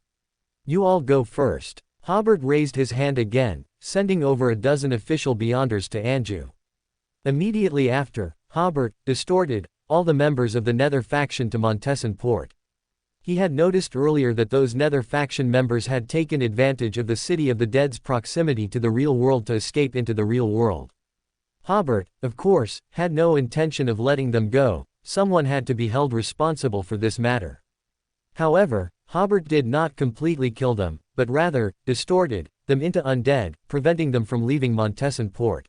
S1: You all go first. Hobert raised his hand again, sending over a dozen official Beyonders to Anjou. Immediately after, Hobert distorted all the members of the Nether faction to Montesson Port. He had noticed earlier that those Nether faction members had taken advantage of the City of the Dead's proximity to the real world to escape into the real world. Hobert, of course, had no intention of letting them go. Someone had to be held responsible for this matter. However, Hobert did not completely kill them, but rather, distorted them into undead, preventing them from leaving Montesson Port.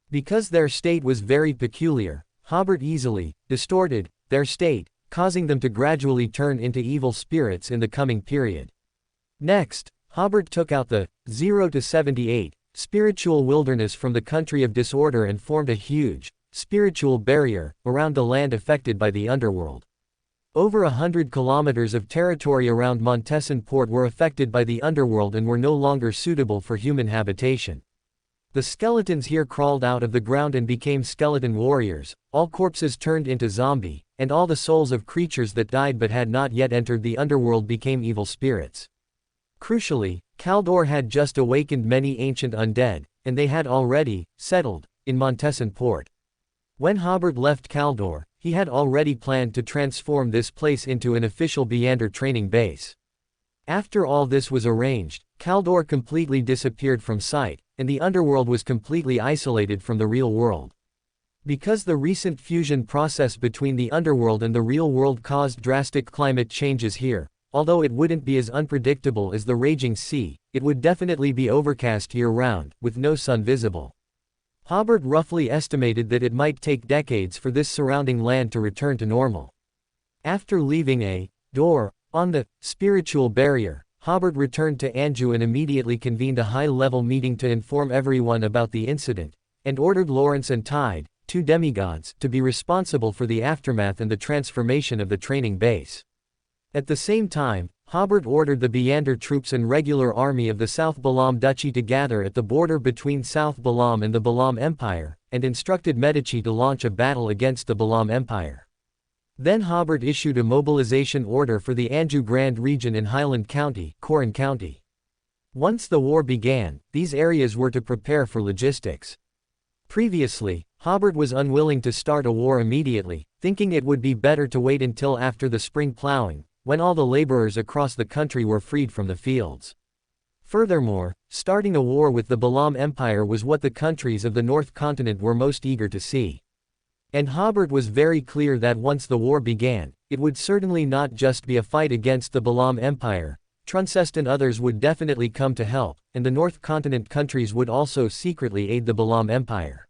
S1: Because their state was very peculiar, Hobert easily distorted their state, causing them to gradually turn into evil spirits in the coming period. Next, Hobert took out the 0 to 78 spiritual wilderness from the country of disorder and formed a huge spiritual barrier around the land affected by the underworld. Over 100 kilometers of territory around Montesson Port were affected by the underworld and were no longer suitable for human habitation. The skeletons here crawled out of the ground and became skeleton warriors, all corpses turned into zombie, and all the souls of creatures that died but had not yet entered the underworld became evil spirits. Crucially, Kaldor had just awakened many ancient undead, and they had already settled in Montesson Port. When Hobert left Kaldor, he had already planned to transform this place into an official Beander training base. After all this was arranged, Kaldor completely disappeared from sight, and the underworld was completely isolated from the real world. Because the recent fusion process between the underworld and the real world caused drastic climate changes here, although it wouldn't be as unpredictable as the raging sea, it would definitely be overcast year-round, with no sun visible. Hobert roughly estimated that it might take decades for this surrounding land to return to normal. After leaving a door on the spiritual barrier, Hobert returned to Anjou and immediately convened a high-level meeting to inform everyone about the incident, and ordered Lawrence and Tide, two demigods, to be responsible for the aftermath and the transformation of the training base. At the same time, Hobert ordered the Beander troops and regular army of the South Balam Duchy to gather at the border between South Balam and the Balam Empire, and instructed Medici to launch a battle against the Balam Empire. Then Hobert issued a mobilization order for the Anjou Grand region in Highland County, Corran County. Once the war began, these areas were to prepare for logistics. Previously, Hobert was unwilling to start a war immediately, thinking it would be better to wait until after the spring plowing, when all the laborers across the country were freed from the fields. Furthermore, starting a war with the Balam Empire was what the countries of the North Continent were most eager to see. And Hobert was very clear that once the war began, it would certainly not just be a fight against the Balam Empire. Truncest and others would definitely come to help, and the North Continent countries would also secretly aid the Balam Empire.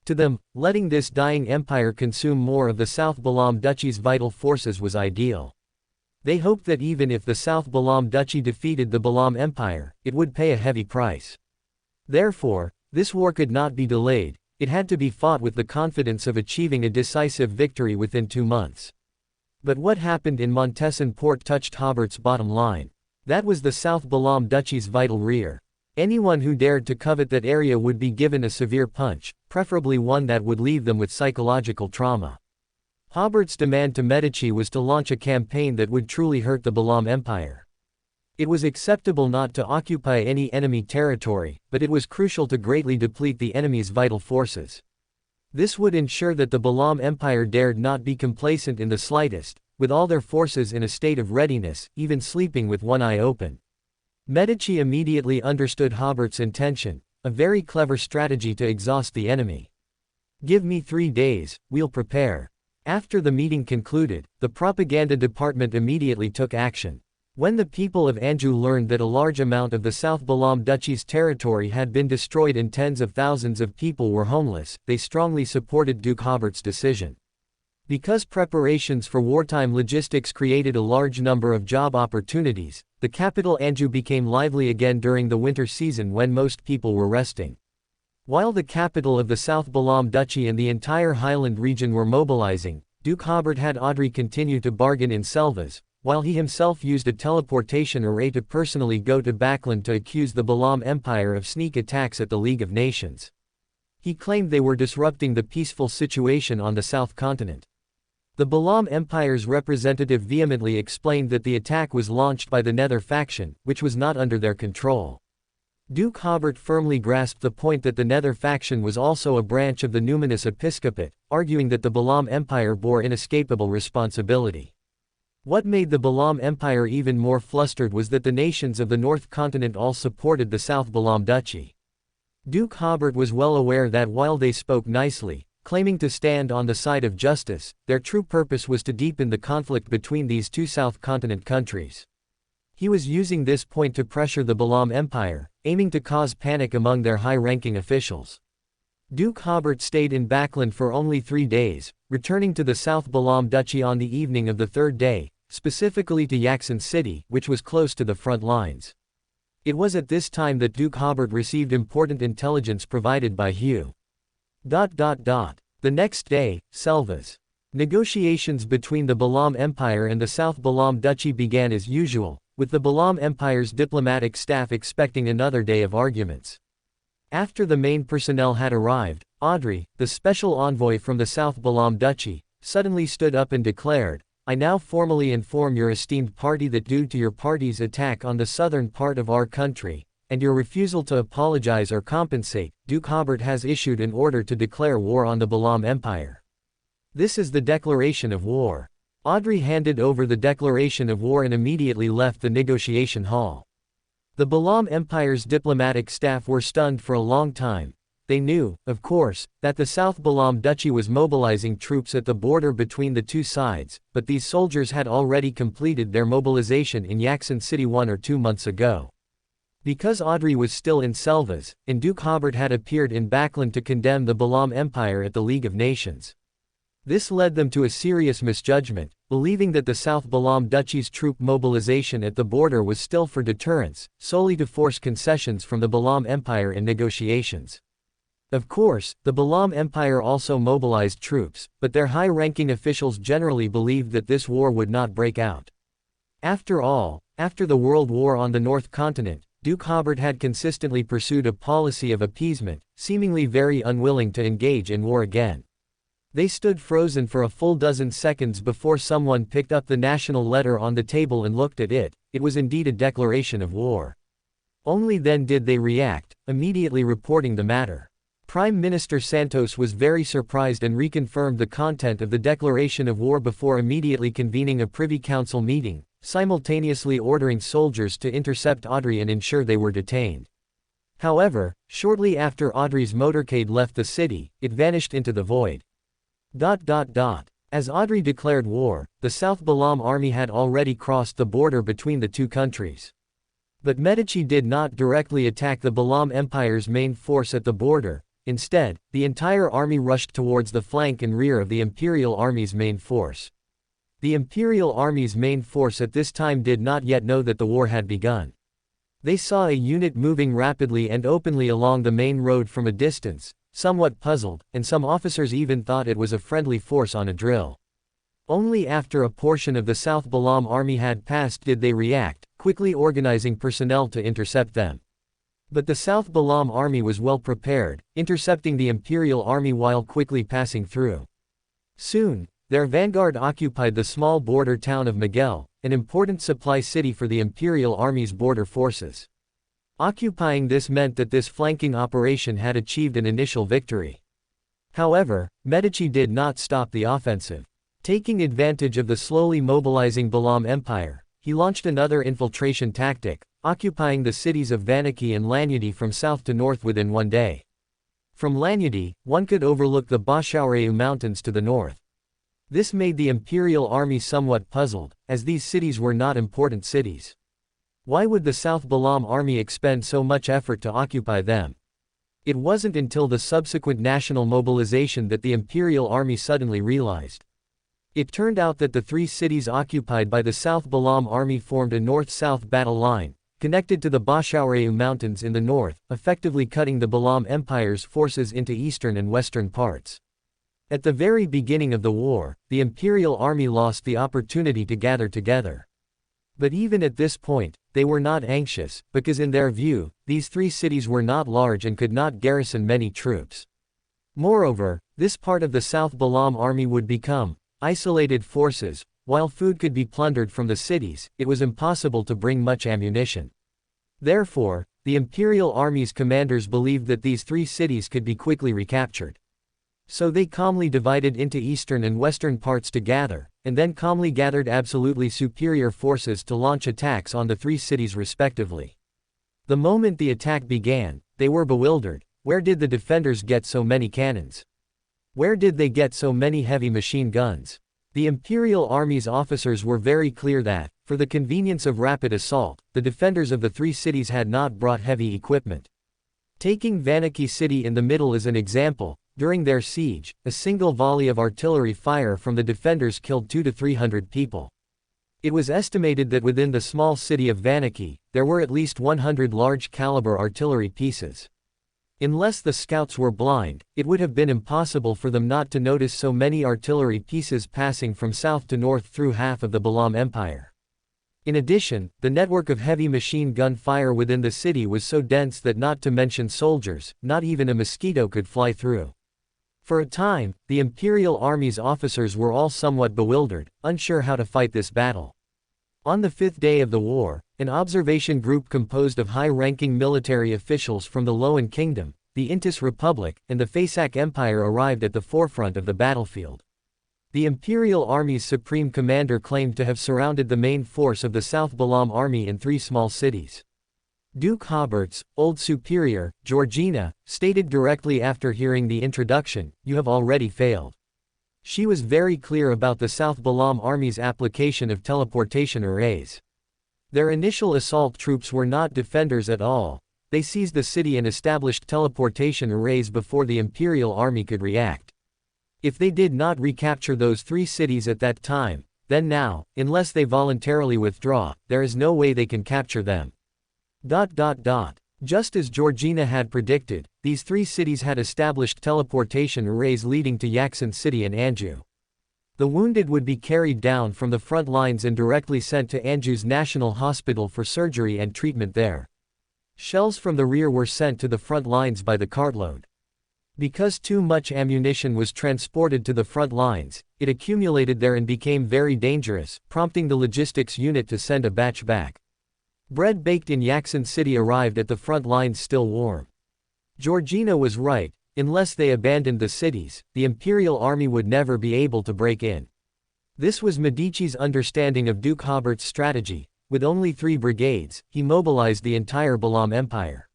S1: To them, letting this dying empire consume more of the South Balam Duchy's vital forces was ideal. They hoped that even if the South Balam Duchy defeated the Balam Empire, it would pay a heavy price. Therefore, this war could not be delayed. It had to be fought with the confidence of achieving a decisive victory within 2 months. But what happened in Montesson Port touched Hobert's bottom line. That was the South Balam Duchy's vital rear. Anyone who dared to covet that area would be given a severe punch, preferably one that would leave them with psychological trauma. Hobert's demand to Medici was to launch a campaign that would truly hurt the Balam Empire. It was acceptable not to occupy any enemy territory, but it was crucial to greatly deplete the enemy's vital forces. This would ensure that the Balam Empire dared not be complacent in the slightest, with all their forces in a state of readiness, even sleeping with one eye open. Medici immediately understood Hobert's intention, a very clever strategy to exhaust the enemy. "Give me 3 days, we'll prepare." After the meeting concluded, the propaganda department immediately took action. When the people of Anjou learned that a large amount of the South Balam Duchy's territory had been destroyed and tens of thousands of people were homeless, they strongly supported Duke Hobert's decision. Because preparations for wartime logistics created a large number of job opportunities, the capital Anjou became lively again during the winter season when most people were resting. While the capital of the South Balam Duchy and the entire Highland region were mobilizing, Duke Hobert had Audrey continue to bargain in Selvas, while he himself used a teleportation array to personally go to Bakland to accuse the Balam Empire of sneak attacks at the League of Nations. He claimed they were disrupting the peaceful situation on the South Continent. The Balam Empire's representative vehemently explained that the attack was launched by the Nether faction, which was not under their control. Duke Hobert firmly grasped the point that the Nether faction was also a branch of the numinous episcopate, arguing that the Balam Empire bore inescapable responsibility. What made the Balam Empire even more flustered was that the nations of the North Continent all supported the South Balam Duchy. Duke Hobert was well aware that while they spoke nicely, claiming to stand on the side of justice, their true purpose was to deepen the conflict between these two South Continent countries. He was using this point to pressure the Balam Empire, aiming to cause panic among their high-ranking officials. Duke Hobert stayed in Bakland for only 3 days, returning to the South Balam Duchy on the evening of the 3rd day, specifically to Yaxen City, which was close to the front lines. It was at this time that Duke Hobert received important intelligence provided by Hugh. The next day, Selvas. Negotiations between the Balam Empire and the South Balam Duchy began as usual, with the Balam Empire's diplomatic staff expecting another day of arguments. After the main personnel had arrived, Audrey, the special envoy from the South Balam Duchy, suddenly stood up and declared, "I now formally inform your esteemed party that due to your party's attack on the southern part of our country, and your refusal to apologize or compensate, Duke Hobert has issued an order to declare war on the Balam Empire. This is the declaration of war." Audrey handed over the declaration of war and immediately left the negotiation hall. The Balam Empire's diplomatic staff were stunned for a long time. They knew, of course, that the South Balam Duchy was mobilizing troops at the border between the two sides, but these soldiers had already completed their mobilization in Yaxen City 1 or 2 months ago. Because Audrey was still in Selvas, and Duke Hobert had appeared in Backland to condemn the Balam Empire at the League of Nations. This led them to a serious misjudgment, believing that the South Balam Duchy's troop mobilization at the border was still for deterrence, solely to force concessions from the Balam Empire in negotiations. Of course, the Balam Empire also mobilized troops, but their high-ranking officials generally believed that this war would not break out. After all, after the World War on the North Continent, Duke Hobert had consistently pursued a policy of appeasement, seemingly very unwilling to engage in war again. They stood frozen for a full dozen seconds before someone picked up the national letter on the table and looked at it. It was indeed a declaration of war. Only then did they react, immediately reporting the matter. Prime Minister Santos was very surprised and reconfirmed the content of the declaration of war before immediately convening a Privy Council meeting, simultaneously ordering soldiers to intercept Audrey and ensure they were detained. However, shortly after Audrey's motorcade left the city, it vanished into the void. As Audrey declared war, the South Balam army had already crossed the border between the two countries. But Medici did not directly attack the Balam Empire's main force at the border. Instead, the entire army rushed towards the flank and rear of the Imperial Army's main force. The Imperial Army's main force at this time did not yet know that the war had begun. They saw a unit moving rapidly and openly along the main road from a distance, somewhat puzzled, and some officers even thought it was a friendly force on a drill. Only after a portion of the South Balam army had passed did they react, quickly organizing personnel to intercept them. But the South Balam army was well prepared, intercepting the Imperial army while quickly passing through. Soon, their vanguard occupied the small border town of Miguel, an important supply city for the Imperial Army's border forces. Occupying this meant that this flanking operation had achieved an initial victory. However, Medici did not stop the offensive. Taking advantage of the slowly mobilizing Balam Empire, he launched another infiltration tactic, occupying the cities of Vanaki and Lanyadi from south to north within one day. From Lanyadi, one could overlook the Bashaureu mountains to the north. This made the Imperial Army somewhat puzzled, as these cities were not important cities. Why would the South Balam army expend so much effort to occupy them? It wasn't until the subsequent national mobilization that the Imperial Army suddenly realized. It turned out that the three cities occupied by the South Balam army formed a north-south battle line, connected to the Bashaureu mountains in the north, effectively cutting the Balam Empire's forces into eastern and western parts. At the very beginning of the war, the Imperial Army lost the opportunity to gather together. But even at this point, they were not anxious, because in their view, these three cities were not large and could not garrison many troops. Moreover, this part of the South Balam army would become isolated forces. While food could be plundered from the cities, it was impossible to bring much ammunition. Therefore, the Imperial Army's commanders believed that these three cities could be quickly recaptured. So they calmly divided into eastern and western parts to gather, and then calmly gathered absolutely superior forces to launch attacks on the three cities respectively. The moment the attack began, they were bewildered. Where did the defenders get so many cannons? Where did they get so many heavy machine guns? The Imperial Army's officers were very clear that, for the convenience of rapid assault, the defenders of the three cities had not brought heavy equipment. Taking Vanaki city in the middle as an example, during their siege, a single volley of artillery fire from the defenders killed 200 to 300 people. It was estimated that within the small city of Vanaki, there were at least 100 large-caliber artillery pieces. Unless the scouts were blind, it would have been impossible for them not to notice so many artillery pieces passing from south to north through half of the Balam Empire. In addition, the network of heavy machine gun fire within the city was so dense that not to mention soldiers, not even a mosquito could fly through. For a time, the Imperial Army's officers were all somewhat bewildered, unsure how to fight this battle. On the fifth day of the war, an observation group composed of high-ranking military officials from the Loan Kingdom, the Intis Republic, and the Fasak Empire arrived at the forefront of the battlefield. The Imperial Army's supreme commander claimed to have surrounded the main force of the South Balam army in three small cities. Duke Hobert's old superior, Georgina, stated directly after hearing the introduction, "You have already failed." She was very clear about the South Balam army's application of teleportation arrays. Their initial assault troops were not defenders at all. They seized the city and established teleportation arrays before the Imperial army could react. If they did not recapture those 3 cities at that time, then now, unless they voluntarily withdraw, there is no way they can capture them. Just as Georgina had predicted, these 3 cities had established teleportation arrays leading to Yaxin City and Anju. The wounded would be carried down from the front lines and directly sent to Anju's National Hospital for surgery and treatment there. Shells from the rear were sent to the front lines by the cartload. Because too much ammunition was transported to the front lines, it accumulated there and became very dangerous, prompting the logistics unit to send a batch back. Bread baked in Yaxin City arrived at the front lines still warm. Georgina was right, unless they abandoned the cities, the Imperial army would never be able to break in. This was Medici's understanding of Duke Hobert's strategy. With only 3 brigades, he mobilized the entire Balam Empire.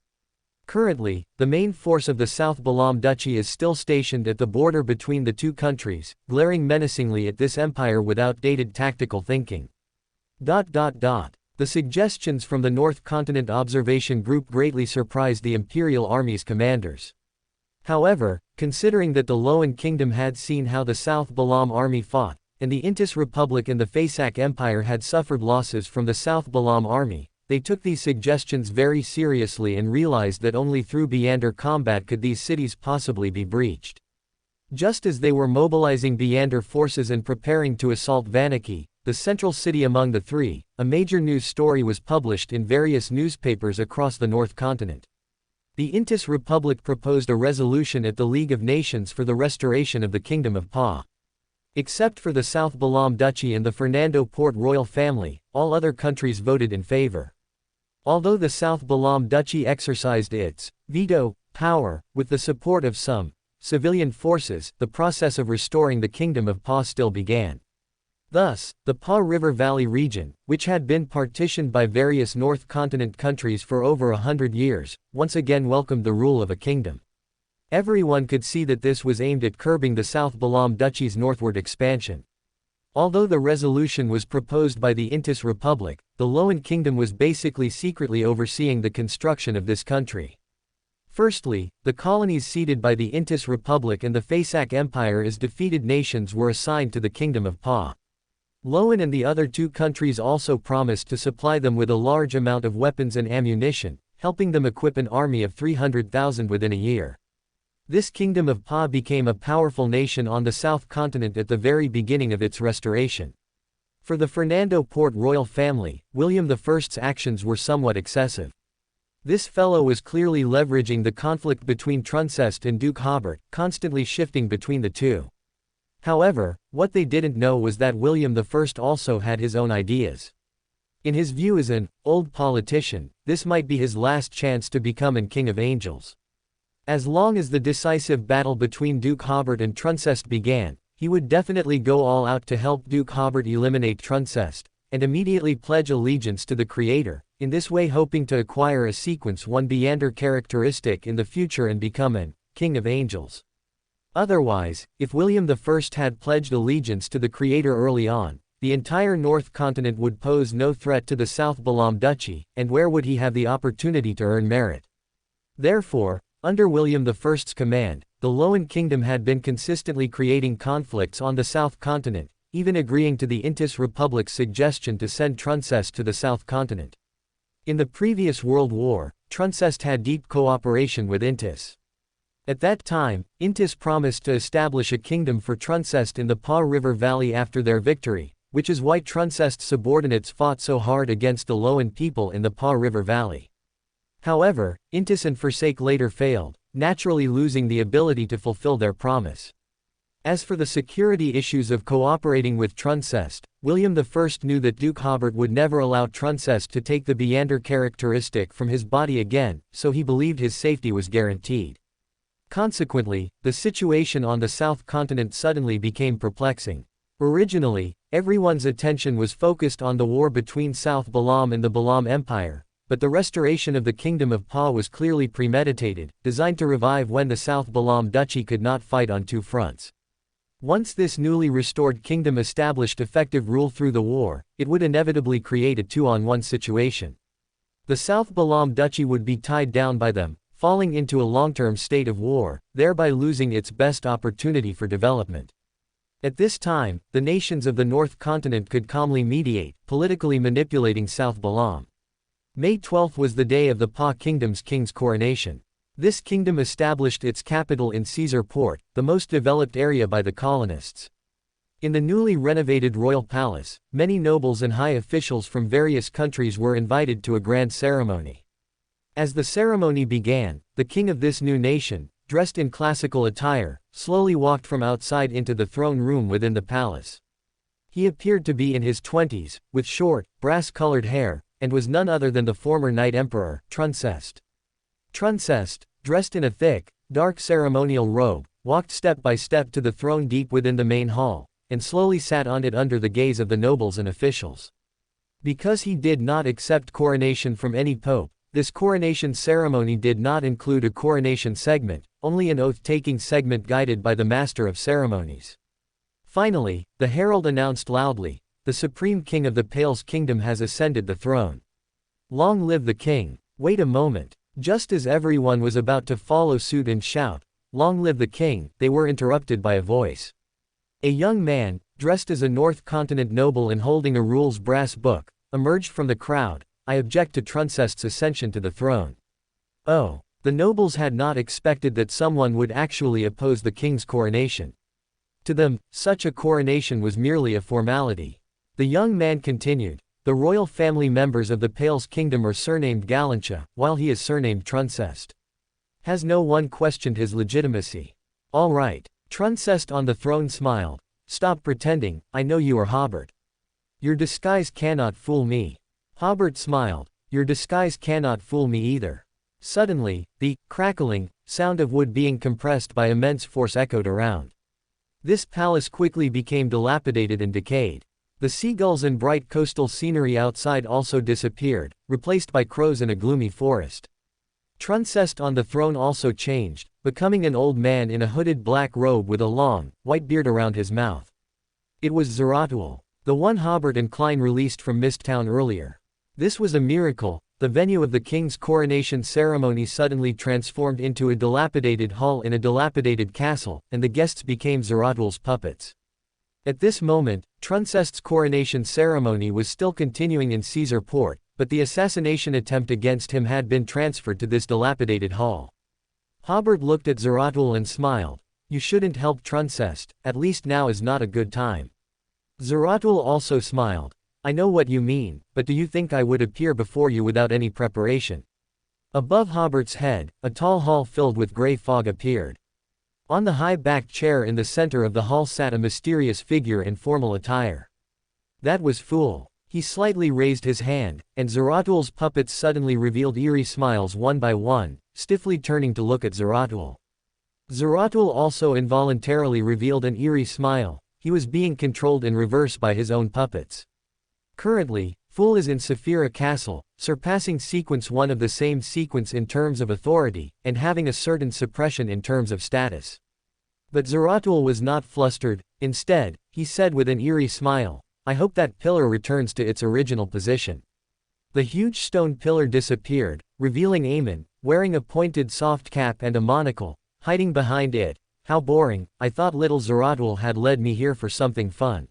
S1: Currently, the main force of the South Balam Duchy is still stationed at the border between the 2 countries, glaring menacingly at this empire with outdated tactical thinking. The suggestions from the North Continent Observation Group greatly surprised the Imperial Army's commanders. However, considering that the Loan Kingdom had seen how the South Balam Army fought, and the Intis Republic and the Fasak Empire had suffered losses from the South Balam Army, they took these suggestions very seriously and realized that only through Biander combat could these cities possibly be breached. Just as they were mobilizing Biander forces and preparing to assault Vanaki, the central city among the 3, a major news story was published in various newspapers across the North Continent. The Intis Republic proposed a resolution at the League of Nations for the restoration of the Kingdom of Pa. Except for the South Balam Duchy and the Fernando Port royal family, all other countries voted in favor. Although the South Balam Duchy exercised its veto power, with the support of some civilian forces, the process of restoring the Kingdom of Pa still began. Thus, the Pa River Valley region, which had been partitioned by various North Continent countries for over 100 years, once again welcomed the rule of a kingdom. Everyone could see that this was aimed at curbing the South Balam Duchy's northward expansion. Although the resolution was proposed by the Intis Republic, the Loan Kingdom was basically secretly overseeing the construction of this country. Firstly, the colonies ceded by the Intis Republic and the Fasak Empire as defeated nations were assigned to the Kingdom of Pa. Loan and the other 2 countries also promised to supply them with a large amount of weapons and ammunition, helping them equip an army of 300,000 within a year. This Kingdom of Pa became a powerful nation on the South Continent at the very beginning of its restoration. For the Fernando Port royal family, William I's actions were somewhat excessive. This fellow was clearly leveraging the conflict between Truncest and Duke Hobert, constantly shifting between the 2. However, what they didn't know was that William I also had his own ideas. In his view as an old politician, this might be his last chance to become an King of Angels. As long as the decisive battle between Duke Hobert and Truncest began, he would definitely go all out to help Duke Hobert eliminate Truncest, and immediately pledge allegiance to the Creator, in this way hoping to acquire a Sequence 1 Biander characteristic in the future and become an King of Angels. Otherwise, if William I had pledged allegiance to the Creator early on, the entire North Continent would pose no threat to the South Balam Duchy, and where would he have the opportunity to earn merit? Therefore, under William I's command, the Loan Kingdom had been consistently creating conflicts on the South Continent, even agreeing to the Intis Republic's suggestion to send Truncest to the South Continent. In the previous World War, Truncest had deep cooperation with Intis. At that time, Intis promised to establish a kingdom for Truncest in the Pa River Valley after their victory, which is why Truncest's subordinates fought so hard against the Loan people in the Pa River Valley. However, Intis and Forsake later failed, naturally losing the ability to fulfill their promise. As for the security issues of cooperating with Truncest, William I knew that Duke Hobert would never allow Truncest to take the Biander characteristic from his body again, so he believed his safety was guaranteed. Consequently, the situation on the South Continent suddenly became perplexing. Originally, everyone's attention was focused on the war between South Balam and the Balam Empire, but the restoration of the Kingdom of Pa was clearly premeditated, designed to revive when the South Balam Duchy could not fight on 2 fronts. Once this newly restored kingdom established effective rule through the war, it would inevitably create a two-on-one situation. The South Balam Duchy would be tied down by them, falling into a long-term state of war, thereby losing its best opportunity for development. At this time, the nations of the North Continent could calmly mediate, politically manipulating South Balam. May 12 was the day of the Pa Kingdom's king's coronation. This kingdom established its capital in Caesar Port, the most developed area by the colonists. In the newly renovated royal palace, many nobles and high officials from various countries were invited to a grand ceremony. As the ceremony began, the king of this new nation, dressed in classical attire, slowly walked from outside into the throne room within the palace. He appeared to be in his 20s, with short, brass-colored hair, and was none other than the former Knight Emperor, Truncest. Truncest, dressed in a thick, dark ceremonial robe, walked step by step to the throne deep within the main hall, and slowly sat on it under the gaze of the nobles and officials. Because he did not accept coronation from any pope, this coronation ceremony did not include a coronation segment, only an oath-taking segment guided by the master of ceremonies. Finally, the herald announced loudly, "The supreme king of the Pale's kingdom has ascended the throne. Long live the king!" Wait a moment. Just as everyone was about to follow suit and shout, "Long live the king," they were interrupted by a voice. A young man, dressed as a North Continent noble and holding a rules brass book, emerged from the crowd. "I object to Truncest's ascension to the throne." Oh, the nobles had not expected that someone would actually oppose the king's coronation. To them, such a coronation was merely a formality. The young man continued, "The royal family members of the Pale's kingdom are surnamed Galantia, while he is surnamed Truncest. Has no one questioned his legitimacy?" "All right." Truncest on the throne smiled. "Stop pretending, I know you are Hobert. Your disguise cannot fool me." Hobert smiled. "Your disguise cannot fool me either." Suddenly, the crackling sound of wood being compressed by immense force echoed around. This palace quickly became dilapidated and decayed. The seagulls and bright coastal scenery outside also disappeared, replaced by crows and a gloomy forest. Truncest on the throne also changed, becoming an old man in a hooded black robe with a long, white beard around his mouth. It was Zeratul, the one Hobert and Klein released from Misttown earlier. This was a miracle. The venue of the king's coronation ceremony suddenly transformed into a dilapidated hall in a dilapidated castle, and the guests became Zeratul's puppets. At this moment, Truncest's coronation ceremony was still continuing in Caesar Port, but the assassination attempt against him had been transferred to this dilapidated hall. Hobert looked at Zeratul and smiled. "You shouldn't help Truncest, at least now is not a good time." Zeratul also smiled. "I know what you mean, but do you think I would appear before you without any preparation?" Above Hobert's head, a tall hall filled with gray fog appeared. On the high-backed chair in the center of the hall sat a mysterious figure in formal attire. That was Fool. He slightly raised his hand, and Zeratul's puppets suddenly revealed eerie smiles one by one, stiffly turning to look at Zeratul. Zeratul also involuntarily revealed an eerie smile. He was being controlled in reverse by his own puppets. Currently, Fool is in Saphira Castle, surpassing Sequence 1 of the same sequence in terms of authority, and having a certain suppression in terms of status. But Zeratul was not flustered. Instead, he said with an eerie smile, "I hope that pillar returns to its original position." The huge stone pillar disappeared, revealing Aemon, wearing a pointed soft cap and a monocle, hiding behind it. "How boring, I thought little Zeratul had led me here for something fun.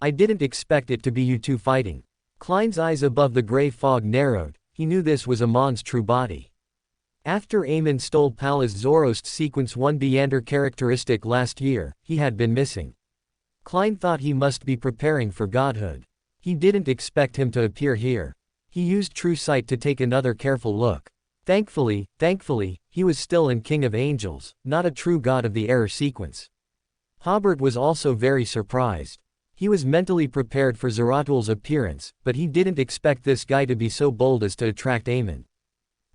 S1: I didn't expect it to be you two fighting." Klein's eyes above the gray fog narrowed. He knew this was Amon's true body. After Aemon stole Pallas Zoroast's Sequence 1 Beander characteristic last year, he had been missing. Klein thought he must be preparing for godhood. He didn't expect him to appear here. He used True Sight to take another careful look. Thankfully, he was still in King of Angels, not a true god of the error sequence. Hobert was also very surprised. He was mentally prepared for Zeratul's appearance, but he didn't expect this guy to be so bold as to attract Aemon.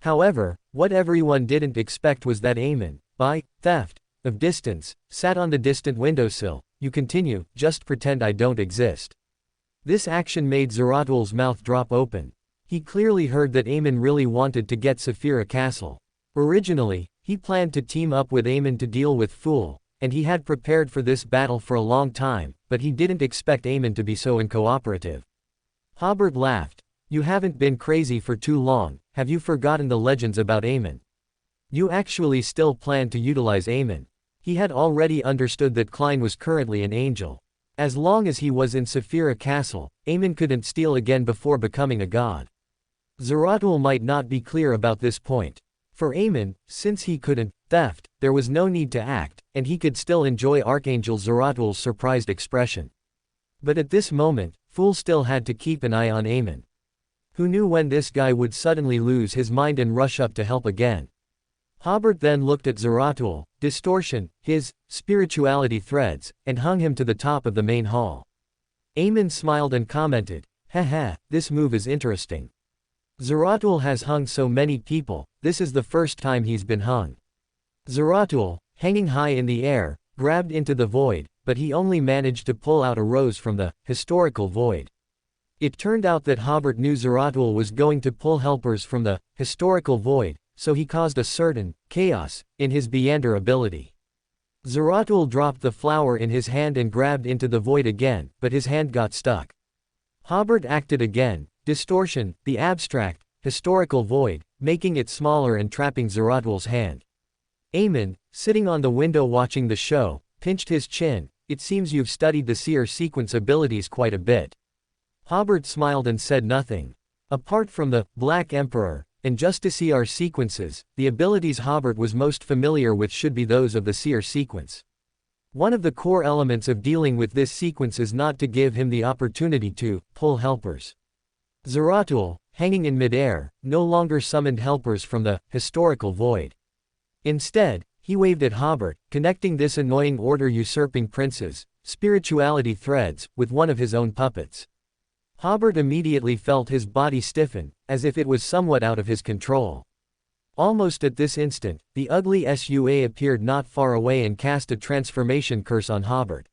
S1: However, what everyone didn't expect was that Aemon, by theft of distance, sat on the distant windowsill. "You continue, just pretend I don't exist." This action made Zeratul's mouth drop open. He clearly heard that Aemon really wanted to get Saphira Castle. Originally, he planned to team up with Aemon to deal with Fool, and he had prepared for this battle for a long time, but he didn't expect Aemon to be so uncooperative. Hobert laughed. You haven't been crazy for too long, have you forgotten the legends about Aemon? You actually still plan to utilize Aemon. He had already understood that Klein was currently an angel. As long as he was in Saphira Castle, Aemon couldn't steal again before becoming a god. Zeratul might not be clear about this point. For Aemon, since he couldn't theft, there was no need to act, and he could still enjoy Archangel Zeratul's surprised expression. But at this moment, Fool still had to keep an eye on Aemon. Who knew when this guy would suddenly lose his mind and rush up to help again? Hobert then looked at Zeratul, distortion, his spirituality threads, and hung him to the top of the main hall. Aemon smiled and commented, "Haha, this move is interesting. Zeratul has hung so many people, this is the first time he's been hung." Zeratul, hanging high in the air, grabbed into the void, but he only managed to pull out a rose from the historical void. It turned out that Hobert knew Zeratul was going to pull helpers from the historical void, so he caused a certain chaos in his Beander ability. Zeratul dropped the flower in his hand and grabbed into the void again, but his hand got stuck. Hobert acted again, distortion, the abstract, historical void, making it smaller and trapping Zeratul's hand. Aemon, sitting on the window watching the show, pinched his chin. It seems you've studied the seer sequence abilities quite a bit. Hobert smiled and said nothing. Apart from the Black Emperor and Justiciar sequences, the abilities Hobert was most familiar with should be those of the seer sequence. One of the core elements of dealing with this sequence is not to give him the opportunity to pull helpers. Zeratul, hanging in midair, no longer summoned helpers from the historical void. Instead, he waved at Hobert, connecting this annoying order-usurping prince's spirituality threads with one of his own puppets. Hobert immediately felt his body stiffen, as if it was somewhat out of his control. Almost at this instant, the ugly Sua appeared not far away and cast a transformation curse on Hobert.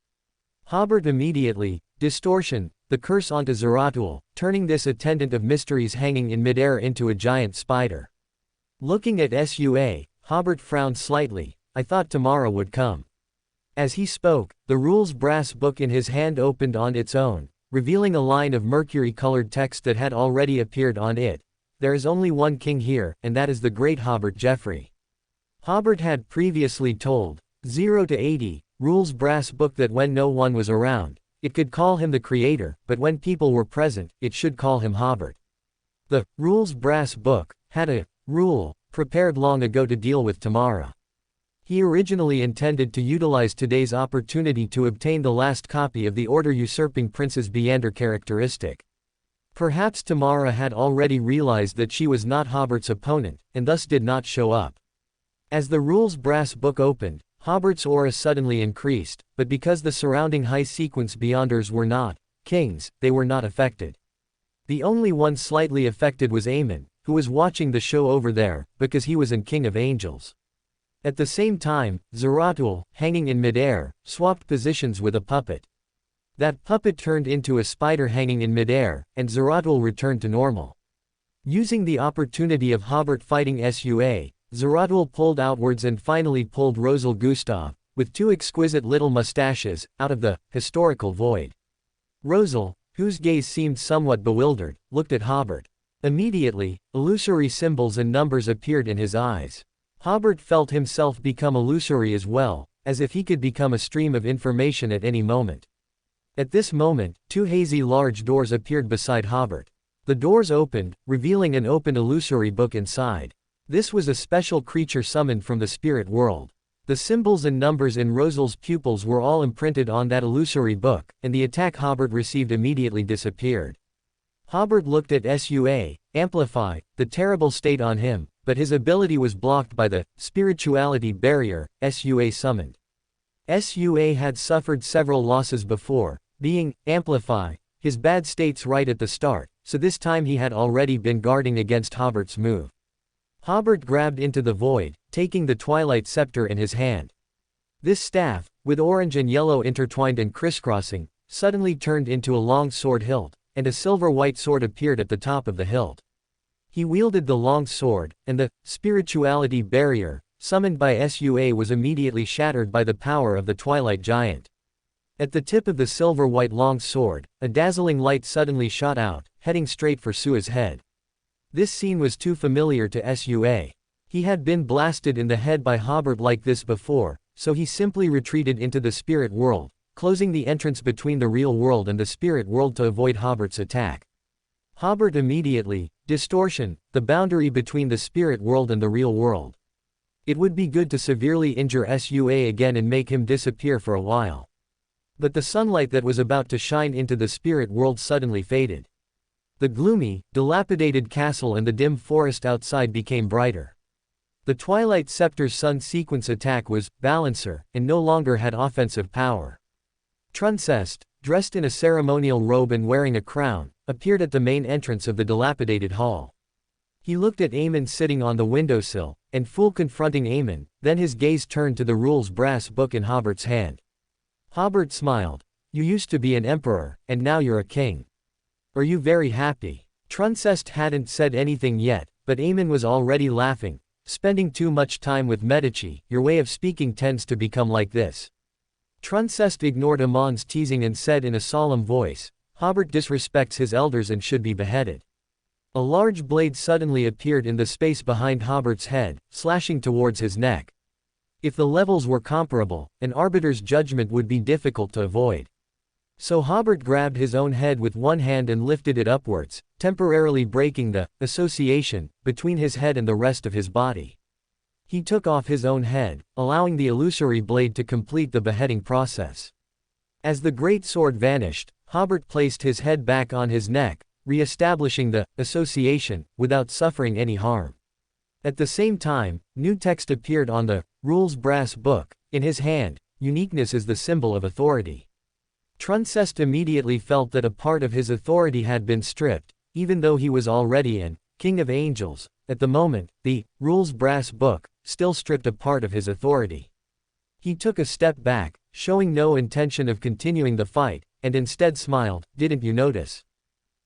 S1: Hobert immediately, distortion, the curse onto Zeratul, turning this attendant of mysteries hanging in midair into a giant spider. Looking at Sua, Hobert frowned slightly. I thought tomorrow would come. As he spoke, the rules brass book in his hand opened on its own, revealing a line of mercury-colored text that had already appeared on it. There is only one king here, and that is the great Hobert Jeffrey. Hobert had previously told 0 to 80 rules brass book that when no one was around, it could call him the creator, but when people were present, it should call him Hobert. The rules brass book had a rule prepared long ago to deal with Tamara. He originally intended to utilize today's opportunity to obtain the last copy of the order-usurping prince's Beander characteristic. Perhaps Tamara had already realized that she was not Hobert's opponent, and thus did not show up. As the rules brass book opened, Hobert's aura suddenly increased, but because the surrounding high-sequence Beyonders were not kings, they were not affected. The only one slightly affected was Aemon, who was watching the show over there, because he was an king of angels. At the same time, Zeratul, hanging in midair, swapped positions with a puppet. That puppet turned into a spider hanging in midair, and Zeratul returned to normal. Using the opportunity of Hobert fighting Sua, Zeratul pulled outwards and finally pulled Rosal Gustav, with two exquisite little mustaches, out of the historical void. Rosal, whose gaze seemed somewhat bewildered, looked at Hobert. Immediately, illusory symbols and numbers appeared in his eyes. Hobert felt himself become illusory as well, as if he could become a stream of information at any moment. At this moment, two hazy large doors appeared beside Hobert. The doors opened, revealing an open illusory book inside. This was a special creature summoned from the spirit world. The symbols and numbers in Rosal's pupils were all imprinted on that illusory book, and the attack Hobert received immediately disappeared. Hobert looked at Sua, amplify, the terrible state on him, but his ability was blocked by the spirituality barrier Sua summoned. Sua had suffered several losses before, being amplify, his bad states right at the start, so this time he had already been guarding against Hobert's move. Hobert grabbed into the void, taking the Twilight Scepter in his hand. This staff, with orange and yellow intertwined and crisscrossing, suddenly turned into a long sword hilt, and a silver-white sword appeared at the top of the hilt. He wielded the long sword, and the spirituality barrier summoned by Sua was immediately shattered by the power of the Twilight Giant. At the tip of the silver-white long sword, a dazzling light suddenly shot out, heading straight for Sua's head. This scene was too familiar to Sua. He had been blasted in the head by Hobert like this before, so he simply retreated into the spirit world, closing the entrance between the real world and the spirit world to avoid Hobert's attack. Hobert immediately, distortion, the boundary between the spirit world and the real world. It would be good to severely injure Sua again and make him disappear for a while. But the sunlight that was about to shine into the spirit world suddenly faded. The gloomy, dilapidated castle and the dim forest outside became brighter. The Twilight Scepter's sun sequence attack was balancer, and no longer had offensive power. Truncest, dressed in a ceremonial robe and wearing a crown, appeared at the main entrance of the dilapidated hall. He looked at Aemon sitting on the windowsill, and Fool confronting Aemon, then his gaze turned to the rules brass book in Hobert's hand. Hobert smiled. You used to be an emperor, and now you're a king. Are you very happy? Truncest hadn't said anything yet, but Aemon was already laughing. Spending too much time with Medici, your way of speaking tends to become like this. Truncest ignored Amon's teasing and said in a solemn voice, Hobert disrespects his elders and should be beheaded. A large blade suddenly appeared in the space behind Hobert's head, slashing towards his neck. If the levels were comparable, an arbiter's judgment would be difficult to avoid. So Hobert grabbed his own head with one hand and lifted it upwards, temporarily breaking the association between his head and the rest of his body. He took off his own head, allowing the illusory blade to complete the beheading process. As the great sword vanished, Hobert placed his head back on his neck, re-establishing the association without suffering any harm. At the same time, new text appeared on the rules brass book. In his hand, uniqueness is the symbol of authority. Truncest immediately felt that a part of his authority had been stripped, even though he was already an king of angels. At the moment, the rules brass book still stripped a part of his authority. He took a step back, showing no intention of continuing the fight, and instead smiled. Didn't you notice?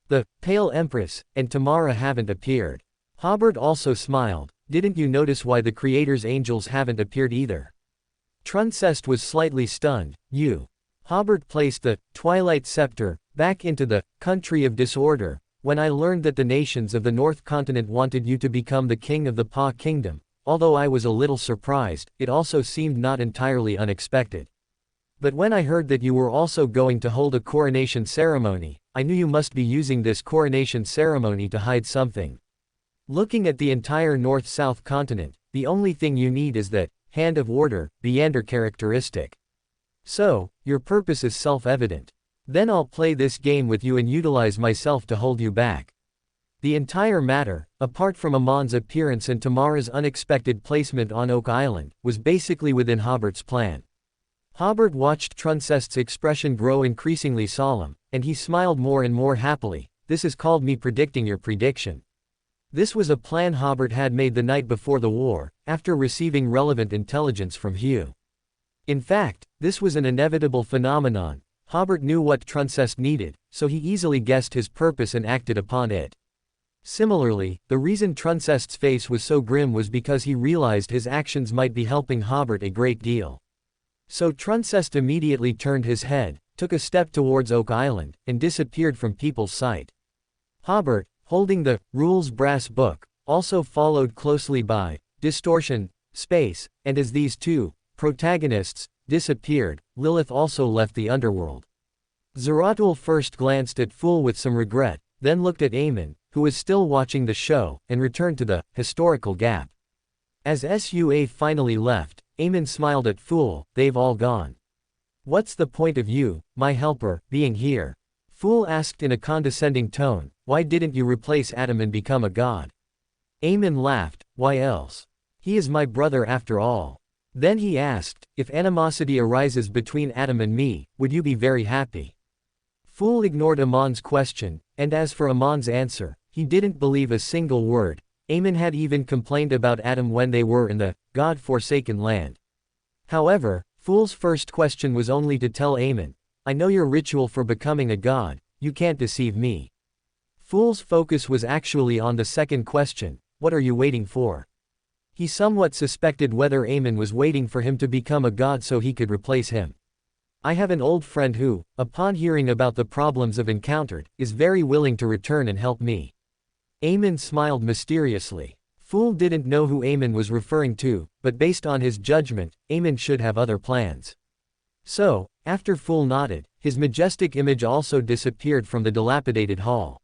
S1: The Pale Empress and Tamara haven't appeared. Hobert also smiled. Didn't you notice why the Creator's angels haven't appeared either? Truncest was slightly stunned. You. Hobert placed the Twilight Scepter back into the country of disorder. When I learned that the nations of the North Continent wanted you to become the king of the Pa Kingdom, although I was a little surprised, it also seemed not entirely unexpected. But when I heard that you were also going to hold a coronation ceremony, I knew you must be using this coronation ceremony to hide something. Looking at the entire North-South continent, the only thing you need is that hand of order, Beander characteristic. So, your purpose is self-evident. Then I'll play this game with you and utilize myself to hold you back. The entire matter, apart from Amon's appearance and Tamara's unexpected placement on Oak Island, was basically within Hobert's plan. Hobert watched Truncest's expression grow increasingly solemn, and he smiled more and more happily. This is called me predicting your prediction. This was a plan Hobert had made the night before the war, after receiving relevant intelligence from Hugh. In fact, this was an inevitable phenomenon. Hobert knew what Truncest needed, so he easily guessed his purpose and acted upon it. Similarly, the reason Truncest's face was so grim was because he realized his actions might be helping Hobert a great deal. So Truncest immediately turned his head, took a step towards Oak Island, and disappeared from people's sight. Hobert, holding the rules brass book, also followed closely by distortion, space, and as these two protagonists disappeared, Lilith also left the underworld. Zeratul first glanced at Fool with some regret, then looked at Aemon, who was still watching the show, and returned to the historical gap. As Sua finally left, Aemon smiled at Fool. They've all gone. What's the point of you, my helper, being here? Fool asked in a condescending tone. Why didn't you replace Adam and become a god? Aemon laughed. Why else? He is my brother after all. Then he asked, if animosity arises between Adam and me, would you be very happy? Fool ignored Amon's question, and as for Amon's answer, he didn't believe a single word. Aemon had even complained about Adam when they were in the God-forsaken land. However, Fool's first question was only to tell Aemon, I know your ritual for becoming a god, you can't deceive me. Fool's focus was actually on the second question, what are you waiting for? He somewhat suspected whether Aemon was waiting for him to become a god so he could replace him. I have an old friend who, upon hearing about the problems I've encountered, is very willing to return and help me. Aemon smiled mysteriously. Fool didn't know who Aemon was referring to, but based on his judgment, Aemon should have other plans. So, after Fool nodded, his majestic image also disappeared from the dilapidated hall.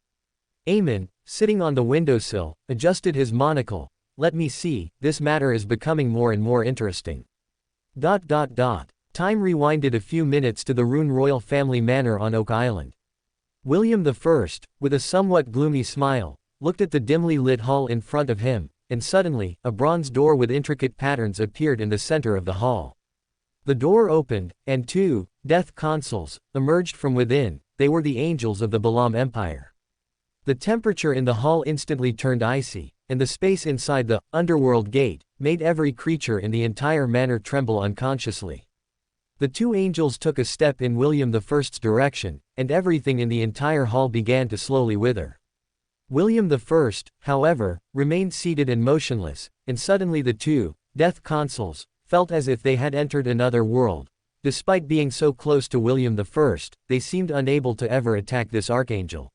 S1: Aemon, sitting on the windowsill, adjusted his monocle. Let me see, this matter is becoming more and more interesting. Time rewinded a few minutes to the Rune royal family manor on Oak Island. William I, with a somewhat gloomy smile, looked at the dimly lit hall in front of him, and suddenly, a bronze door with intricate patterns appeared in the center of the hall. The door opened, and two death consuls emerged from within. They were the angels of the Balam Empire. The temperature in the hall instantly turned icy, and the space inside the underworld gate made every creature in the entire manor tremble unconsciously. The two angels took a step in William I's direction, and everything in the entire hall began to slowly wither. William I, however, remained seated and motionless, and suddenly the two death consuls felt as if they had entered another world. Despite being so close to William I, they seemed unable to ever attack this archangel.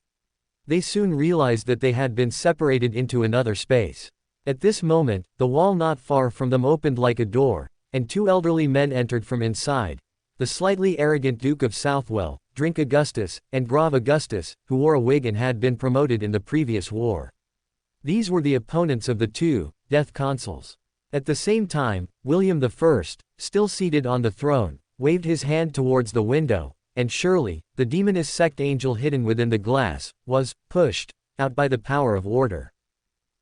S1: They soon realized that they had been separated into another space. At this moment, the wall not far from them opened like a door, and two elderly men entered from inside. The slightly arrogant Duke of Southwell, Drink Augustus, and Grave Augustus, who wore a wig and had been promoted in the previous war. These were the opponents of the two death consuls. At the same time, William I, still seated on the throne, waved his hand towards the window, and Shirley, the demoness sect angel hidden within the glass, was pushed out by the power of order.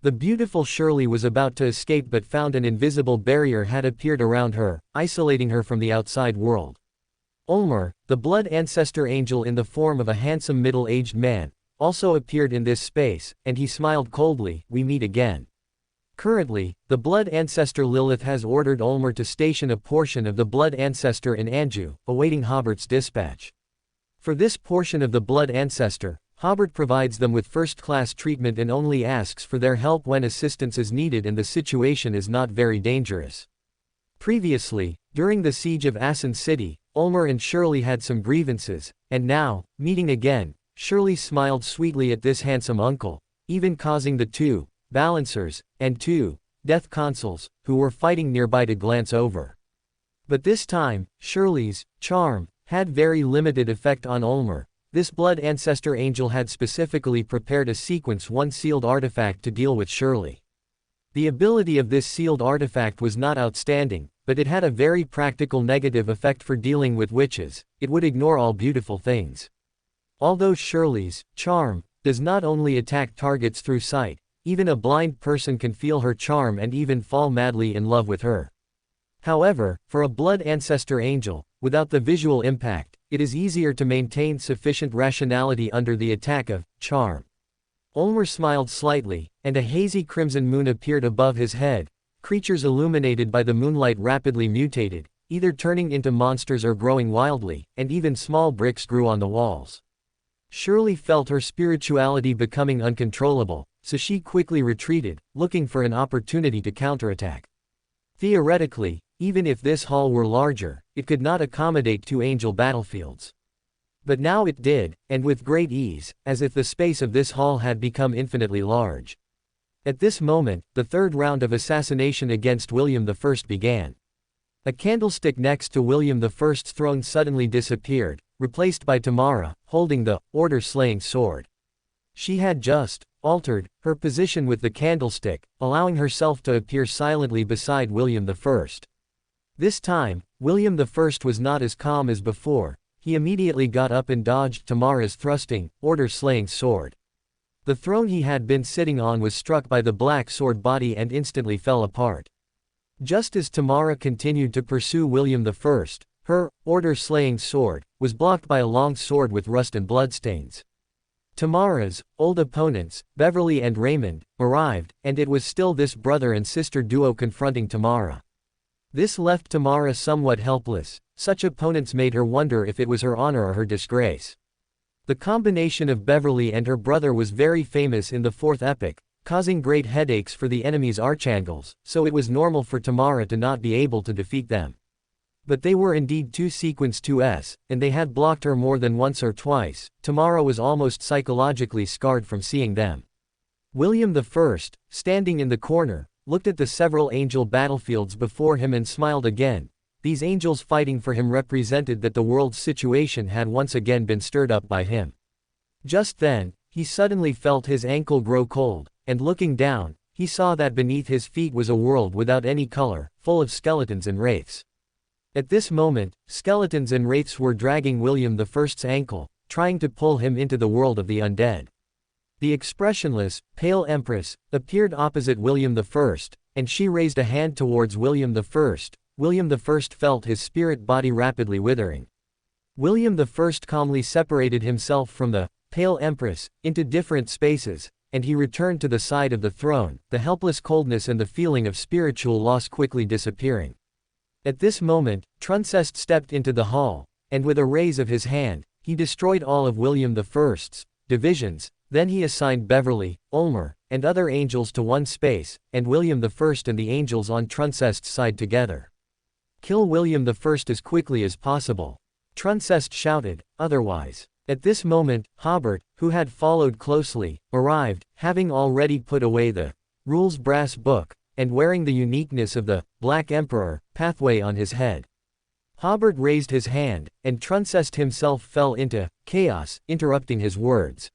S1: The beautiful Shirley was about to escape but found an invisible barrier had appeared around her, isolating her from the outside world. Ulmer, the blood ancestor angel in the form of a handsome middle-aged man, also appeared in this space, and he smiled coldly. We meet again. Currently, the blood ancestor Lilith has ordered Ulmer to station a portion of the blood ancestor in Anjou, awaiting Hobert's dispatch. For this portion of the blood ancestor, Hobert provides them with first-class treatment and only asks for their help when assistance is needed and the situation is not very dangerous. Previously, during the siege of Assen City, Ulmer and Shirley had some grievances, and now, meeting again, Shirley smiled sweetly at this handsome uncle, even causing the two balancers and two death consuls, who were fighting nearby to glance over. But this time, Shirley's charm had very limited effect on Ulmer. This blood ancestor angel had specifically prepared a Sequence 1 sealed artifact to deal with Shirley. The ability of this sealed artifact was not outstanding, but it had a very practical negative effect for dealing with witches. It would ignore all beautiful things. Although Shirley's charm does not only attack targets through sight, even a blind person can feel her charm and even fall madly in love with her. However, for a blood ancestor angel, without the visual impact, it is easier to maintain sufficient rationality under the attack of charm. Ulmer smiled slightly, and a hazy crimson moon appeared above his head. Creatures illuminated by the moonlight rapidly mutated, either turning into monsters or growing wildly, and even small bricks grew on the walls. Shirley felt her spirituality becoming uncontrollable, so she quickly retreated, looking for an opportunity to counterattack. Theoretically, even if this hall were larger, it could not accommodate two angel battlefields. But now it did, and with great ease, as if the space of this hall had become infinitely large. At this moment, the third round of assassination against William I began. A candlestick next to William I's throne suddenly disappeared, replaced by Tamara, holding the order-slaying sword. She had just altered her position with the candlestick, allowing herself to appear silently beside William I. This time, William I was not as calm as before. He immediately got up and dodged Tamara's thrusting, order-slaying sword. The throne he had been sitting on was struck by the black sword body and instantly fell apart. Just as Tamara continued to pursue William I, her order-slaying sword was blocked by a long sword with rust and bloodstains. Tamara's old opponents, Beverly and Raymond, arrived, and it was still this brother and sister duo confronting Tamara. This left Tamara somewhat helpless. Such opponents made her wonder if it was her honor or her disgrace. The combination of Beverly and her brother was very famous in the fourth epic, causing great headaches for the enemy's archangels, so it was normal for Tamara to not be able to defeat them. But they were indeed two sequence 2s, and they had blocked her more than once or twice. Tamara was almost psychologically scarred from seeing them. William I, standing in the corner, looked at the several angel battlefields before him and smiled again. These angels fighting for him represented that the world's situation had once again been stirred up by him. Just then, he suddenly felt his ankle grow cold, and looking down, he saw that beneath his feet was a world without any color, full of skeletons and wraiths. At this moment, skeletons and wraiths were dragging William I's ankle, trying to pull him into the world of the undead. The expressionless, pale Empress appeared opposite William I, and she raised a hand towards William I. William I felt his spirit body rapidly withering. William I calmly separated himself from the pale Empress into different spaces, and he returned to the side of the throne, the helpless coldness and the feeling of spiritual loss quickly disappearing. At this moment, Truncest stepped into the hall, and with a raise of his hand, he destroyed all of William I's divisions. Then he assigned Beverly, Ulmer, and other angels to one space, and William I and the angels on Truncest's side together. Kill William I as quickly as possible. Truncest shouted, otherwise. At this moment, Hobert, who had followed closely, arrived, having already put away the rules brass book, and wearing the uniqueness of the Black Emperor pathway on his head. Hobert raised his hand, and Truncest himself fell into chaos, interrupting his words.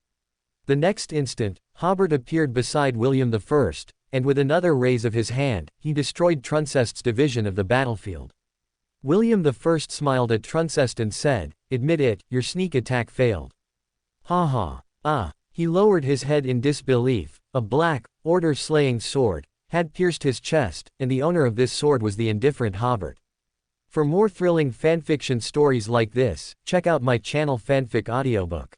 S1: The next instant, Hobert appeared beside William I, and with another raise of his hand, he destroyed Truncest's division of the battlefield. William I smiled at Truncest and said, "Admit it, your sneak attack failed." "Ha ha. Ah." He lowered his head in disbelief. A black, order-slaying sword had pierced his chest, and the owner of this sword was the indifferent Hobert. For more thrilling fanfiction stories like this, check out my channel Fanfic Audiobook.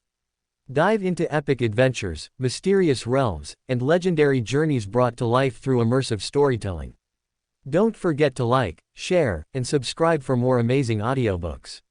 S1: Dive into epic adventures, mysterious realms, and legendary journeys brought to life through immersive storytelling. Don't forget to like, share, and subscribe for more amazing audiobooks.